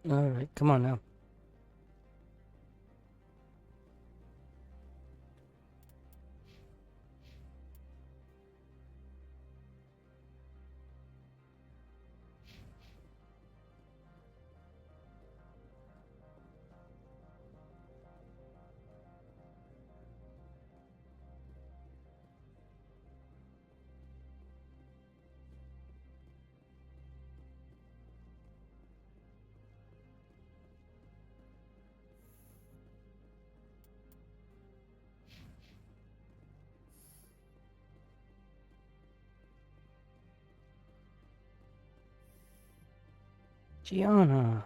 Speaker 1: Alright, come on now. Gianna.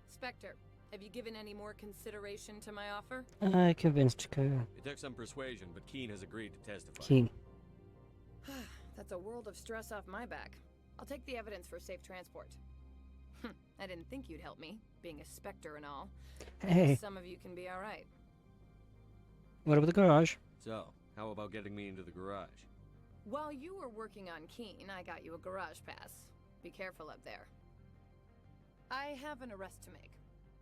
Speaker 17: Spectre, have you given any more consideration to my offer?
Speaker 1: I convinced her.
Speaker 4: It took some persuasion, but Keen has agreed to testify.
Speaker 1: Keen.
Speaker 17: That's a world of stress off my back. I'll take the evidence for safe transport. I didn't think you'd help me, being a Spectre and all.
Speaker 1: Hey.
Speaker 17: Some of you can be alright.
Speaker 1: What about the garage?
Speaker 4: So, how about getting me into the garage?
Speaker 17: While you were working on Keen, I got you a garage pass. Be careful up there. I have an arrest to make.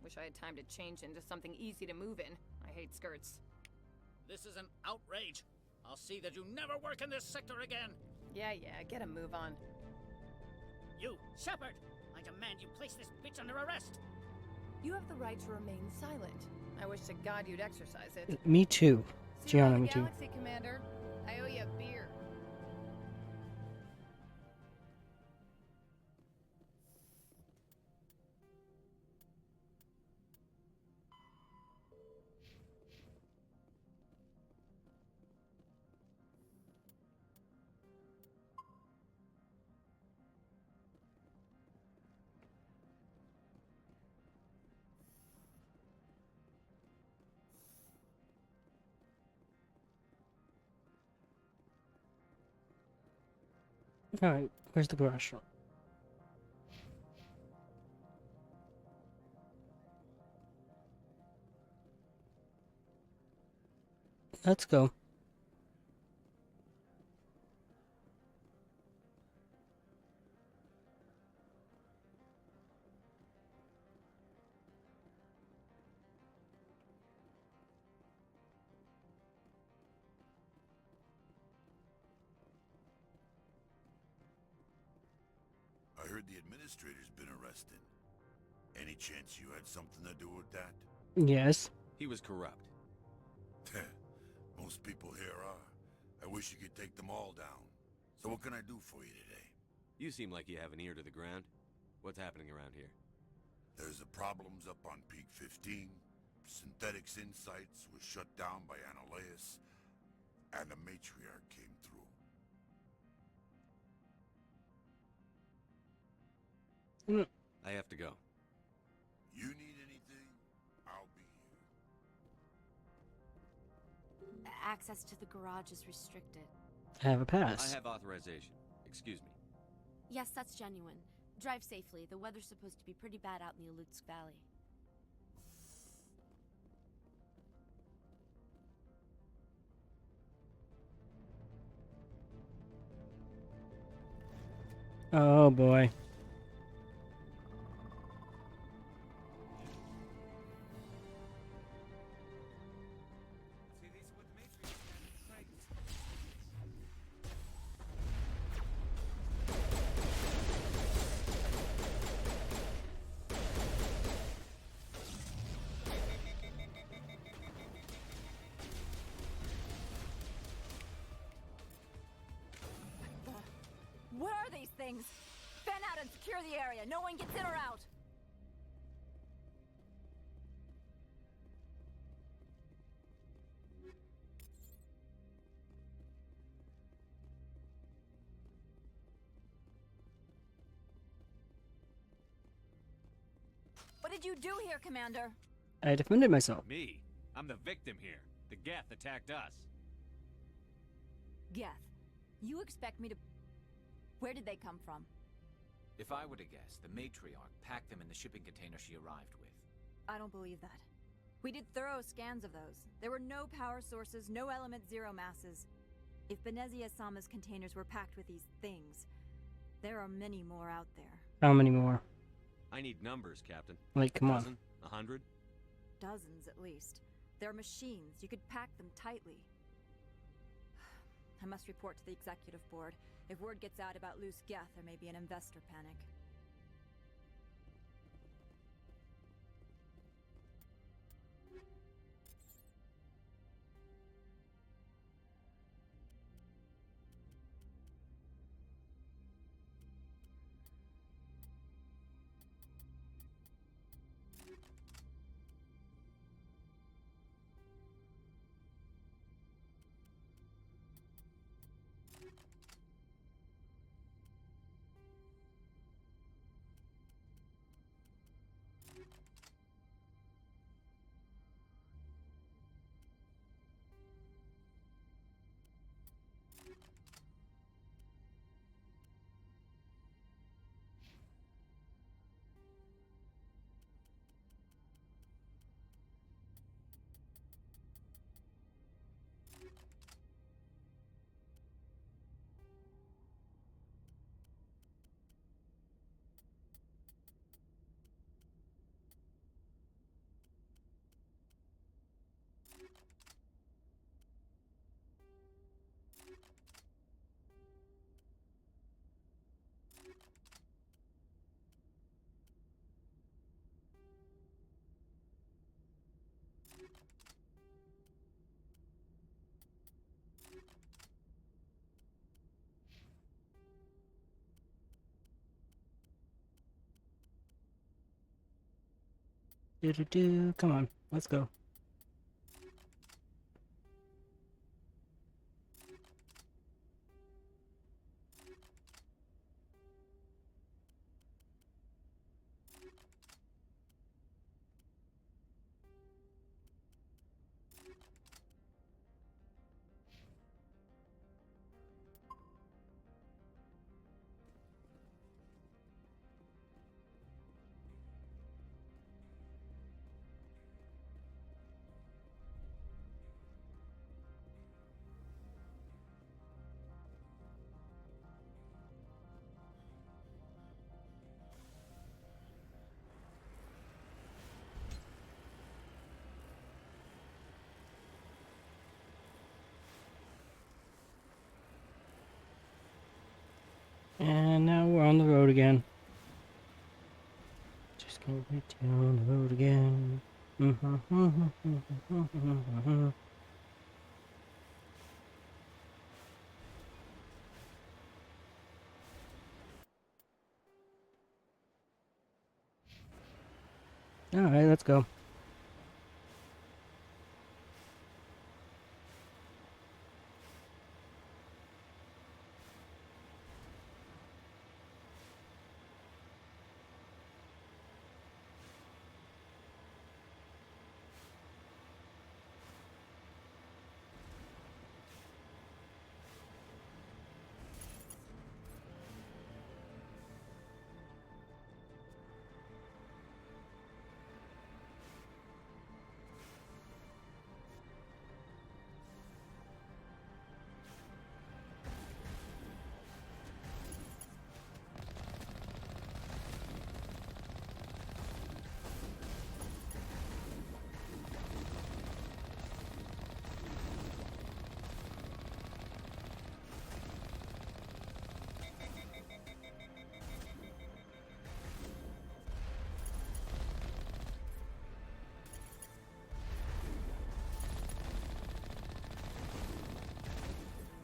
Speaker 17: Wish I had time to change into something easy to move in. I hate skirts.
Speaker 13: This is an outrage. I'll see that you never work in this sector again.
Speaker 17: Yeah, get a move on.
Speaker 13: You, Shepard! I demand you place this bitch under arrest!
Speaker 17: You have the right to remain silent. I wish to God you'd exercise it.
Speaker 1: Me too.
Speaker 17: See you
Speaker 1: Gianna,
Speaker 17: around
Speaker 1: me
Speaker 17: the
Speaker 1: too.
Speaker 17: Galaxy, Commander. I owe you a beer.
Speaker 1: Alright, where's the garage? Let's go.
Speaker 5: I heard the administrator's been arrested. Any chance you had something to do with that?
Speaker 1: Yes.
Speaker 4: He was corrupt.
Speaker 5: Most people here are. I wish you could take them all down. So what can I do for you today?
Speaker 4: You seem like you have an ear to the ground. What's happening around here?
Speaker 5: There's the problems up on Peak 15. Synthetics Insights was shut down by Analeus. And the Matriarch came through.
Speaker 4: I have to go.
Speaker 5: You need anything? I'll be here.
Speaker 15: Access to the garage is restricted.
Speaker 1: I have a pass.
Speaker 4: I have authorization. Excuse me.
Speaker 15: Yes, that's genuine. Drive safely. The weather's supposed to be pretty bad out in the Alutsk Valley.
Speaker 1: Oh boy.
Speaker 22: What are these things? Fan out and secure the area. No one gets in or out. did you do here, Commander?
Speaker 1: I defended myself.
Speaker 4: Me? I'm the victim here. The Geth attacked us.
Speaker 22: Geth, you expect me to... Where did they come from?
Speaker 3: If I were to guess, the matriarch packed them in the shipping container she arrived with.
Speaker 22: I don't believe that. We did thorough scans of those. There were no power sources, no element zero masses. If Benezia Sama's containers were packed with these things, there are many more out there.
Speaker 1: How many more?
Speaker 4: I need numbers, Captain.
Speaker 1: Like, come on.
Speaker 4: 100?
Speaker 22: Dozens, at least. They're machines. You could pack them tightly. I must report to the executive board. If word gets out about loose Geth, there may be an investor panic.
Speaker 1: Come on, let's go. And now we're on the road again. Just gonna get on the road again. Alright, let's go.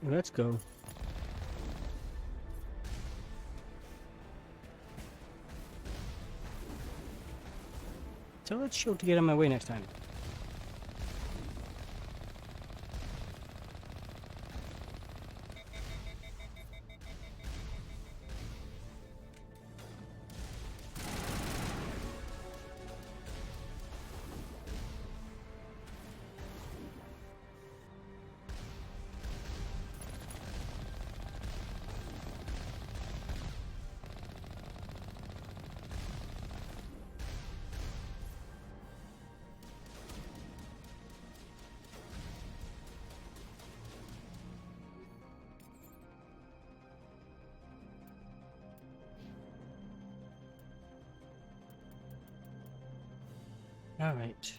Speaker 1: Let's go. Tell that shield to get on my way next time. Alright.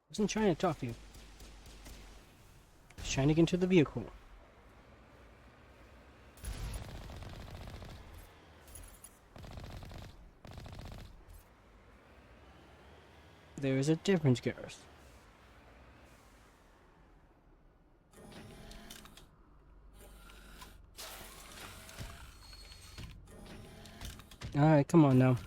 Speaker 1: I wasn't trying to talk to you. I was trying to get into the vehicle. There is a difference, Garrus. Alright, come on now.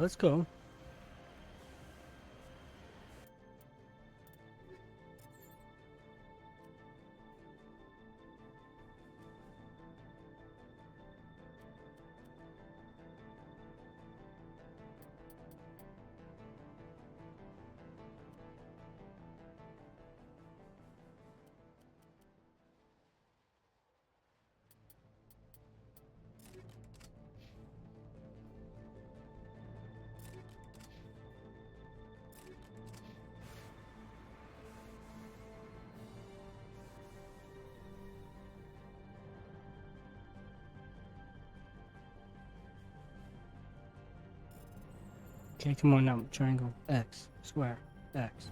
Speaker 1: Let's go. Okay, come on now. Triangle. X. Square. X.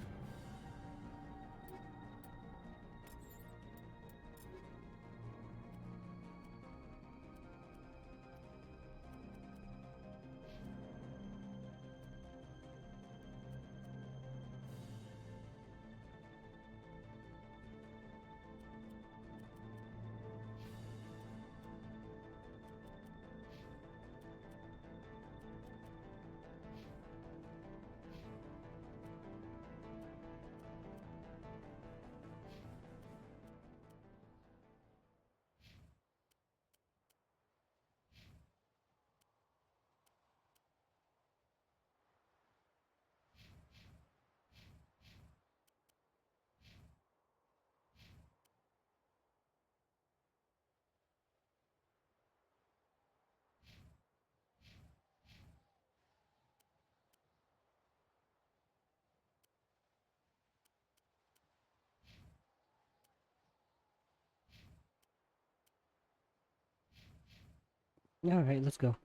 Speaker 1: Alright, let's go.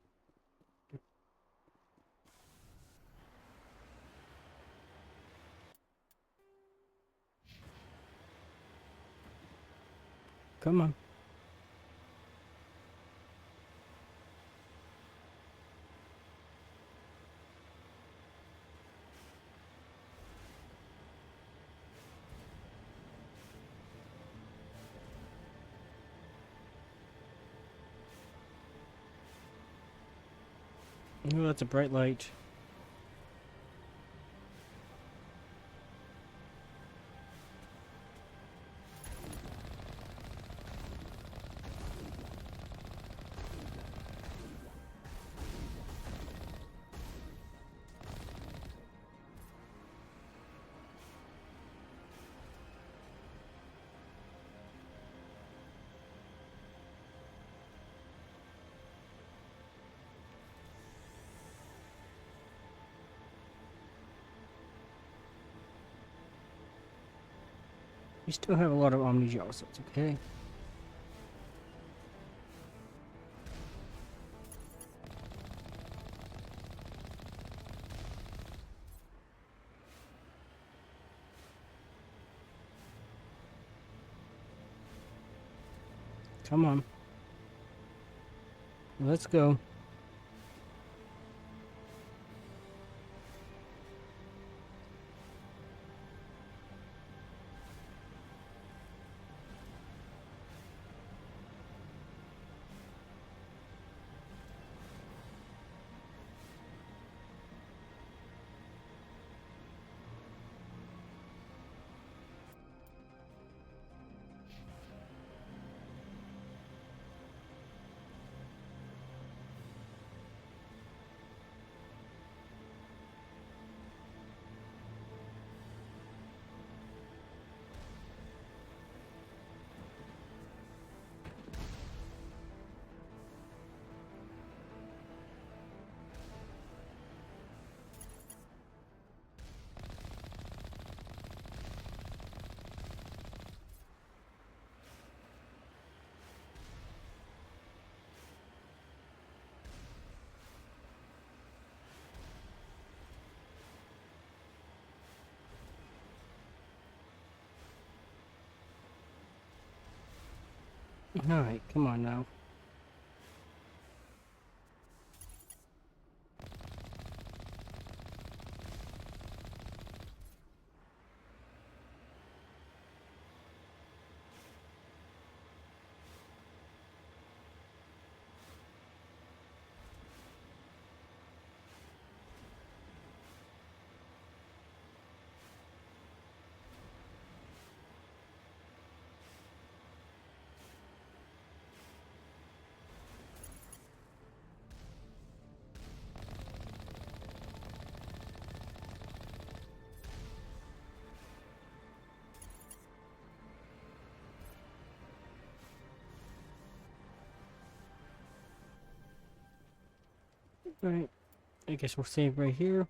Speaker 1: Come on. Oh, that's a bright light. We still have a lot of Omni Gels, so it's okay. Come on. Let's go. Alright, come on now. Alright, I guess we'll save right here.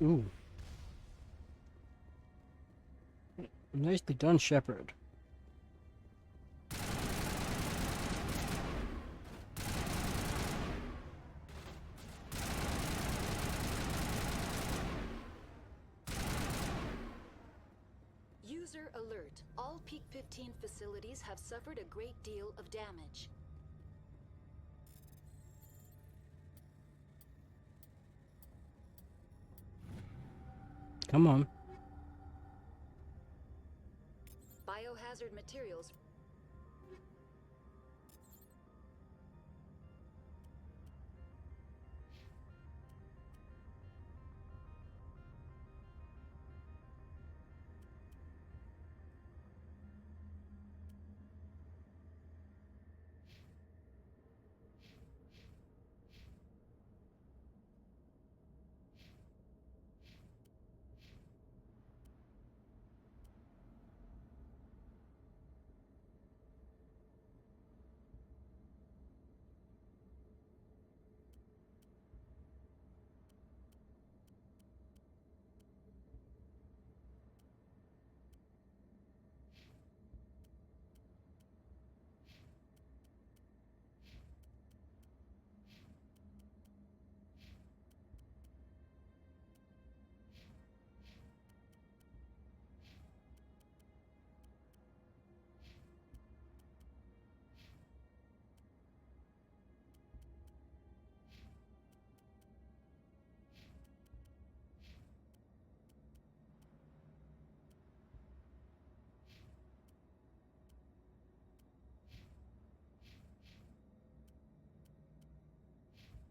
Speaker 1: Ooh. Nicely done, Shepard.
Speaker 8: User alert. All Peak 15 facilities have suffered a great deal of damage.
Speaker 1: Come on.
Speaker 8: Biohazard materials.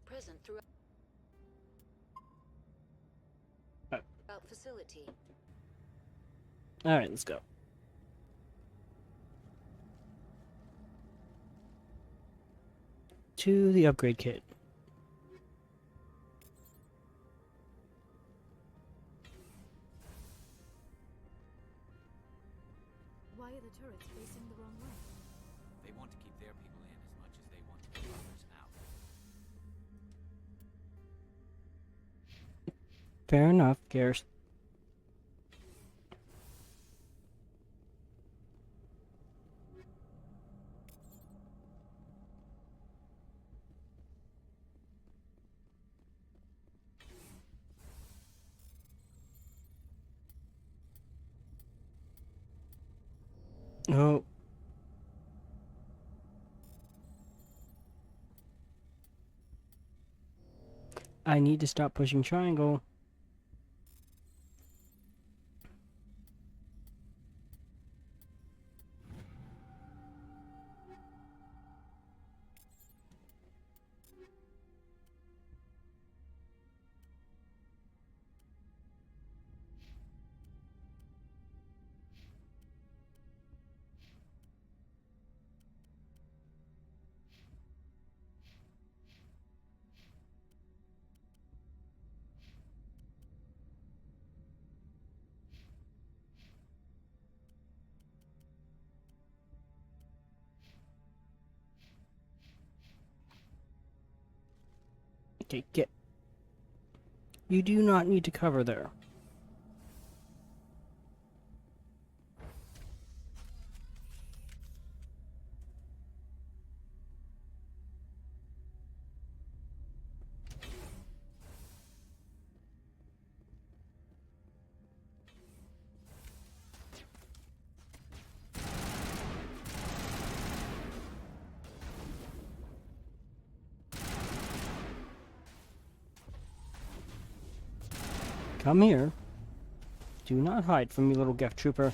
Speaker 8: Present throughout facility.
Speaker 1: Alright, let's go. To the upgrade kit.
Speaker 15: Why are the turrets facing the wrong way?
Speaker 3: They want to keep their people
Speaker 1: Fair enough, Garrus. Oh. I need to stop pushing triangle. Okay, get. You do not need to cover there. Come here. Do not hide from me, little Geth Trooper.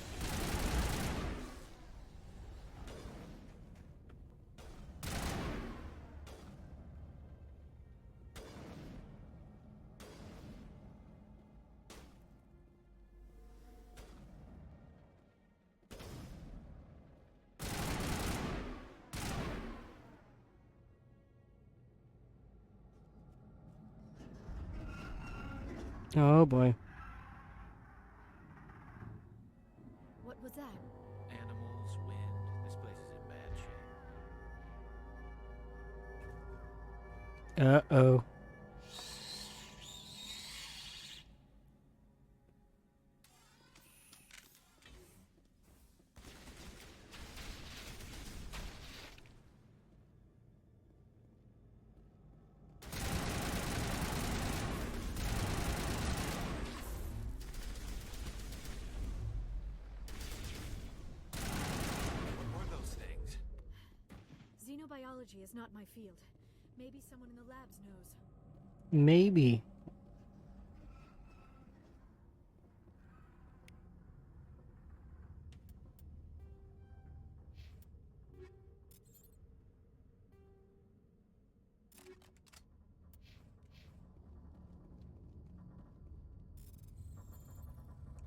Speaker 1: Oh boy.
Speaker 10: What was that?
Speaker 3: Animals, wind. This place is in bad shape.
Speaker 1: Uh-oh.
Speaker 15: Xenobiology is not my field. Maybe someone in the labs knows.
Speaker 1: Maybe.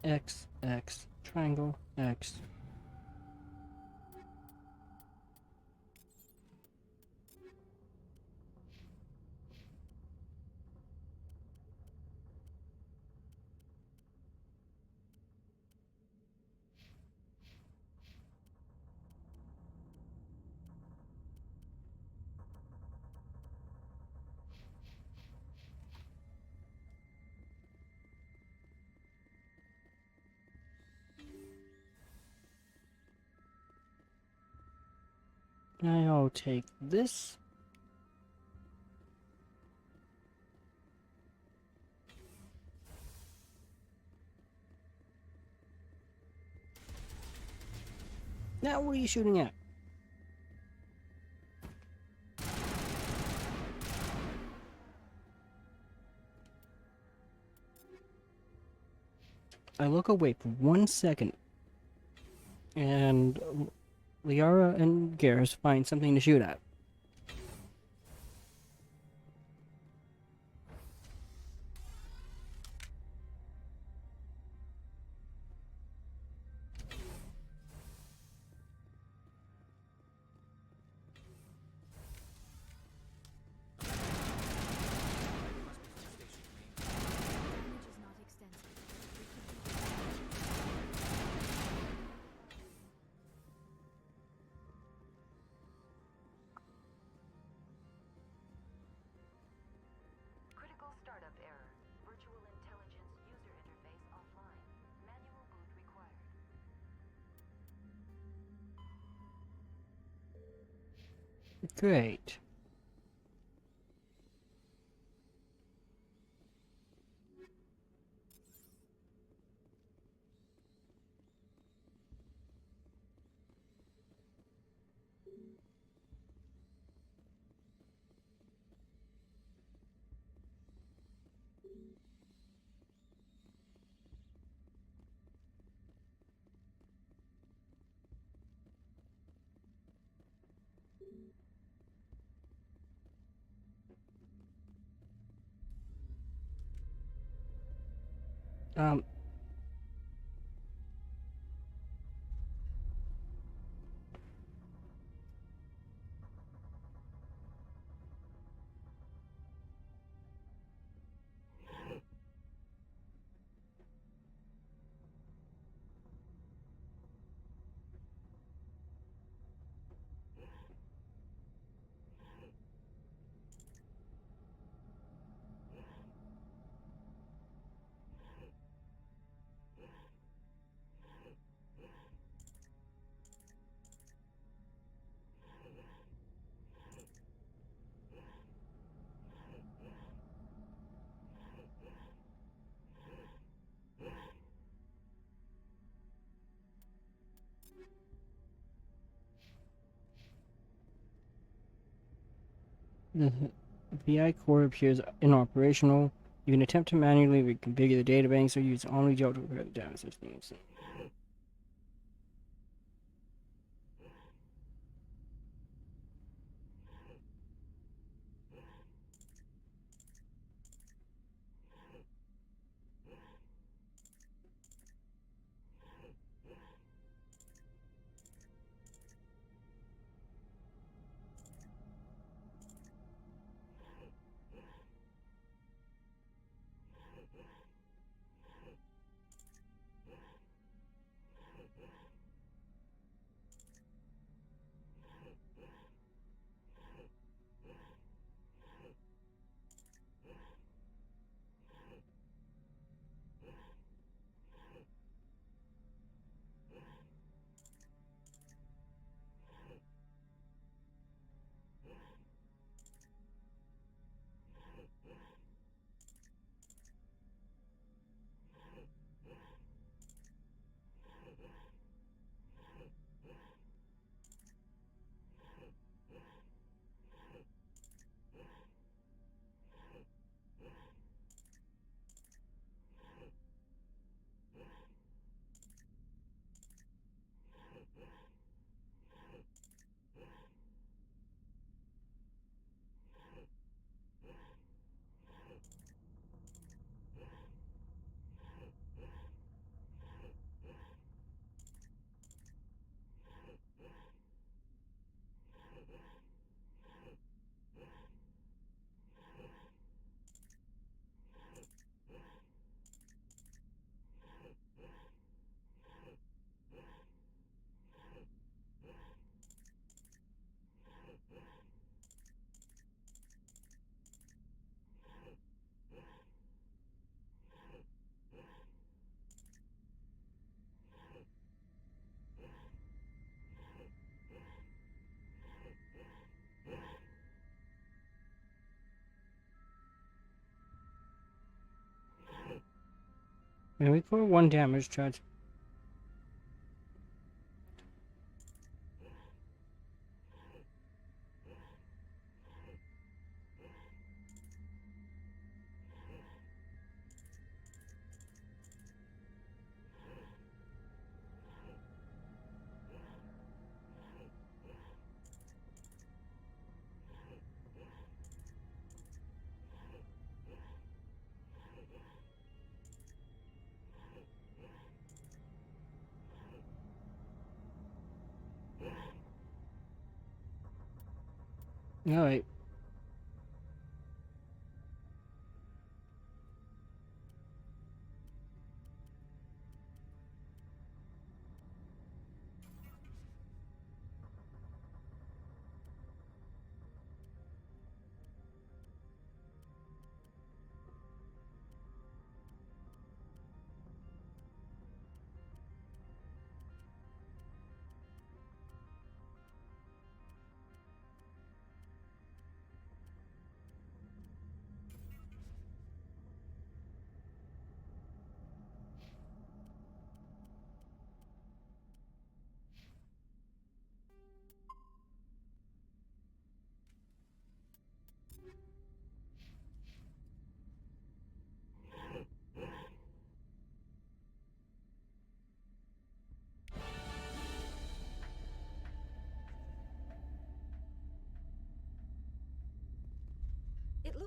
Speaker 1: X, X, triangle, X. I'll take this. Now what are you shooting at? I look away for 1 second, and Liara and Garrus find something to shoot at. Great. Um, the VI core appears inoperational. You can attempt to manually reconfigure the databanks or use only gel to repair the damage systems. And we put 1 damage charge. Alright.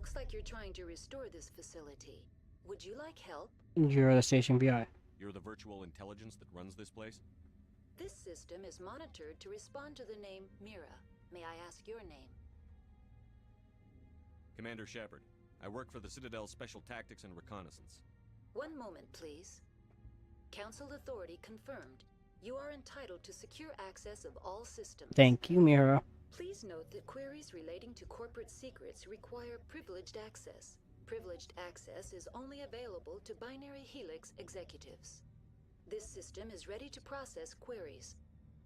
Speaker 8: Looks like you're trying to restore this facility. Would you like help?
Speaker 1: You're the station BI.
Speaker 4: You're the virtual intelligence that runs this place?
Speaker 8: This system is monitored to respond to the name Mira. May I ask your name?
Speaker 4: Commander Shepard. I work for the Citadel Special Tactics and Reconnaissance.
Speaker 8: One moment, please. Council authority confirmed. You are entitled to secure access of all systems.
Speaker 1: Thank you, Mira.
Speaker 8: Please note that queries relating to corporate secrets require privileged access. Privileged access is only available to Binary Helix executives. This system is ready to process queries.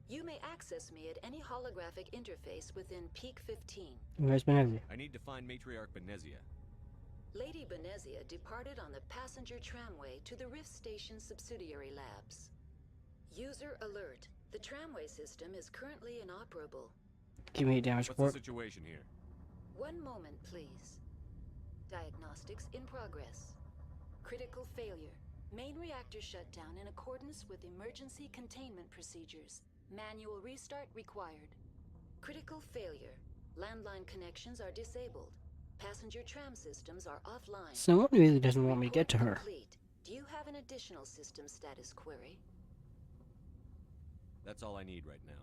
Speaker 8: You may access me at any holographic interface within Peak 15.
Speaker 1: Where's Benezia?
Speaker 4: I need to find Matriarch Benezia.
Speaker 8: Lady Benezia departed on the passenger tramway to the Rift Station subsidiary labs. User alert. The tramway system is currently inoperable.
Speaker 1: Give me a damage
Speaker 4: What's
Speaker 1: report.
Speaker 4: the situation here?
Speaker 8: One moment, please. Diagnostics in progress. Critical failure. Main reactor shut down in accordance with emergency containment procedures. Manual restart required. Critical failure. Landline connections are disabled. Passenger tram systems are offline.
Speaker 1: Someone really doesn't want me to get to her.
Speaker 8: Complete. Do you have an additional system status query?
Speaker 4: That's all I need right now.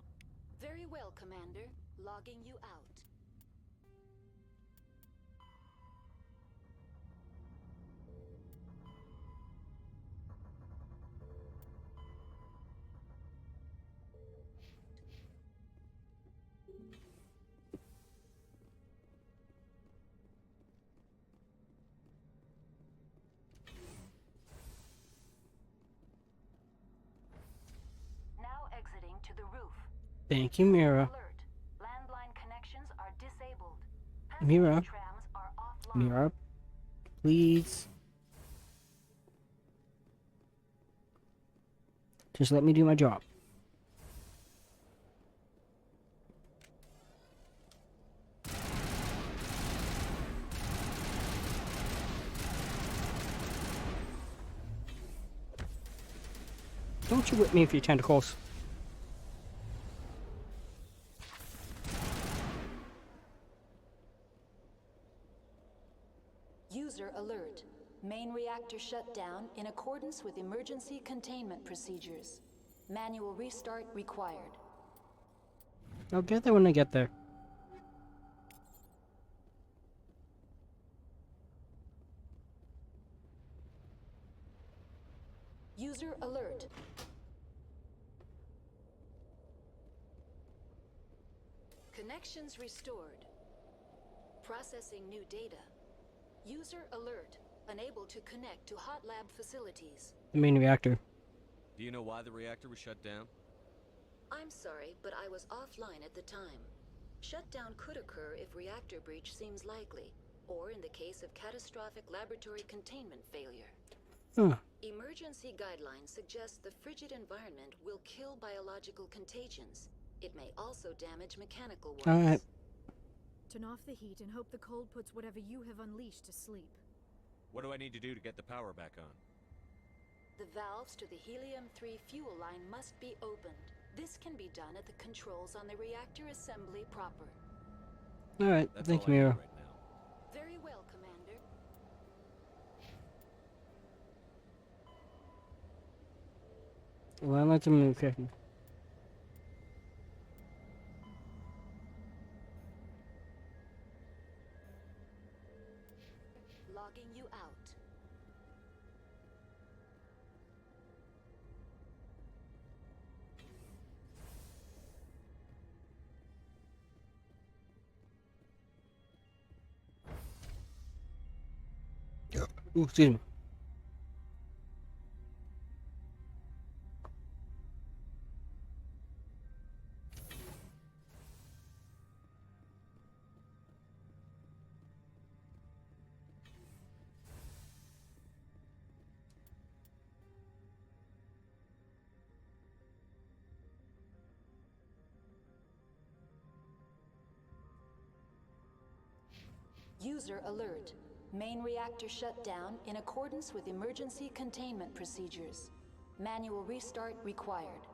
Speaker 8: Very well, Commander. Logging you out. Now exiting to the roof.
Speaker 1: Thank you, Mira.
Speaker 8: Landline connections are disabled.
Speaker 1: Mira.
Speaker 8: Trams are offline.
Speaker 1: Mira. Please. Just let me do my job. Don't you whip me with your tentacles.
Speaker 8: User alert. Main reactor shut down in accordance with emergency containment procedures. Manual restart required.
Speaker 1: I'll get there when I get there.
Speaker 8: User alert. Connections restored. Processing new data. User alert. Unable to connect to hot lab facilities.
Speaker 1: The main reactor.
Speaker 4: Do you know why the reactor was shut down?
Speaker 8: I'm sorry, but I was offline at the time. Shutdown could occur if reactor breach seems likely, or in the case of catastrophic laboratory containment failure.
Speaker 1: Huh.
Speaker 8: Emergency guidelines suggest the frigid environment will kill biological contagions. It may also damage mechanical ones.
Speaker 1: Alright.
Speaker 15: Turn off the heat and hope the cold puts whatever you have unleashed to sleep.
Speaker 4: What do I need to do to get the power back on?
Speaker 8: The valves to the helium-3 fuel line must be opened. This can be done at the controls on the reactor assembly proper.
Speaker 1: Alright, thank you, Mira.
Speaker 8: Very well, Commander.
Speaker 1: Well, I'd like to move quickly.
Speaker 8: Logging you out.
Speaker 1: Ooh, excuse me.
Speaker 8: User alert. Main reactor shut down in accordance with emergency containment procedures. Manual restart required.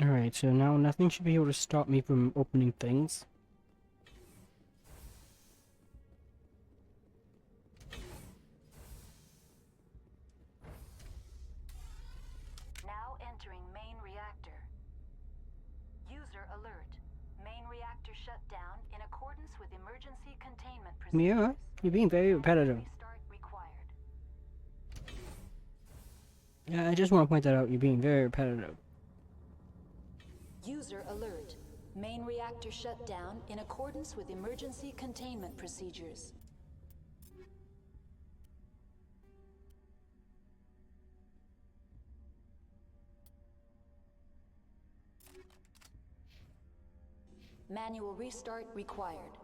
Speaker 1: Alright, so now nothing should be able to stop me from opening things.
Speaker 8: Now entering main reactor. User alert. Main reactor shut down in accordance with emergency containment procedures.
Speaker 1: Mira, you're being very repetitive.
Speaker 8: Restart required.
Speaker 1: Yeah, I just want to point that out. You're being very repetitive.
Speaker 8: User alert. Main reactor shut down in accordance with emergency containment procedures. Manual restart required.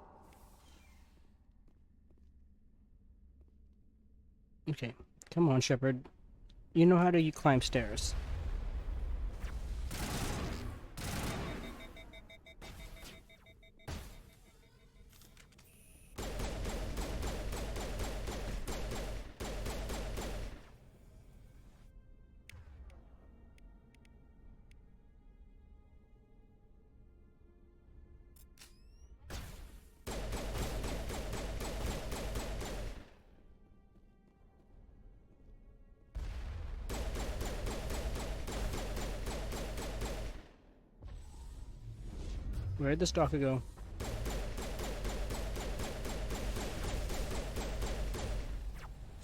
Speaker 1: Okay, come on, Shepard. You know how to climb stairs. Where'd the stalker go?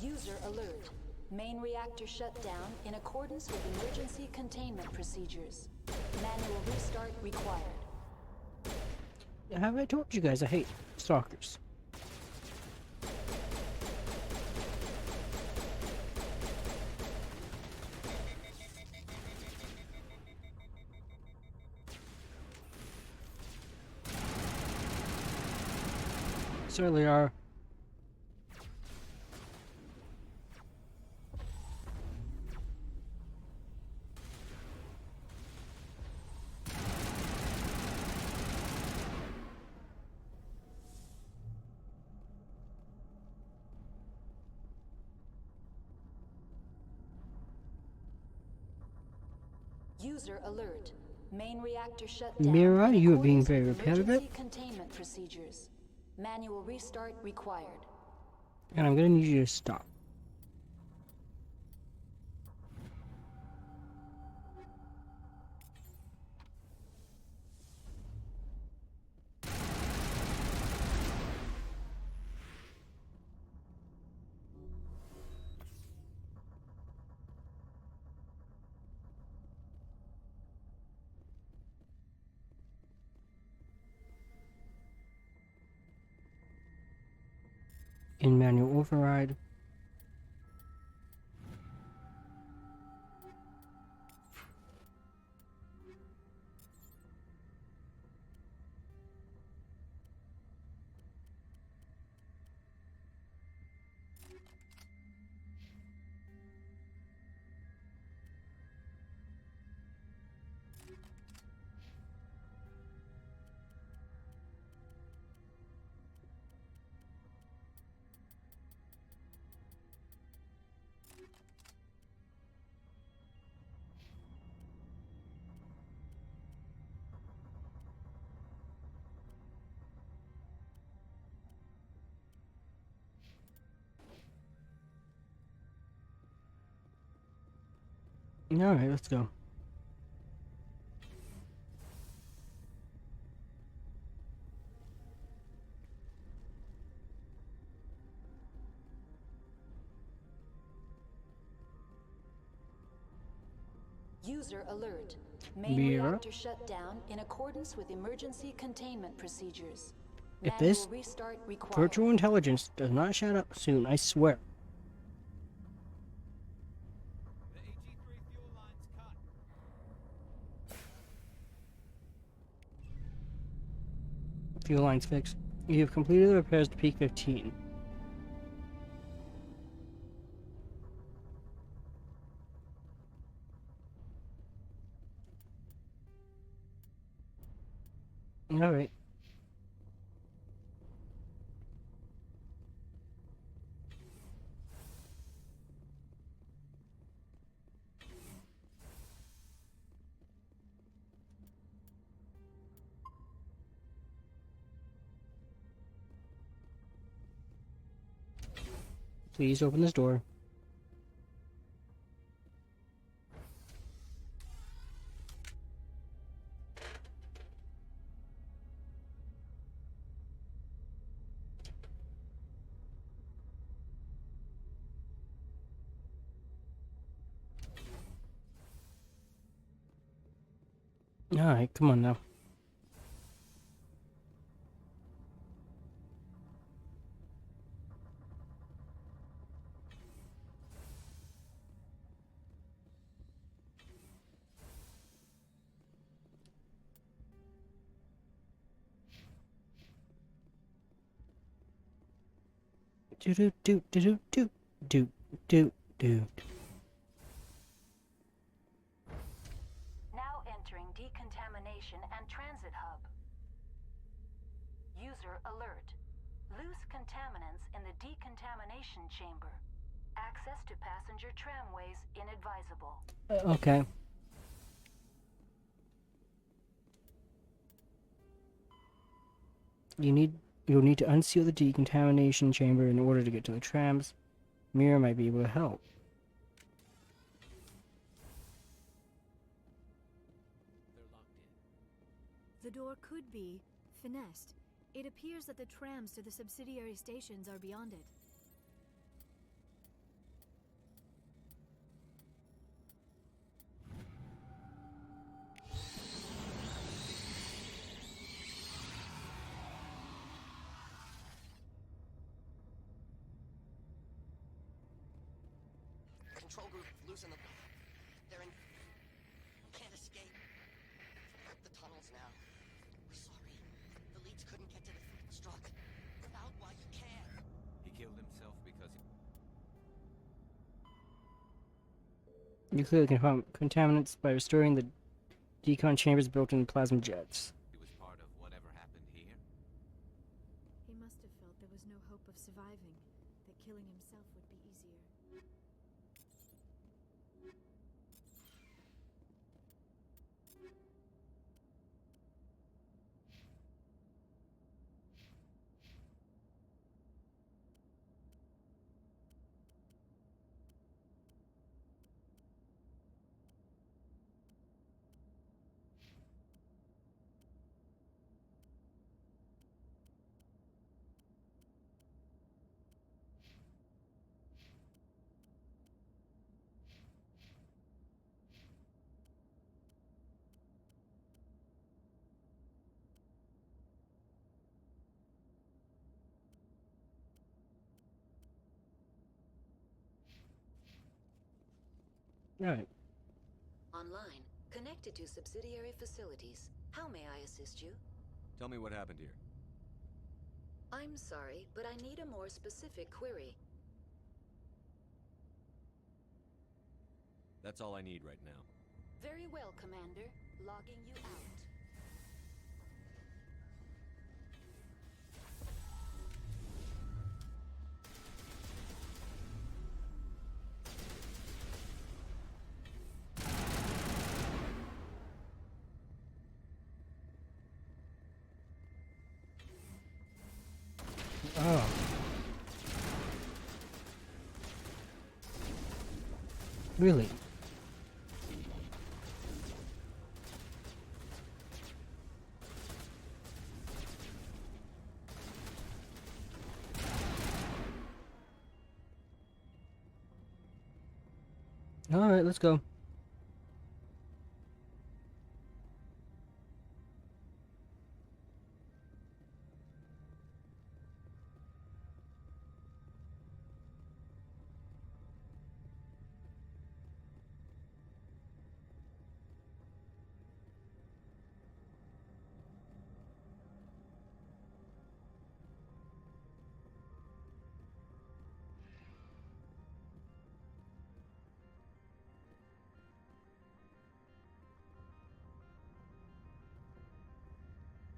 Speaker 8: User alert. Main reactor shut down in accordance with emergency containment procedures. Manual restart required.
Speaker 1: Have I told you guys I hate stalkers? Certainly are.
Speaker 8: User alert. Main reactor shut down.
Speaker 1: Mira,
Speaker 8: in
Speaker 1: you are being
Speaker 8: accordance
Speaker 1: very
Speaker 8: with
Speaker 1: repetitive.
Speaker 8: emergency containment procedures. Manual restart required.
Speaker 1: And I'm gonna need you to stop. In manual override. Alright, let's go.
Speaker 8: User alert. Main
Speaker 1: Mira?
Speaker 8: reactor shut down in accordance with emergency containment procedures.
Speaker 1: If
Speaker 8: Manual
Speaker 1: this
Speaker 8: restart required.
Speaker 1: virtual intelligence does not shut up soon, I swear. Fuel lines fixed. You have completed the repairs to Peak 15. Alright. Please open this door. Alright, come on now. Do do do do do do do do.
Speaker 8: Now entering decontamination and transit hub. User alert. Loose contaminants in the decontamination chamber. Access to passenger tramways inadvisable.
Speaker 1: Okay. You'll need to unseal the decontamination chamber in order to get to the trams. Mira might be able to help.
Speaker 15: The door could be finessed. It appears that the trams to the subsidiary stations are beyond it.
Speaker 9: Control group, loosen them. They're in... Can't escape. The tunnels now. We're sorry. The leads couldn't get to the struck. Out while you can.
Speaker 3: He killed himself because
Speaker 1: You clearly can contaminants by restoring the decon chamber's built-in plasma jets.
Speaker 3: he was part of whatever happened here.
Speaker 15: He must have felt there was no hope of surviving, that killing himself would be easier.
Speaker 1: Alright.
Speaker 8: Online. Connected to subsidiary facilities. How may I assist you?
Speaker 4: Tell me what happened here.
Speaker 8: I'm sorry, but I need a more specific query.
Speaker 4: That's all I need right now.
Speaker 8: Very well, Commander. Logging you out.
Speaker 1: Oh. Really? Alright, let's go.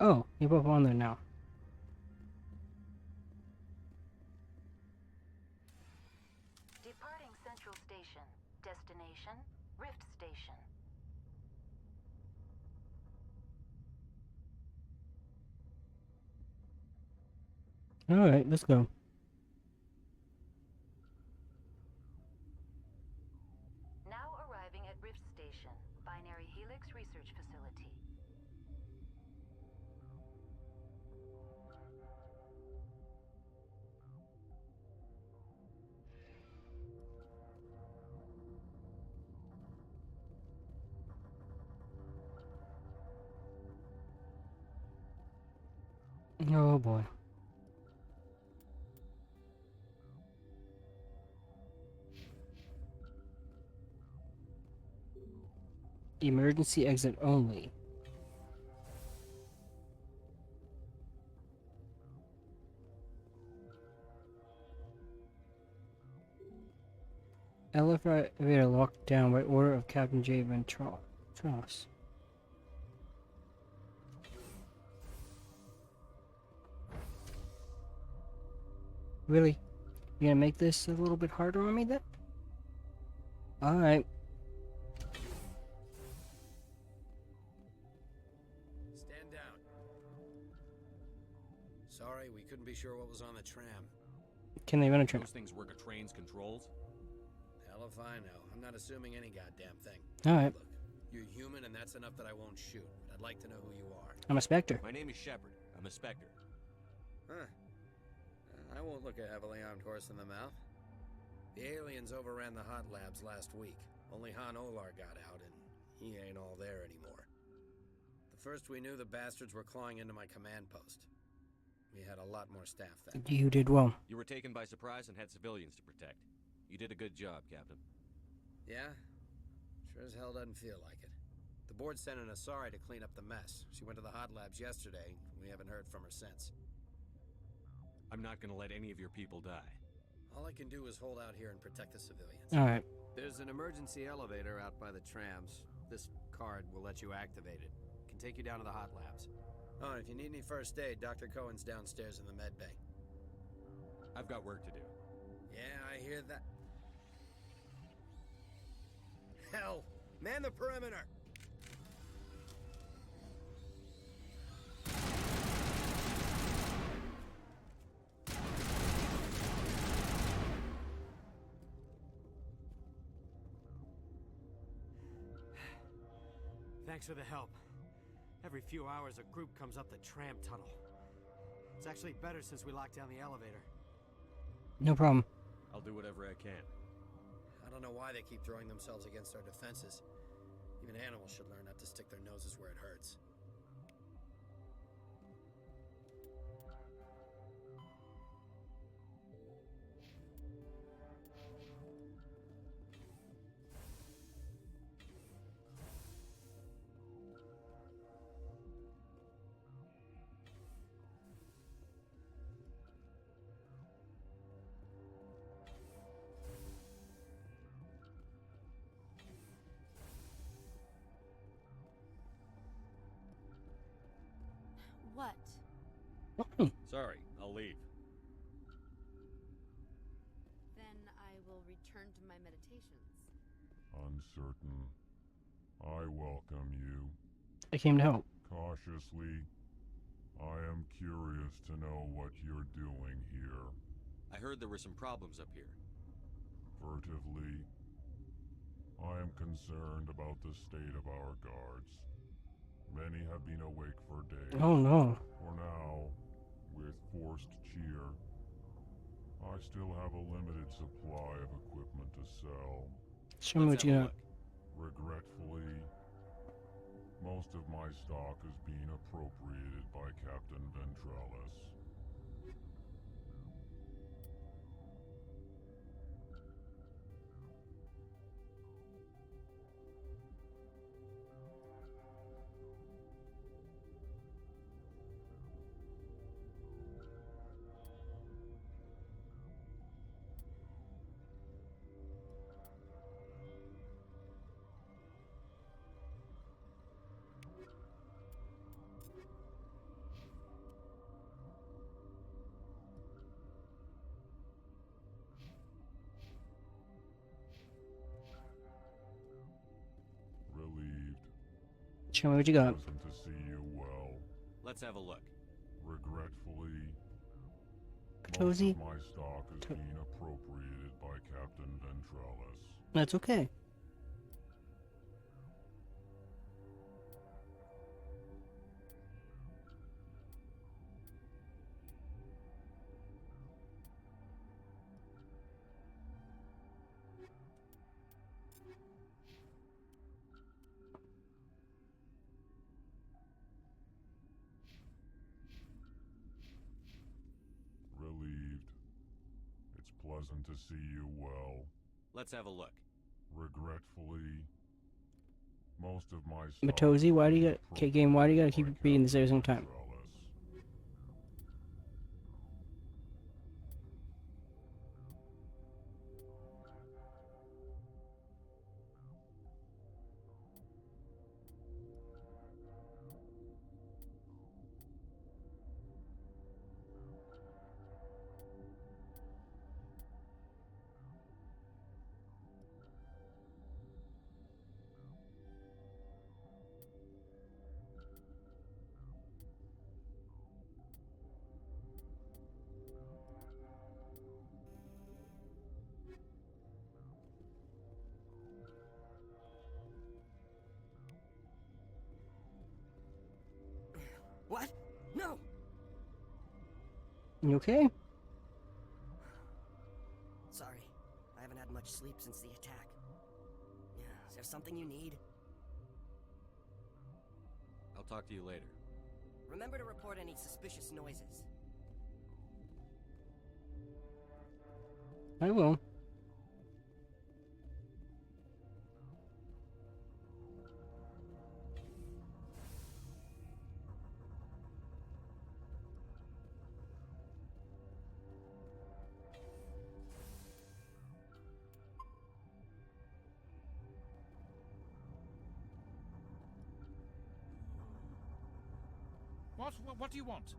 Speaker 1: Oh, you're both on there now.
Speaker 8: Departing Central Station. Destination, Rift Station.
Speaker 1: Alright, let's go. Oh boy. Emergency exit only. Elevator locked down by order of Captain J. Ventros. Really? You gonna make this a little bit harder on me then? Alright.
Speaker 2: Stand down. Sorry, we couldn't be sure what was on the tram.
Speaker 1: Can they run a tram?
Speaker 4: Those things work a train's controls?
Speaker 2: Hell if I know. I'm not assuming any goddamn thing.
Speaker 1: Alright.
Speaker 2: Look, you're human and that's enough that I won't shoot. But I'd like to know who you are.
Speaker 1: I'm a Spectre.
Speaker 4: My name is Shepard. I'm a Spectre.
Speaker 2: Huh. I won't look a heavily armed horse in the mouth. The aliens overran the hot labs last week. Only Han Olar got out, and he ain't all there anymore. The first we knew, the bastards were clawing into my command post. We had a lot more staff then.
Speaker 1: You did well.
Speaker 4: You were taken by surprise and had civilians to protect. You did a good job, Captain.
Speaker 2: Yeah? Sure as hell doesn't feel like it. The board sent an Asari to clean up the mess. She went to the hot labs yesterday. We haven't heard from her since.
Speaker 4: I'm not gonna let any of your people die.
Speaker 2: All I can do is hold out here and protect the civilians.
Speaker 1: Alright.
Speaker 2: There's an emergency elevator out by the trams. This card will let you activate it. Can take you down to the hot labs. Oh, and if you need any first aid, Dr. Cohen's downstairs in the med bay.
Speaker 4: I've got work to do.
Speaker 2: Yeah, I hear that. Hell! Man the perimeter!
Speaker 12: Thanks for the help. Every few hours a group comes up the tram tunnel. It's actually better since we locked down the elevator.
Speaker 1: No problem.
Speaker 4: I'll do whatever I can.
Speaker 2: I don't know why they keep throwing themselves against our defenses. Even animals should learn not to stick their noses where it hurts.
Speaker 22: What?
Speaker 4: Sorry, I'll leave.
Speaker 22: Then I will return to my meditations.
Speaker 5: Uncertain. I welcome you.
Speaker 1: I came to help.
Speaker 5: Cautiously. I am curious to know what you're doing here.
Speaker 4: I heard there were some problems up here.
Speaker 5: Furtively. I am concerned about the state of our guards. Many have been awake for days.
Speaker 1: Oh no.
Speaker 5: For now, with forced cheer, I still have a limited supply of equipment to sell.
Speaker 1: Show me what you got.
Speaker 5: Regretfully, most of my stock is being appropriated by Captain Ventrellis. Relieved.
Speaker 1: Show me what you got.
Speaker 5: Pleasant to see you well.
Speaker 4: Let's have a look.
Speaker 5: Regretfully,
Speaker 1: Cozy.
Speaker 5: most of my stock is being appropriated by Captain Ventrellis.
Speaker 1: That's okay.
Speaker 5: pleasant to see you well.
Speaker 4: Let's have a look.
Speaker 5: Regretfully, most of my
Speaker 1: Matozy, why do you why do you gotta keep repeating this every single time?
Speaker 9: What? No!
Speaker 1: You okay?
Speaker 9: Sorry. I haven't had much sleep since the attack. Yeah, is there something you need?
Speaker 4: I'll talk to you later.
Speaker 9: Remember to report any suspicious noises.
Speaker 1: I will.
Speaker 6: What do you want?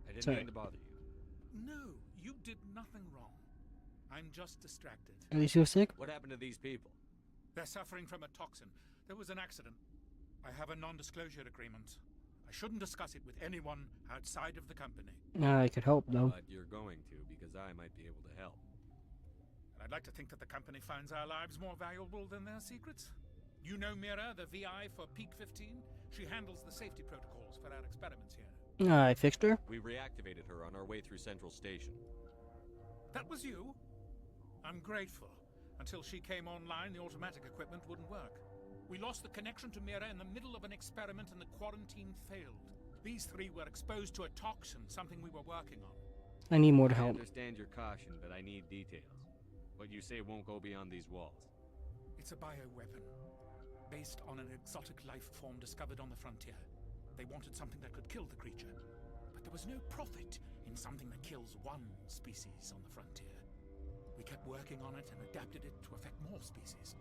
Speaker 4: I didn't
Speaker 1: Sorry.
Speaker 4: mean to bother you.
Speaker 6: No, you did nothing wrong. I'm just distracted.
Speaker 1: At least you're sick?
Speaker 4: What happened to these people?
Speaker 6: They're suffering from a toxin. There was an accident. I have a non-disclosure agreement. I shouldn't discuss it with anyone outside of the company.
Speaker 1: I could help, though.
Speaker 4: But you're going to, because I might be able to help.
Speaker 6: And I'd like to think that the company finds our lives more valuable than their secrets. You know Mira, the VI for Peak 15? She handles the safety protocols for our experiments here.
Speaker 1: I fixed her.
Speaker 4: We reactivated her on our way through Central Station.
Speaker 6: That was you? I'm grateful. Until she came online, the automatic equipment wouldn't work. We lost the connection to Mira in the middle of an experiment and the quarantine failed. These three were exposed to a toxin, something we were working on.
Speaker 1: I need more to
Speaker 4: I
Speaker 1: help.
Speaker 4: understand your caution, but I need details. What you say won't go beyond these walls.
Speaker 6: It's a bioweapon, based on an exotic life form discovered on the frontier. They wanted something that could kill the creature, but there was no profit in something that kills one species on the frontier. We kept working on it and adapted it to affect more species.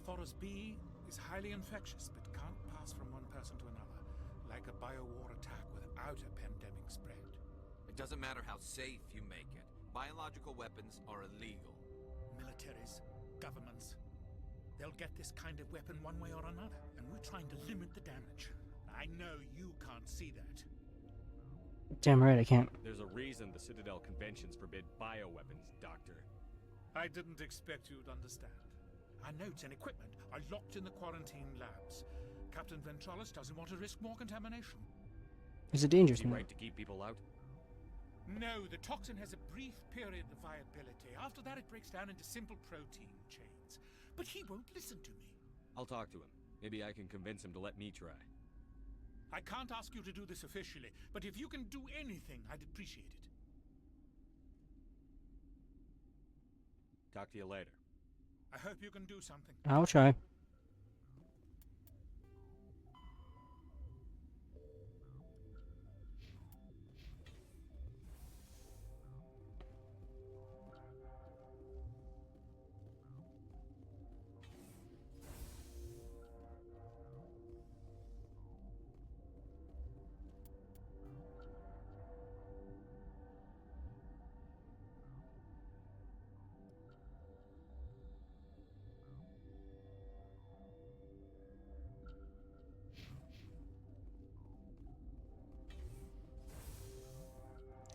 Speaker 6: Thoros B is highly infectious, but can't pass from one person to another, like a biowar attack without a pandemic spread.
Speaker 3: It doesn't matter how safe you make it. Biological weapons are illegal.
Speaker 6: Militaries, governments, they'll get this kind of weapon one way or another, and we're trying to limit the damage. I know you can't see that.
Speaker 1: Damn right I can't.
Speaker 4: There's a reason the Citadel conventions forbid bioweapons, Doctor.
Speaker 6: I didn't expect you'd understand. Our notes and equipment are locked in the quarantine labs. Captain Ventralis doesn't want to risk more contamination.
Speaker 1: Is it dangerous
Speaker 4: Is he
Speaker 1: now?
Speaker 4: right to keep people out?
Speaker 6: No, the toxin has a brief period of viability. After that, it breaks down into simple protein chains. But he won't listen to me.
Speaker 4: I'll talk to him. Maybe I can convince him to let me try.
Speaker 6: I can't ask you to do this officially, but if you can do anything, I'd appreciate it.
Speaker 4: Talk to you later.
Speaker 6: I hope you can do something.
Speaker 1: I'll try.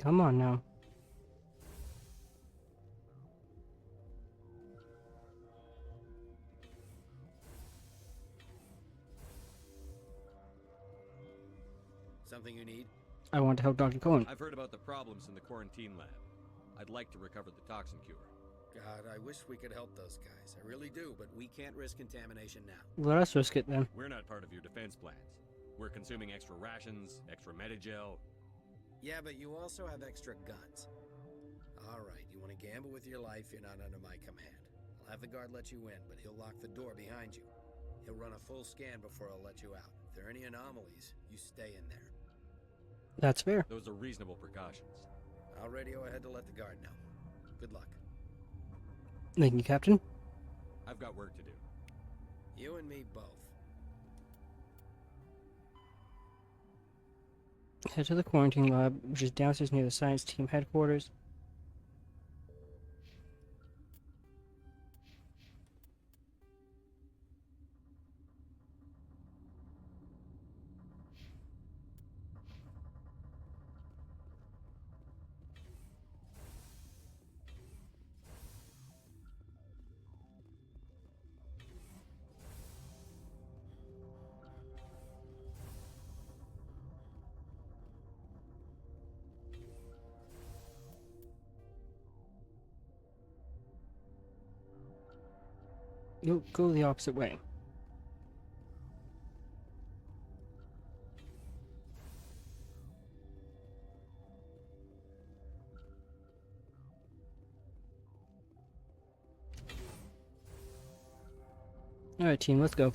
Speaker 1: Come on now.
Speaker 2: Something you need?
Speaker 1: I want to help Dr. Cohen.
Speaker 4: I've heard about the problems in the quarantine lab. I'd like to recover the toxin cure.
Speaker 2: God, I wish we could help those guys. I really do, but we can't risk contamination now.
Speaker 1: Let us risk it then.
Speaker 4: We're not part of your defense plans. We're consuming extra rations, extra Medigel.
Speaker 2: Yeah, but you also have extra guns. Alright, you want to gamble with your life, you're not under my command. I'll have the guard let you in, but he'll lock the door behind you. He'll run a full scan before I'll let you out. If there are any anomalies, you stay in there.
Speaker 1: That's fair.
Speaker 4: Those are reasonable precautions.
Speaker 2: I'll radio ahead to let the guard know. Good luck.
Speaker 1: Thank you, Captain.
Speaker 4: I've got work to do.
Speaker 2: You and me both.
Speaker 1: Head to the quarantine lab, which is downstairs near the science team headquarters. You'll go the opposite way. Alright, team, let's go.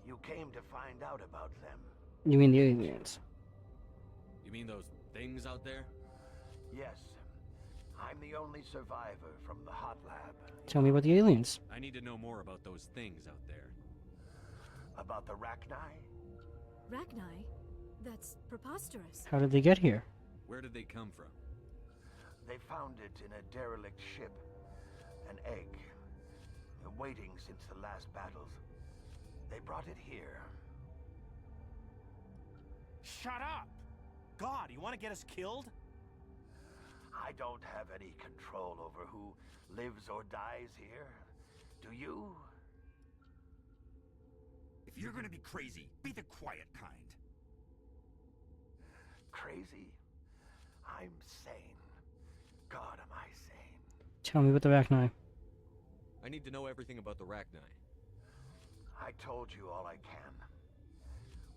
Speaker 18: You came to find out about them.
Speaker 1: You mean the aliens?
Speaker 4: You mean those things out there?
Speaker 18: Yes. I'm the only survivor from the hot lab.
Speaker 1: Tell me about the aliens.
Speaker 4: I need to know more about those things out there.
Speaker 18: About the Rachni?
Speaker 15: Rachni? That's preposterous.
Speaker 1: How did they get here?
Speaker 4: Where did they come from?
Speaker 18: They found it in a derelict ship. An egg. Waiting since the last battles. They brought it here.
Speaker 19: Shut up! God, you want to get us killed?
Speaker 18: I don't have any control over who lives or dies here. Do you?
Speaker 19: If you're gonna be crazy, be the quiet kind.
Speaker 18: Crazy? I'm sane. God, am I sane.
Speaker 1: Tell me about the Rachni.
Speaker 4: I need to know everything about the Rachni.
Speaker 18: I told you all I can.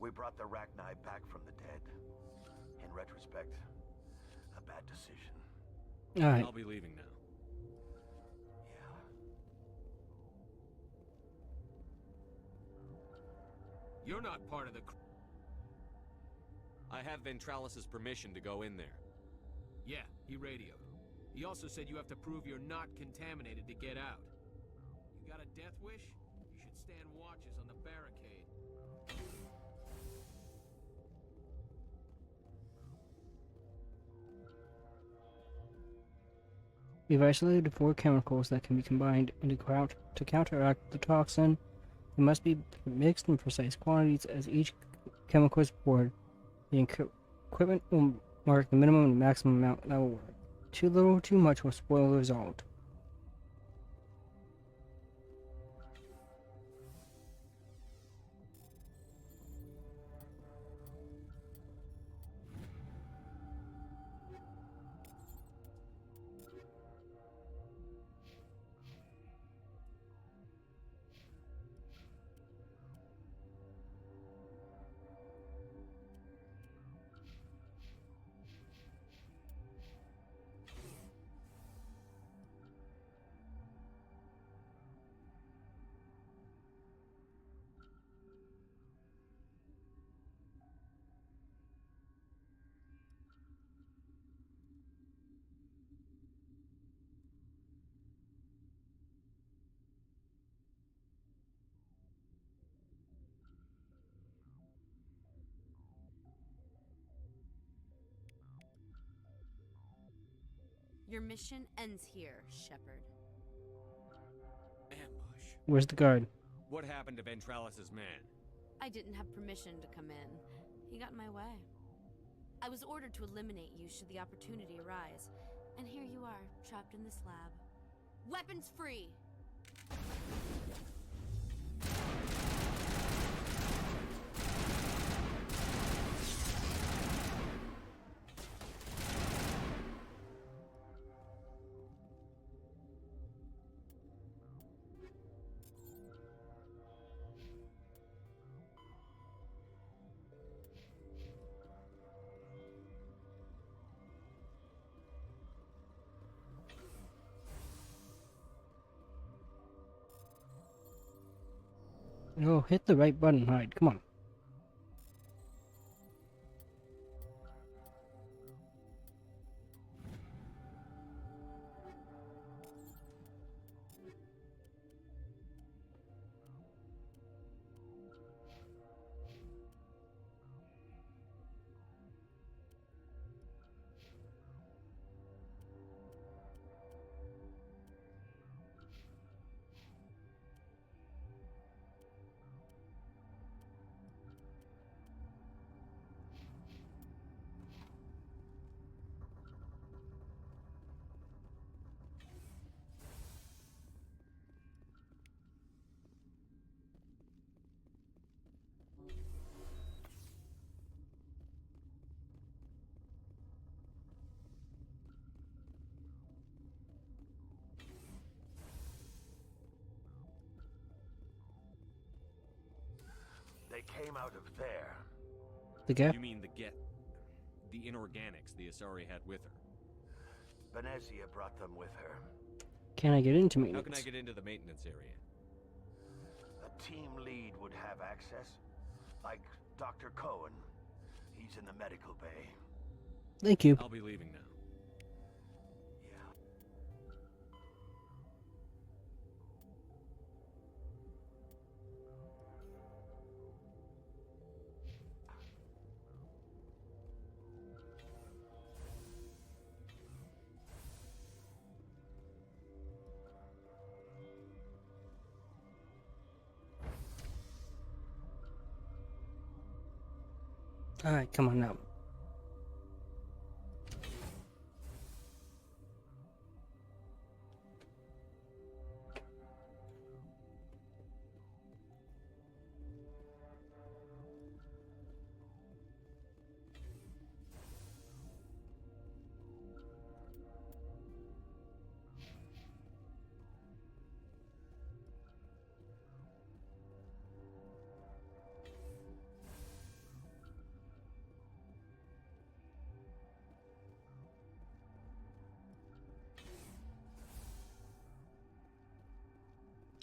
Speaker 18: We brought the Rachni back from the dead. In retrospect, a bad decision.
Speaker 1: Alright.
Speaker 4: I'll be leaving now.
Speaker 19: You're not part of the
Speaker 4: I have Ventralis's permission to go in there.
Speaker 20: Yeah, he radioed. He also said you have to prove you're not contaminated to get out. You got a death wish? You should stand watches on the barricade.
Speaker 1: We've isolated 4 chemicals that can be combined to counteract the toxin. They must be mixed in precise quantities as each chemical is poured. The equipment will mark the minimum and maximum amount that will work. Too little or too much will spoil the result.
Speaker 24: Your mission ends here, Shepard.
Speaker 4: Ambush.
Speaker 1: Where's the guard?
Speaker 4: What happened to Ventralis's man?
Speaker 24: I didn't have permission to come in. He got in my way. I was ordered to eliminate you should the opportunity arise. And here you are, trapped in this lab. Weapons free!
Speaker 1: Oh, hit the right button, hide. Come on.
Speaker 18: They came out of there.
Speaker 1: The gap?
Speaker 4: You mean the inorganics the Asari had with her?
Speaker 18: Venezia brought them with her.
Speaker 1: Can I get into
Speaker 4: How
Speaker 1: maintenance?
Speaker 4: can I get into the maintenance area?
Speaker 18: A team lead would have access. Like Dr. Cohen. He's in the medical bay.
Speaker 1: Thank you.
Speaker 4: I'll be leaving now.
Speaker 1: Alright, come on now.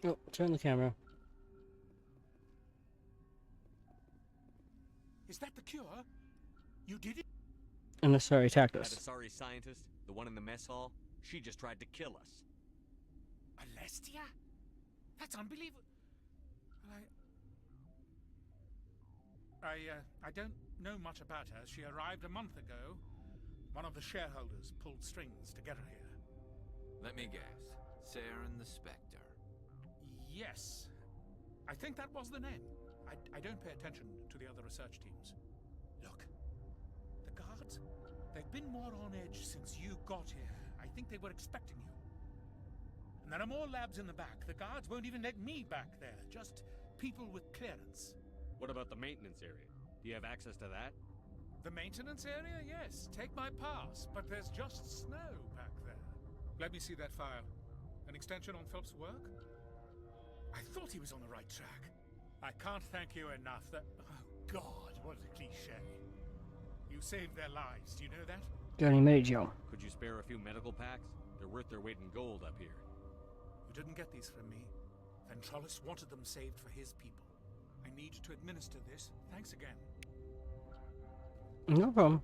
Speaker 1: Oh, turn the camera.
Speaker 6: Is that the cure? You did it?
Speaker 1: And the Asari attacked
Speaker 4: That
Speaker 1: us.
Speaker 4: Asari scientist, the one in the mess hall, she just tried to kill us.
Speaker 6: Alestia? That's unbelievable. I don't know much about her. She arrived a month ago. One of the shareholders pulled strings to get her here.
Speaker 3: Let me guess. Saren the Spectre.
Speaker 6: Yes. I think that was the name. I don't pay attention to the other research teams. Look, the guards, they've been more on edge since you got here. I think they were expecting you. And there are more labs in the back. The guards won't even let me back there. Just people with clearance.
Speaker 4: What about the maintenance area? Do you have access to that?
Speaker 6: The maintenance area? Yes. Take my pass. But there's just snow back there. Let me see that file. An extension on Phelps' work? I thought he was on the right track. I can't thank you enough. Oh, God, what a cliche. You saved their lives. Do you know that?
Speaker 1: Got any Medi-Gel?
Speaker 4: Could you spare a few medical packs? They're worth their weight in gold up here.
Speaker 6: You didn't get these from me. Ventrollis wanted them saved for his people. I need to administer this. Thanks again.
Speaker 1: No problem.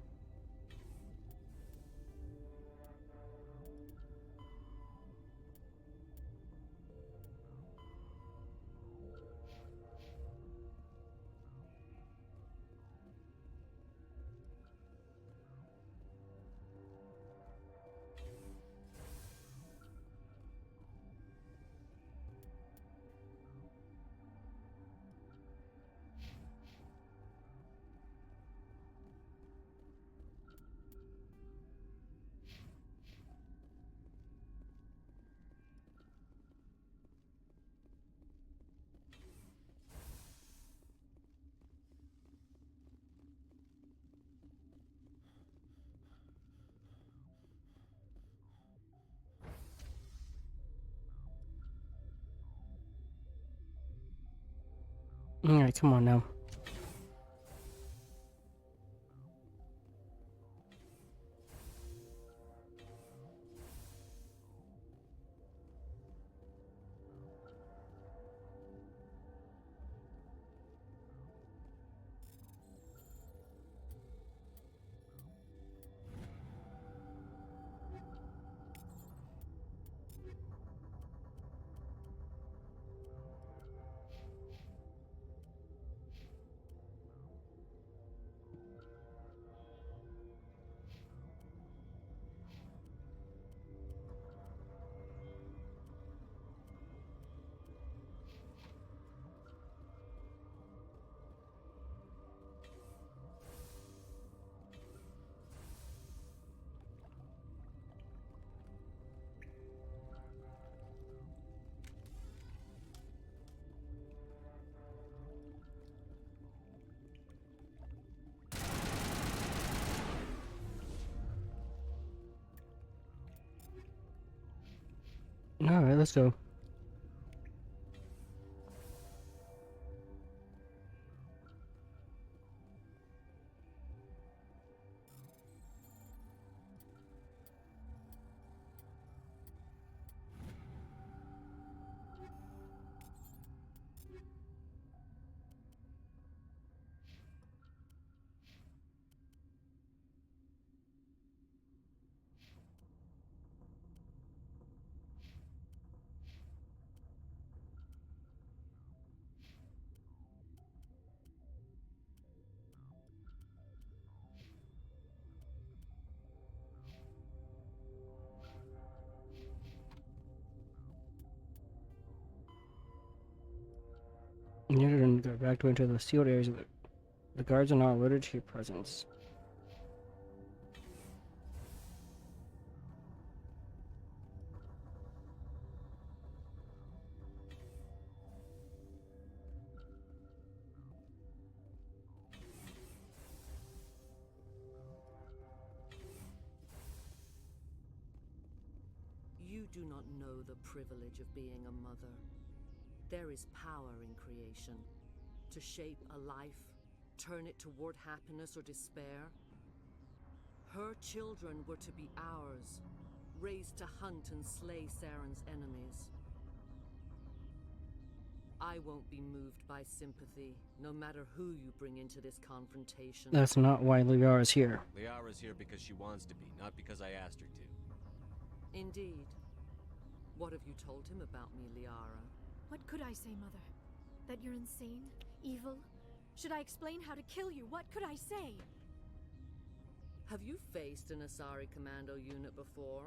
Speaker 1: Alright, come on now. Alright, let's go. You need to go back to into the sealed areas. The guards are not alerted to your presence.
Speaker 7: You do not know the privilege of being a mother. There is power in creation. To shape a life, turn it toward happiness or despair. Her children were to be ours, raised to hunt and slay Saren's enemies. I won't be moved by sympathy, no matter who you bring into this confrontation.
Speaker 1: That's not why Liara's here.
Speaker 4: Liara's here because she wants to be, not because I asked her to.
Speaker 7: Indeed. What have you told him about me, Liara?
Speaker 15: What could I say, Mother? That you're insane? Evil? Should I explain how to kill you? What could I say?
Speaker 7: Have you faced an Asari commando unit before?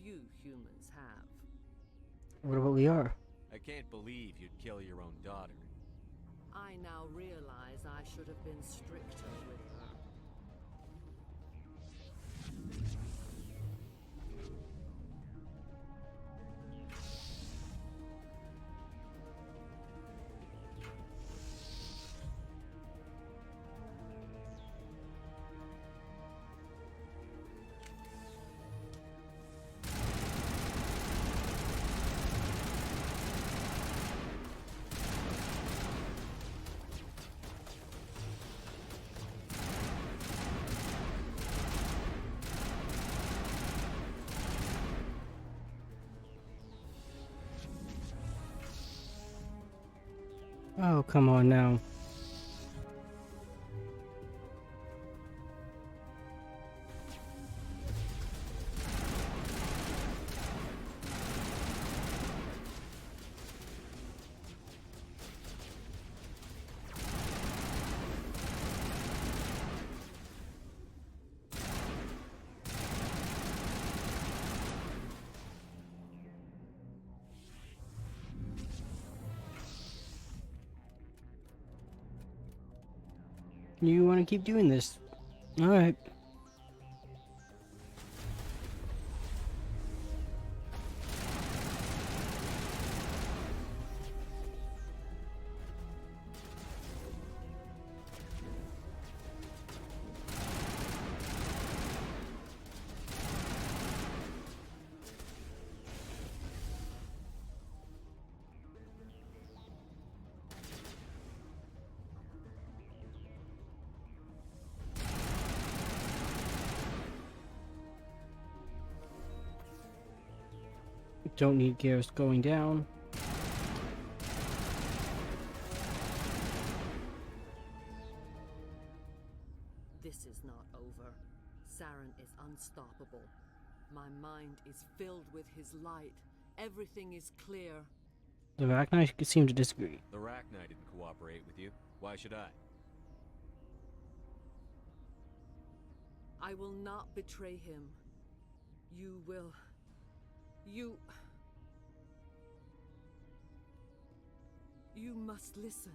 Speaker 7: Few humans have.
Speaker 1: What about Liara?
Speaker 4: I can't believe you'd kill your own daughter.
Speaker 7: I now realize I should have been stricter with her.
Speaker 1: Oh, come on now. You want to keep doing this? Alright. Don't need gears going down.
Speaker 7: This is not over. Saren is unstoppable. My mind is filled with his light. Everything is clear.
Speaker 1: The Rachni seem to disagree.
Speaker 4: The Rachni didn't cooperate with you. Why should I?
Speaker 7: I will not betray him. You will... You must listen.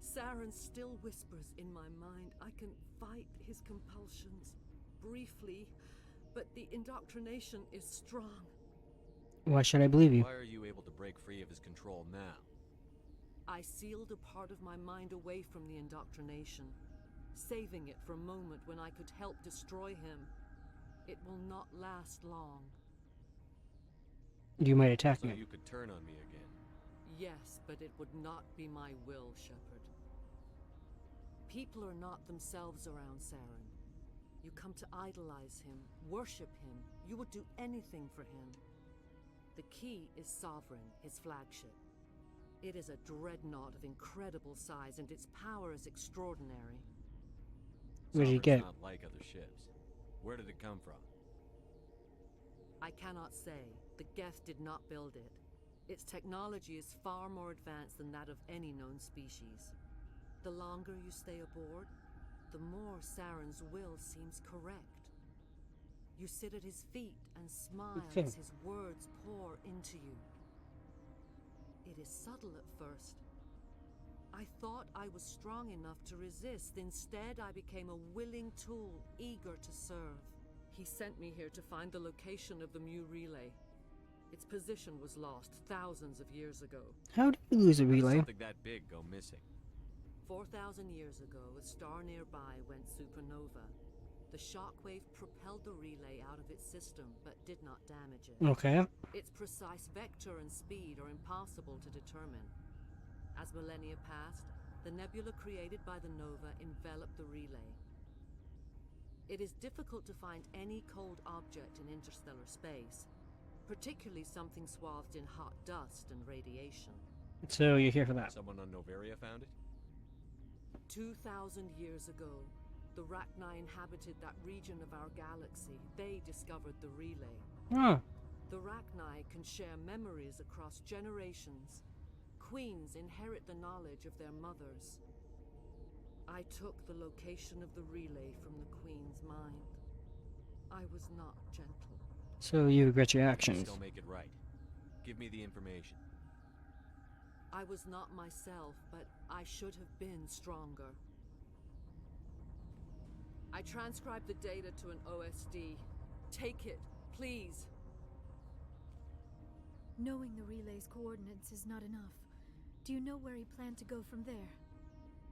Speaker 7: Saren still whispers in my mind. I can fight his compulsions briefly, but the indoctrination is strong.
Speaker 1: Why should I believe you?
Speaker 4: Why are you able to break free of his control now?
Speaker 7: I sealed a part of my mind away from the indoctrination, saving it for a moment when I could help destroy him. It will not last long.
Speaker 1: You might attack
Speaker 4: So
Speaker 1: me.
Speaker 4: you could turn on me again.
Speaker 7: Yes, but it would not be my will, Shepard. People are not themselves around Saren. You come to idolize him, worship him. You would do anything for him. The key is Sovereign, his flagship. It is a dreadnought of incredible size, and its power is extraordinary.
Speaker 1: Where did you
Speaker 4: Sovereign's
Speaker 1: get it?
Speaker 4: not like other ships. Where did it come from?
Speaker 7: I cannot say. The Geth did not build it. Its technology is far more advanced than that of any known species. The longer you stay aboard, the more Saren's will seems correct. You sit at his feet and smile
Speaker 1: Okay.
Speaker 7: as his words pour into you. It is subtle at first. I thought I was strong enough to resist. Instead, I became a willing tool, eager to serve. He sent me here to find the location of the Mu relay. Its position was lost thousands of years ago.
Speaker 1: How did you lose a
Speaker 4: How does
Speaker 1: relay?
Speaker 4: something that big go missing?
Speaker 7: 4,000 years ago, a star nearby went supernova. The shockwave propelled the relay out of its system, but did not damage it.
Speaker 1: Okay.
Speaker 7: Its precise vector and speed are impossible to determine. As millennia passed, the nebula created by the nova enveloped the relay. It is difficult to find any cold object in interstellar space, particularly something swathed in hot dust and radiation.
Speaker 1: So you're here for that.
Speaker 4: Someone on Noveria found it?
Speaker 7: 2,000 years ago, the Rachni inhabited that region of our galaxy. They discovered the relay.
Speaker 1: Oh.
Speaker 7: The Rachni can share memories across generations. Queens inherit the knowledge of their mothers. I took the location of the relay from the Queen's mind. I was not gentle.
Speaker 1: So you regret your
Speaker 4: Just
Speaker 1: actions.
Speaker 4: don't make it right. Give me the information.
Speaker 7: I was not myself, but I should have been stronger. I transcribed the data to an OSD. Take it, please.
Speaker 15: Knowing the relay's coordinates is not enough. Do you know where he planned to go from there?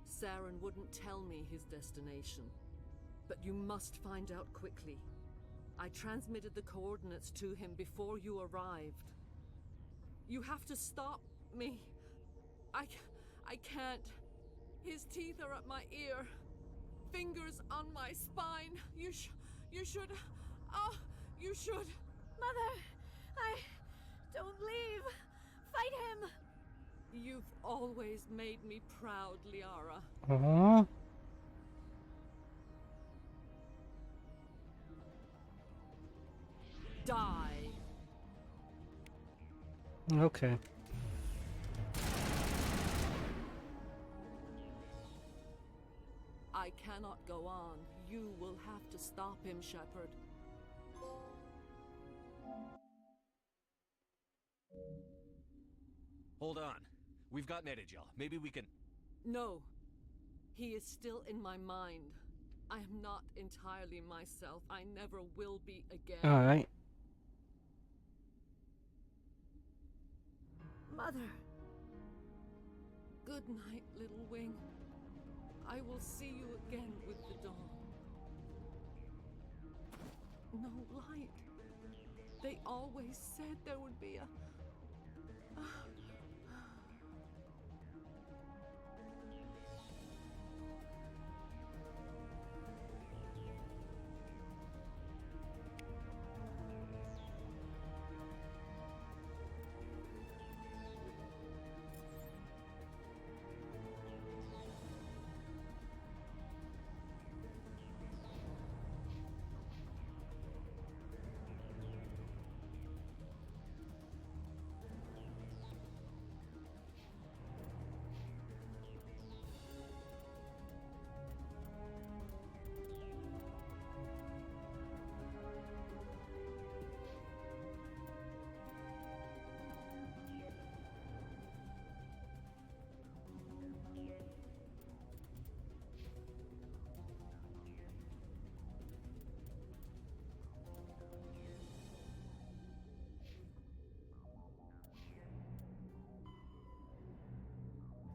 Speaker 7: Saren wouldn't tell me his destination. But you must find out quickly. I transmitted the coordinates to him before you arrived. You have to stop me. I can't. His teeth are at my ear. Fingers on my spine. You should. Oh, you should.
Speaker 15: Mother! Don't leave! Fight him!
Speaker 7: You've always made me proud, Liara.
Speaker 1: Aww.
Speaker 7: Die.
Speaker 1: Okay.
Speaker 7: I cannot go on. You will have to stop him, Shepard.
Speaker 4: Hold on. We've got Netagel. Maybe we can...
Speaker 7: No. He is still in my mind. I am not entirely myself. I never will be again.
Speaker 1: Alright.
Speaker 15: Mother!
Speaker 7: Good night, little wing. I will see you again with the dawn. No light. They always said there would be a...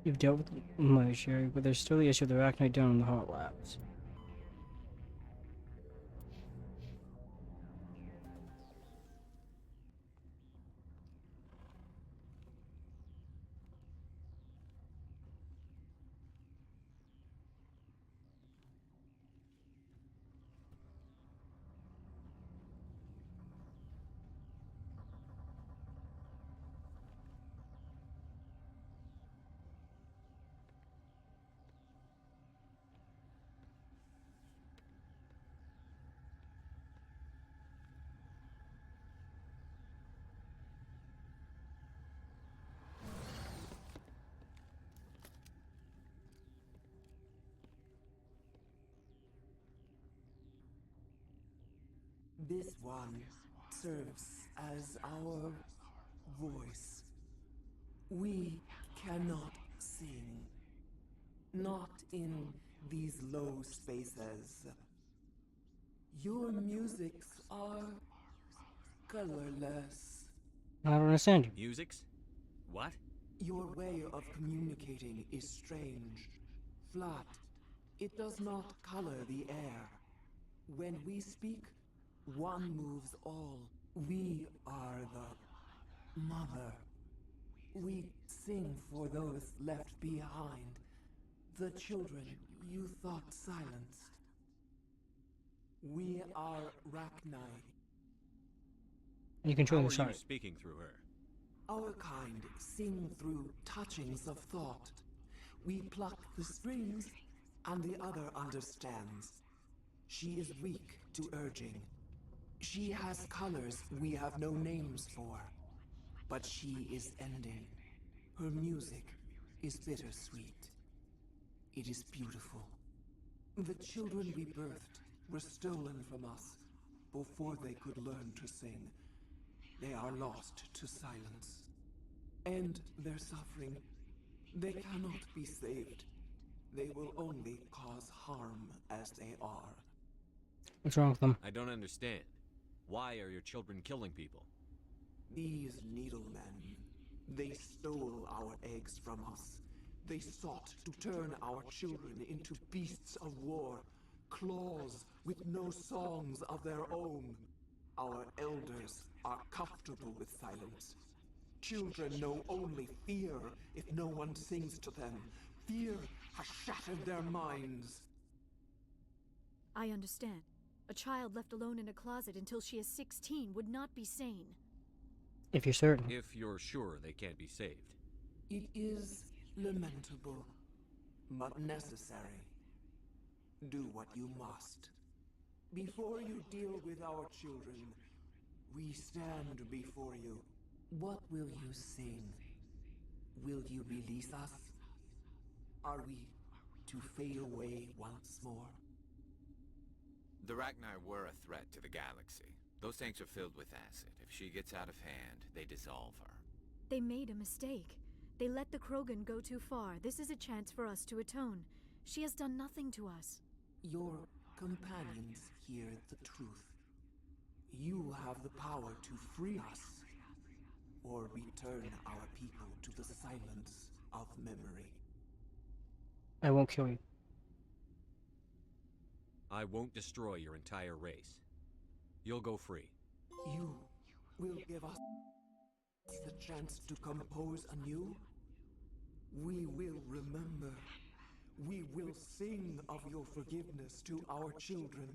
Speaker 1: You've dealt with my share, but there's still the issue of the Arachnite down in the hot labs.
Speaker 11: This one serves as our voice. We cannot sing. Not in these low spaces. Your musics are colorless.
Speaker 1: I don't understand you.
Speaker 3: Musics? What?
Speaker 11: Your way of communicating is strange. Flat. It does not color the air. When we speak, one moves all. We are the mother. We sing for those left behind. The children you thought silenced. We are Rachni.
Speaker 1: You control
Speaker 3: How
Speaker 1: the
Speaker 3: are you
Speaker 1: site.
Speaker 3: speaking through her?
Speaker 11: Our kind sing through touchings of thought. We pluck the strings, and the other understands. She is weak to urging. She has colors we have no names for. But she is ending. Her music is bittersweet. It is beautiful. The children we birthed were stolen from us before they could learn to sing. They are lost to silence. And their suffering, they cannot be saved. They will only cause harm as they are.
Speaker 1: What's wrong with them?
Speaker 4: I don't understand. Why are your children killing people?
Speaker 11: These needlemen, they stole our eggs from us. They sought to turn our children into beasts of war, claws with no songs of their own. Our elders are comfortable with silence. Children know only fear if no one sings to them. Fear has shattered their minds.
Speaker 15: I understand. A child left alone in a closet until she is 16 would not be sane.
Speaker 1: If you're certain.
Speaker 4: If you're sure they can't be saved.
Speaker 11: It is lamentable, but necessary. Do what you must. Before you deal with our children, we stand before you. What will you sing? Will you release us? Are we to fade away once more?
Speaker 3: The Rachni were a threat to the galaxy. Those tanks are filled with acid. If she gets out of hand, they dissolve her.
Speaker 15: They made a mistake. They let the Krogan go too far. This is a chance for us to atone. She has done nothing to us.
Speaker 11: Your companions hear the truth. You have the power to free us, or return our people to the silence of memory.
Speaker 1: I won't kill you.
Speaker 4: I won't destroy your entire race. You'll go free.
Speaker 11: You will give us the chance to compose anew? We will remember. We will sing of your forgiveness to our children.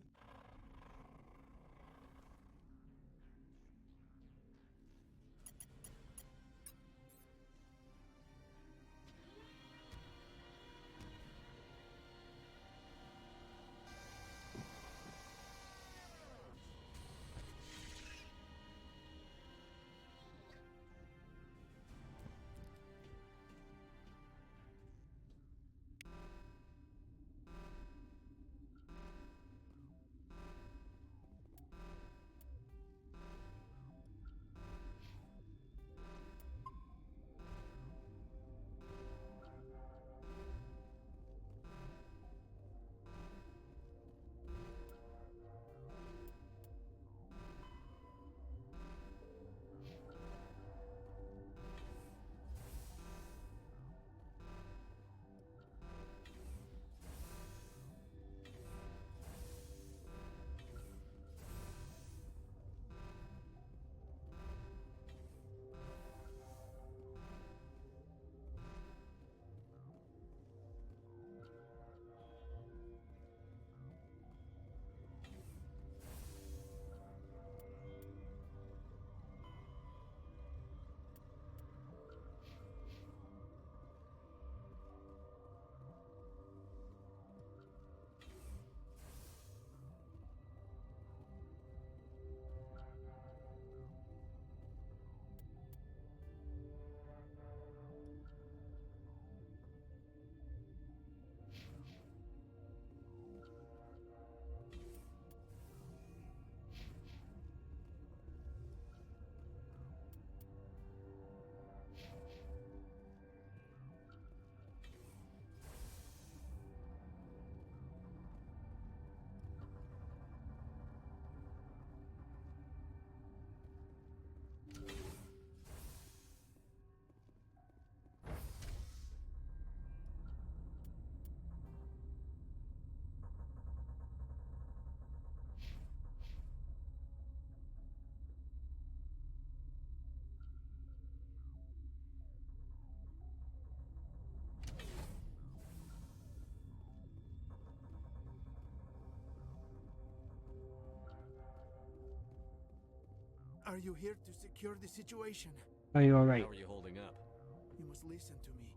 Speaker 14: Are you here to secure the situation?
Speaker 1: Are you alright?
Speaker 4: How are you holding up?
Speaker 14: You must listen to me.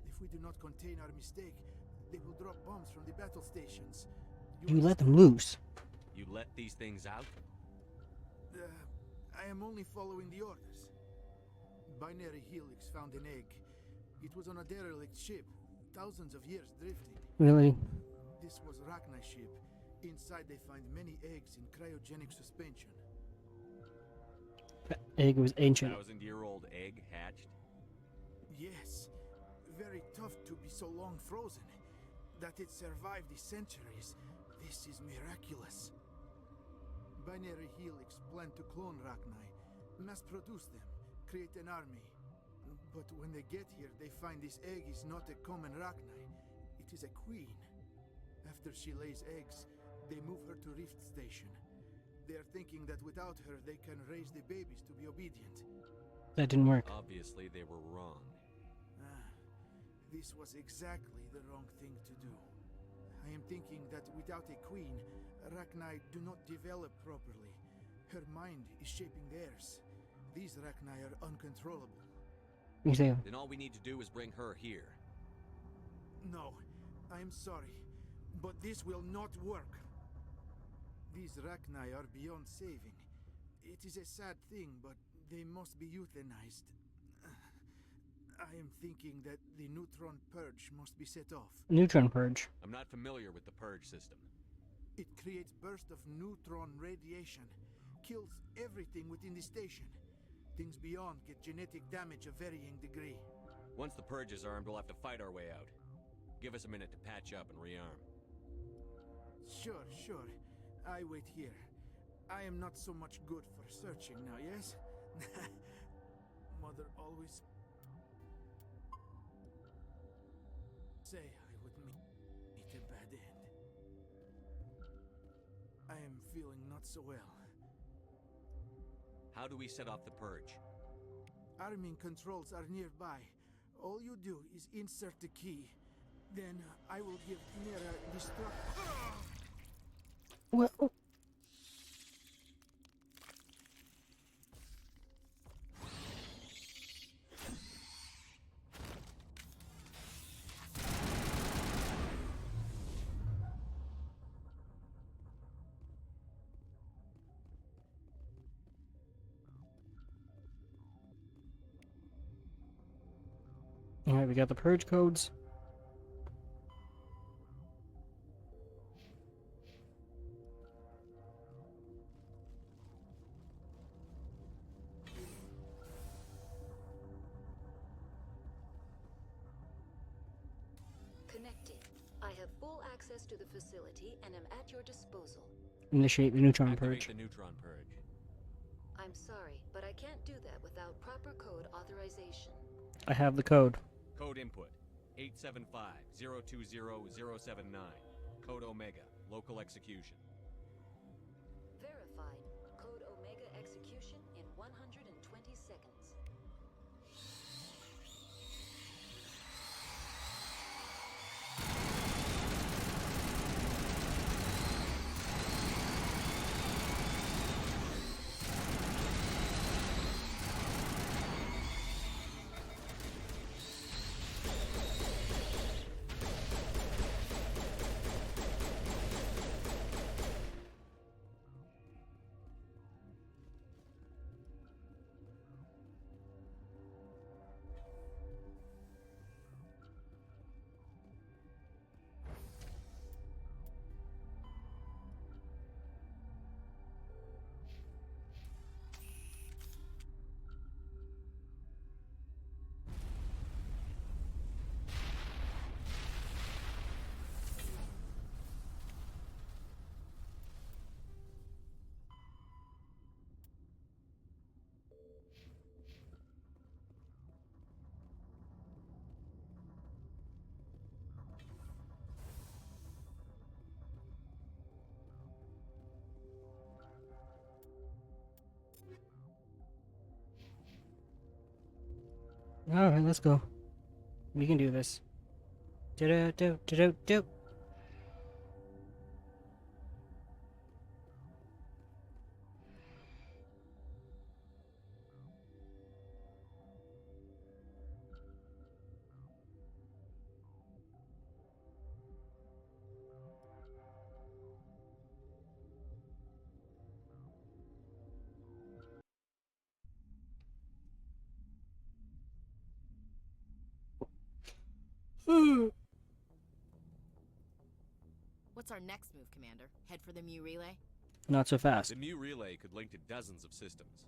Speaker 14: If we do not contain our mistake, they will drop bombs from the battle stations.
Speaker 1: You let them loose.
Speaker 4: You let these things out?
Speaker 14: I am only following the orders. Binary Helix found an egg. It was on a derelict ship, thousands of years drifting.
Speaker 1: Really?
Speaker 14: This was Rachni's ship. Inside they find many eggs in cryogenic suspension.
Speaker 1: That egg was ancient.
Speaker 4: 1,000-year-old egg hatched?
Speaker 14: Yes. Very tough to be so long frozen. That it survived the centuries. This is miraculous. Binary Helix planned to clone Rachni, mass produce them, create an army. But when they get here, they find this egg is not a common Rachni. It is a queen. After she lays eggs, they move her to Rift Station. They are thinking that without her, they can raise the babies to be obedient.
Speaker 1: That didn't work.
Speaker 4: Obviously, they were wrong.
Speaker 14: This was exactly the wrong thing to do. I am thinking that without a queen, Rachni do not develop properly. Her mind is shaping theirs. These Rachni are uncontrollable.
Speaker 1: Exactly.
Speaker 4: Then all we need to do is bring her here.
Speaker 14: No, I am sorry, but this will not work. These Rachni are beyond saving. It is a sad thing, but they must be euthanized. I am thinking that the neutron purge must be set off.
Speaker 1: Neutron purge.
Speaker 4: I'm not familiar with the purge system.
Speaker 14: It creates bursts of neutron radiation, kills everything within the station. Things beyond get genetic damage of varying degree.
Speaker 4: Once the purge is armed, we'll have to fight our way out. Give us a minute to patch up and rearm.
Speaker 14: Sure. I wait here. I am not so much good for searching now, yes? Mother always say I would meet a bad end. I am feeling not so well.
Speaker 4: How do we set off the purge?
Speaker 14: Arming controls are nearby. All you do is insert the key. Then I will give Nera destruct.
Speaker 1: Well. Alright, we got the purge codes.
Speaker 8: Connected. I have full access to the facility and am at your disposal.
Speaker 1: Initiate the neutron
Speaker 4: Activate
Speaker 1: purge.
Speaker 4: the neutron purge.
Speaker 8: I'm sorry, but I can't do that without proper code authorization.
Speaker 1: I have the code.
Speaker 4: Code input 875-020-079. Code Omega. Local execution.
Speaker 8: Verified. Code Omega execution in 120 seconds.
Speaker 1: Alright, let's go. We can do this. Do-do-do-do-do-do.
Speaker 10: our next move, Commander? Head for the Mu relay?
Speaker 1: Not so fast.
Speaker 4: The Mu relay could link to dozens of systems.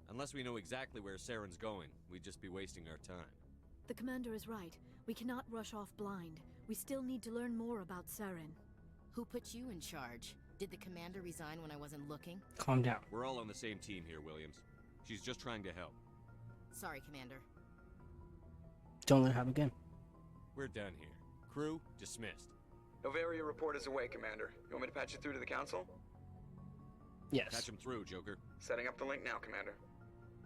Speaker 4: Unless we know exactly where Saren's going, we'd just be wasting our time.
Speaker 15: The Commander is right. We cannot rush off blind. We still need to learn more about Saren.
Speaker 10: Who put you in charge? Did the Commander resign when I wasn't looking?
Speaker 1: Calm down.
Speaker 4: We're all on the same team here, Williams. She's just trying to help.
Speaker 10: Sorry, Commander.
Speaker 1: Don't let it happen again.
Speaker 4: We're done here. Crew, dismissed.
Speaker 13: Noveria report is away, Commander. You want me to patch you through to the Council?
Speaker 1: Yes.
Speaker 4: Patch him through, Joker.
Speaker 13: Setting up the link now, Commander.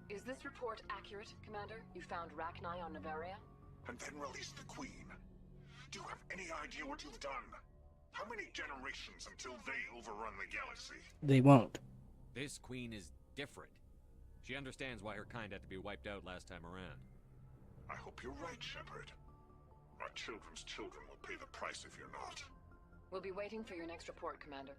Speaker 16: Is this report accurate, Commander? You found Rachni on Noveria?
Speaker 21: And then released the Queen. Do you have any idea what you've done? How many generations until they overrun the galaxy?
Speaker 1: They won't.
Speaker 4: This Queen is different. She understands why her kind had to be wiped out last time around.
Speaker 21: I hope you're right, Shepard. Our children's children will pay the price if you're not.
Speaker 16: We'll be waiting for your next report, Commander.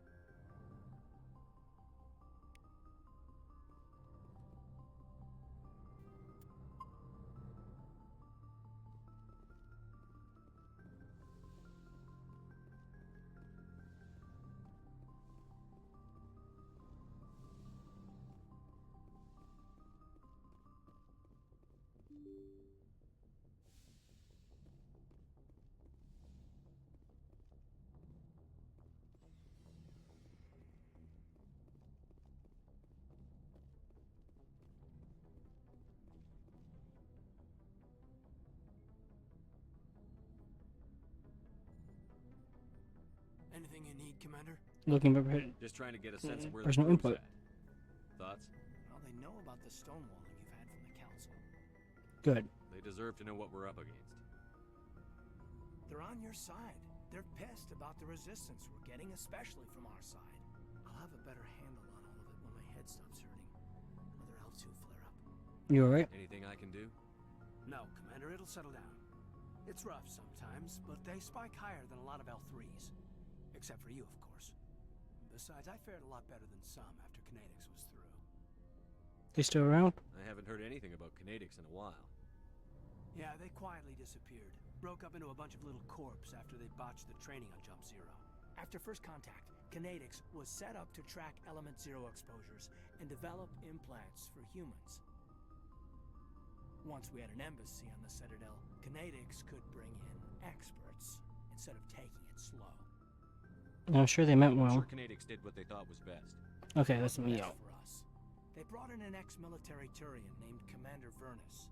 Speaker 12: Anything you need, Commander?
Speaker 1: Looking for
Speaker 4: just trying to get a sense of where
Speaker 1: personal
Speaker 4: the
Speaker 1: input.
Speaker 4: crew's at. Thoughts?
Speaker 12: Well, they know about the stonewalling you've had from the Council.
Speaker 1: Good.
Speaker 4: They deserve to know what we're up against.
Speaker 12: They're on your side. They're pissed about the resistance we're getting, especially from our side. I'll have a better handle on all of it when my head stops hurting. Other elves who flare up.
Speaker 1: You alright?
Speaker 4: Anything I can do?
Speaker 12: No, Commander, it'll settle down. It's rough sometimes, but they spike higher than a lot of L3s. Except for you, of course. Besides, I fared a lot better than some after Kinetics was through.
Speaker 1: They still around?
Speaker 4: I haven't heard anything about Kinetics in a while.
Speaker 12: Yeah, they quietly disappeared. Broke up into a bunch of little corps after they botched the training on Jump Zero. After first contact, Kinetics was set up to track Element Zero exposures and develop implants for humans. Once we had an embassy on the Citadel, Kinetics could bring in experts instead of taking it slow.
Speaker 1: I'm sure they meant
Speaker 4: I'm
Speaker 1: well.
Speaker 4: sure Kinetics did what they thought was best.
Speaker 1: Okay, that's me out.
Speaker 12: For us. They brought in an ex-military Turian named Commander Vernus.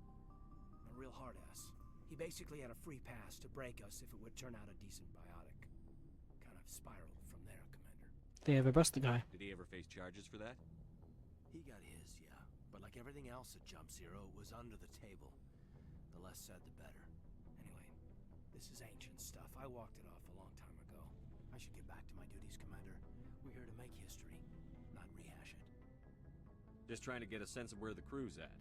Speaker 12: A real hard-ass. He basically had a free pass to break us if it would turn out a decent biotic. Kind of spiraled from there, Commander.
Speaker 1: They ever bust the guy.
Speaker 4: Did he ever face charges for that?
Speaker 12: He got his, yeah. But like everything else at Jump Zero, it was under the table. The less said, the better. Anyway, this is ancient stuff. I walked it off a long time ago. I should get back to my duties, Commander. We're here to make history, not rehash it.
Speaker 4: Just trying to get a sense of where the crew's at.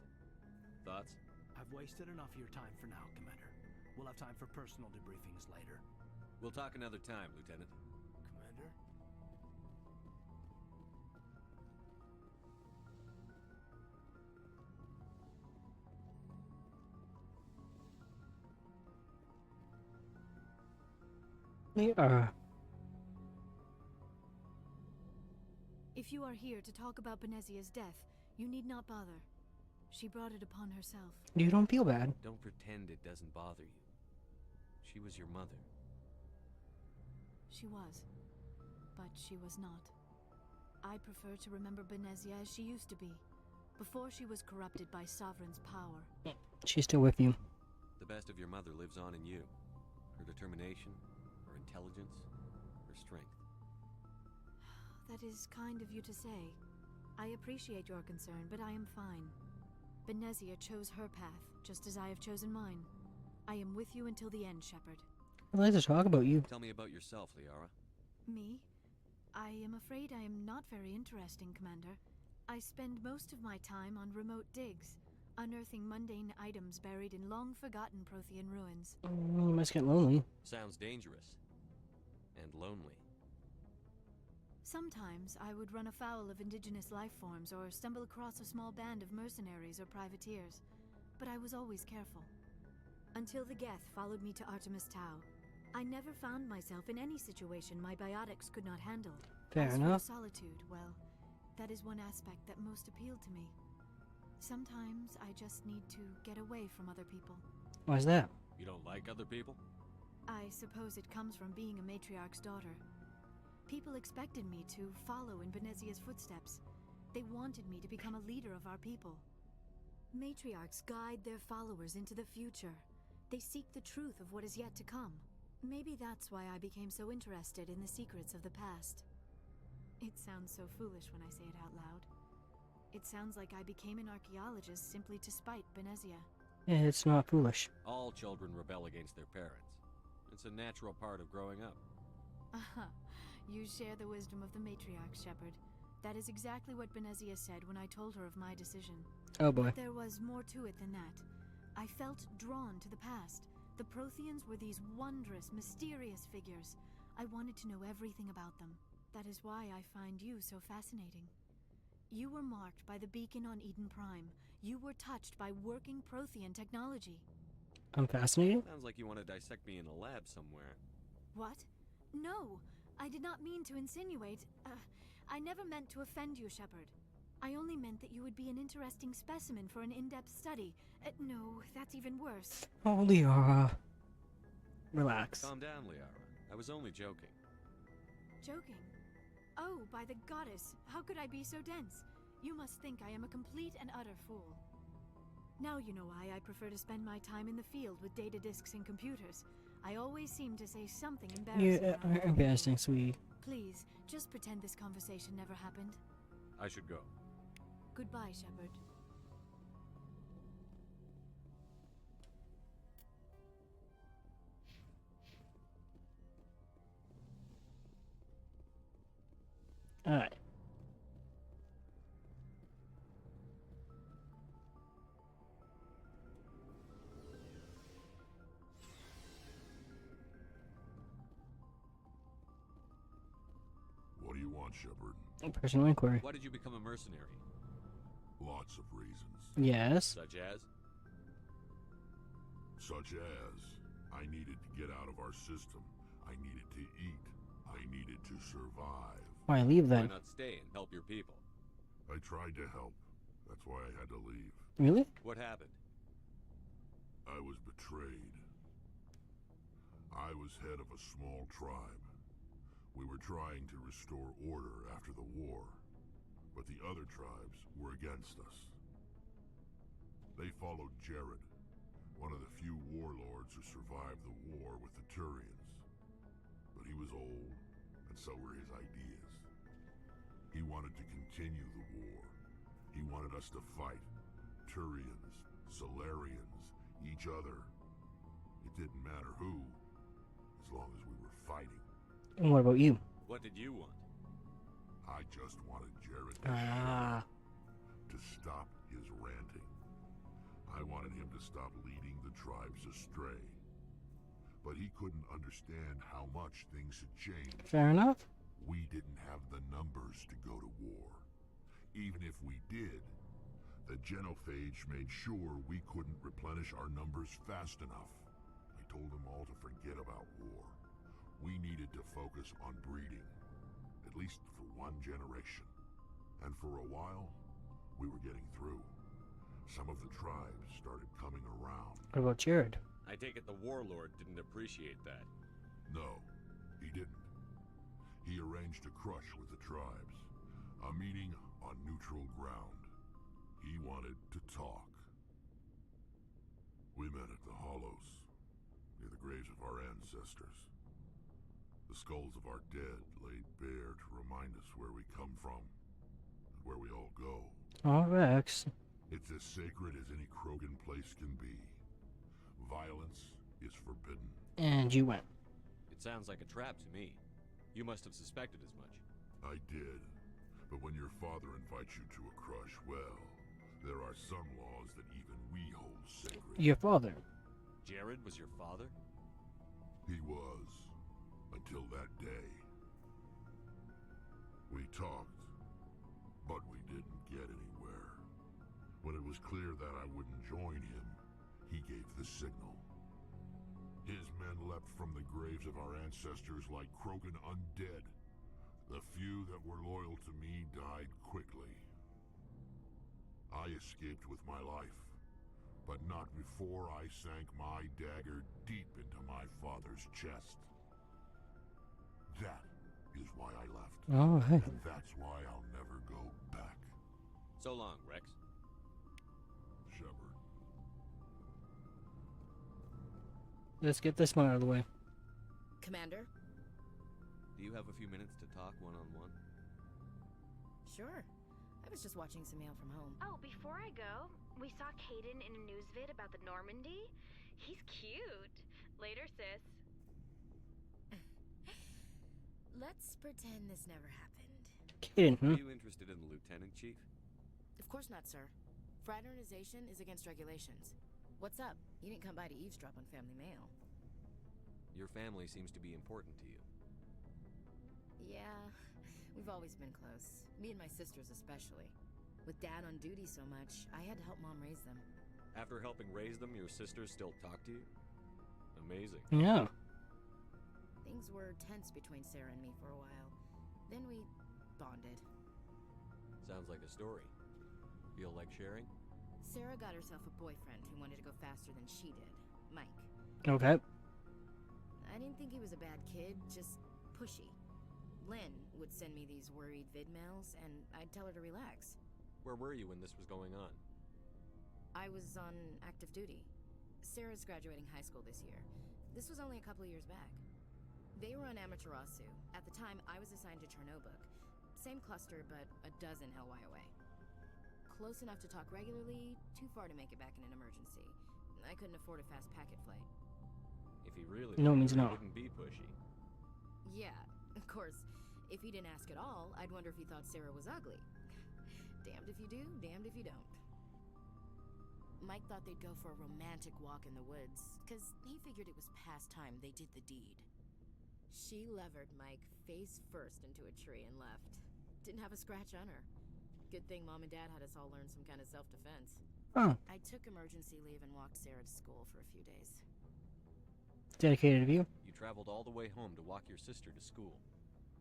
Speaker 4: Thoughts?
Speaker 12: I've wasted enough of your time for now, Commander. We'll have time for personal debriefings later.
Speaker 4: We'll talk another time, Lieutenant.
Speaker 12: Commander?
Speaker 15: If you are here to talk about Benezia's death, you need not bother. She brought it upon herself.
Speaker 1: You don't feel bad.
Speaker 4: Don't pretend it doesn't bother you. She was your mother.
Speaker 15: She was. But she was not. I prefer to remember Benezia as she used to be, before she was corrupted by Sovereign's power.
Speaker 1: She's still with you.
Speaker 4: The best of your mother lives on in you. Her determination, her intelligence, her strength.
Speaker 15: That is kind of you to say. I appreciate your concern, but I am fine. Benezia chose her path, just as I have chosen mine. I am with you until the end, Shepard.
Speaker 1: I'd like to talk about you.
Speaker 4: Tell me about yourself, Liara.
Speaker 15: Me? I am afraid I am not very interesting, Commander. I spend most of my time on remote digs, unearthing mundane items buried in long-forgotten Prothean ruins.
Speaker 1: You must get lonely.
Speaker 4: Sounds dangerous. And lonely.
Speaker 15: Sometimes I would run afoul of indigenous life forms or stumble across a small band of mercenaries or privateers, but I was always careful. Until the Geth followed me to Artemis Tau. I never found myself in any situation my biotics could not handle.
Speaker 1: Fair
Speaker 15: As
Speaker 1: enough.
Speaker 15: For solitude, well, that is one aspect that most appealed to me. Sometimes I just need to get away from other people.
Speaker 1: Why's that?
Speaker 4: You don't like other people?
Speaker 15: I suppose it comes from being a matriarch's daughter. People expected me to follow in Benezia's footsteps. They wanted me to become a leader of our people. Matriarchs guide their followers into the future. They seek the truth of what is yet to come. Maybe that's why I became so interested in the secrets of the past. It sounds so foolish when I say it out loud. It sounds like I became an archaeologist simply to spite Benezia.
Speaker 1: It's not foolish.
Speaker 4: All children rebel against their parents. It's a natural part of growing up.
Speaker 15: Aha, you share the wisdom of the matriarch, Shepard. That is exactly what Benezia said when I told her of my decision.
Speaker 1: Oh boy.
Speaker 15: But there was more to it than that. I felt drawn to the past. The Protheans were these wondrous, mysterious figures. I wanted to know everything about them. That is why I find you so fascinating. You were marked by the beacon on Eden Prime. You were touched by working Prothean technology.
Speaker 1: I'm fascinated?
Speaker 4: Sounds like you want to dissect me in a lab somewhere.
Speaker 15: What? No, I did not mean to insinuate. I never meant to offend you, Shepard. I only meant that you would be an interesting specimen for an in-depth study. No, that's even worse.
Speaker 1: Oh, Liara. Relax.
Speaker 4: Calm down, Liara. I was only joking.
Speaker 15: Joking? Oh, by the goddess, how could I be so dense? You must think I am a complete and utter fool. Now you know why I prefer to spend my time in the field with data disks and computers. I always seem to say something embarrassing.
Speaker 1: Yeah, embarrassing, sweetie.
Speaker 15: Please, just pretend this conversation never happened.
Speaker 4: I should go.
Speaker 15: Goodbye, Shepard.
Speaker 1: Alright.
Speaker 5: What do you want, Shepard?
Speaker 1: Personal inquiry.
Speaker 4: Why did you become a mercenary?
Speaker 5: Lots of reasons.
Speaker 1: Yes.
Speaker 4: Such as?
Speaker 5: Such as, I needed to get out of our system. I needed to eat. I needed to survive.
Speaker 1: Why leave then?
Speaker 4: Why not stay and help your people?
Speaker 5: I tried to help. That's why I had to leave.
Speaker 1: Really?
Speaker 4: What happened?
Speaker 5: I was betrayed. I was head of a small tribe. We were trying to restore order after the war, but the other tribes were against us. They followed Jared, one of the few warlords who survived the war with the Turians. But he was old, and so were his ideas. He wanted to continue the war. He wanted us to fight. Turians, Solarians, each other. It didn't matter who, as long as we were fighting.
Speaker 1: And what about you?
Speaker 4: What did you want?
Speaker 5: I just wanted Jared to stop his ranting. I wanted him to stop leading the tribes astray. But he couldn't understand how much things had changed.
Speaker 1: Fair enough.
Speaker 5: We didn't have the numbers to go to war. Even if we did, the genophage made sure we couldn't replenish our numbers fast enough. I told them all to forget about war. We needed to focus on breeding, at least for one generation. And for a while, we were getting through. Some of the tribes started coming around.
Speaker 1: What about Jared?
Speaker 4: I take it the warlord didn't appreciate that.
Speaker 5: No, he didn't. He arranged a crush with the tribes. A meeting on neutral ground. He wanted to talk. We met at the Hollows, near the graves of our ancestors. The skulls of our dead laid bare to remind us where we come from, and where we all go.
Speaker 1: Oh, Rex.
Speaker 5: It's as sacred as any Krogan place can be. Violence is forbidden.
Speaker 1: And you went.
Speaker 4: It sounds like a trap to me. You must have suspected as much.
Speaker 5: I did. But when your father invites you to a crush, well, there are some laws that even we hold sacred.
Speaker 1: Your father.
Speaker 4: Jared was your father?
Speaker 5: He was. Until that day. We talked, but we didn't get anywhere. When it was clear that I wouldn't join him, he gave the signal. His men leapt from the graves of our ancestors like croaking undead. The few that were loyal to me died quickly. I escaped with my life, but not before I sank my dagger deep into my father's chest. That is why I left.
Speaker 1: All right.
Speaker 5: And that's why I'll never go back.
Speaker 4: So long, Rex.
Speaker 5: Shepard.
Speaker 1: Let's get this one out of the way.
Speaker 10: Commander?
Speaker 4: Do you have a few minutes to talk one-on-one?
Speaker 10: Sure. I was just watching some mail from home.
Speaker 9: Oh, before I go, we saw Caden in a news vid about the Normandy. He's cute. Later, sis.
Speaker 10: Let's pretend this never happened.
Speaker 1: Caden,
Speaker 4: Are you interested in the Lieutenant, Chief?
Speaker 10: Of course not, sir. Fraternization is against regulations. What's up? You didn't come by to eavesdrop on family mail.
Speaker 4: Your family seems to be important to you.
Speaker 10: Yeah, we've always been close. Me and my sisters especially. With Dad on duty so much, I had to help Mom raise them.
Speaker 4: After helping raise them, your sisters still talk to you? Amazing.
Speaker 1: Yeah.
Speaker 10: Things were tense between Sarah and me for a while. Then we bonded.
Speaker 4: Sounds like a story. Feel like sharing?
Speaker 10: Sarah got herself a boyfriend who wanted to go faster than she did, Mike.
Speaker 1: Okay.
Speaker 10: I didn't think he was a bad kid, just pushy. Lynn would send me these worried vid mails, and I'd tell her to relax.
Speaker 4: Where were you when this was going on?
Speaker 10: I was on active duty. Sarah's graduating high school this year. This was only a couple of years back. They were on Amaterasu. At the time, I was assigned to Chernobog. Same cluster, but a dozen LY away. Close enough to talk regularly, too far to make it back in an emergency. I couldn't afford a fast packet flight.
Speaker 4: If he really
Speaker 1: No means
Speaker 4: he
Speaker 1: no.
Speaker 4: wouldn't be pushy.
Speaker 10: Yeah, of course. If he didn't ask at all, I'd wonder if he thought Sarah was ugly. Damned if you do, damned if you don't. Mike thought they'd go for a romantic walk in the woods, because he figured it was past time they did the deed. She levered Mike face first into a tree and left. Didn't have a scratch on her. Good thing Mom and Dad had us all learn some kind of self-defense.
Speaker 1: Huh.
Speaker 10: I took emergency leave and walked Sarah to school for a few days.
Speaker 1: Dedicated of you.
Speaker 4: You traveled all the way home to walk your sister to school.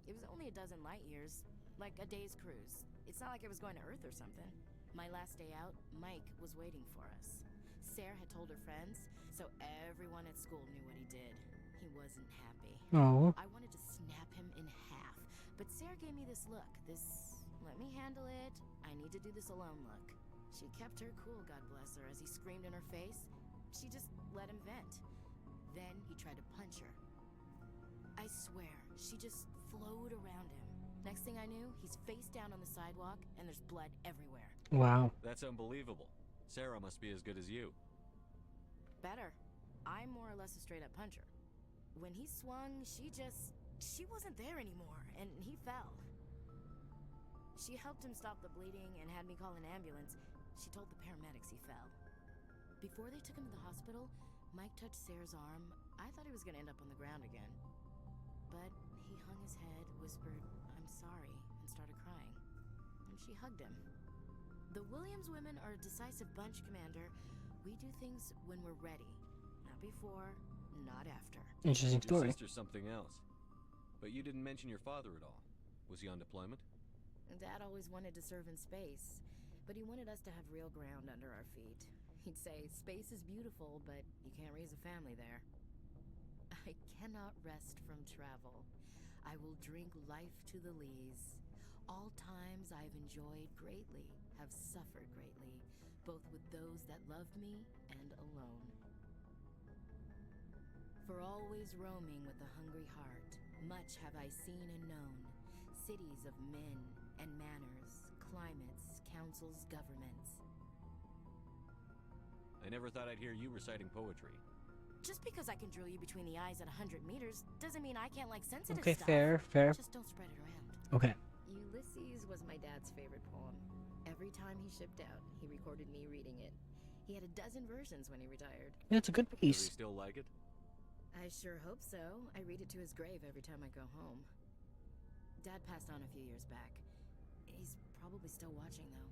Speaker 10: It was only a dozen light years, like a day's cruise. It's not like I was going to Earth or something. My last day out, Mike was waiting for us. Sarah had told her friends, so everyone at school knew what he did. He wasn't happy.
Speaker 1: Oh.
Speaker 10: I wanted to snap him in half, but Sarah gave me this look, this let me handle it, I need to do this alone look. She kept her cool, God bless her, as he screamed in her face. She just let him vent. Then he tried to punch her. I swear, she just flowed around him. Next thing I knew, he's face down on the sidewalk, and there's blood everywhere.
Speaker 1: Wow.
Speaker 4: That's unbelievable. Sarah must be as good as you.
Speaker 10: Better. I'm more or less a straight-up puncher. When he swung, she wasn't there anymore, and he fell. She helped him stop the bleeding and had me call an ambulance. She told the paramedics he fell. Before they took him to the hospital, Mike touched Sarah's arm. I thought he was gonna end up on the ground again. But he hung his head, whispered, "I'm sorry," and started crying. And she hugged him. The Williams women are a decisive bunch, Commander. We do things when we're ready. Not before, not after.
Speaker 1: Interesting story.
Speaker 4: Your sister's something else. But you didn't mention your father at all. Was he on deployment?
Speaker 10: Dad always wanted to serve in space, but he wanted us to have real ground under our feet. He'd say, space is beautiful, but you can't raise a family there. I cannot rest from travel. I will drink life to the lees. All times I've enjoyed greatly, have suffered greatly, both with those that loved me and alone. For always roaming with a hungry heart, much have I seen and known, cities of men and manners, climates, councils, governments.
Speaker 4: I never thought I'd hear you reciting poetry.
Speaker 10: Just because I can drill you between the eyes at 100 meters doesn't mean I can't like sensitive
Speaker 1: Okay,
Speaker 10: stuff.
Speaker 1: fair.
Speaker 10: Just don't spread it around.
Speaker 1: Okay.
Speaker 10: Ulysses was my dad's favorite poem. Every time he shipped out, he recorded me reading it. He had a dozen versions when he retired.
Speaker 1: Yeah, it's a good
Speaker 4: Does
Speaker 1: piece.
Speaker 4: he still like it?
Speaker 10: I sure hope so. I read it to his grave every time I go home. Dad passed on a few years back. He's probably still watching, though.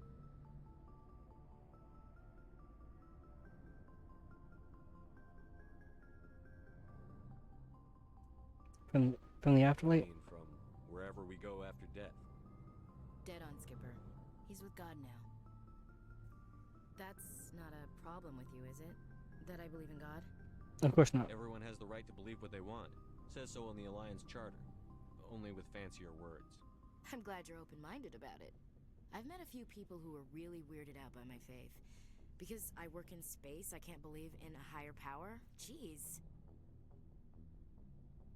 Speaker 1: From the afterlife?
Speaker 4: I mean, from wherever we go after death.
Speaker 10: Dead on, Skipper. He's with God now. That's not a problem with you, is it? That I believe in God?
Speaker 1: Of course not.
Speaker 4: Everyone has the right to believe what they want. Says so in the Alliance Charter. Only with fancier words.
Speaker 10: I'm glad you're open-minded about it. I've met a few people who are really weirded out by my faith. Because I work in space, I can't believe in a higher power? Jeez.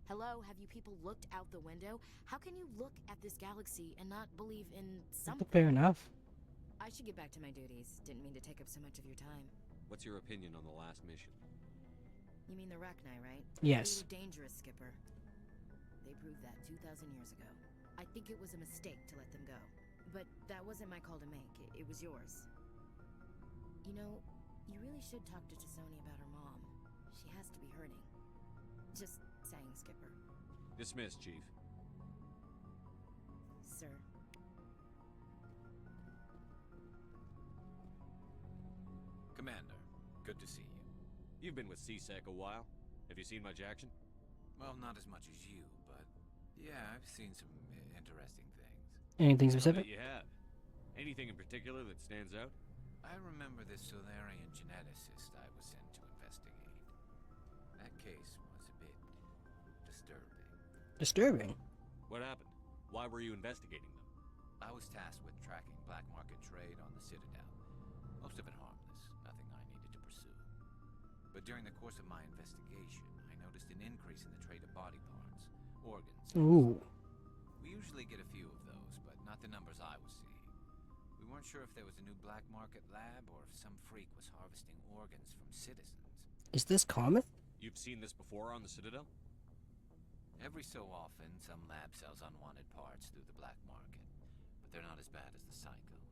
Speaker 10: Hello, have you people looked out the window? How can you look at this galaxy and not believe in something?
Speaker 1: Fair enough.
Speaker 10: I should get back to my duties. Didn't mean to take up so much of your time.
Speaker 4: What's your opinion on the last mission?
Speaker 10: You mean the Rachni, right?
Speaker 1: Yes.
Speaker 10: They were dangerous, Skipper. They proved that 2,000 years ago. I think it was a mistake to let them go. But that wasn't my call to make. It was yours. You know, you really should talk to Chisoni about her mom. She has to be hurting. Just saying, Skipper.
Speaker 4: Dismissed, Chief.
Speaker 10: Sir.
Speaker 3: Commander, good to see you.
Speaker 4: You've been with CSEC a while. Have you seen much action?
Speaker 3: Well, not as much as you, but yeah, I've seen some interesting things.
Speaker 1: Anything
Speaker 4: I bet
Speaker 1: specific?
Speaker 4: you have. Anything in particular that stands out?
Speaker 3: I remember this Solarian geneticist I was sent to investigate. That case was a bit disturbing.
Speaker 1: Disturbing?
Speaker 4: What happened? Why were you investigating them?
Speaker 3: I was tasked with tracking black market trade on the Citadel. Most of it harmless, nothing I needed to pursue. But during the course of my investigation, I noticed an increase in the trade of body parts, organs.
Speaker 1: Ooh.
Speaker 3: We usually get a few of those, but not the numbers I was seeing. We weren't sure if there was a new black market lab or if some freak was harvesting organs from citizens.
Speaker 1: Is this common?
Speaker 4: You've seen this before on the Citadel?
Speaker 3: Every so often, some lab sells unwanted parts through the black market, but they're not as bad as the cycles.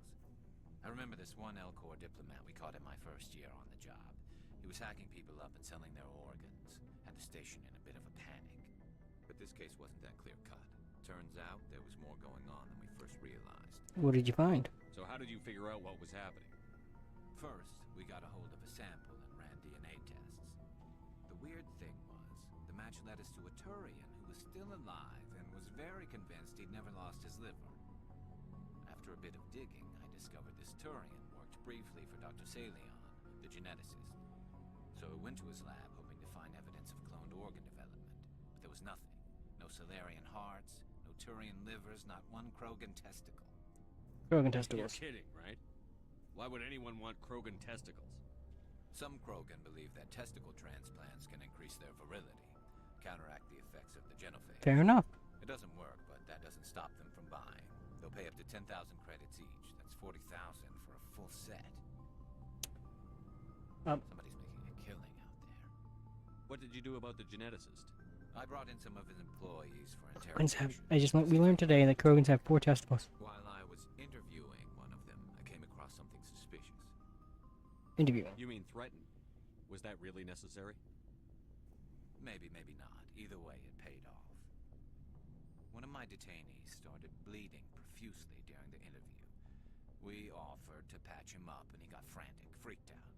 Speaker 3: I remember this one Elcor diplomat we caught in my first year on the job. He was hacking people up and selling their organs, had the station in a bit of a panic. But this case wasn't that clear-cut. Turns out there was more going on than we first realized.
Speaker 1: What did you find?
Speaker 4: So how did you figure out what was happening?
Speaker 3: First, we got a hold of a sample and ran DNA tests. The weird thing was, the match led us to a Turian who was still alive and was very convinced he'd never lost his liver. After a bit of digging, I discovered this Turian worked briefly for Dr. Salion, the geneticist. So I went to his lab hoping to find evidence of cloned organ development, but there was nothing. No Solarian hearts, no Turian livers, not one Krogan testicle.
Speaker 1: Krogan testicles.
Speaker 4: You're kidding, right? Why would anyone want Krogan testicles?
Speaker 3: Some Krogan believe that testicle transplants can increase their virility, counteract the effects of the genophage.
Speaker 1: Fair enough.
Speaker 3: It doesn't work, but that doesn't stop them from buying. They'll pay up to 10,000 credits each. That's 40,000 for a full set. Somebody's making a killing out there.
Speaker 4: What did you do about the geneticist?
Speaker 3: I brought in some of his employees for
Speaker 1: Krogans
Speaker 3: interrogation.
Speaker 1: we learned today that Krogans have 4 testicles.
Speaker 3: While I was interviewing one of them, I came across something suspicious.
Speaker 1: Interviewing.
Speaker 4: You mean threatened? Was that really necessary?
Speaker 3: Maybe, maybe not. Either way, it paid off. One of my detainees started bleeding profusely during the interview. We offered to patch him up, and he got frantic, freaked out.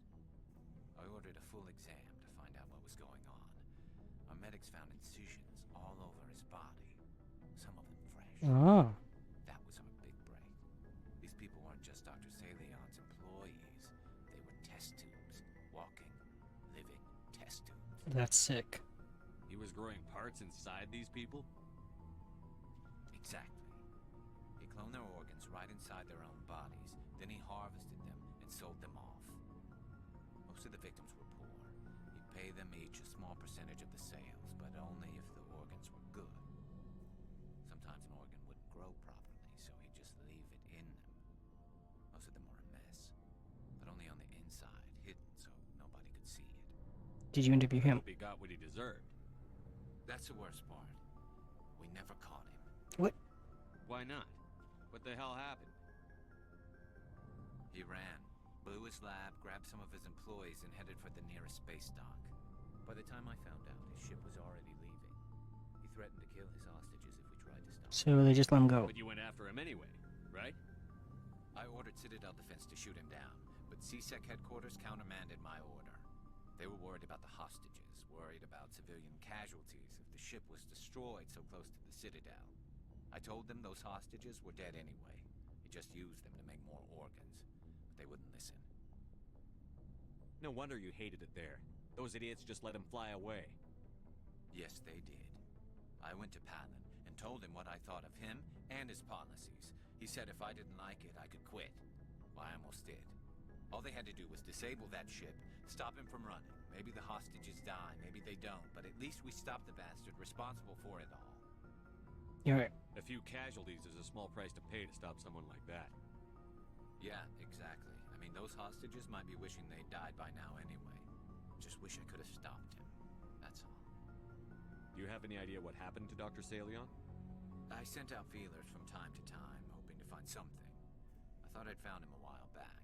Speaker 3: I ordered a full exam to find out what was going on. Our medics found incisions all over his body, some of them fresh.
Speaker 1: Ah.
Speaker 3: That was our big break. These people weren't just Dr. Salion's employees. They were test tubes. Walking, living test tubes.
Speaker 1: That's sick.
Speaker 4: He was growing parts inside these people?
Speaker 3: Exactly. He cloned their organs right inside their own bodies. Then he harvested them and sold them off. Most of the victims were poor. He'd pay them each a small percentage of the sales, but only if the organs were good. Sometimes an organ wouldn't grow properly, so he'd just leave it in them. Most of them were a mess, but only on the inside, hidden so nobody could see it.
Speaker 1: Did you interview him?
Speaker 4: He got what he deserved.
Speaker 3: That's the worst part. We never caught him.
Speaker 1: What?
Speaker 4: Why not? What the hell happened?
Speaker 3: He ran, blew his lab, grabbed some of his employees, and headed for the nearest space dock. By the time I found out, his ship was already leaving. He threatened to kill his hostages if we tried to stop
Speaker 1: So they just let him go.
Speaker 4: But you went after him anyway, right?
Speaker 3: I ordered Citadel Defense to shoot him down, but CSEC headquarters countermanded my order. They were worried about the hostages, worried about civilian casualties if the the ship was destroyed so close to the Citadel. I told them those hostages were dead anyway. He just used them to make more organs. But they wouldn't listen.
Speaker 4: No wonder you hated it there. Those idiots just let him fly away.
Speaker 3: Yes, they did. I went to Palin and told him what I thought of him and his policies. He said if I didn't like it, I could quit. Well, I almost did. All they had to do was disable that ship, stop him from running. Maybe the hostages die, maybe they don't, but at least we stopped the bastard responsible for it all.
Speaker 1: You're right.
Speaker 4: A few casualties is a small price to pay to stop someone like that.
Speaker 3: Yeah, exactly. I mean, those hostages might be wishing they'd died by now anyway. Just wish I could have stopped him. That's all.
Speaker 4: Do you have any idea what happened to Dr. Salion?
Speaker 3: I sent out feelers from time to time, hoping to find something. I thought I'd found him a while back.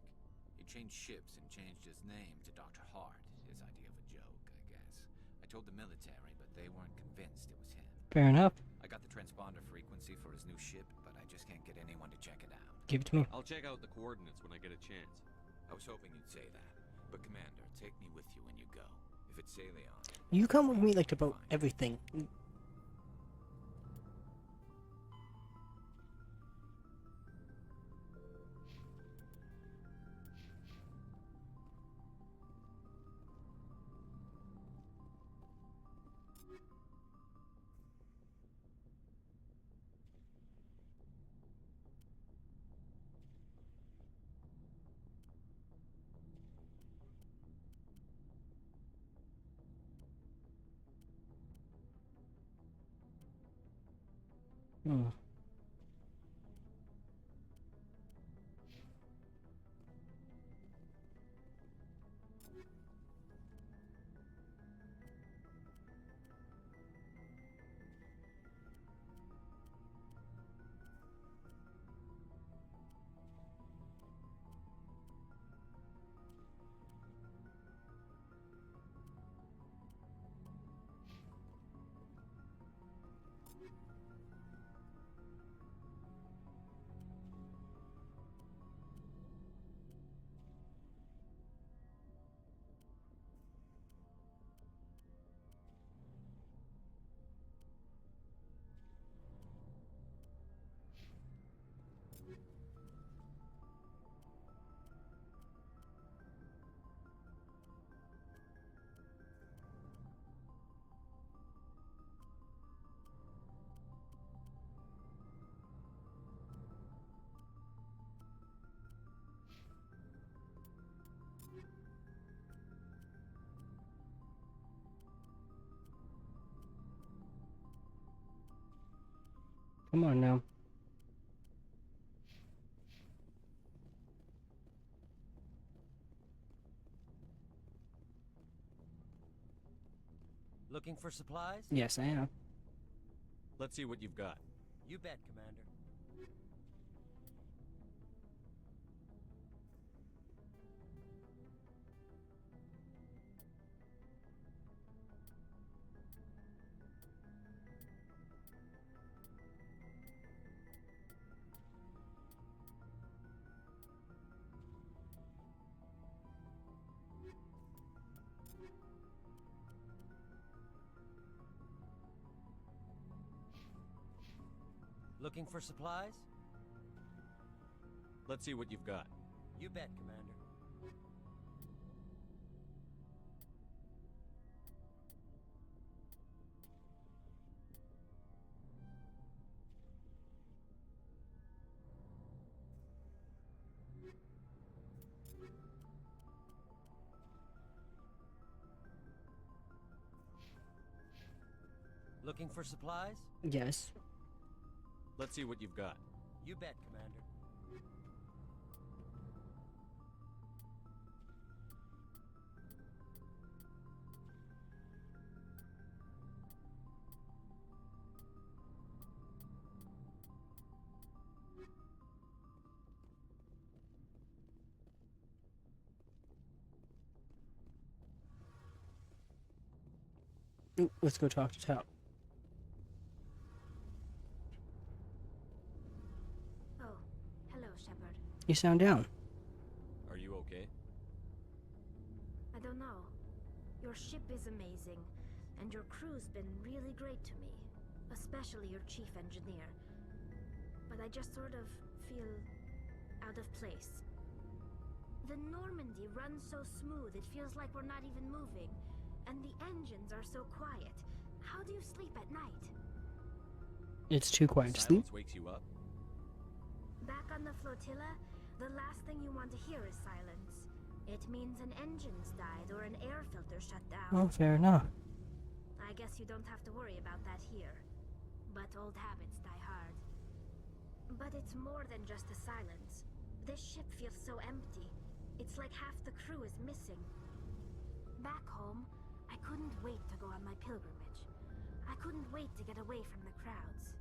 Speaker 3: He changed ships and changed his name to Dr. Hart, his idea of a joke, I guess. I told the military, but they weren't convinced it was him.
Speaker 1: Fair enough.
Speaker 3: I got the transponder frequency for his new ship, but I just can't get anyone to check it out.
Speaker 1: Give it to me.
Speaker 4: I'll check out the coordinates when I get a chance.
Speaker 3: I was hoping you'd say that. But Commander, take me with you when you go. If it's Salion...
Speaker 1: You come with me like about everything. Hmm. Come on now.
Speaker 2: Looking for supplies?
Speaker 1: Yes, I am.
Speaker 4: Let's see what you've got.
Speaker 2: You bet, Commander. Looking for supplies?
Speaker 4: Let's see what you've got.
Speaker 2: You bet, Commander. Looking for supplies?
Speaker 1: Yes.
Speaker 4: Let's see what you've got.
Speaker 2: You bet, Commander.
Speaker 1: Ooh, let's go talk to Tao.
Speaker 9: Oh, hello, Shepard.
Speaker 1: You sound down.
Speaker 4: Are you okay?
Speaker 9: I don't know. Your ship is amazing,
Speaker 17: and your crew's been really great to me, especially your chief engineer. But I just sort of feel out of place. The Normandy runs so smooth it feels like we're not even moving, and the engines are so quiet. How do you sleep at night?
Speaker 1: It's too quiet to sleep.
Speaker 4: Silence wakes you up?
Speaker 17: Back on the flotilla, the last thing you want to hear is silence. It means an engine's died or an air filter shut down.
Speaker 1: Oh, fair enough.
Speaker 17: I guess you don't have to worry about that here. But old habits die hard. But it's more than just the silence. This ship feels so empty. It's like half the crew is missing. Back home, I couldn't wait to go on my pilgrimage. I couldn't wait to get away from the crowds.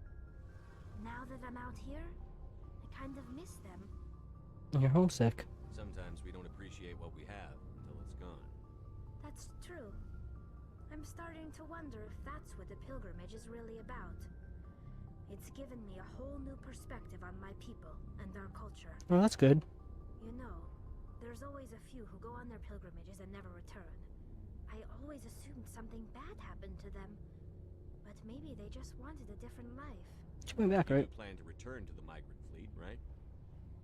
Speaker 17: Now that I'm out here, I kind of miss them.
Speaker 1: You're homesick.
Speaker 4: Sometimes we don't appreciate what we have until it's gone.
Speaker 17: That's true. I'm starting to wonder if that's what the pilgrimage is really about. It's given me a whole new perspective on my people and our culture.
Speaker 1: Well, that's good.
Speaker 17: You know, there's always a few who go on their pilgrimages and never return. I always assumed something bad happened to them. But maybe they just wanted a different life.
Speaker 1: She's going back, right?
Speaker 4: You plan to return to the migrant fleet, right?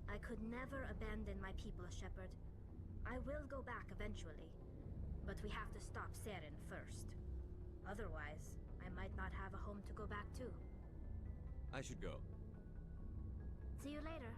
Speaker 17: I could never abandon my people, Shepard. I will go back eventually. But we have to stop Saren first. Otherwise, I might not have a home to go back to.
Speaker 4: I should go.
Speaker 17: See you later.